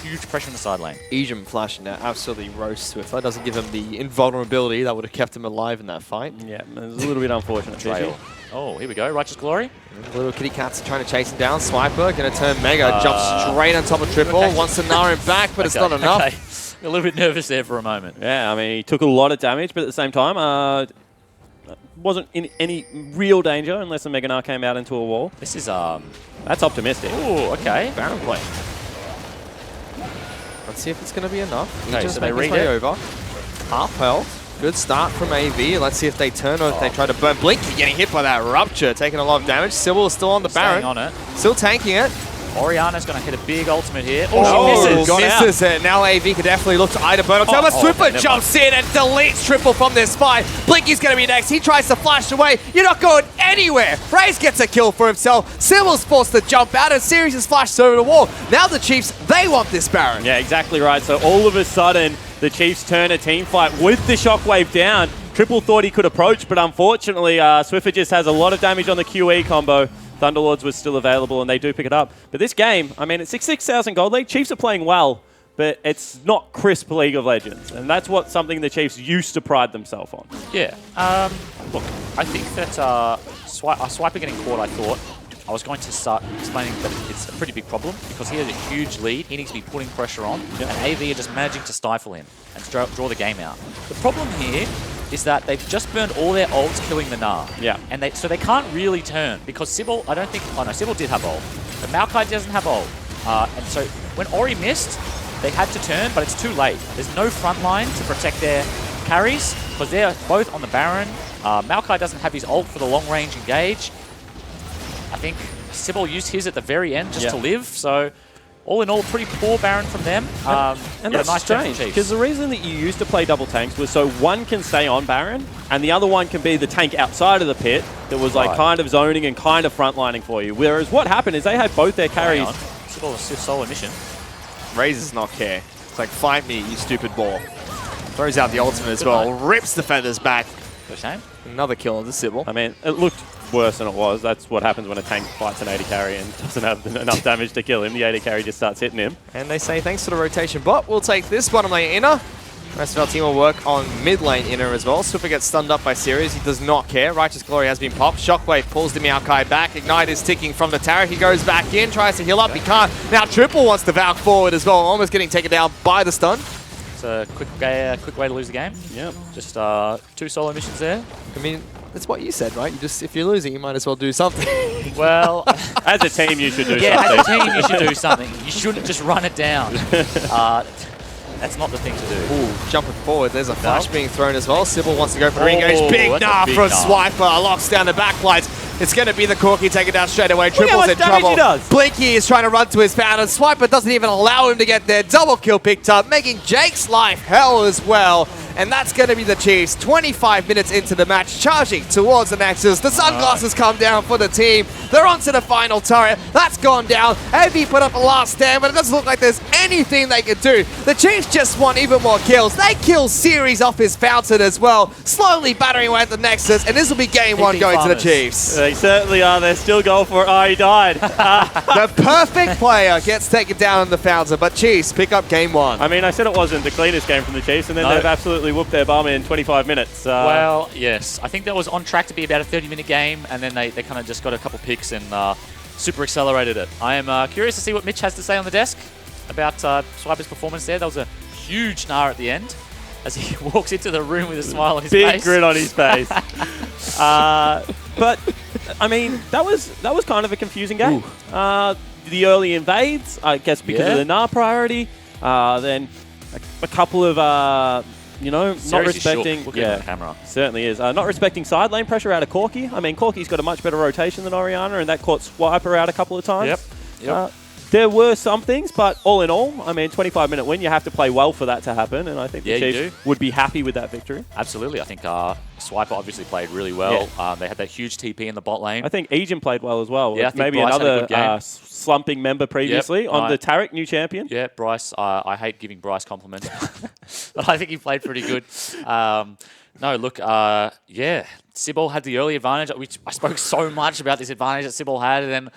huge pressure in the side lane. Egypt flashing now absolutely roasts Swiffer. Doesn't give him the invulnerability that would have kept him alive in that fight. Yeah, it was a little bit unfortunate. Trail. Oh, here we go. Righteous Glory. Little kitty cats are trying to chase him down. Swiper going to turn Mega, jumps straight on top of Triple. Wants to Gnar him back, but it's not enough. Okay. A little bit nervous there for a moment. Yeah, I mean, he took a lot of damage, but at the same time, wasn't in any real danger unless the Mega Gnar came out into a wall. This is that's optimistic. Oh, okay. Baron play. Let's see if it's going to be enough. Okay, just so they make his read way it. over. Half health. Good start from AV. Let's see if they turn or if they try to burn. Blinky getting hit by that Rupture, taking a lot of damage. Sybil is still on the Baron. Staying on it. Still tanking it. Oriana's going to hit a big ultimate here. Oh, she misses it. Now AV could definitely look to Ida burn on top. But Swiffer jumps in and deletes Triple from this fight. Blinky's going to be next. He tries to flash away. You're not going anywhere. Raze gets a kill for himself. Sybil's forced to jump out, and Sirius is flashed over the wall. Now the Chiefs, they want this Baron. Yeah, exactly right. So all of a sudden, the Chiefs turn a team fight with the Shockwave down. Triple thought he could approach, but unfortunately, Swiffer just has a lot of damage on the QE combo. Thunderlords was still available, and they do pick it up. But this game, I mean, it's 6,000 gold league. Chiefs are playing well, but it's not crisp League of Legends. And that's something the Chiefs used to pride themselves on. Yeah. Look, I think that Swiper getting caught, I thought, I was going to start explaining that it's a pretty big problem because he has a huge lead. He needs to be putting pressure on, and AV are just managing to stifle him and draw the game out. The problem here is that they've just burned all their ults killing the Gnar. Yeah. And so they can't really turn because Sybil, I don't think, oh no, Sybil did have ult. But Maokai doesn't have ult. And so when Ori missed, they had to turn, but it's too late. There's no front line to protect their carries because they're both on the Baron. Maokai doesn't have his ult for the long range engage. I think Sybil used his at the very end just to live, so all in all, pretty poor Baron from them. And that's nice strange, because the reason that you used to play double tanks was so one can stay on Baron, and the other one can be the tank outside of the pit that was like kind of zoning and kind of frontlining for you. Whereas what happened is they had both their carries. Sybil a solo mission. Raze does not care. It's like, fight me, you stupid ball. Throws out the ultimate as well. Rips the feathers back. Good shame. Another kill on the Sybil. I mean, it looked worse than it was. That's what happens when a tank fights an AD carry and doesn't have enough damage to kill him. The AD carry just starts hitting him. And they say thanks to the rotation bot, we'll take this bottom lane inner. The rest of our team will work on mid lane inner as well. Super gets stunned up by Sirius. He does not care. Righteous Glory has been popped. Shockwave pulls the Maokai back. Ignite is ticking from the tower. He goes back in, tries to heal up. He can't. Now Triple wants to Valk forward as well. Almost getting taken down by the stun. It's a quick way to lose the game. Yep. Just 2 solo missions there. I mean, that's what you said, right? If you're losing, you might as well do something. Well, as a team, you should do something. Yeah, as a team, you should do something. You shouldn't just run it down. That's not the thing to do. Ooh, jumping forward. There's a flash being thrown as well. Sybil wants to go for the re-engage. Big Gnar from Swiper. Locks down the backlines. It's going to be the Corki taken down straight away. Triple's in trouble. Blinky is trying to run to his found, and Swiper doesn't even allow him to get there. Double kill picked up, making Jake's life hell as well. and that's going to be the Chiefs. 25 minutes into the match, charging towards the Nexus. The sunglasses come down for the team. They're onto the final turret. That's gone down. AV put up a last stand, but it doesn't look like there's anything they can do. The Chiefs just want even more kills. They kill Series off his fountain as well, slowly battering away at the Nexus, and this will be game one going to the Chiefs. They certainly are. They're still going for it. Oh, he died. The perfect player gets taken down in the fountain, but Chiefs pick up game one. I mean, I said it wasn't the cleanest game from the Chiefs, and then they've absolutely whooped their bum in 25 minutes. Well, yes. I think that was on track to be about a 30-minute game, and then they kind of just got a couple picks and super accelerated it. I am curious to see what Mitch has to say on the desk about Swiper's performance there. That was a huge Nar at the end as he walks into the room with a smile on his face. Big grin on his face. But, I mean, that was kind of a confusing game. The early invades, I guess because of the Nar priority. Then a couple of, not respecting... Yeah, camera. Certainly is. Not respecting side lane pressure out of Corki. I mean, Corki's got a much better rotation than Orianna, and that caught Swiper out a couple of times. Yep. There were some things, but all in all, I mean, 25-minute win, you have to play well for that to happen, and I think the Chiefs would be happy with that victory. Absolutely. I think Swiper obviously played really well. Yeah. They had that huge TP in the bot lane. I think Aegon played well as well. Yeah, I think maybe Bryce had a another good game. slumping member previously on the Tarek, new champion. Yeah, Bryce. I hate giving Bryce compliments, but I think he played pretty good. No, look, Sybil had the early advantage. I spoke so much about this advantage that Sybil had, and then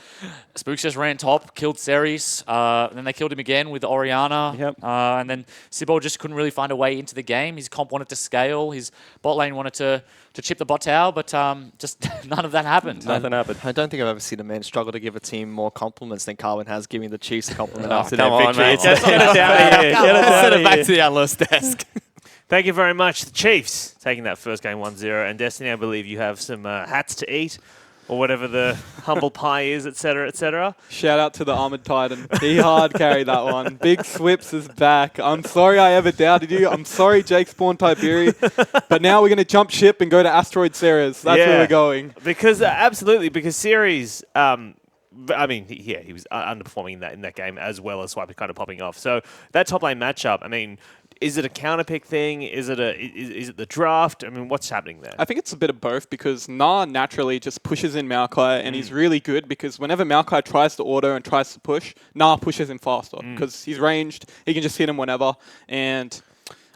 Spooks just ran top, killed Ceres, and then they killed him again with Orianna. And then Sybil just couldn't really find a way into the game. His comp wanted to scale. His bot lane wanted to chip the bot tower, but just none of that happened. Nothing happened. I don't think I've ever seen a man struggle to give a team more compliments than Carwin has, giving the Chiefs a compliment after their victory. Mate. Get it down here. Send it back to the analyst desk. Thank you very much. The Chiefs taking that first game 1-0. And Destiny, I believe you have some hats to eat or whatever the humble pie is, etc., etc. Shout out to the Armored Titan. He hard carried that one. Big Swips is back. I'm sorry I ever doubted you. I'm sorry Jake spawned Tiberi. But now we're going to jump ship and go to Asteroid Ceres. That's where we're going. Because, absolutely, because Ceres... I mean, he was underperforming in that game as well as Swiper kind of popping off. So that top lane matchup, I mean, is it a counterpick thing? Is it the draft? I mean, what's happening there? I think it's a bit of both because Nar naturally just pushes in Maokai and he's really good because whenever Maokai tries to auto and tries to push, Nar pushes him faster because he's ranged, he can just hit him whenever. And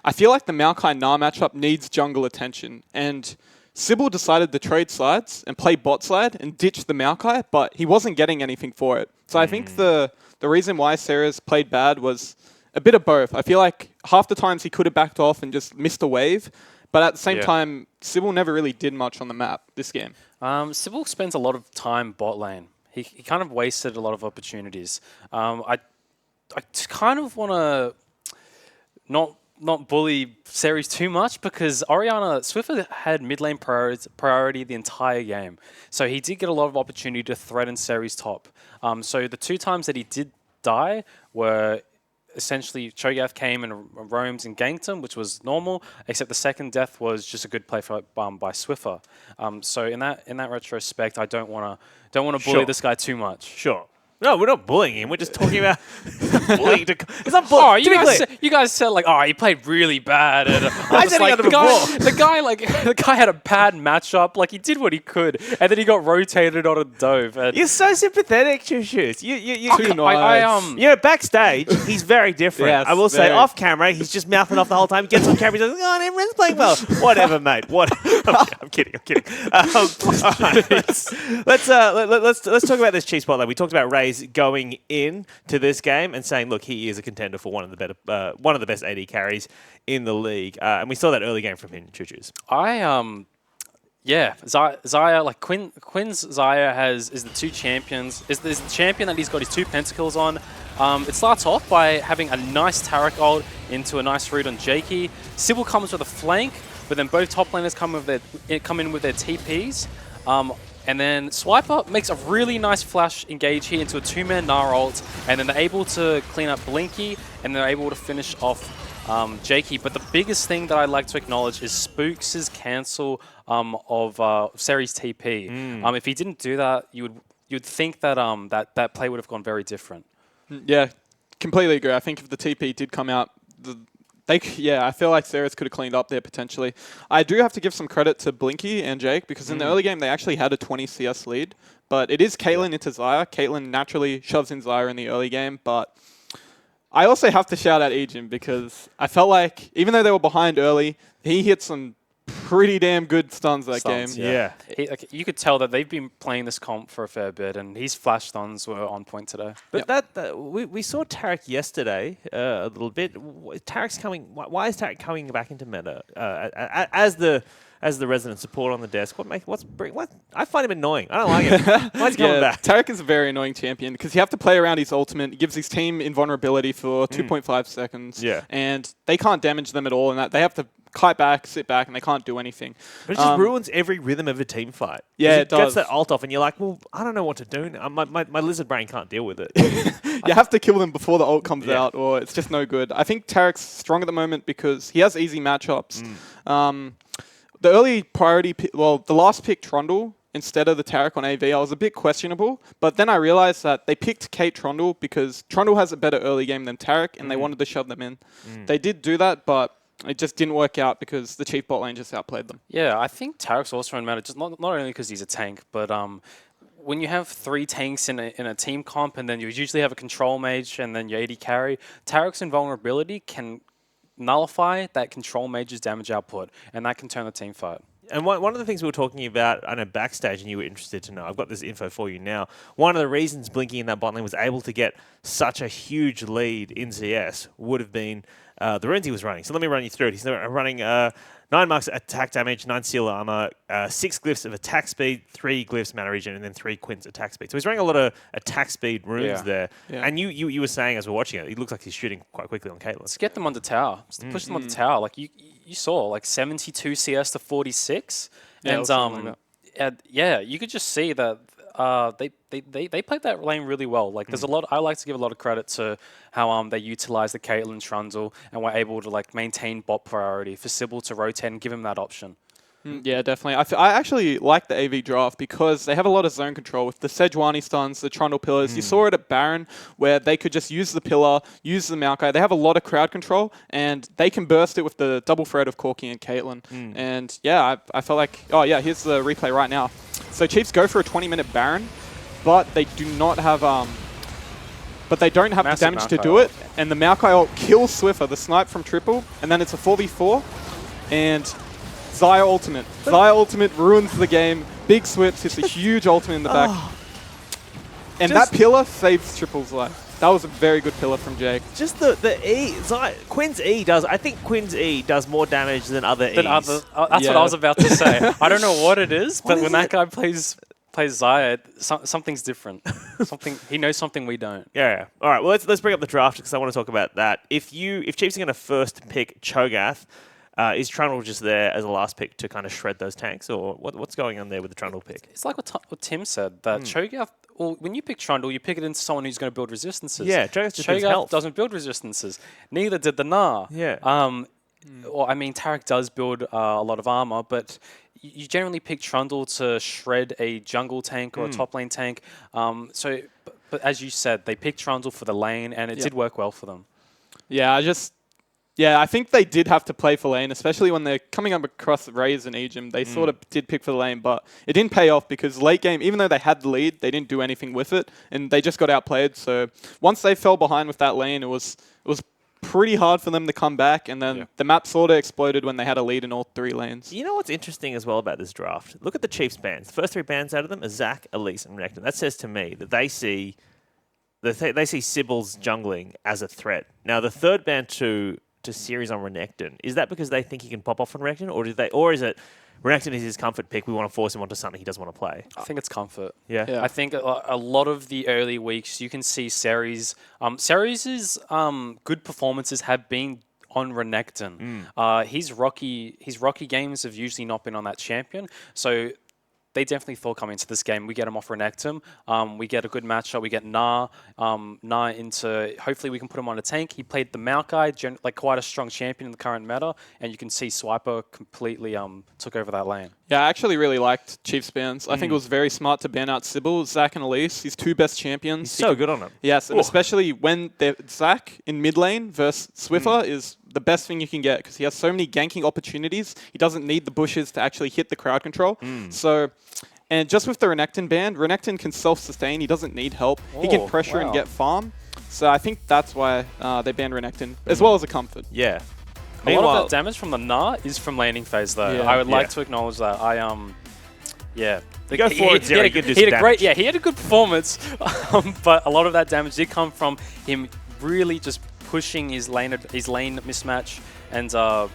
I feel like the Maokai-Nar matchup needs jungle attention. And Sybil decided to trade sides and play bot side and ditch the Maokai, but he wasn't getting anything for it. So I think the reason why Ceres played bad was a bit of both. I feel like half the times he could have backed off and just missed a wave, but at the same time, Sybil never really did much on the map this game. Sybil spends a lot of time bot lane. He kind of wasted a lot of opportunities. I kind of want to not bully Ceres too much because Orianna, Swiffer had mid lane priority the entire game. So he did get a lot of opportunity to threaten Ceres top. So the two times that he did die were essentially Cho'Gath came and roams and ganked him, which was normal, except the second death was just a good play by Swiffer. So in that retrospect, I don't want to bully this guy too much. Sure. No, we're not bullying him. We're just talking about bullying. It's not bullying. Oh, you guys said like, oh, he played really bad. And I said like, the guy had a bad matchup. Like he did what he could, and then he got rotated on a dove. And you're so sympathetic, Choo-Shoes. Backstage, he's very different. Yes, I will say, off camera, he's just mouthing off the whole time. He gets on camera, he's like, oh, everyone's playing well. Whatever, mate. What? I'm kidding. Let's talk about this Chiefs spotlight. We talked about Raze going in to this game and saying, look, he is a contender for one of the best AD carries in the league, and we saw that early game from him. Choo-Choos. Xayah, like Quinn's Xayah is the two champions. Is the champion that he's got his two pentacles on. It starts off by having a nice Tarek ult into a nice root on Jakey. Sybil comes with a flank, but then both top laners come in with their TPs. And then Swiper makes a really nice flash engage here into a two-man Nar ult, and then they're able to clean up Blinky, and they're able to finish off Jakey. But the biggest thing that I'd like to acknowledge is Spooks' cancel of Ceres TP. If he didn't do that, you'd think that that play would have gone very different. Yeah, completely agree. I think if the TP did come out, I feel like Ceres could have cleaned up there potentially. I do have to give some credit to Blinky and Jake because in the early game they actually had a 20 CS lead. But it is Caitlyn into Xayah. Caitlyn naturally shoves in Xayah in the early game, but I also have to shout out Ejim because I felt like even though they were behind early, he hit some pretty damn good stuns that game. Yeah. You could tell that they've been playing this comp for a fair bit, and his flash stuns were on point today. But we saw Tarek yesterday a little bit. Tarek's coming. Why is Tarek coming back into meta as the resident support on the desk? What? I find him annoying. I don't like him. Why is he coming back? Tarek is a very annoying champion because you have to play around his ultimate. He gives his team invulnerability for 2.5 seconds. Yeah. And they can't damage them at all, and they have to kite back, sit back, and they can't do anything. But it just ruins every rhythm of a team fight. Yeah, it does. gets that ult off, and you're like, well, I don't know what to do. My lizard brain can't deal with it. You have to kill them before the ult comes out, or it's just no good. I think Tarek's strong at the moment because he has easy matchups. The early priority, the last pick Trundle instead of the Tarek on AV, I was a bit questionable. But then I realized that they picked Kate Trundle because Trundle has a better early game than Tarek, and they wanted to shove them in. They did do that, but it just didn't work out because the Chief bot lane just outplayed them. Yeah, I think Tarek's also in matter, just not only because he's a tank, but when you have 3 tanks in a team comp, and then you usually have a control mage and then your AD carry, Tarek's invulnerability can nullify that control mage's damage output, and that can turn the team fight. And one of the things we were talking about, I know backstage, and you were interested to know, I've got this info for you now. One of the reasons Blinky in that bot lane was able to get such a huge lead in CS would have been the runes he was running. So let me run you through it. He's running 9 marks attack damage, 9 steel armor, 6 glyphs of attack speed, 3 glyphs mana regen, and then 3 quints attack speed. So he's running a lot of attack speed runes there. Yeah. And you were saying as we're watching it, he looks like he's shooting quite quickly on Caitlyn. Let's get them onto tower. Just push them onto tower. Like you saw, like 72 CS to 46. Yeah, and you could just see that they played that lane really well. Like there's a lot. I like to give a lot of credit to how they utilize the Caitlyn Trundle and were able to like maintain bot priority for Sybil to rotate and give him that option. Yeah, definitely. I actually like the AV draft because they have a lot of zone control with the Sejuani stuns, the Trundle pillars. You saw it at Baron where they could just use the pillar, use the Maokai. They have a lot of crowd control and they can burst it with the double threat of Corki and Caitlyn. And yeah, I felt like, here's the replay right now. So Chiefs go for a 20-minute Baron, but they do not have but they don't have the damage Maokai to do it. And the Maokai ult kills Swiffer, the snipe from triple, and then it's a 4v4. And Xayah ultimate. Xayah ultimate ruins the game. Big Swips hits a huge ultimate in the back. And that pillar saves Triple's life. That was a very good pillar from Jake. Just the E. Quinn's E does... I think Quinn's E does more damage than other E's. That's what I was about to say. I don't know what it is, but when that guy plays Xayah, something's different. He knows something we don't. Yeah. All right. Well, let's bring up the draft because I want to talk about that. If Chiefs are going to first pick Cho'Gath, is Trundle just there as a last pick to kind of shred those tanks, or what's going on there with the Trundle pick? It's like what Tim said, that Cho'Gath, well, when you pick Trundle, you pick it into someone who's going to build resistances. Yeah, Cho'Gath doesn't build resistances. Neither did the Gnar. Yeah. Well, I mean, Tarek does build a lot of armor, but you generally pick Trundle to shred a jungle tank or a top lane tank. But as you said, they picked Trundle for the lane, and it did work well for them. Yeah, I think they did have to play for lane, especially when they're coming up across Raze and Ejim. They sort of did pick for the lane, but it didn't pay off because late game, even though they had the lead, they didn't do anything with it, and they just got outplayed. So once they fell behind with that lane, it was pretty hard for them to come back, and then the map sort of exploded when they had a lead in all 3 lanes. You know what's interesting as well about this draft? Look at the Chiefs bans. The first 3 bans out of them are Zac, Elise, and Renekton. That says to me that they see Sybil's jungling as a threat. Now, the third ban to series on Renekton, is that because they think he can pop off on Renekton, or is it Renekton is his comfort pick, we want to force him onto something he doesn't want to play? I think it's comfort. Yeah. I think a lot of the early weeks, you can see Ceres' good performances have been on Renekton. His rocky games have usually not been on that champion, so they definitely thought coming into this game, we get him off Renekton, we get a good matchup, we get Gnar into, hopefully we can put him on a tank. He played the Maokai, like quite a strong champion in the current meta, and you can see Swiper completely took over that lane. Yeah, I actually really liked Chiefs bans. I think it was very smart to ban out Sybil, Zac and Elise, his 2 best champions. He's so good on them. Yes, and especially when Zac in mid lane versus Swiffer is the best thing you can get because he has so many ganking opportunities. He doesn't need the bushes to actually hit the crowd control. So, and just with the Renekton ban, Renekton can self-sustain. He doesn't need help. He can pressure and get farm. So I think that's why they banned Renekton, as well as a comfort. Yeah. A lot of that damage from the Gnar is from laning phase, though. I would like to acknowledge that. Yeah. Go forward, Zero. He had a good performance, but a lot of that damage did come from him really just pushing his lane mismatch, and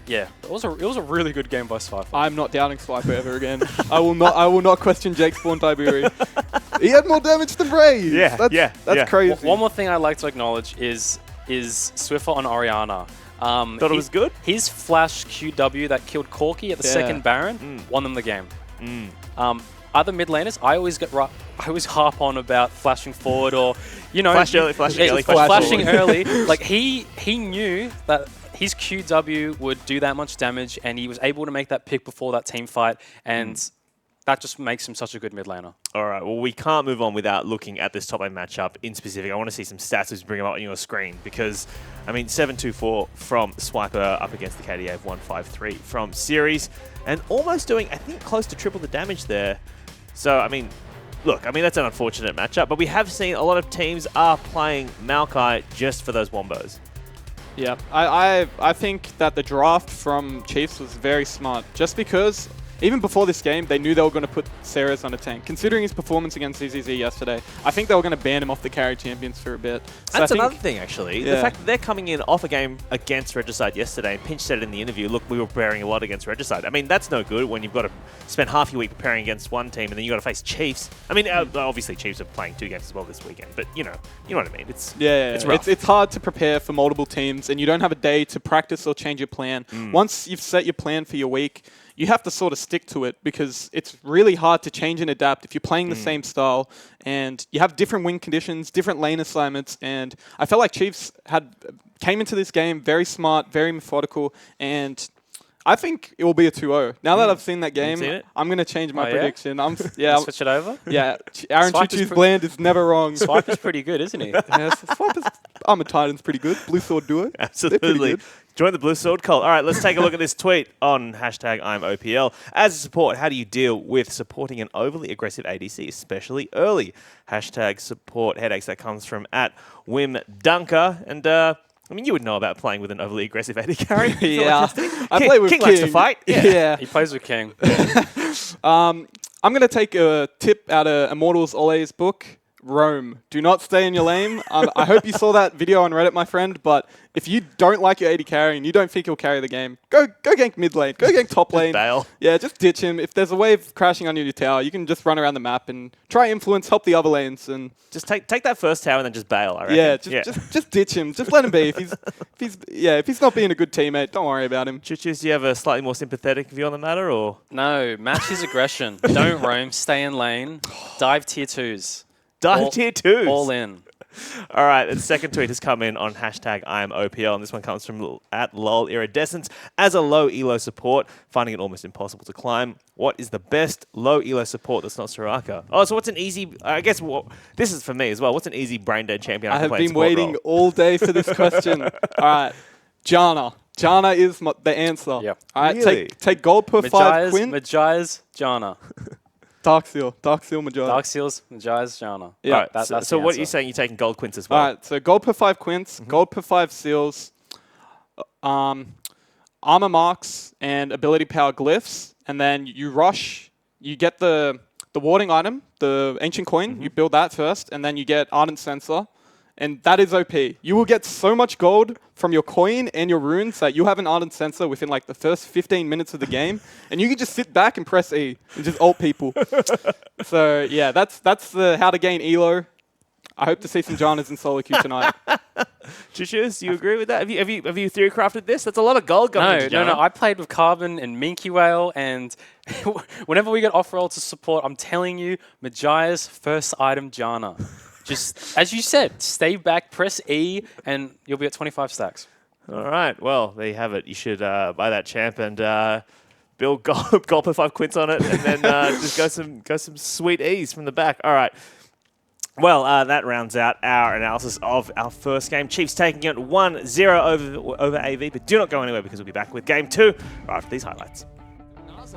yeah, it was a really good game by Swiper. I'm not doubting Swiper ever again. I will not question Jake Spawn Tiberi. He had more damage than Brave. That's crazy. One more thing I'd like to acknowledge is Swiffer on Orianna. Thought it was good? His flash QW that killed Corki at the second Baron won them the game. Other mid laners, I always harp on about flashing forward or, flashing early. Like he knew that his QW would do that much damage, and he was able to make that pick before that team fight, and that just makes him such a good mid laner. All right, well, we can't move on without looking at this top lane matchup in specific. I want to see some stats as we bring them up on your screen because, 7-2-4 from Swiper up against the KDA of 1-5-3 from Series, and almost doing, I think, close to triple the damage there. So, look, that's an unfortunate matchup, but we have seen a lot of teams are playing Maokai just for those wombos. Yeah, I think that the draft from Chiefs was very smart, just because even before this game, they knew they were going to put Ceres on a tank. Considering his performance against ZZZ yesterday, I think they were going to ban him off the carry champions for a bit. So that's another thing, actually. Yeah. The fact that they're coming in off a game against Regicide yesterday, and Pinch said it in the interview, look, we were preparing a lot against Regicide. That's no good when you've got to spend half your week preparing against one team, and then you've got to face Chiefs. Obviously, Chiefs are playing 2 games as well this weekend, but you know what I mean. It's rough. It's hard to prepare for multiple teams, and you don't have a day to practice or change your plan. Once you've set your plan for your week, you have to sort of stick to it because it's really hard to change and adapt if you're playing the same style and you have different win conditions, different lane assignments. And I felt like Chiefs came into this game very smart, very methodical, and I think it will be a 2-0. Now that I've seen that game, I'm going to change my prediction. Switch it over? Yeah, Aaron Chuchu's Bland is never wrong. Swiper's pretty good, isn't he? Swiper's Armored Titan's pretty good. Blue Sword Duo. Absolutely. Join the Blue Sword cult. All right, let's take a look at this tweet on #ImOPL. As a support, how do you deal with supporting an overly aggressive ADC, especially early? #support headaches. That comes from @WimDunker. And you would know about playing with an overly aggressive AD carry. Yeah. I play with King. Likes to fight. Yeah. He plays with King. I'm going to take a tip out of Immortals Ole's book. Roam. Do not stay in your lane. I hope you saw that video on Reddit, my friend, but if you don't like your AD carry and you don't think he'll carry the game, go gank mid lane. Go gank top lane. Bail. Yeah, just ditch him. If there's a wave crashing under your tower, you can just run around the map and try influence, help the other lanes, and just take that first tower and then just bail, I reckon. Yeah, just ditch him. Just let him be. If he's not being a good teammate, don't worry about him. Chuchus, do you have a slightly more sympathetic view on the matter, or? No, match his aggression. Don't roam, stay in lane, dive tier 2s. Tier 2s. All in. All right, the second tweet has come in on #ImOPL, and this one comes from @LolIridescence. As a low elo support, finding it almost impossible to climb, what is the best low elo support that's not Soraka? Oh, so what's an easy, I guess this is for me as well, what's an easy brain dead champion I can play in support have been waiting role? all day for this question. All right, Janna. Janna is the answer. Yep. All right, really? take gold per 5 Quinn. Maji's, Janna. Darkseal Majai. Darkseal's, Maji's, Janna. Yeah. Right, so what are you saying? You're taking gold quints as well? All right, so gold per 5 quints, gold per 5 seals, armor marks, and ability power glyphs, and then you rush. You get the warding item, the ancient coin. You build that first, and then you get ardent sensor. And that is OP. You will get so much gold from your coin and your runes that you have an ardent sensor within like the first 15 minutes of the game, and you can just sit back and press E and just ult people. So yeah, that's the how to gain elo. I hope to see some Jannas in solo queue tonight. Chuchus, do you agree with that? Have you theory crafted this? That's a lot of gold going into Janna. No. I played with Carbon and Minky Whale, and whenever we get off roll to support, I'm telling you, Maji's first item Janna. Just, as you said, stay back, press E, and you'll be at 25 stacks. All right. Well, there you have it. You should buy that champ and build gold per 5 quints on it, and then just go some sweet E's from the back. All right. Well, that rounds out our analysis of our first game. Chiefs taking it 1-0 over AV, but do not go anywhere because we'll be back with game 2 right after these highlights.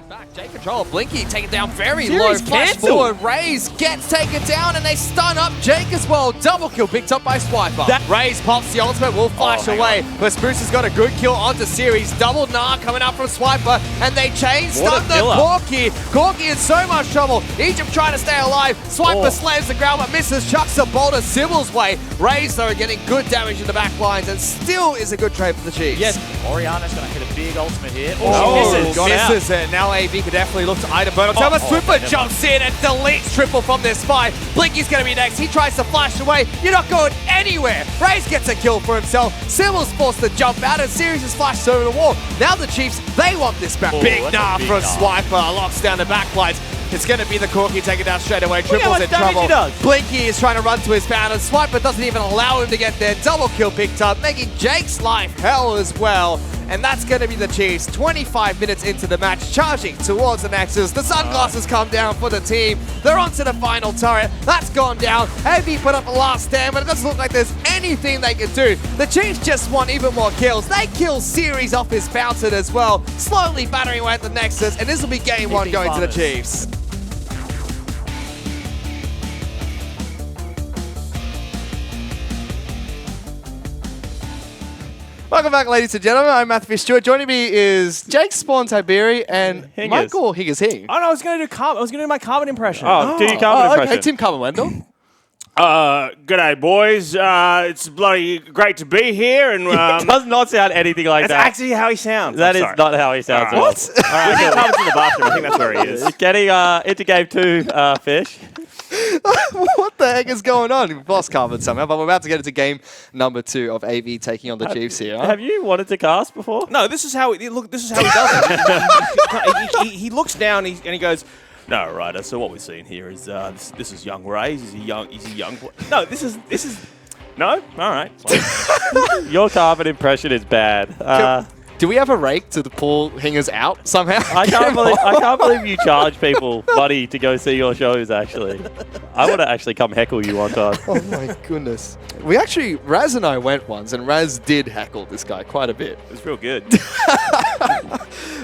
Back. J control, Blinky taken down very Series low. Flash cancelled. forward, Raze gets taken down and they stun up Jake as well. Double kill picked up by Swiper. Raze pops the ultimate, will flash away. But Spruce has got a good kill onto Series. Double Gnar coming up from Swiper and they chain stun the Corki. Corki in so much trouble. Egypt trying to stay alive. Swiper slams the ground but misses, chucks a boulder Sybil's way. Raze though getting good damage in the back lines and still is a good trade for the Chiefs. Yes, Oriana's going to hit a big ultimate here. Misses it. Now AV could definitely look to item burn. Swiffer jumps in and deletes triple from this fight. Blinky's going to be next. He tries to flash away. You're not going anywhere. Raze gets a kill for himself. Sybil's forced to jump out and Sirius is flashed over the wall. Now the Chiefs, they want this back. Big Gnar from Swiper. Locks down the back lines. It's going to be the Corki taken down straight away. Triple's in trouble. Blinky is trying to run to his pound and Swiper doesn't even allow him to get there. Double kill picked up, making Jake's life hell as well. And that's going to be the Chiefs 25 minutes into the match, charging towards the Nexus. The sunglasses come down for the team. They're onto the final turret. That's gone down. AV put up a last stand, but it doesn't look like there's anything they can do. The Chiefs just want even more kills. They kill Series off his fountain as well, slowly battering away at the Nexus, and this will be game 1 going to the Chiefs. Welcome back, ladies and gentlemen. I'm Matthew Stewart. Joining me is Jake Spawn Tiberi and Michael Higgins Hing. Oh no, I was going to do my Carbon impression. do your Carbon impression. Okay, Tim Carbon Wendell. G'day, boys. It's bloody great to be here, and It does not sound anything like that's that. actually how he sounds. That I'm is sorry. not how he sounds at all. What? I think Carbon's in the bathroom. I think that's where he is. Getting into game 2, Fish. What the heck is going on? We've lost Carbon somehow, but we're about to get into game number 2 of AV taking on the Chiefs here. Have you wanted to cast before? No, this is how he does it. he looks down and he goes, "No, right. So what we're seeing here is this is young Raze. He's a young. No, this is no. All right. Your Carbon impression is bad. Do we have a rake to pull Hingers out somehow? I can't believe you charge people money to go see your shows, actually. I want to actually come heckle you one time. Oh my goodness. Raz and I went once, and Raz did heckle this guy quite a bit. It's real good.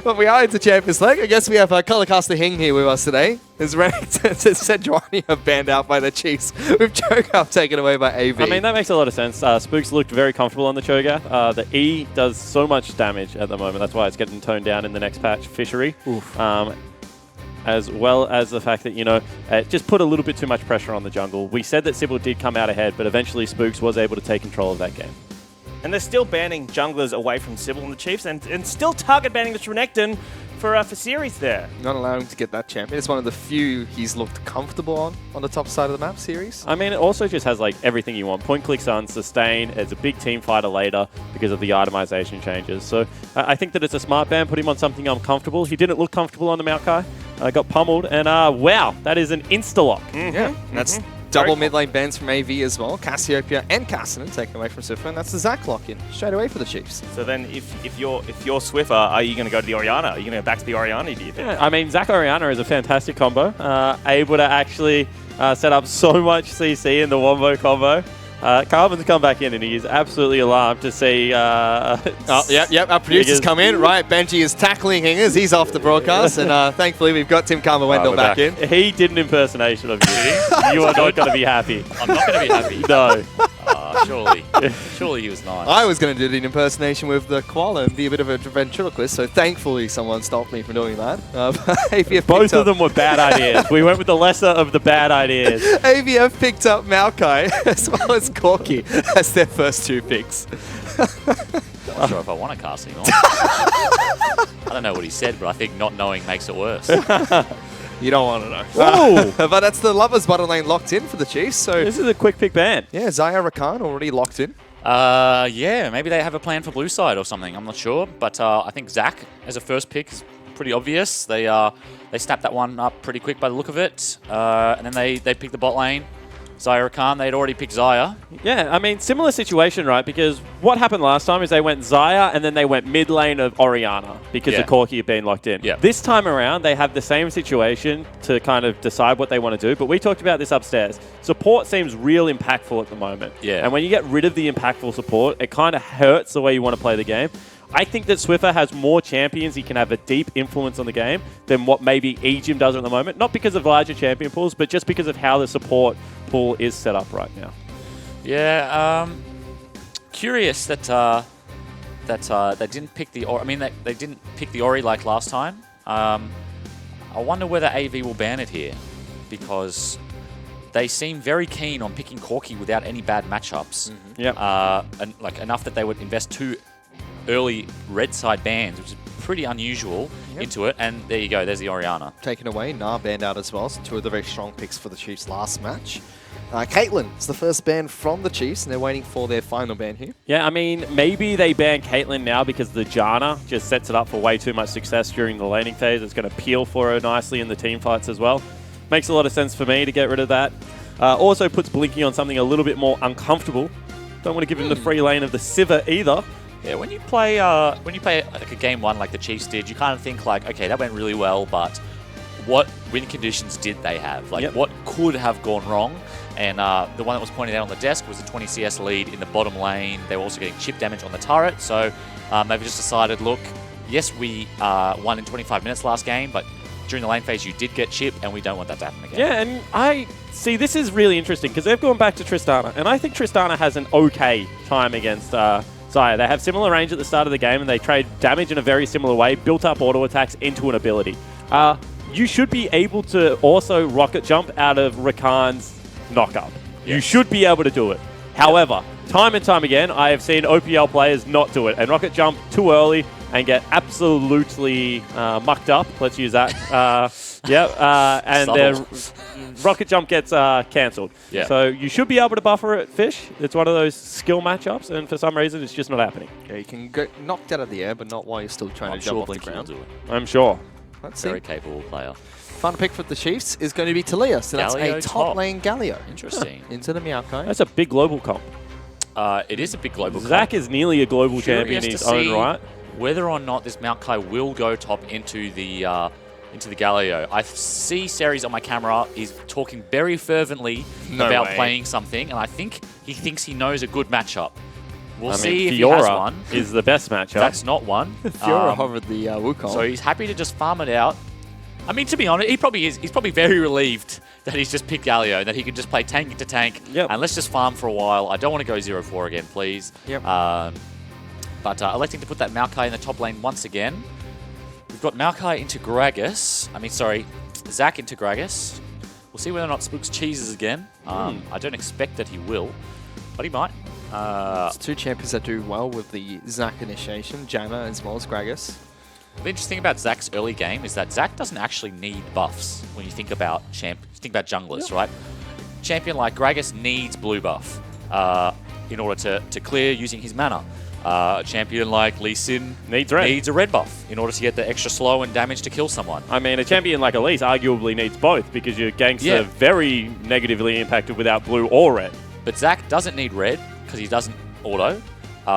But we are into Champions League. I guess we have Colorcaster Hing here with us today. Is ready to Sejuani banned out by the Chiefs with Cho'Gath taken away by AV. I mean, that makes a lot of sense. Spooks looked very comfortable on the Cho'Gath. The E does so much damage at the moment. That's why it's getting toned down in the next patch, Fishery. As well as the fact that, it just put a little bit too much pressure on the jungle. We said that Sybil did come out ahead, but eventually Spooks was able to take control of that game. And they're still banning junglers away from Sybil and the Chiefs, and still target banning the Renekton for Series there. Not allowing him to get that champion. It's one of the few he's looked comfortable on the top side of the map, Series. I mean, it also just has everything you want. Point click stun, sustain. It's a big team fighter later because of the itemization changes. So I think that it's a smart ban. Put him on something uncomfortable. He didn't look comfortable on the Maokai. Got pummeled, and wow, that is an insta-lock. Yeah, that's double mid lane bans from AV as well. Cassiopeia and Cassinan taken away from Swiffer, and that's the Zac lock-in straight away for the Chiefs. So then if you're Swiffer, are you going to go to the Oriana? Are you going to go back to the Oriana, do you think? Yeah, I mean, Zac Oriana is a fantastic combo. Able to actually set up so much CC in the Wombo combo. Carbon's come back in and he is absolutely alarmed to see... Yep, our producers come in. Right, Benji is tackling Hingers. He's off the broadcast, and thankfully we've got Tim Karma-Wendell back in. He did an impersonation of you. You are not going to be happy. I'm not going to be happy. No. Surely he was nice. I was going to do the impersonation with the koala and be a bit of a ventriloquist, so thankfully someone stopped me from doing that. Both of them were bad ideas. We went with the lesser of the bad ideas. AVF picked up Maokai as well as Corki as their first 2 picks. I'm not sure if I want to cast him on. I don't know what he said, but I think not knowing makes it worse. You don't want to know. But that's the Lovers bottom lane locked in for the Chiefs. So this is a quick pick ban. Yeah, Zaya Rakan already locked in. Yeah, maybe they have a plan for blue side or something. I'm not sure. But I think Zac as a first pick is pretty obvious. They snapped that one up pretty quick by the look of it. And then they picked the bot lane. Zaya Khan, they'd already picked Zaya. Yeah, I mean, similar situation, right? Because what happened last time is they went Zaya and then they went mid lane of Orianna because the Corki had been locked in. Yeah. This time around, they have the same situation to kind of decide what they want to do. But we talked about this upstairs. Support seems real impactful at the moment. Yeah. And when you get rid of the impactful support, it kind of hurts the way you want to play the game. I think that Swiffer has more champions. He can have a deep influence on the game than what maybe eGym does at the moment. Not because of larger champion pools, but just because of how the support pool is set up right now. Yeah, curious that they didn't pick the Ori. I mean, they didn't pick the Ori like last time. I wonder whether AV will ban it here, because they seem very keen on picking Corki without any bad matchups. And like enough that they would invest 2 early red side bans, which is pretty unusual, into it. And there you go, there's the Orianna. Taken away, Nah banned out as well, so 2 of the very strong picks for the Chiefs last match. Caitlyn is the first ban from the Chiefs, and they're waiting for their final ban here. Yeah, I mean, maybe they ban Caitlyn now because the Janna just sets it up for way too much success during the laning phase. It's going to peel for her nicely in the team fights as well. Makes a lot of sense for me to get rid of that. Also puts Blinky on something a little bit more uncomfortable. Don't want to give him the free lane of the Sivir either. Yeah, when you play like a game 1 like the Chiefs did, you kind of think like, okay, that went really well, but what win conditions did they have? Like, what could have gone wrong? And the one that was pointed out on the desk was a 20 CS lead in the bottom lane. They were also getting chip damage on the turret, so they've just decided, look, yes, we won in 25 minutes last game, but during the lane phase you did get chip, and we don't want that to happen again. Yeah, and I see this is really interesting because they've gone back to Tristana, and I think Tristana has an okay time against Zaya. They have similar range at the start of the game, and they trade damage in a very similar way, built up auto attacks into an ability. You should be able to also rocket jump out of Rakan's knockup. Yes. You should be able to do it. However, time and time again, I have seen OPL players not do it and rocket jump too early and get absolutely mucked up. Let's use that. And their rocket jump gets cancelled. Yeah. So you should be able to buffer it, Fish. It's one of those skill matchups, and for some reason, it's just not happening. Yeah, you can get knocked out of the air, but not while you're still trying to jump off the ground. Do it. I'm sure. Let's Very capable player. Final pick for the Chiefs is going to be Talia, so that's Galio a top lane Galio. Interesting. Into the Maokai. That's a big global comp. It is a big global Zach comp. is nearly a global champion in his own right. Whether or not this Maokai will go top into the Galio. I see Series on my camera is talking very fervently about playing something, and I think he thinks he knows a good matchup. We'll see if he has one. Is the best matchup. That's not one. Fiora hovered the Wukong. So he's happy to just farm it out. I mean, to be honest, he probably is. He's probably very relieved that he's just picked Galio, that he can just play tank into tank, and let's just farm for a while. I don't want to go 0-4 again, please. But electing to put that Maokai in the top lane once again. We've got Maokai into Gragas. Zach into Gragas. We'll see whether or not Spooks cheeses again. I don't expect that he will, but he might. It's 2 champions that do well with the Zach initiation, Janna as well as Gragas. The interesting about Zach's early game is that Zach doesn't actually need buffs when you think about junglers, right? Champion like Gragas needs blue buff in order to clear using his mana. A champion like Lee Sin needs a red buff in order to get the extra slow and damage to kill someone. I mean, a champion like Elise arguably needs both because your ganks are very negatively impacted without blue or red. But Zach doesn't need red because he doesn't auto.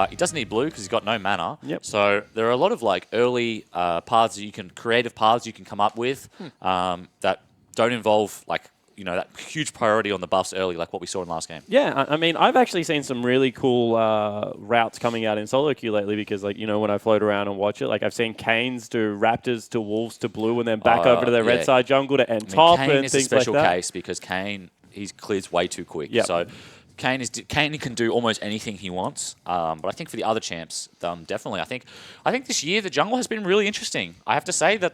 He doesn't need blue because he's got no mana. So there are a lot of like early paths that creative paths you can come up with that don't involve like, that huge priority on the buffs early, like what we saw in last game. Yeah, I mean, I've actually seen some really cool routes coming out in solo queue lately because, like, when I float around and watch it, like, I've seen Canes do Raptors to Wolves to blue and then back over to their red side jungle to end top Kane and is things a special like that. case because Kane, he clears way too quick. So Kane can do almost anything he wants. But I think for the other champs, definitely. I think this year the jungle has been really interesting. I have to say that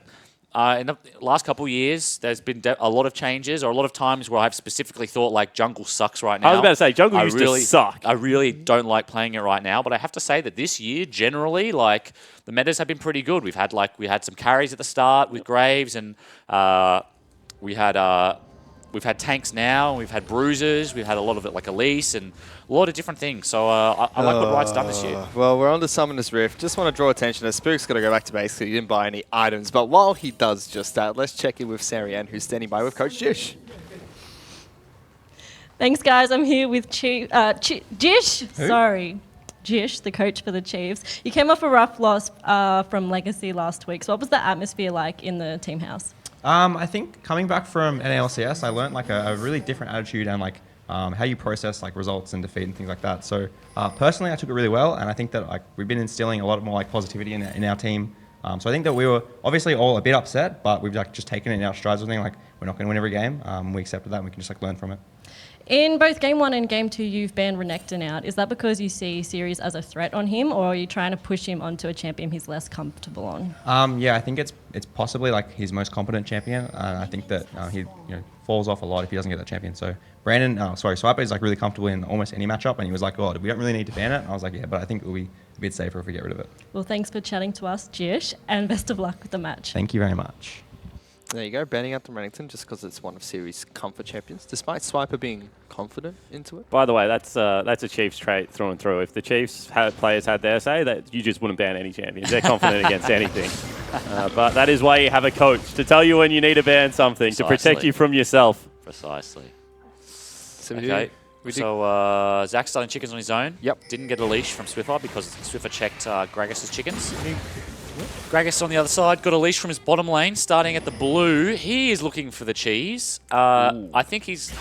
in the last couple of years, there's been a lot of changes, or a lot of times where I've specifically thought like jungle sucks right now. I was about to say jungle used to suck. I really don't like playing it right now, but I have to say that this year, generally, like the metas have been pretty good. We had some carries at the start with Graves, and we've had tanks now, we've had bruisers, we've had a lot of it like Elise, and a lot of different things. So I like what Riot's done this year. Well, we're on to Summoner's Rift. Just want to draw attention that Spook's got to go back to base because he didn't buy any items. But while he does just that, let's check in with Sarianne, who's standing by with Coach Jish. Thanks, guys. I'm here with Jish. Sorry. Jish, the coach for the Chiefs. You came off a rough loss from Legacy last week. So what was the atmosphere like in the team house? I think coming back from NALCS, I learned like a really different attitude and like how you process like results and defeat and things like that. So personally, I took it really well, and I think that like we've been instilling a lot more like positivity in our team. So I think that we were obviously all a bit upset, but we've like just taken it in our strides. I think like we're not going to win every game. We accepted that, and we can just like learn from it. In both Game 1 and Game 2, you've banned Renekton out. Is that because you see Series as a threat on him, or are you trying to push him onto a champion he's less comfortable on? Yeah, I think it's possibly like his most competent champion. I think that he falls off a lot if he doesn't get that champion. So Swiper is like really comfortable in almost any matchup, and he was like, "Oh, we don't really need to ban it." And I was like, "Yeah, but I think it will be a bit safer if we get rid of it." Well, thanks for chatting to us, Jish, and best of luck with the match. Thank you very much. There you go, banning out the Renekton just because it's one of Series' comfort champions, despite Swiper being confident into it. By the way, that's a Chiefs trait through and through. If the Chiefs players had their say, that you just wouldn't ban any champions. They're confident against anything. But that is why you have a coach, to tell you when you need to ban something, to protect you from yourself. Precisely. So okay. So Zach's starting chickens on his own. Yep. Didn't get a leash from Swiffer because Swiffer checked Gragas' chickens. Gragas on the other side got a leash from his bottom lane, starting at the blue. He is looking for the cheese. I think he's...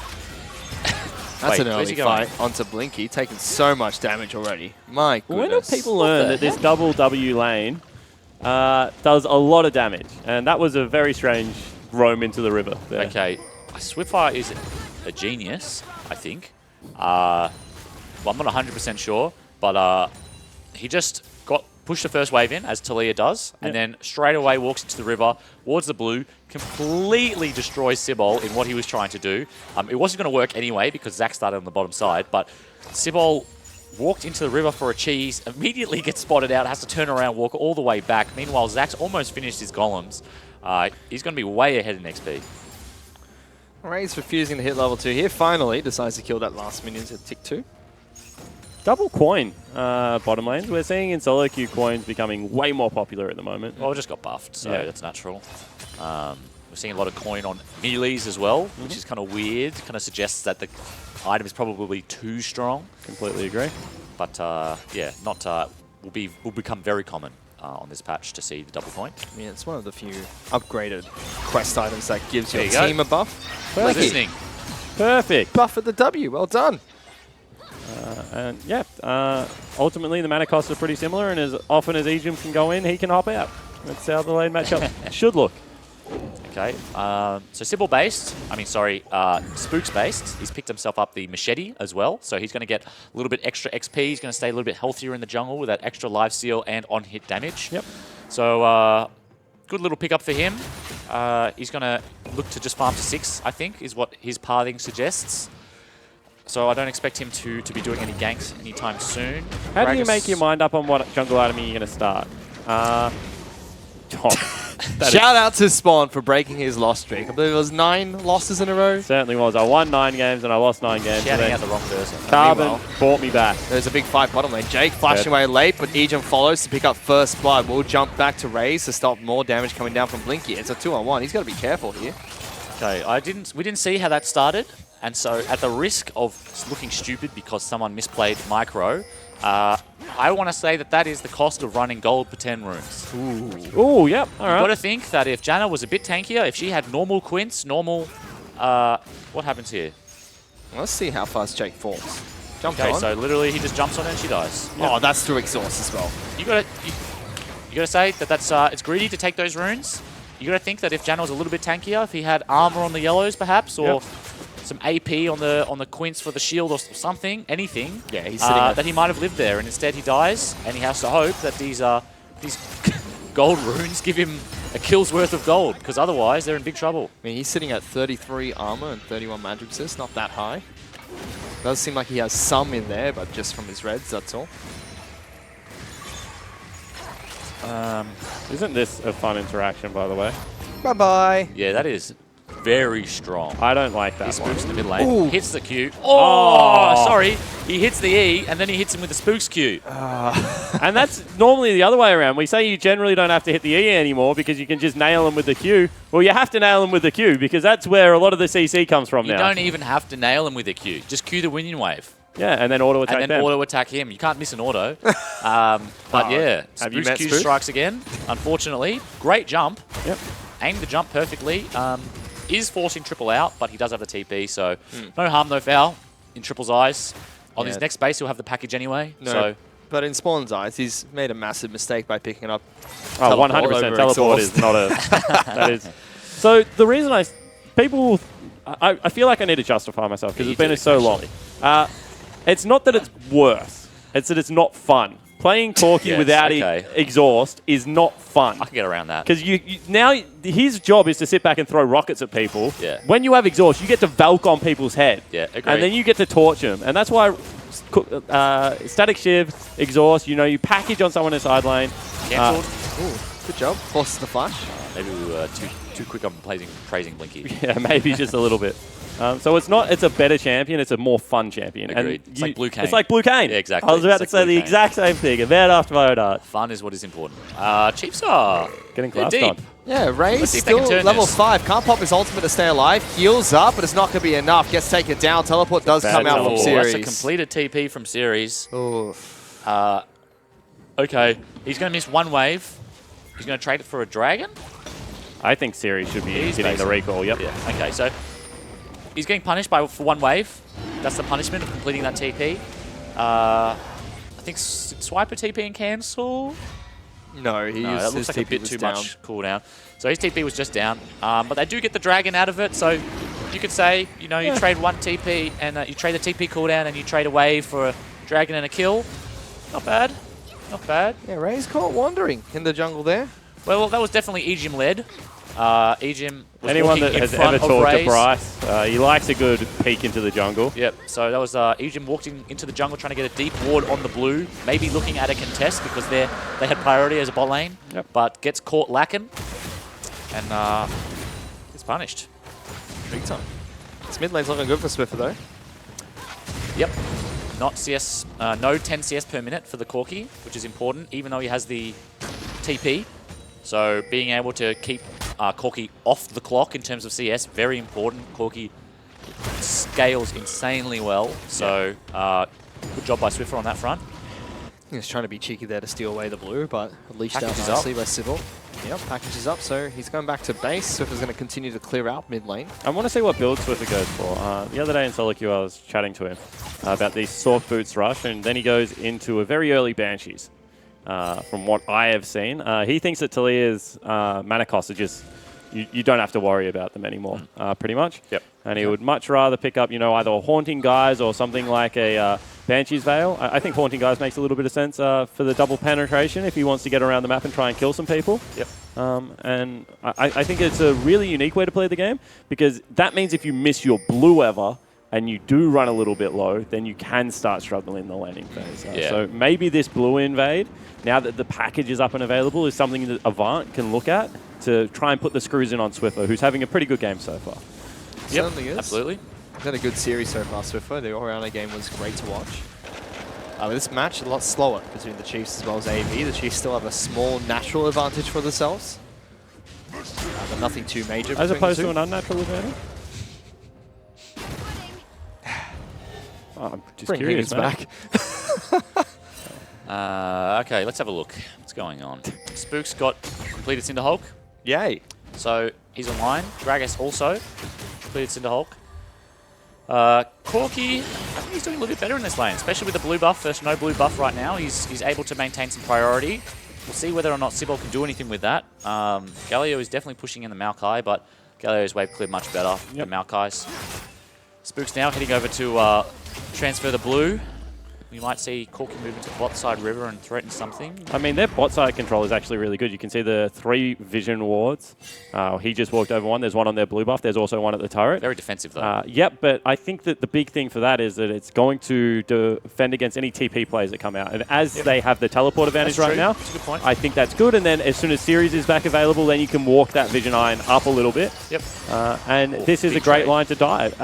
That's an early fight onto Blinky, taking so much damage already. My goodness. When do people learn that this double W lane does a lot of damage? And that was a very strange roam into the river there. Okay, Swiffer is a genius, I think. Well, I'm not 100% sure, but he just pushed the first wave in, as Talia does, and then straight away walks into the river, wards the blue, completely destroys Sibol in what he was trying to do. It wasn't going to work anyway because Zach started on the bottom side, but Sibol walked into the river for a cheese, immediately gets spotted out, has to turn around, walk all the way back. Meanwhile, Zach's almost finished his golems. He's going to be way ahead in XP. Ray's refusing to hit level 2 here. Finally decides to kill that last minion at tick 2. Double coin bottom lanes. We're seeing in solo queue coins becoming way more popular at the moment. Well, it just got buffed, so that's natural. We're seeing a lot of coin on melees as well, which is kind of weird. Kind of suggests that the item is probably too strong. Completely agree. But yeah, will become very common on this patch to see the double coin. I mean, it's one of the few upgraded quest items that gives your There you team a buff. Positioning. Perfect. Buff at the W. Well done. And yeah, ultimately the mana costs are pretty similar, and as often as Ejim can go in, he can hop out. That's how the lane matchup should look. Okay, so Sybil based, Spooks based, he's picked himself up the machete as well, so he's going to get a little bit extra XP, he's going to stay a little bit healthier in the jungle with that extra life steal and on-hit damage. Yep. So, good little pickup for him. He's going to look to just farm to 6, I think, is what his pathing suggests. So I don't expect him to be doing any ganks anytime soon. How do you make your mind up on what jungle item you're going to start? Shout out to Spawn for breaking his loss streak. I believe it was 9 losses in a row. Certainly was. I won 9 games and I lost 9 games. Shouting out the wrong person. Carbon brought me back. There's a big fight bottom lane. Jake flashing away late, but Ejim follows to pick up first blood. We'll jump back to Raze to stop more damage coming down from Blinky. It's a 2-on-1. He's got to be careful here. Okay, we didn't see how that started, and so at the risk of looking stupid because someone misplayed micro, I want to say that is the cost of running gold per 10 runes. Ooh, yep, all right. You've got to think that if Janna was a bit tankier, if she had normal quints, what happens here? Let's see how fast Jake falls. Jump okay, on. so literally he just jumps on her and she dies. Yep. Oh, that's through exhaust as well. You gotta say that it's greedy to take those runes. You gotta think that if Janna was a little bit tankier, if he had armor on the yellows perhaps, or some AP on the quints for the shield or something, anything, yeah, he's sitting that he might have lived there, and instead he dies, and he has to hope that these gold runes give him a kill's worth of gold, because otherwise they're in big trouble. I mean, he's sitting at 33 armor and 31 magic resist, not that high. Does seem like he has some in there, but just from his reds, that's all. Isn't this a fun interaction, by the way? Bye-bye. Yeah, that is very strong. I don't like that He one. spooks in the mid lane, Ooh. hits the Q. Oh, sorry. He hits the E, and then he hits him with the spooks Q. And that's normally the other way around. We say you generally don't have to hit the E anymore because you can just nail them with the Q. Well, you have to nail them with the Q because that's where a lot of the CC comes from You now. don't even have to nail him with a Q. Just Q the Winion Wave. Yeah, and then auto attack And then them. auto attack him. You can't miss an auto. But yeah, Have you Spooks met Q Spook? strikes again, unfortunately. Great jump. Yep. Aimed the jump perfectly. Is forcing triple out, but he does have the TP, so no harm, no foul in triple's eyes. On his next base, he'll have the package anyway. No, So but in Spawn's eyes, he's made a massive mistake by picking up. Oh, 100%. Teleport is not a... that is. So the reason I feel like I need to justify myself because it's been so long. It's not that it's worse. It's that it's not fun. Playing Corky Yes, without okay. exhaust is not fun. I can get around that. Because now his job is to sit back and throw rockets at people. Yeah. When you have exhaust, you get to Valk on people's head. Yeah, agreed. And then you get to torch them. And that's why static shiv, exhaust, you package on someone in side lane. Cancelled. Good job. Forces the flash. Maybe we were too quick on praising Blinky. Yeah, maybe just a little bit. So it's a better champion. It's a more fun champion. Agreed. And It's like Blue Cane. It's like Blue Cane. Yeah, exactly. I was about It's to like say Blue the Cane. exact same thing. About after my own art. Fun is what is important. Chiefs are Getting they're classed deep. on. Yeah, Ray's Let's see if they still can turn level this. 5. Can't pop his ultimate to stay alive. Heals up, but it's not going to be enough. Gets taken down. Teleport does Bad come out from teleport. series. That's a completed TP from series. Oof. Okay, he's going to miss one wave. He's going to trade it for a dragon. I think Siri should be He's getting the basically- recall. Yep. Yeah. Okay, so he's getting punished for one wave. That's the punishment of completing that TP. I think Swiper TP and cancel. No, That looks like a bit too much cooldown. So his TP was just down, but they do get the dragon out of it. So you could say, you trade one TP and you trade the TP cooldown and you trade a wave for a dragon and a kill. Not bad. Not bad. Yeah, Ray's caught wandering in the jungle there. Well, that was definitely Ejim led. Ejim was Anyone walking that in has front ever of talked to Raze. Bryce, he likes a good peek into the jungle. Yep, so that was Ejim walking into the jungle trying to get a deep ward on the blue, maybe looking at a contest because they had priority as a bot lane, but gets caught lacking and gets punished. Big time. This mid lane's looking good for Swiffer though. Yep, not CS, no 10 CS per minute for the Corki, which is important, even though he has the TP. So being able to keep Corki off the clock in terms of CS, very important. Corki scales insanely well, so good job by Swiffer on that front. He's trying to be cheeky there to steal away the blue, but leashed out Packages nicely by Sybil. Yep, packages up, so he's going back to base. Swiffer's going to continue to clear out mid lane. I want to see what build Swiffer goes for. The other day in solo queue, I was chatting to him about the Sork Boots rush, and then he goes into a very early Banshees. From what I have seen, he thinks that Talia's mana costs are just you don't have to worry about them anymore, pretty much. Yep. And he would much rather pick up, either a Haunting Guise or something like a Banshee's Veil. I think Haunting Guise makes a little bit of sense for the double penetration if he wants to get around the map and try and kill some people. Yep. And I think it's a really unique way to play the game because that means if you miss your blue ever and you do run a little bit low, then you can start struggling in the landing phase. So maybe this blue invade, now that the package is up and available, is something that Avant can look at to try and put the screws in on Swiffer, who's having a pretty good game so far. Certainly is. Absolutely. He's had a good series so far, Swiffer. The all-rounder game was great to watch. But this match, a lot slower between the Chiefs as well as AV. The Chiefs still have a small natural advantage for themselves, but nothing too major. As between opposed the to two. an unnatural advantage? I'm just Bring curious, Higgins back. Okay, let's have a look. What's going on? Spook's got completed Cinder Hulk. Yay. So he's online. Gragas also completed Cinder Hulk. Corki, I think he's doing a little bit better in this lane, especially with the blue buff. There's no blue buff right now. He's able to maintain some priority. We'll see whether or not Sybil can do anything with that. Galio is definitely pushing in the Maokai, but Galio's wave cleared much better than Maokai's. Spook's now heading over to transfer the blue. we might see Corky move into bot side river and threaten something. I mean, their bot side control is actually really good. You can see the 3 vision wards. He just walked over one. There's one on their blue buff. There's also one at the turret. Very defensive, though. Yep, but I think that the big thing for that is that it's going to defend against any TP players that come out. And as they have the teleport advantage right now, that's a good point. I think that's good. And then as soon as Series is back available, then you can walk that Vision Iron up a little bit. Yep. And this is a great lane to dive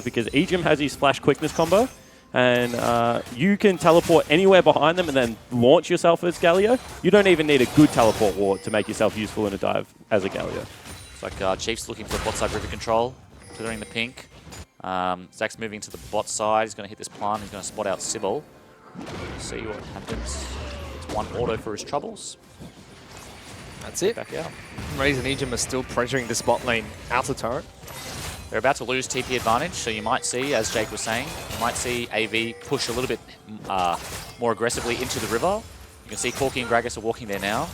because Ejim has his flash quickness combo. And you can teleport anywhere behind them and then launch yourself as Galio. You don't even need a good teleport ward to make yourself useful in a dive as a Galio. It's like Chief's looking for bot side river control, clearing the pink. Zach's moving to the bot side. He's going to hit this plant. He's going to spot out Sybil. See what happens. It's 1 auto for his troubles. That's it. Back out. Raze and Ejim are still pressuring the spot lane out of turret. They're about to lose TP advantage, so you might see, as Jake was saying, you might see AV push a little bit more aggressively into the river. You can see Corky and Gragas are walking there now.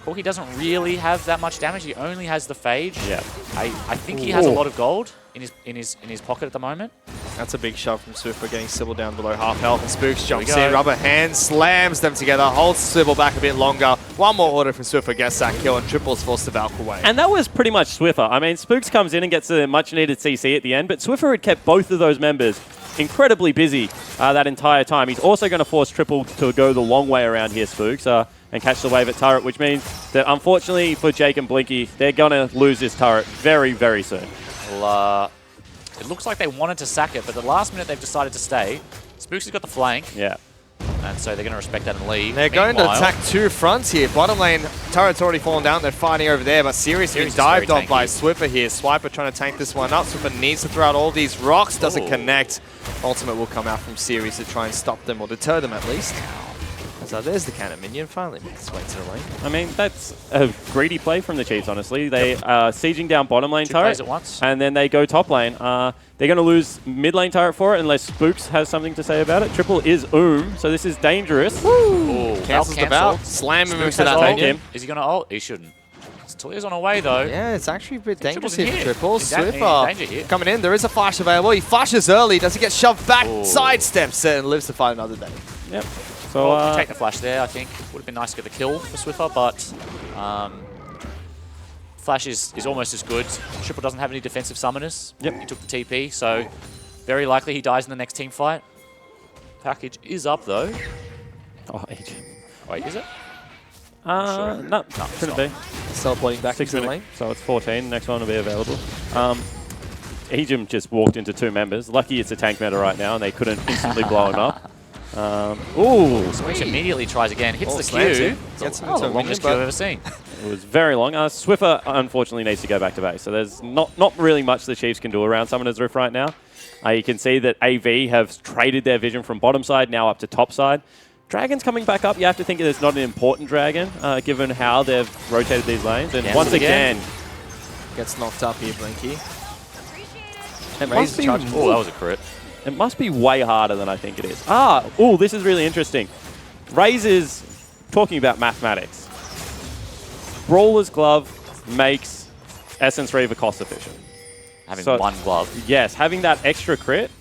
Corky doesn't really have that much damage. He only has the Phage. Yeah. I think he has a lot of gold in his pocket at the moment. That's a big shove from Swift. We're getting Sybil down below half health, and Spooks jumps in. Rubber hand slams them together, holds Sybil back a bit longer. One more order from Swiffer gets that kill, and Triple's forced to Valk away. And that was pretty much Swiffer. I mean, Spooks comes in and gets a much-needed CC at the end, but Swiffer had kept both of those members incredibly busy that entire time. He's also going to force Triple to go the long way around here, Spooks, and catch the wave at turret, which means that, unfortunately for Jake and Blinky, they're going to lose this turret very, very soon. Well, it looks like they wanted to sack it, but the last minute they've decided to stay. Spooks has got the flank. Yeah. And so they're going to respect that and leave. They're going to attack 2 fronts here. Bottom lane, turret's already fallen down. They're fighting over there, but Series being dived on by Swiffer here. Swiper trying to tank this one up. Swiffer needs to throw out all these rocks. Doesn't connect. Ultimate will come out from Series to try and stop them, or deter them at least. So there's the cannon minion, finally makes its way to the lane. I mean, that's a greedy play from the Chiefs, honestly. They are sieging down bottom lane turret, at once. and then they go top lane. They're going to lose mid lane turret for it unless Spooks has something to say about it. Triple is so this is dangerous. Ooh, cancels the Valk. Slam him into that minion. Is he going to ult? He shouldn't. Talia's on her way, though. Yeah, it's actually a bit dangerous Triple's here for Triple. danger here. Swiffer coming in. There is a flash available. He flashes early. Does he get shoved back? Sidesteps it and lives to fight another day. Yep. So well, take the flash there, I think. Would have been nice to get the kill for Swiffer, but flash is almost as good. Triple doesn't have any defensive summoners. Yep. He took the TP, so very likely he dies in the next team fight. Package is up, though. Oh, Ejim. Wait, is it? No, shouldn't be. Teleporting back 6 into the minutes, lane. so it's 14. Next one will be available. Ejim just walked into 2 members. Lucky it's a tank meta right now, and they couldn't instantly blow him up. Switch immediately tries again, hits the Q. Gets him the into a longest minion, Q I've ever seen. It was very long. Swiffer, unfortunately, needs to go back to base. So there's not really much the Chiefs can do around Summoner's Rift right now. You can see that AV have traded their vision from bottom side now up to top side. Dragon's coming back up. You have to think it's not an important Dragon, given how they've rotated these lanes. And once again, gets knocked up here, Blinky. It must be, that was a crit. It must be way harder than I think it is. This is really interesting. Raze is talking about mathematics. Brawler's Glove makes Essence Reaver cost efficient. Having one glove. Yes, having that extra crit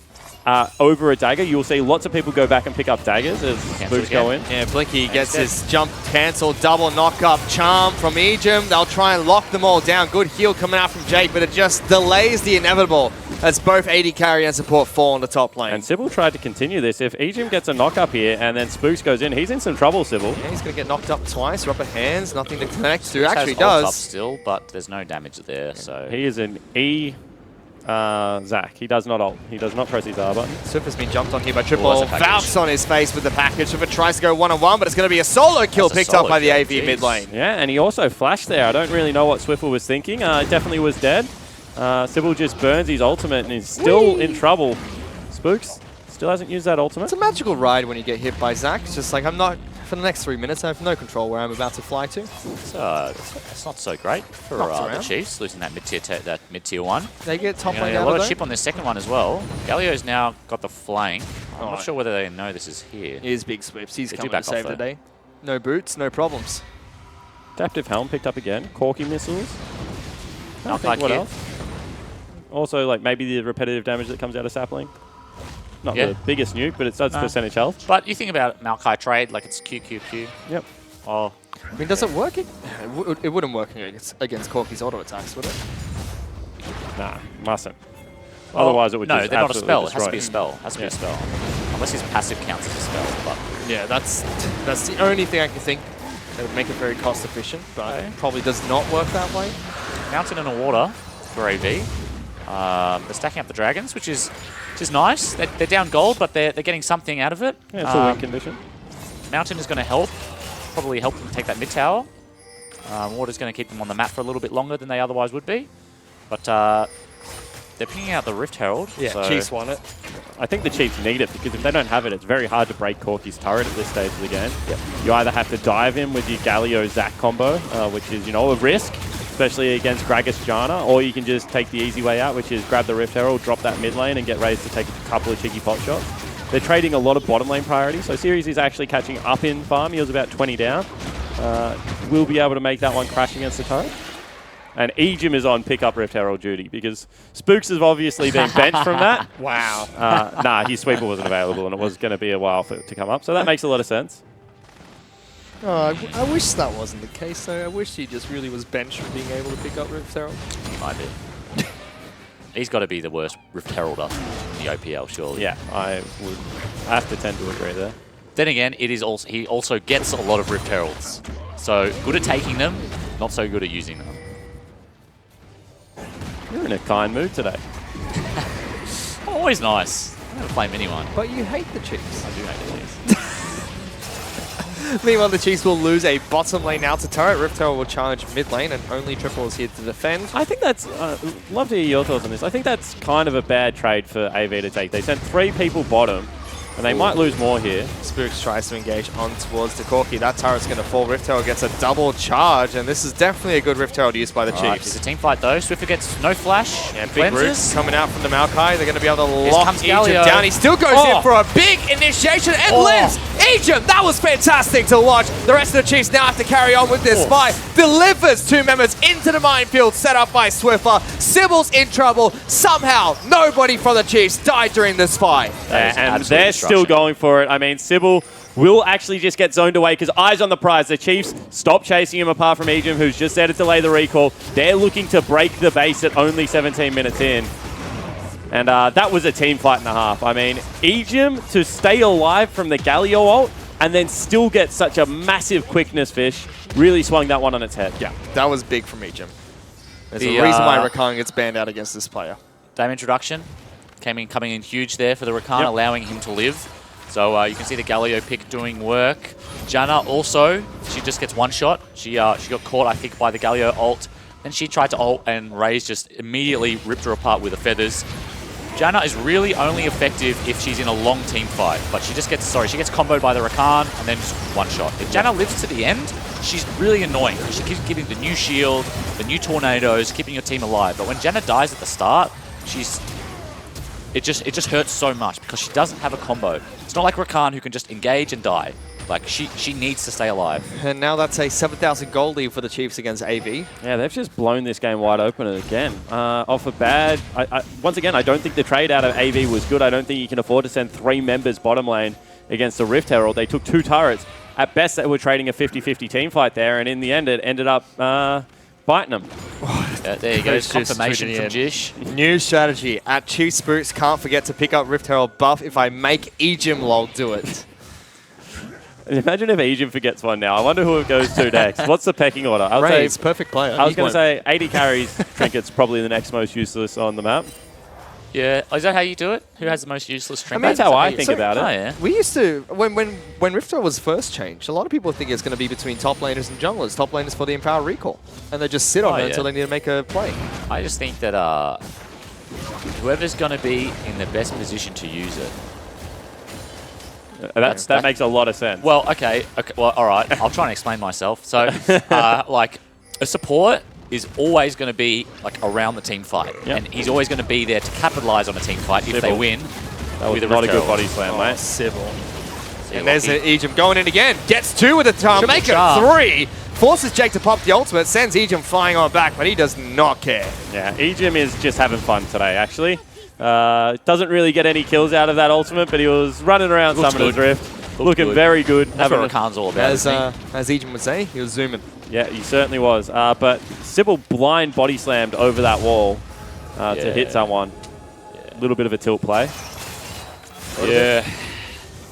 over a dagger, you'll see lots of people go back and pick up daggers as Spooks go in. Yeah, Blinky gets his jump cancelled, double knock-up charm from Ejim. They'll try and lock them all down. Good heal coming out from Jake, but it just delays the inevitable as both AD carry and support fall on the top lane. And Sybil tried to continue this. If Ejim gets a knock-up here and then Spooks goes in, he's in some trouble, Sybil. Yeah, he's going to get knocked up twice. Rubber hands, nothing to connect to. Spooks Actually has ult up does. still, but there's no damage there, so... He is an Zach. He does not ult. He does not press his R button. Swiffer's been jumped on here by Triple. Valks on his face with the package. Swiffer tries to go one-on-one, but it's going to be a solo kill picked up by the AV mid lane. Yeah, and he also flashed there. I don't really know what Swiffer was thinking. Definitely was dead. Sybil just burns his ultimate and is still in trouble. Spooks still hasn't used that ultimate. It's a magical ride when you get hit by Zach. It's just like, for the next 3 minutes, I have no control where I'm about to fly to. It's not so great for the Chiefs, losing that mid-tier 1. They get top lane a lot of chip on this second one as well. Galio's now got the flank. I'm not sure whether they know this is here. He is big Swips. He's coming back to save the day. No boots, no problems. Adaptive Helm picked up again. Corky missiles. I think what else? Also, like maybe the repetitive damage that comes out of Sapling. Not the biggest nuke, but it does percentage health. But you think about it, Maokai trade, like it's QQQ. Yep. Oh. I mean, does it work? It wouldn't work against Corky's auto attacks, would it? Nah, mustn't. Well, Otherwise, it would no, just they're not a absolutely spell. It has destroy to be a spell. It has to be a spell. Unless his passive counts as a spell. But yeah, that's the only thing I can think that would make it very cost efficient, but it probably does not work that way. Mountain in the water for AV. They're stacking up the dragons, which is nice. They're down gold, but they're getting something out of it. Yeah, it's a win condition. Mountain is going to help. Probably help them take that mid tower. Water's going to keep them on the map for a little bit longer than they otherwise would be. But they're picking out the Rift Herald. Yeah, so Chiefs want it. I think the Chiefs need it because if they don't have it, it's very hard to break Corky's turret at this stage of the game. Yep. You either have to dive him with your Galio-Zac combo, which is, a risk, especially against Gragas Janna, or you can just take the easy way out, which is grab the Rift Herald, drop that mid lane, and get raised to take a couple of cheeky pot shots. They're trading a lot of bottom lane priority, so Series is actually catching up in farm. He was about 20 down. Will be able to make that one crash against the turret. And Ejim is on pick-up Rift Herald duty because Spooks have obviously been benched from that. Wow. Nah, his sweeper wasn't available, and it was going to be a while for it to come up. So that makes a lot of sense. Oh, I wish that wasn't the case, though. I wish he just really was benched from being able to pick up Rift Herald. he might be. He's got to be the worst Rift Heralder in the OPL, surely. Yeah, I would have to tend to agree there. Then again, it is also he also gets a lot of Rift Heralds. So good at taking them, not so good at using them. You're in a kind mood today. Always nice. I never blame anyone. But you hate the Chiefs. I do hate the Chiefs. Meanwhile, the Chiefs will lose a bottom lane out to turret. Rift Herald will challenge mid lane, and only Triple is here to defend. I think that's... love to hear your thoughts on this. I think that's kind of a bad trade for AV to take. They sent 3 people bottom, and they might lose more here. Spooks tries to engage on towards the Corky. That turret's going to fall. Rift Herald gets a double charge, and this is definitely a good Rift Herald used by the Chiefs. It's a team fight though. Swiffer gets no flash. Yeah, big roots coming out from the Maokai. They're going to be able to lock comes Ejim Galio. down. He still goes in for a big initiation and lives. Ejim, that was fantastic to watch. The rest of the Chiefs now have to carry on with this fight. Delivers 2 members into the minefield set up by Swiffer. Sybil's in trouble. Somehow, nobody from the Chiefs died during this fight. And they're still going for it. I mean, Sybil will actually just get zoned away because eyes on the prize. The Chiefs stop chasing him apart from Ejim, who's just there to delay the recall. They're looking to break the base at only 17 minutes in. And that was a team fight and a half. I mean, Ejim to stay alive from the Galio ult and then still get such a massive quickness fish really swung that one on its head. Yeah, that was big from Ejim. There's a reason why Rakan gets banned out against this player. Dame introduction coming in huge there for the Rakan, allowing him to live. So you can see the Galio pick doing work. Janna also, she just gets one shot. She got caught, I think, by the Galio ult. Then she tried to ult, and Raze just immediately ripped her apart with the feathers. Janna is really only effective if she's in a long team fight, but she gets comboed by the Rakan and then just one shot. If Janna lives to the end, she's really annoying. She keeps giving the new shield, the new tornadoes, keeping your team alive. But when Janna dies at the start, it just hurts so much because she doesn't have a combo. It's not like Rakan who can just engage and die. Like, she needs to stay alive. And now that's a 7,000 gold lead for the Chiefs against AV. Yeah, they've just blown this game wide open again. Off a bad... once again, I don't think the trade out of AV was good. I don't think you can afford to send 3 members bottom lane against the Rift Herald. They took 2 turrets. At best, they were trading a 50-50 team fight there, and in the end, it ended up biting them. There you go. Confirmation from Jish. New strategy. At Chief Spooks, can't forget to pick up Rift Herald buff if I make Ejim lol do it. Imagine if Ejim forgets one now. I wonder who it goes to next. What's the pecking order? Ray's perfect player. I was going to say 80 carries. Trinket's probably the next most useless on the map. Yeah. Is that how you do it? Who has the most useless trinket? That's how I think about it. Oh, yeah. We used to, when Rift Herald was first changed, a lot of people think it's going to be between top laners and junglers. Top laners for the Empower recall. And they just sit on it until they need to make a play. I just think that whoever's going to be in the best position to use it. That makes a lot of sense. Well, okay. Well, all right. I'll try and explain myself. So, like, a support is always going to be like around the team fight, and he's always going to be there to capitalize on a team fight if they win. That was not a good body slam, mate. Sybil. And there's Ejim going in again. Gets 2 with the to make it 3. Forces Jake to pop the ultimate. Sends Ejim flying on back, but he does not care. Yeah, Ejim is just having fun today, actually. Doesn't really get any kills out of that ultimate, but he was running around Summoner's Rift. Looking very good. That's what Rakan's all about. As Ejim would say, he was zooming. Yeah, he certainly was. But Sybil blind body slammed over that wall to hit someone. A little bit of a tilt play. Yeah.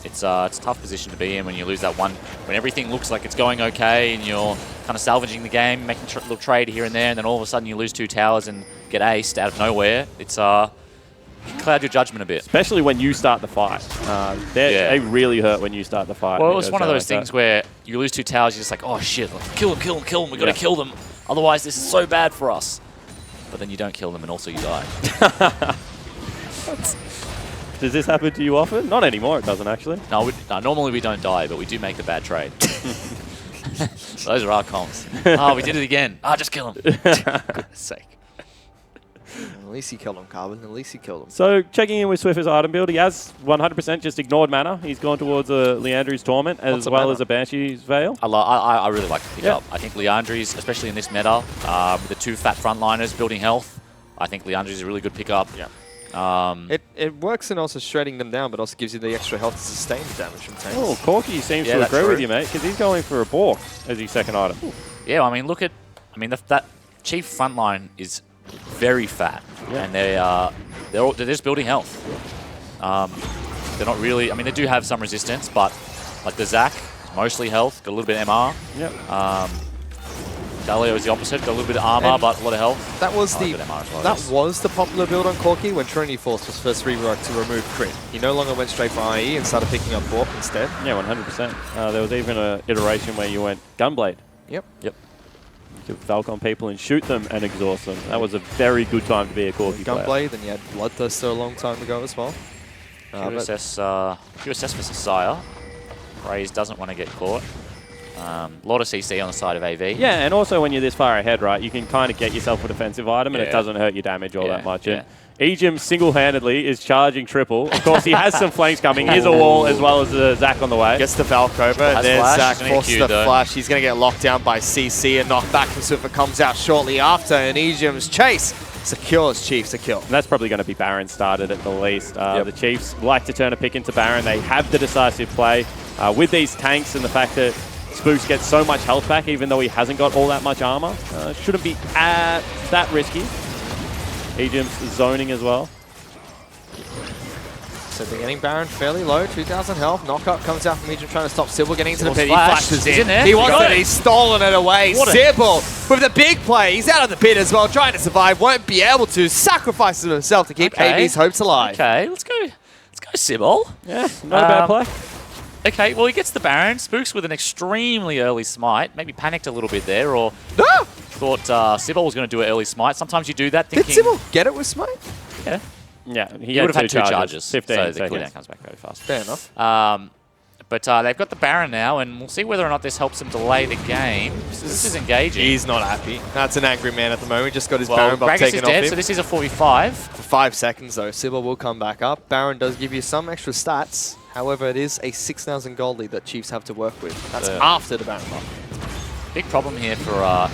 It's a tough position to be in when you lose that one. When everything looks like it's going okay and you're kind of salvaging the game, making a little trade here and there, and then all of a sudden you lose 2 towers and get aced out of nowhere. It's it can cloud your judgment a bit. Especially when you start the fight. They really hurt when you start the fight. Well, it was one of those things where you lose 2 towers, you're just like, oh shit, like, kill them, we've got to kill them. Otherwise this is so bad for us. But then you don't kill them and also you die. Does this happen to you often? Not anymore, it doesn't actually. No, normally we don't die, but we do make the bad trade. Those are our comps. Oh, we did it again. Just kill him. For goodness sake. At least he killed him, Carbon. At least he killed him. So, checking in with Swiffer's item build, he has 100% just ignored mana. He's gone towards a Leandri's Torment as well as a Banshee's Veil. I really like to pick up. I think Leandri's, especially in this meta, with the 2 fat frontliners building health, I think Leandri's is a really good pickup. Yeah. It works in also shredding them down, but also gives you the extra health to sustain the damage from tanks. Oh, Corky seems to agree with you, mate, because he's going for a Bork as his second item. Yeah, I mean, look at, that Chief frontline is very fat, and they're just building health. They're not really, they do have some resistance, but like the Zac, mostly health, got a little bit of MR. Yep. Galio is the opposite, got a little bit of armor, but a lot of health. That was the popular build on Corky when Trinity Force was first reworked to remove crit. He no longer went straight for IE and started picking up Bork instead. Yeah, 100%. There was even an iteration where you went Gunblade. Yep. You could Falcon people and shoot them and exhaust them. That was a very good time to be a Corky player. Gunblade, then you had Bloodthirster a long time ago as well. QSS versus Sire. Raze doesn't want to get caught. A lot of CC on the side of AV. Yeah, and also when you're this far ahead, right, you can kind of get yourself a defensive item and it doesn't hurt your damage all that much. And Ejim single-handedly is charging triple. Of course, he has some flanks coming. Here's a wall as well as the Zac on the way. Gets the Valk over, and then Zac forces the flash. He's going to get locked down by CC, and knocked back from Swiffer comes out shortly after, and Ejim's chase secures Chiefs a kill. And that's probably going to be Baron started at the least. The Chiefs like to turn a pick into Baron. They have the decisive play. With these tanks and the fact that Spooks gets so much health back, even though he hasn't got all that much armor. Shouldn't be that risky. Ejim's zoning as well. So they're getting Baron fairly low, 2,000 health. Knockup comes out from Ejim trying to stop Sybil getting into the pit. He flashes in. He wants it. He's stolen it away. Sybil with the big play. He's out of the pit as well, trying to survive. Won't be able to. Sacrifices himself to keep AV's hopes alive. Okay, let's go Sybil. Yeah, not a bad play. Okay, well, he gets the Baron. Spooks with an extremely early smite. Maybe panicked a little bit there, or thought Sybil was going to do an early smite. Sometimes you do that thinking... Did Sybil get it with smite? Yeah. Yeah, he would have had 2 charges. 15 so seconds. the cooldown comes back very fast. Fair enough. But they've got the Baron now, and we'll see whether or not this helps him delay the game. This is engaging. He's not happy. That's an angry man at the moment. Just got his Baron buff taken off him. So this is a 45. For 5 seconds, though, Sybil will come back up. Baron does give you some extra stats. However, it is a 6,000 gold lead that Chiefs have to work with. That's after the Baron buff. Big problem here for...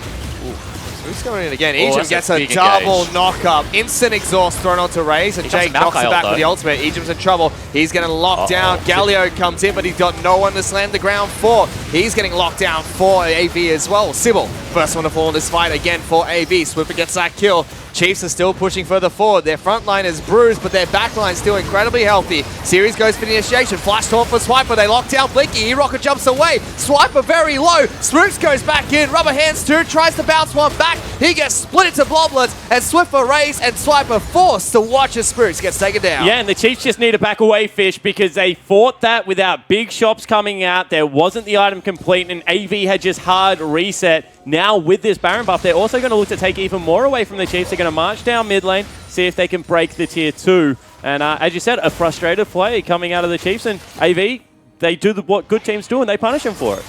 Who's going in again? Ejim gets a double knock-up. Instant exhaust thrown onto Raze, and Jake knocks him back with the ultimate. Ejim's in trouble. He's getting locked down. Galio comes in, but he's got no one to slam the ground for. He's getting locked down for AV as well. Sybil, first one to fall in this fight again for AV. Swiffer gets that kill. Chiefs are still pushing further forward. Their front line is bruised, but their back line is still incredibly healthy. Series goes for the initiation. Flash taunt for Swiper. They lock down Blinky. E-Rocket jumps away. Swiper very low. Spooks goes back in. Rubber Hands 2 tries to bounce one back. He gets split into bloblets, and Swiffer, Raze, and Swiper forced to watch as Spooks gets taken down. Yeah, and the Chiefs just need to back away, Fish, because they fought that without big shops coming out. There wasn't the item complete, and AV had just hard reset. Now with this Baron buff, they're also going to look to take even more away from the Chiefs. They're going to march down mid lane, see if they can break the tier 2. And as you said, a frustrated play coming out of the Chiefs. And AV, they do what good teams do, and they punish them for it.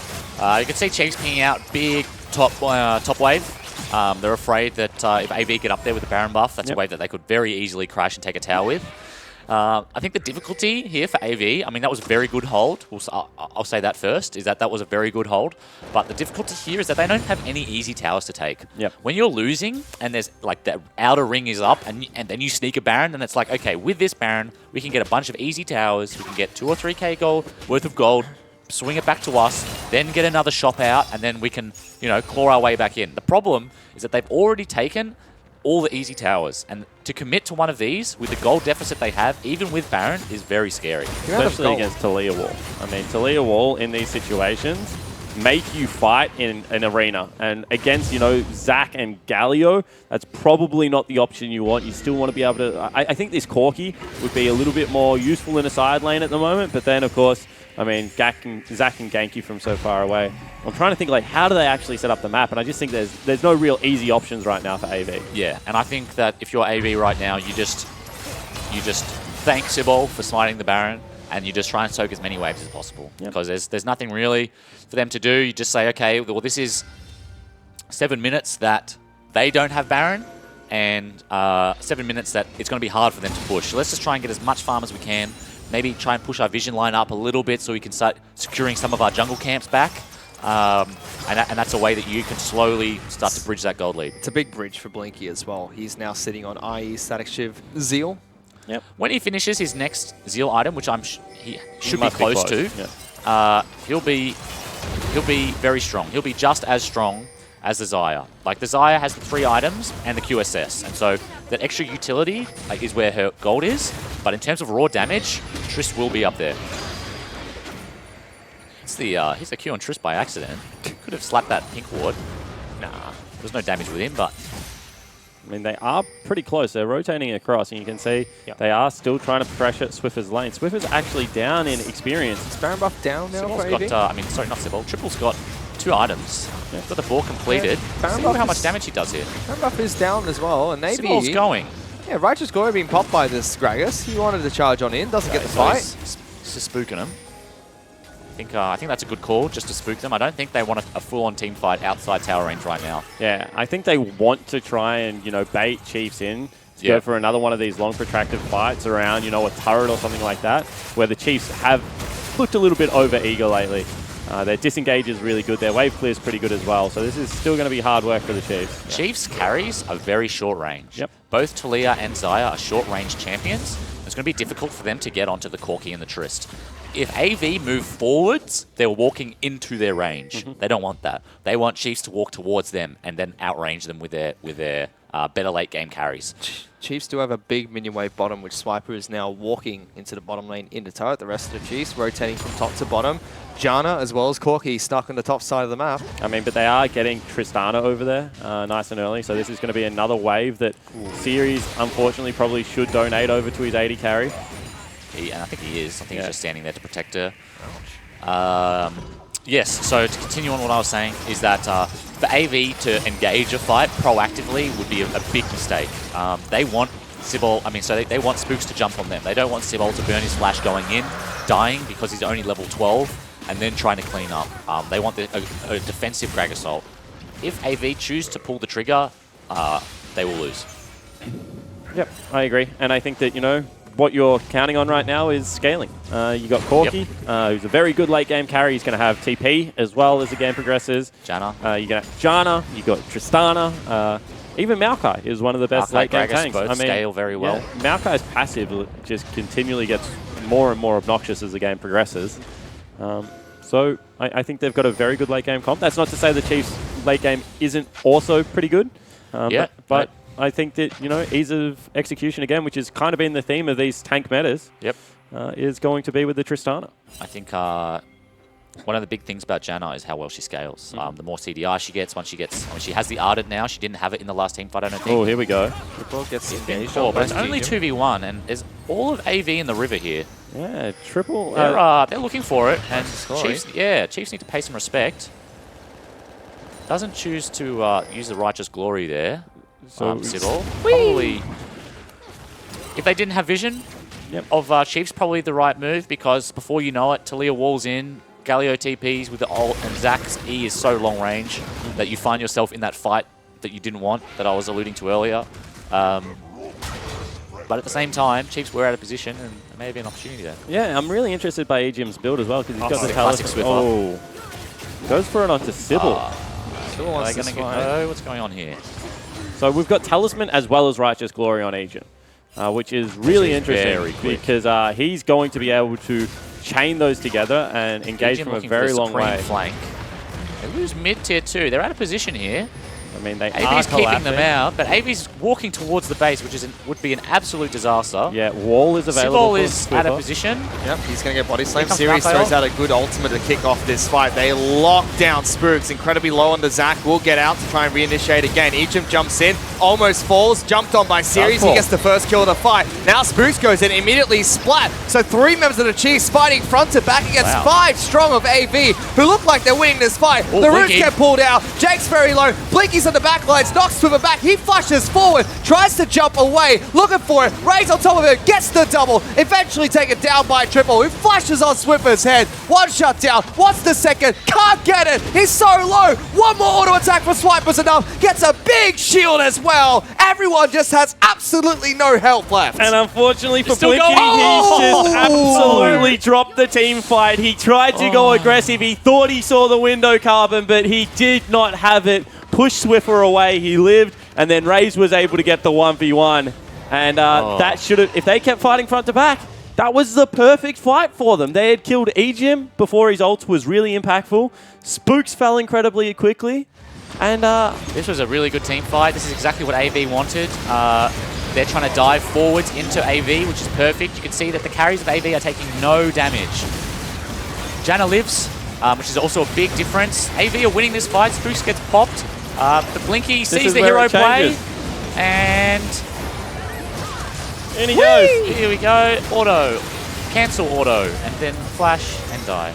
You can see Chiefs pinging out big top wave. They're afraid that if AV get up there with the Baron buff, that's a wave that they could very easily crash and take a tower with. I think the difficulty here for AV, I mean, that was a very good hold. I'll say that first, is that was a very good hold. But the difficulty here is that they don't have any easy towers to take. Yep. When you're losing and there's like the outer ring is up and then you sneak a Baron, then it's like, okay, with this Baron, we can get a bunch of easy towers. We can get 2 or 3k gold worth of gold, swing it back to us, then get another shop out, and then we can, claw our way back in. The problem is that they've already taken all the easy towers, and to commit to one of these with the gold deficit they have, even with Baron, is very scary. Especially against Talia Wall. I mean, Talia Wall in these situations make you fight in an arena, and against Zach and Galio, that's probably not the option you want. You still want to be able to. I think this Corki would be a little bit more useful in a side lane at the moment, but then of course, I mean, Zach can gank you from so far away. I'm trying to think, like, how do they actually set up the map? And I just think there's no real easy options right now for AV. Yeah, and I think that if you're AV right now, you just thank Sibol for smiting the Baron, and you just try and soak as many waves as possible. Yep. Because there's nothing really for them to do. You just say, okay, well, this is 7 minutes that they don't have Baron, and 7 minutes that it's going to be hard for them to push. So let's just try and get as much farm as we can. Maybe try and push our vision line up a little bit so we can start securing some of our jungle camps back. And that's a way that you can slowly start to bridge that gold lead. It's a big bridge for Blinky as well. He's now sitting on IE, Static Shiv, Zeal. Yep. When he finishes his next Zeal item, which he should be close to, yeah. he'll be very strong. He'll be just as strong as the Xayah. Like, the Xayah has the 3 items and the QSS, and so that extra utility is where her gold is. But in terms of raw damage, Triss will be up there. It's he's a Q on Triss by accident. Could have slapped that pink ward. Nah, there's no damage with him, but... I mean, they are pretty close. They're rotating across, and you can see they are still trying to pressure Swiffer's lane. Swiffer's actually down in experience. Is Baron buff down now for AV? Sorry, not Sibol. Triple's got 2 items. Yeah. Got the ball completed. Yeah, see how much damage he does here. Baron buff is down as well, and maybe... Sibol's going. Yeah, Righteous Glory being popped by this Gragas. He wanted to charge on in, doesn't get the fight. He's just spooking him. I think that's a good call, just to spook them. I don't think they want a full-on team fight outside tower range right now. Yeah, I think they want to try and, bait Chiefs in to go for another one of these long, protracted fights around, a turret or something like that, where the Chiefs have looked a little bit over-eager lately. Their disengage is really good. Their wave clear is pretty good as well. So this is still going to be hard work for the Chiefs. Yeah. Chiefs carries are very short range. Yep. Both Talia and Xayah are short range champions. It's going to be difficult for them to get onto the Corki and the Trist. If AV move forwards, they're walking into their range. They don't want that. They want Chiefs to walk towards them and then outrange them with their better late game carries. Chiefs do have a big minion wave bottom, which Swiper is now walking into the bottom lane into turret. The rest of the Chiefs rotating from top to bottom. Janna as well as Corki stuck on the top side of the map. I mean, but they are getting Tristana over there nice and early, so this is going to be another wave that Series, unfortunately, probably should donate over to his 80 carry. And I think he is. I think he's just standing there to protect her. Yes, so to continue on what I was saying is that for AV to engage a fight proactively would be a big mistake. They want Sibol, they want Spooks to jump on them. They don't want Sibol to burn his flash going in, dying because he's only level 12, and then trying to clean up. They want a defensive Grag Assault. If AV choose to pull the trigger, they will lose. Yep, I agree. And I think that, what you're counting on right now is scaling. You got Corki, who's a very good late game carry. He's going to have TP as well as the game progresses. Janna. You got Janna, you got Tristana. Even Maokai is one of the best late game tanks. Both scale very well. Maokai's passive just continually gets more and more obnoxious as the game progresses. So I think they've got a very good late game comp. That's not to say the Chiefs' late game isn't also pretty good. But I think that, ease of execution again, which has kind of been the theme of these tank metas, is going to be with the Tristana. I think one of the big things about Janna is how well she scales. The more CDI she gets, she has the Ardent now. She didn't have it in the last team fight, I don't think. Oh, here we go. Triple gets engaged. But it's only 2v1, and there's all of AV in the river here. Yeah, triple. They're looking for it, and Chiefs need to pay some respect. Doesn't choose to use the Righteous Glory there. So Sibol. Probably, if they didn't have vision of Chiefs, probably the right move, because before you know it, Talia walls in, Galio TPs with the ult, and Zach's E is so long range that you find yourself in that fight that you didn't want, that I was alluding to earlier. But at the same time, Chiefs were out of position, and there may be an opportunity there. Yeah, I'm really interested by Aegium's build as well, because he's got the classic Talisman. Swiffer. Goes for it onto Sybil. Are they going to go? What's going on here? So we've got Talisman as well as Righteous Glory on Aegium, which is really interesting because he's going to be able to chain those together and engage from a very long way. Flank. They lose mid tier 2. They're out of position here. I mean, they AV's are keeping them out, but AV's walking towards the base, which would be an absolute disaster. Yeah, wall is available. Sybil is out of position. Yep, he's going to get body slammed. Series throws out a good ultimate to kick off this fight. They lock down Spooks. Incredibly low on the Zac. Will get out to try and reinitiate again. Aegium jumps in, almost falls, jumped on by Series. He gets the first kill of the fight. Now Spooks goes in, immediately splat. So 3 members of the Chiefs fighting front to back against 5 strong of AV, who look like they're winning this fight. The roots get pulled out. Jake's very low. Blinky's on the back lines. Knocks Swiffer back. He flashes forward, tries to jump away, looking for it. Ray's on top of it, gets the double, eventually taken down by Triple, who flashes on Swiffer's head. One shot down, wants the second, can't get it. He's so low. One more auto attack for Swiper's enough. Gets a big shield as well. Everyone just has absolutely no health left. And unfortunately for Blinky, he's just absolutely dropped the team fight. He tried to go aggressive. He thought he saw the window carbon, but he did not have it. Pushed Swiffer away, he lived, and then Raze was able to get the 1v1. And that should have, if they kept fighting front to back, that was the perfect fight for them. They had killed Aegium before his ult was really impactful. Spooks fell incredibly quickly. And this was a really good team fight. This is exactly what AV wanted. They're trying to dive forwards into AV, which is perfect. You can see that the carries of AV are taking no damage. Janna lives, which is also a big difference. AV are winning this fight. Spooks gets popped. But Blinky sees the hero play, and in he goes. Here we go. Auto, cancel auto, and then flash and die.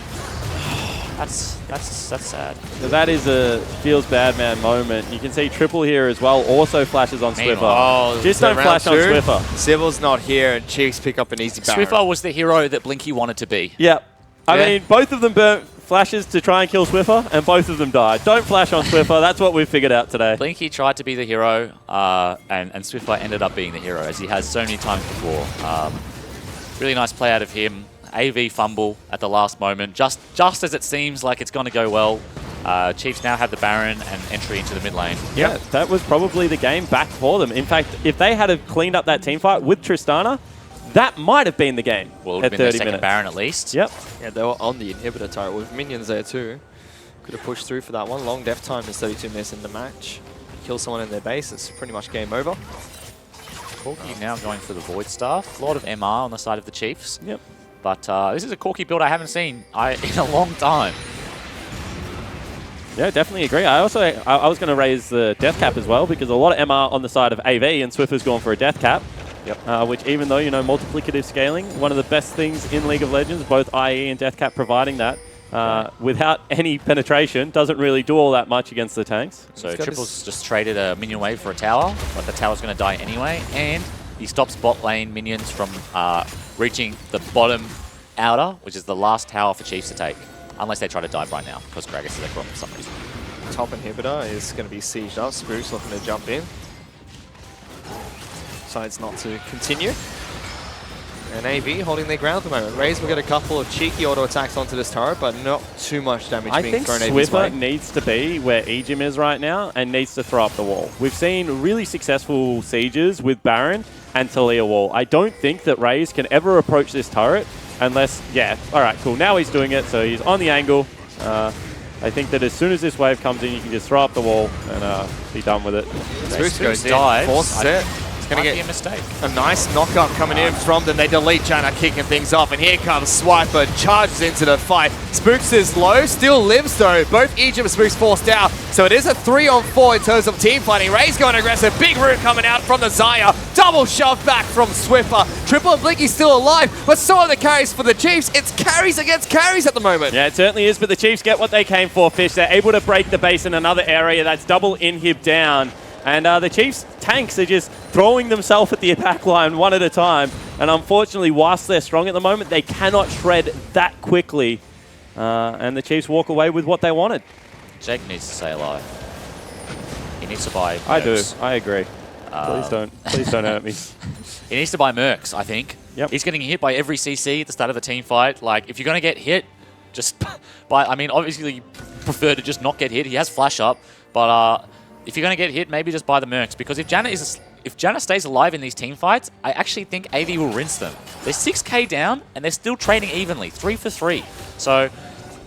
That's sad. So that is a feels bad man moment. You can see Triple here as well. Also flashes on Swiffer. Just don't flash on Swiffer. Sybil's not here, and Chiefs pick up an easy Baron. Swiffer was the hero that Blinky wanted to be. Yep. I mean, both of them burnt flashes to try and kill Swiffer, and both of them died. Don't flash on Swiffer. That's what we've figured out today. Blinky tried to be the hero, and Swiffer ended up being the hero, as he has so many times before. Really nice play out of him. AV fumble at the last moment, just as it seems like it's going to go well. Chiefs now have the Baron and entry into the mid lane. Yeah, that was probably the game back for them. In fact, if they had cleaned up that team fight with Tristana, that might have been the game. Well, it would have been their second Baron at least. Yep. Yeah, they were on the inhibitor turret with minions there too. Could have pushed through for that one. Long death time is 32 minutes in the match. Kill someone in their base, it's pretty much game over. Corki now going for the Void Staff. A lot of MR on the side of the Chiefs. Yep. But this is a Corki build I haven't seen in a long time. Yeah, definitely agree. I was going to raise the death cap as well, because a lot of MR on the side of AV, and Swiffer's gone for a death cap. Yep. Which, even though, multiplicative scaling, one of the best things in League of Legends, both IE and death cap providing that, without any penetration, doesn't really do all that much against the tanks. So Triple's just traded a minion wave for a tower, but the tower's going to die anyway, and he stops bot lane minions from reaching the bottom outer, which is the last tower for Chiefs to take, unless they try to dive right now, because Gragas is across for some reason. Top inhibitor is going to be sieged up. Spooks looking to jump in. Decides not to continue. And AV holding their ground at the moment. Raze will get a couple of cheeky auto attacks onto this turret, but not too much damage being thrown AV's way. I think Swiffer needs to be where Aegium is right now and needs to throw up the wall. We've seen really successful sieges with Baron and Talia wall. I don't think that Raze can ever approach this turret unless, all right, cool. Now he's doing it, so he's on the angle. I think that as soon as this wave comes in, you can just throw up the wall and be done with it. Spooks goes in, forces it. It's going to get a mistake. A nice knockup coming in from them. They delete Janna, kicking things off, and here comes Swiper, charges into the fight. Spooks is low, still lives though. Both Aegium and Spooks forced out, so it is a 3-on-4 in terms of team fighting. Ray's going aggressive, big root coming out from the Xayah. Double shove back from Swiffer. Triple and Blinky still alive, but so are the carries for the Chiefs. It's carries against carries at the moment. Yeah, it certainly is, but the Chiefs get what they came for, Fish. They're able to break the base in another area. That's double inhib down. And the Chiefs' tanks are just throwing themselves at the attack line one at a time. And unfortunately, whilst they're strong at the moment, they cannot shred that quickly. And the Chiefs walk away with what they wanted. Jake needs to stay alive. He needs to buy I do. I agree. Please don't. Please don't hurt me. He needs to buy Mercs, I think. Yep. He's getting hit by every CC at the start of the team fight. Like, if you're going to get hit, just buy... I mean, obviously, you prefer to just not get hit. He has flash up, but if you're going to get hit, maybe just buy the Mercs. Because if Janna stays alive in these team fights, I actually think AV will rinse them. They're 6k down, and they're still trading evenly, 3 for 3. So,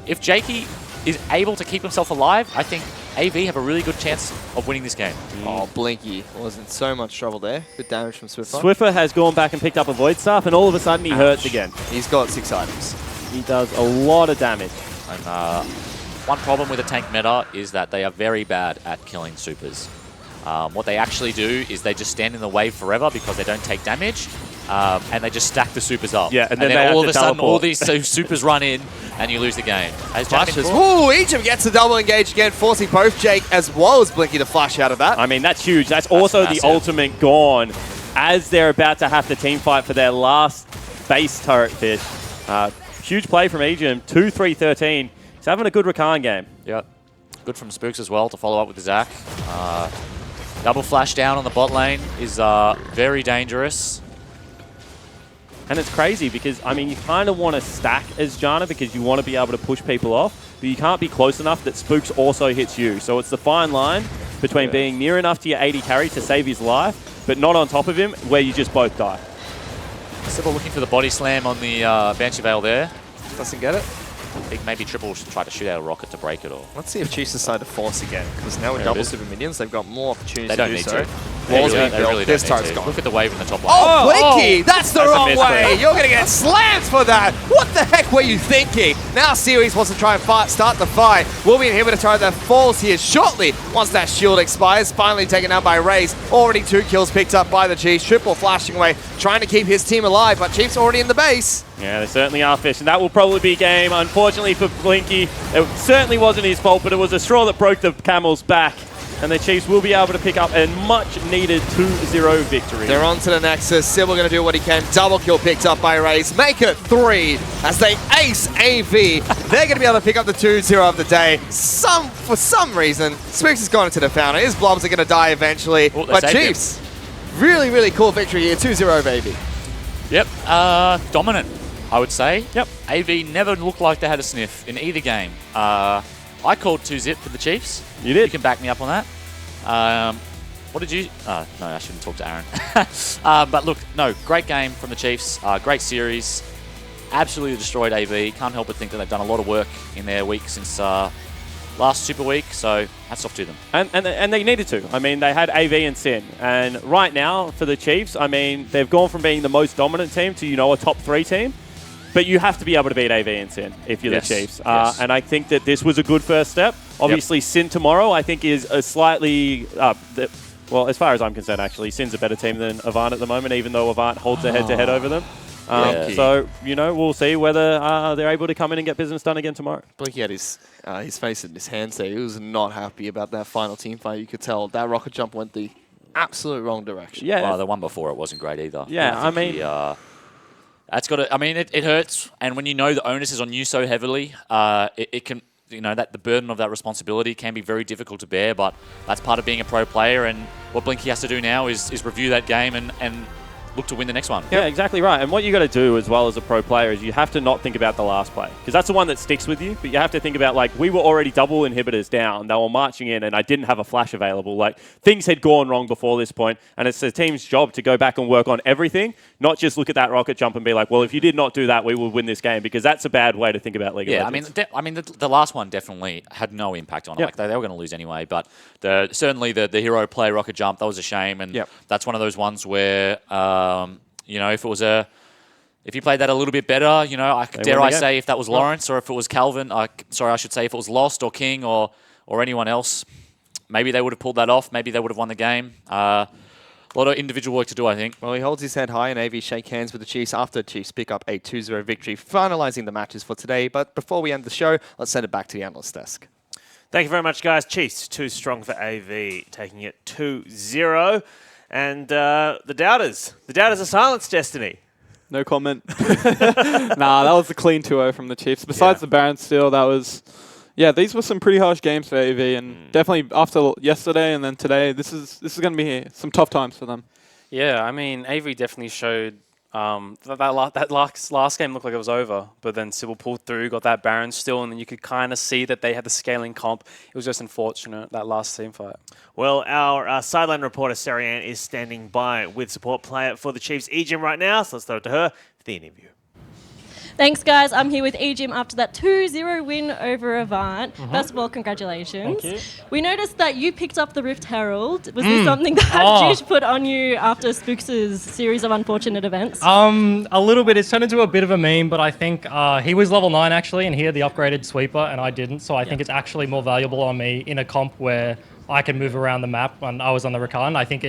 if Jakey is able to keep himself alive, I think AV have a really good chance of winning this game. Oh, Blinky was in so much trouble there. Good damage from Swiffer. Swiffer has gone back and picked up a Void Staff, and all of a sudden he hurts again. He's got 6 items. He does a lot of damage. And one problem with the tank meta is that they are very bad at killing supers. What they actually do is they just stand in the wave forever because they don't take damage, and they just stack the supers up. Yeah, and then all of a sudden, teleport. all these supers run in, and you lose the game. As Flashes. Ooh, Egypt gets the double engage again, forcing both Jake as well as Blinky to flash out of that. I mean, that's huge. That's also massive. the ultimate gone as they're about to have to team fight for their last base turret fish. Huge play from Egypt, 2-3-13. He's having a good Rakan game. Yep. Good from Spooks as well to follow up with the Zac. Double flash down on the bot lane is very dangerous. And it's crazy because, I mean, you kind of want to stack as Janna because you want to be able to push people off, but you can't be close enough that Spooks also hits you. So it's the fine line between being near enough to your 80 carry to save his life, but not on top of him where you just both die. Sybil looking for the body slam on the Banshee Veil there. Doesn't get it. I think maybe Triple should try to shoot out a rocket to break it all. Let's see if Chiefs decide to force again, because now with There it double is. super minions, they've got more opportunities They don't to do need so. to. Walls They being built. really This don't need turret's to. gone. Look at the wave in the top line. Oh, Blinky! That's the That's a wrong misclick. way! You're going to get slammed for that! What the heck were you thinking? Now Series wants to try and start the fight. Will be an inhibitor turret that falls here shortly once that shield expires. Finally taken out by Raze. Already 2 kills picked up by the Chiefs. Triple flashing away, trying to keep his team alive, but Chiefs already in the base. Yeah, they certainly are fish, and that will probably be game. Unfortunately for Blinky, it certainly wasn't his fault, but it was a straw that broke the camel's back, and the Chiefs will be able to pick up a much-needed 2-0 victory. They're on to the Nexus. Sybil going to do what he can. Double kill picked up by Raze. Make it 3 as they ace AV. They're going to be able to pick up the 2-0 of the day. For some reason, Spooks has gone into the fountain. His blobs are going to die eventually. Oh, they but saved Chiefs, really, really cool victory here. 2-0, baby. Yep. Dominant, I would say. Yep. AV never looked like they had a sniff in either game. I called 2-zip for the Chiefs. You did. You can back me up on that. What did you... no, I shouldn't talk to Aaron. But look, no, great game from the Chiefs. Great series. Absolutely destroyed AV. Can't help but think that they've done a lot of work in their week since last Super Week. So hats off to them. And they needed to. I mean, they had AV and Sin. And right now, for the Chiefs, I mean, they've gone from being the most dominant team to, a top 3 team. But you have to be able to beat AV and Sin if you're Yes. the Chiefs. Yes. And I think that this was a good first step. Obviously, Sin tomorrow, I think, is a slightly... well, as far as I'm concerned, actually, Sin's a better team than Avant at the moment, even though Avant holds a head-to-head over them. So, we'll see whether they're able to come in and get business done again tomorrow. Blinky had his face in his hands there. He was not happy about that final team fight. You could tell that rocket jump went the absolute wrong direction. Yeah. Well, the one before it wasn't great either. Yeah, I mean... that's got to... I mean, it hurts. And when you know the onus is on you so heavily, it can... that the burden of that responsibility can be very difficult to bear, but that's part of being a pro player, and what Blinky has to do now is review that game and look to win the next one. Yeah, exactly right. And what you got to do as well as a pro player is you have to not think about the last play, because that's the one that sticks with you. But you have to think about, like, we were already double inhibitors down. They were marching in, and I didn't have a flash available. Like, things had gone wrong before this point, and it's the team's job to go back and work on everything, not just look at that rocket jump and be like, well, if you did not do that, we would win this game, because that's a bad way to think about League of Legends. The last one definitely had no impact on it. Like they were going to lose anyway, but certainly the hero play rocket jump, that was a shame, and that's one of those ones where if you played that a little bit better, dare I say if that was Lawrence or if it was Calvin, I should say if it was Lost or King or anyone else, maybe they would have pulled that off. Maybe they would have won the game. A lot of individual work to do, I think. Well, he holds his head high, and AV shake hands with the Chiefs after Chiefs pick up a 2-0 victory, finalising the matches for today. But before we end the show, let's send it back to the analyst desk. Thank you very much, guys. Chiefs, too strong for AV, taking it 2-0. And the Doubters are silenced, Destiny. No comment. Nah, that was a clean 2-0 from the Chiefs. Besides the Baron steal, that was, Yeah, these were some pretty harsh games for AV, and definitely after yesterday and then today, this is going to be some tough times for them. Yeah, I mean, AV definitely showed that last game looked like it was over, but then Sybil pulled through, got that Baron still, and then you could kind of see that they had the scaling comp. It was just unfortunate, that last team fight. Well, our sideline reporter, Sarianne, is standing by with support player for the Chiefs, Ejim, right now, so let's throw it to her for the interview. Thanks, guys. I'm here with Ejim after that 2-0 win over Avant. First of all, congratulations. Thank you. We noticed that you picked up the Rift Herald. Was this something that Juice put on you after Spooks' series of unfortunate events? A little bit. It's turned into a bit of a meme, but I think he was level 9 actually, and he had the upgraded sweeper, and I didn't. So I think it's actually more valuable on me in a comp where I can move around the map when I was on the Rakan. I think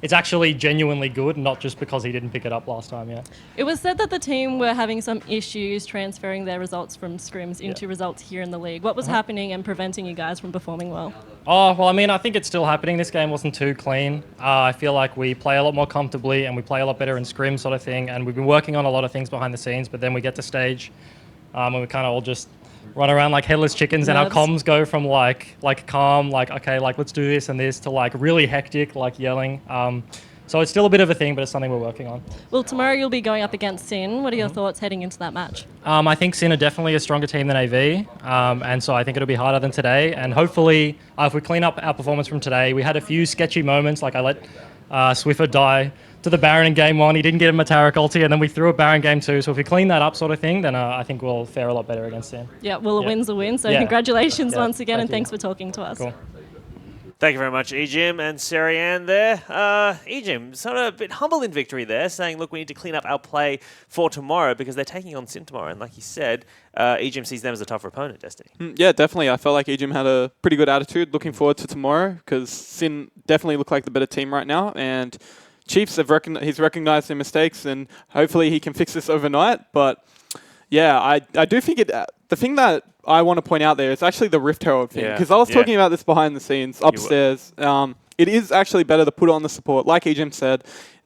it's actually genuinely good, not just because he didn't pick it up last time, It was said that the team were having some issues transferring their results from scrims into results here in the league. What was happening and preventing you guys from performing well? Oh, well, I mean, I think it's still happening. This game wasn't too clean. I feel like we play a lot more comfortably and we play a lot better in scrim sort of thing, and we've been working on a lot of things behind the scenes, but then we get to stage and we kind of all just run around like headless chickens, and our comms go from like calm, like okay, like let's do this and this, to like really hectic, like yelling. So it's still a bit of a thing, but it's something we're working on. Well, tomorrow you'll be going up against Sin. What are your thoughts heading into that match? I think Sin are definitely a stronger team than AV, and so I think it'll be harder than today. And hopefully, if we clean up our performance from today, we had a few sketchy moments, like I let Swiffer die to the Baron in game 1. He didn't get him a Taric ulti, and then we threw a Baron game 2. So if we clean that up sort of thing, then I think we'll fare a lot better against Sin. Yeah, well, a win's a win. So congratulations once again, and thanks for talking to us. Cool. Thank you very much, Ejim and Sarianne there. Ejim, sort of a bit humble in victory there, saying, look, we need to clean up our play for tomorrow because they're taking on Sin tomorrow. And like he said, Ejim sees them as a tougher opponent, Destiny. Yeah, definitely. I felt like Ejim had a pretty good attitude looking forward to tomorrow because Sin definitely look like the better team right now. And Chiefs, he's recognized their mistakes, and hopefully he can fix this overnight. But yeah, I do think the thing that I want to point out there is actually the Rift Herald thing, because I was talking about this behind the scenes upstairs. It is actually better to put on the support, like Ejim said.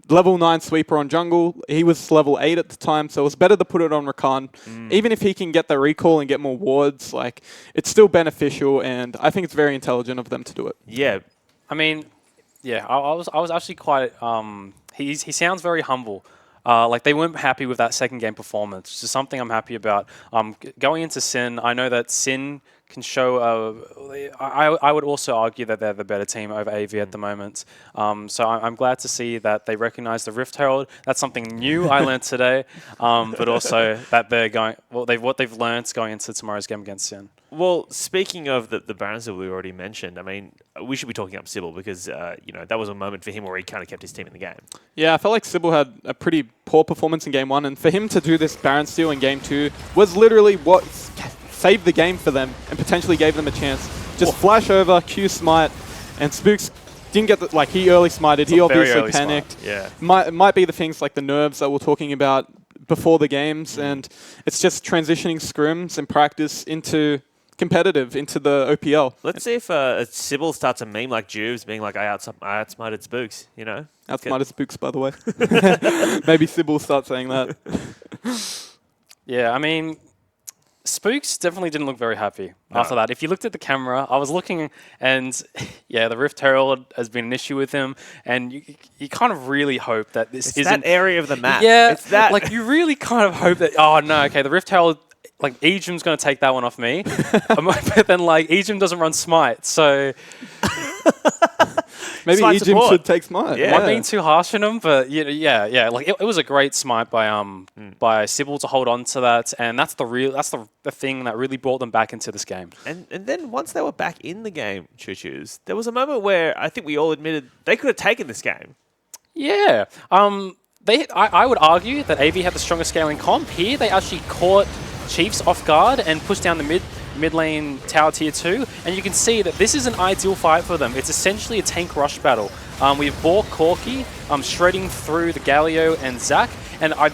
Level 9 sweeper on jungle. He was level 8 at the time, so it was better to put it on Rakan. Even if he can get the recall and get more wards, like it's still beneficial, and I think it's very intelligent of them to do it. Yeah, I mean, I was actually quite. He sounds very humble. Like they weren't happy with that second game performance, which is something I'm happy about. Going into Sin, I know that Sin can show. I would also argue that they're the better team over AV at the moment. So I'm glad to see that they recognize the Rift Herald. That's something new I learned today, but also that they're going. Well, what they've learned going into tomorrow's game against Sin. Well, speaking of the Barons that we already mentioned, I mean, we should be talking up Sybil because, that was a moment for him where he kind of kept his team in the game. Yeah, I felt like Sybil had a pretty poor performance in game 1, and for him to do this Baron steal in game 2 was literally what saved the game for them and potentially gave them a chance. Just flash over, Q smite, and Spooks didn't get he early smited. He obviously panicked. Yeah. Might be the things like the nerves that we're talking about before the games, and it's just transitioning scrims and practice into competitive into the OPL. Let's see if Sybil starts a meme like Juves being like, I outsmarted Spooks, Outsmarted Spooks, by the way. Maybe Sybil starts saying that. Yeah, I mean, Spooks definitely didn't look very happy after that. If you looked at the camera, I was looking, and the Rift Herald has been an issue with him, and you kind of really hope that this isn't that area of the map. Yeah, it's that. Like you really kind of hope that. Oh no, okay, the Rift Herald. Like, Ejim's going to take that one off me. But then, Ejim doesn't run Smite, so... Maybe Ejim should take Smite. Yeah. I'm being too harsh on him, but yeah. Like, it was a great Smite by Sybil to hold on to that, and that's the thing that really brought them back into this game. And then once they were back in the game, Choo-Choos, there was a moment where I think we all admitted they could have taken this game. Yeah. I would argue that AV had the strongest scaling comp. Here, they actually caught Chiefs off guard and pushed down the mid lane tower tier 2, and you can see that this is an ideal fight for them. It's essentially a tank rush battle. We have Bork Corki shredding through the Galio and Zac, and I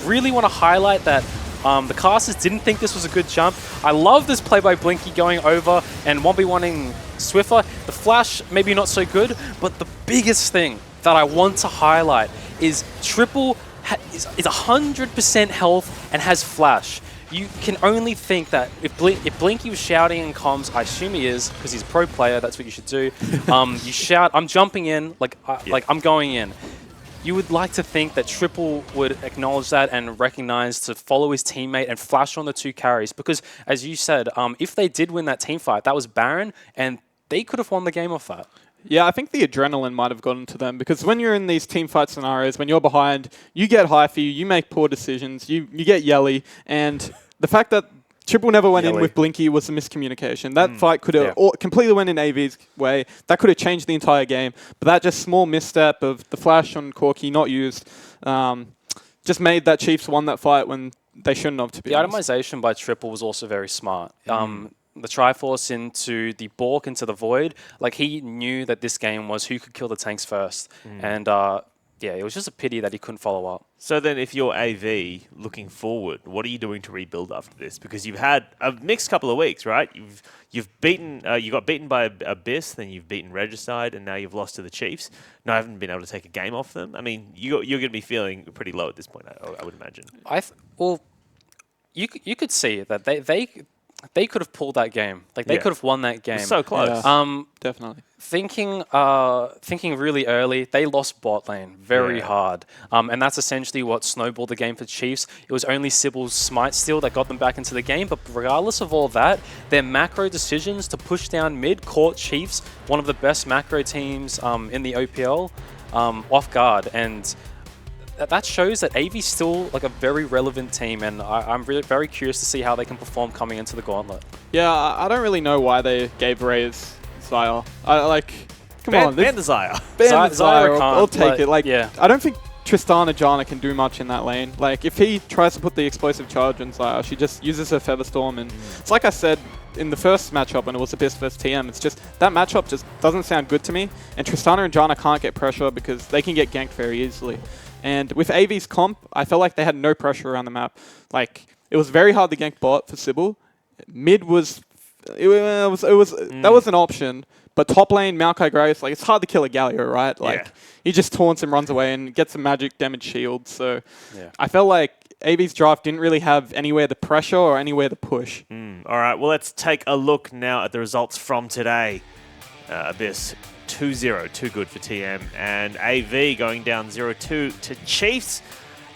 really want to highlight that the casters didn't think this was a good jump. I love this play by Blinky going over and 1v1ing Swiffer. The flash, maybe not so good, but the biggest thing that I want to highlight is Triple is 100% health and has flash. you can only think that if Blinky was shouting in comms, I assume he is because he's a pro player. That's what you should do. You shout, "I'm jumping in," like I'm going in. You would like to think that Triple would acknowledge that and recognize to follow his teammate and flash on the 2 carries because, as you said, if they did win that team fight, that was Baron, and they could have won the game off that. Yeah, I think the adrenaline might have gotten to them because when you're in these team fight scenarios, when you're behind, you get hyphy, you make poor decisions, you get yelly, and the fact that Triple never went in with Blinky was a miscommunication. That fight could have completely went in AV's way. That could have changed the entire game. But that just small misstep of the flash on Corky not used just made that Chiefs won that fight when they shouldn't have, to be honest. The itemization by Triple was also very smart. The Triforce into the Bork into the Void, like he knew that this game was who could kill the tanks first. And yeah, it was just a pity that he couldn't follow up. So then if you're AV looking forward, what are you doing to rebuild after this? Because you've had a mixed couple of weeks, right? You've beaten, you got beaten by Abyss, then you've beaten Regicide, and now you've lost to the Chiefs. No, I haven't been able to take a game off them. I mean, you're going to be feeling pretty low at this point, I would imagine. Well, you could see that they could have pulled that game. Like they could have won that game. It was so close. Yeah. Definitely. Thinking really early, they lost bot lane very hard. And that's essentially what snowballed the game for Chiefs. It was only Sybil's Smite Steal that got them back into the game. But regardless of all that, their macro decisions to push down mid caught Chiefs, one of the best macro teams in the OPL, off guard. And that shows that AV's still like a very relevant team, and I'm really very curious to see how they can perform coming into the Gauntlet. Yeah, I don't really know why they gave Raze Xayah. Come on. Ban the Xayah. Ban the Xayah, I'll take it. Yeah. I don't think Tristana Janna can do much in that lane. Like, if he tries to put the explosive charge on Xayah, she just uses her Featherstorm, and it's like I said in the first matchup when it was Abyss versus TM, it's just, that matchup just doesn't sound good to me, and Tristana and Janna can't get pressure because they can get ganked very easily. And with AV's comp, I felt like they had no pressure around the map. Like, it was very hard to gank bot for Sybil. Mid was, that was an option. But top lane, Maokai Grace, like, it's hard to kill a Galio, right? Like, he just taunts and runs away and gets a magic damage shield. So I felt like AV's draft didn't really have anywhere to pressure or anywhere to push. All right, well, let's take a look now at the results from today. Abyss 2-0, too good for TM, and AV going down 0-2 to Chiefs.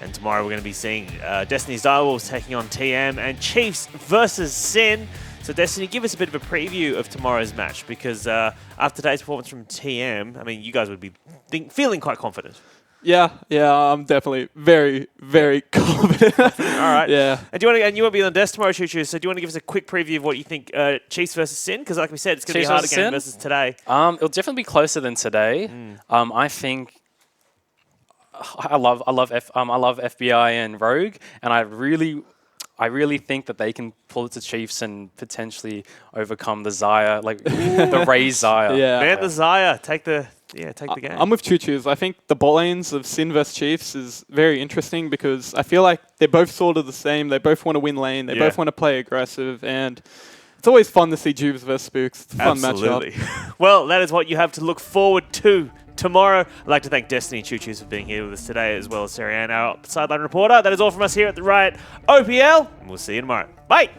And tomorrow we're going to be seeing Destiny's Direwolves taking on TM and Chiefs versus Sin. So Destiny, give us a bit of a preview of tomorrow's match, because after today's performance from TM, I mean, you guys would be feeling quite confident. Yeah, I'm definitely very, very confident. All right. Yeah. And you won't be on the desk tomorrow, Choo-Choo, so do you want to give us a quick preview of what you think Chiefs versus Sin? Because like we said, it's going to be a harder game versus today. It'll definitely be closer than today. I think I love FBI and Rogue, and I really think that they can pull it to Chiefs and potentially overcome the Xayah, like the Raze Xayah. Yeah. Man, the Xayah, take the game. I'm with Choo-Choo's. I think the bot lanes of Sin vs Chiefs is very interesting because I feel like they're both sort of the same. They both want to win lane. They both want to play aggressive, and it's always fun to see Jubes versus Spooks. It's a fun matchup. Well, that is what you have to look forward to tomorrow. I'd like to thank Destiny and Choo-Choos for being here with us today, as well as Sarah Ann, our sideline reporter. That is all from us here at the Riot OPL, and we'll see you tomorrow. Bye!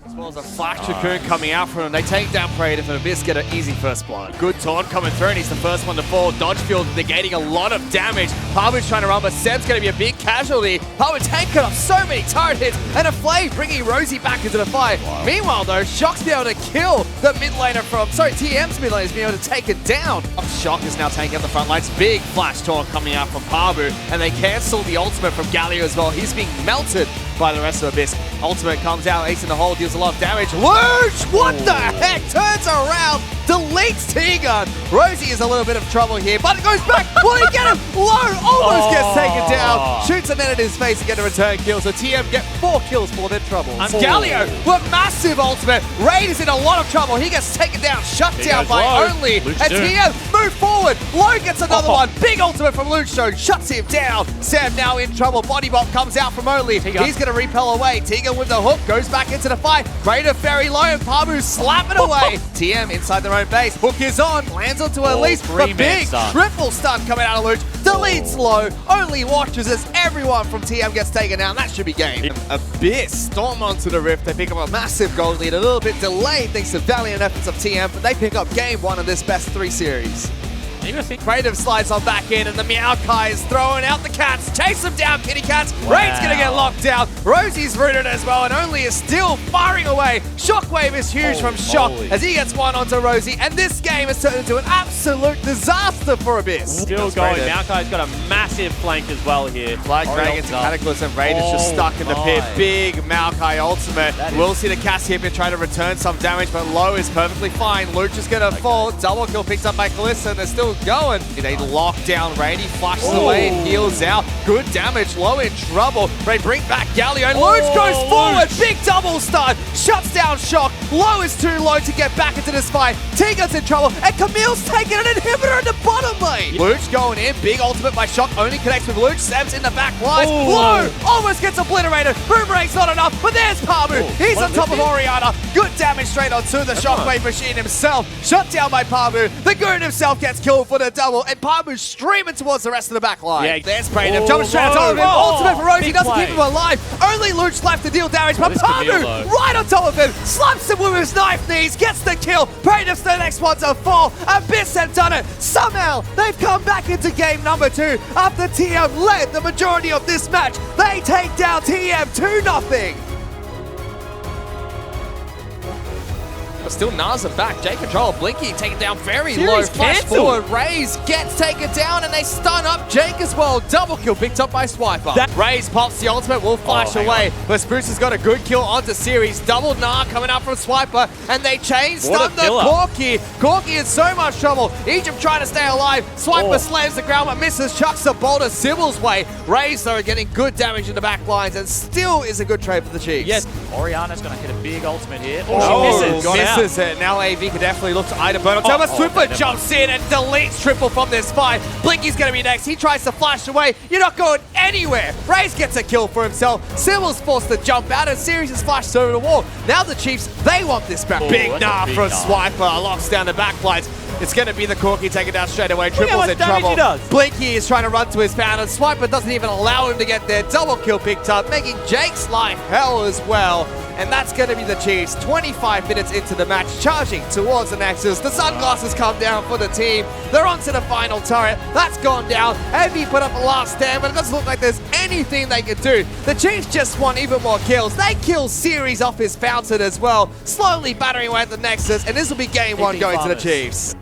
As well as a Flash Cocoon coming out from him. They take down Praetor and Abyss get an easy first blood. Good taunt coming through, and he's the first one to fall. Dodge field negating a lot of damage. Parbu's trying to run, but Seb's going to be a big casualty. Parbu tanking up so many turret hits, and a Flame bringing Rosie back into the fight. Wow. Meanwhile, though, Shock's been able to kill the mid laner TM's mid laner is being able to take it down. Shock is now taking up the front lines. Big Flash taunt coming out from Parbu, and they cancel the ultimate from Galio as well. He's being melted by the rest of Abyss. Ultimate comes out, ace in the hole, deals a lot of damage. Luge! What the heck? Turns around, deletes T-Gun. Rosie is a little bit of trouble here, but it goes back. Will he get him? Low almost gets taken down. Shoots a net in his face to get a return kill, so TM get 4 kills for their trouble. And Galio with massive ultimate. Raid is in a lot of trouble. He gets taken down, shut down by Only. And TM move forward. Low gets another one. Big ultimate from Luchestone, shuts him down. Sam now in trouble. Body Bomb comes out from Only. He's going to repel away. Tegan with the hook goes back into the fight. Praetor very low, and Parbu slapping away. TM inside their own own base. Hook is on, lands onto Elise. The big triple stun coming out of Luch. Deletes low, only watches as everyone from TM gets taken down. That should be game. Abyss storm onto the Rift. They pick up a massive gold lead, a little bit delayed thanks to valiant efforts of TM, but they pick up game 1 of this best 3 series. Creative slides on back in, and the Meowkai is throwing out the cats. Chase them down, kitty cats. Wow. Raid's gonna get locked down. Rosie's rooted as well, and Only is still firing away. Shockwave is huge from Shock as he gets one onto Rosie, and this game has turned into an absolute disaster for Abyss. Still going. Maokai's got a massive flank as well here. Flag Dragons and Cataclysm. Raid is just stuck in the pit. Big Maokai ultimate. We'll see the cast hip and try to return some damage, but Low is perfectly fine. Luch is gonna fall. Double kill picked up by Kalista, and they're still going. They lock down Raid. He flashes away and heals out. Good damage. Low in trouble. Raid bring back Galio, and Luch goes forward. Big double stun. Shuts down Shock. Low is too low to get back into this fight. Tiga's in trouble, and Camille's taking an inhibitor in the bottom lane. Luch going in. Big ultimate by Shock. Only connects with Luch. Seb's in the back line. Low almost gets obliterated. Boomerang's not enough, but there's Pamu. He's on top of Oriana. Good damage straight onto the Shockwave machine himself. Shut down by Pamu. The Goon himself gets killed for the double, and Pamu's streaming towards the rest of the back line. Yeah, there's Brayden. Jumps straight on top of him. Ultimate for Rosie doesn't keep him alive. Only Luch left to deal damage, but Pamu right on top of him. Slaps him with his knife knees. Gets the kill. Brayden's the next one to fall. Abyss have done it. Somehow, they've come back into game number 2 after TM led the majority of this match. They take down TM 2-0. But still Naza back. J control. Blinky taken down very low. Flash forward. Raze gets taken down, and they stun up Jake as well. Double kill picked up by Swiper. Raze pops the ultimate. Will flash away. But Spruce has got a good kill onto Series. Double Gnar coming out from Swiper, and they chain stun the Corki. Corki in so much trouble. Egypt trying to stay alive. Swiper slams the ground but misses. Chucks the boulder Sybil's way. Raze though getting good damage in the back lines, and still is a good trade for the Chiefs. Yes. Oriana's going to hit a big ultimate here. She misses it. Now AV can definitely look to Ida burn on top. Swiffer jumps in and deletes triple from this fight. Blinky's going to be next. He tries to flash away. You're not going anywhere. Raze gets a kill for himself. Sybil's forced to jump out, and Sirius is flashed over the wall. Now the Chiefs, they want this back. Big Gnar from Swiper. Locks down the back lines. It's going to be the Corki taken down straight away. Triple's in trouble. Blinky is trying to run to his pound, and Swiper doesn't even allow him to get there. Double kill picked up, making Jake's life hell as well. And that's going to be the Chiefs. 25 minutes into the match, charging towards the Nexus. The sunglasses come down for the team. They're onto the final turret. That's gone down. AV put up a last stand, but it doesn't look like there's anything they can do. The Chiefs just want even more kills. They kill Series off his fountain as well, slowly battering away at the Nexus, and this will be game 1 going to the Chiefs.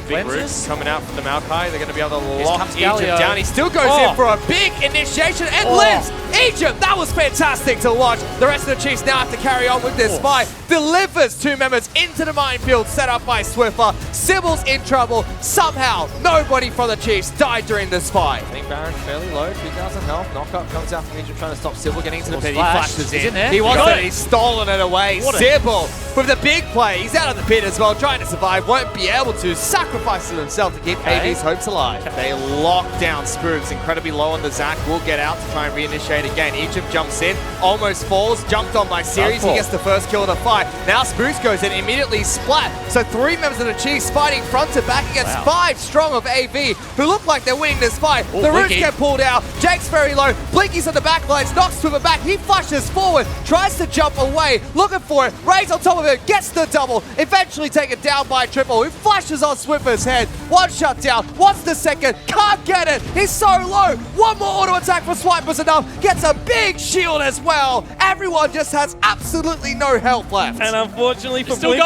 Big roots coming out from the Maokai. They're going to be able to lock Egypt down. He still goes in for a big initiation and lives. Egypt, that was fantastic to watch. The rest of the Chiefs now have to carry on with this fight. Delivers 2 members into the minefield set up by Swiffer. Sybil's in trouble. Somehow, nobody from the Chiefs died during this fight. I think Baron fairly low, 2,000 health. Knockup comes out from Egypt trying to stop Sybil getting into the pit. He flashes in. He wants it. He's stolen it away. Sybil with the big play. He's out of the pit as well, trying to survive. Won't be able to. Sacrifices himself to keep AV's hopes alive. They lock down Spruce. Incredibly low on the Zac. Will get out to try and reinitiate again. Egypt jumps in. Almost falls. Jumped on by Series. He gets the first kill of the fight. Now Spruce goes in. Immediately splat. So 3 members of the Chiefs fighting front to back against 5 strong of AV, who look like they're winning this fight. The roots get pulled out. Jake's very low. Blinky's on the back lines. Knocks Swiffer back. He flashes forward. Tries to jump away. Looking for it. Rays on top of it. Gets the double. Eventually taken down by Triple, who flashes on Swiffer's head. One shut down. What's the second? Can't get it. He's so low. One more auto attack for Swiper's enough. Gets a big shield as well. Everyone just has absolutely no health left. And unfortunately for Blinky,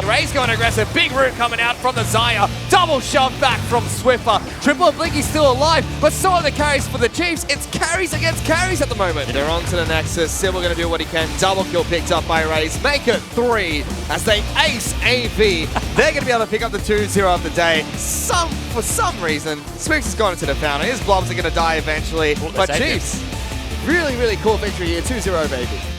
Ray's going aggressive. Big root coming out from the Zaya. Double shove back from Swiffer. Triple and Blinky still alive, but so are the carries for the Chiefs. It's carries against carries at the moment. They're on to the Nexus. Sybil going to do what he can. Double kill picked up by Rays. Make it 3 as they ace AV. They're going to be able to pick up the 2-0 of the day. For some reason, Spooks has gone into the fountain. His blobs are going to die eventually. But Chiefs, really, really cool victory here. 2-0 baby.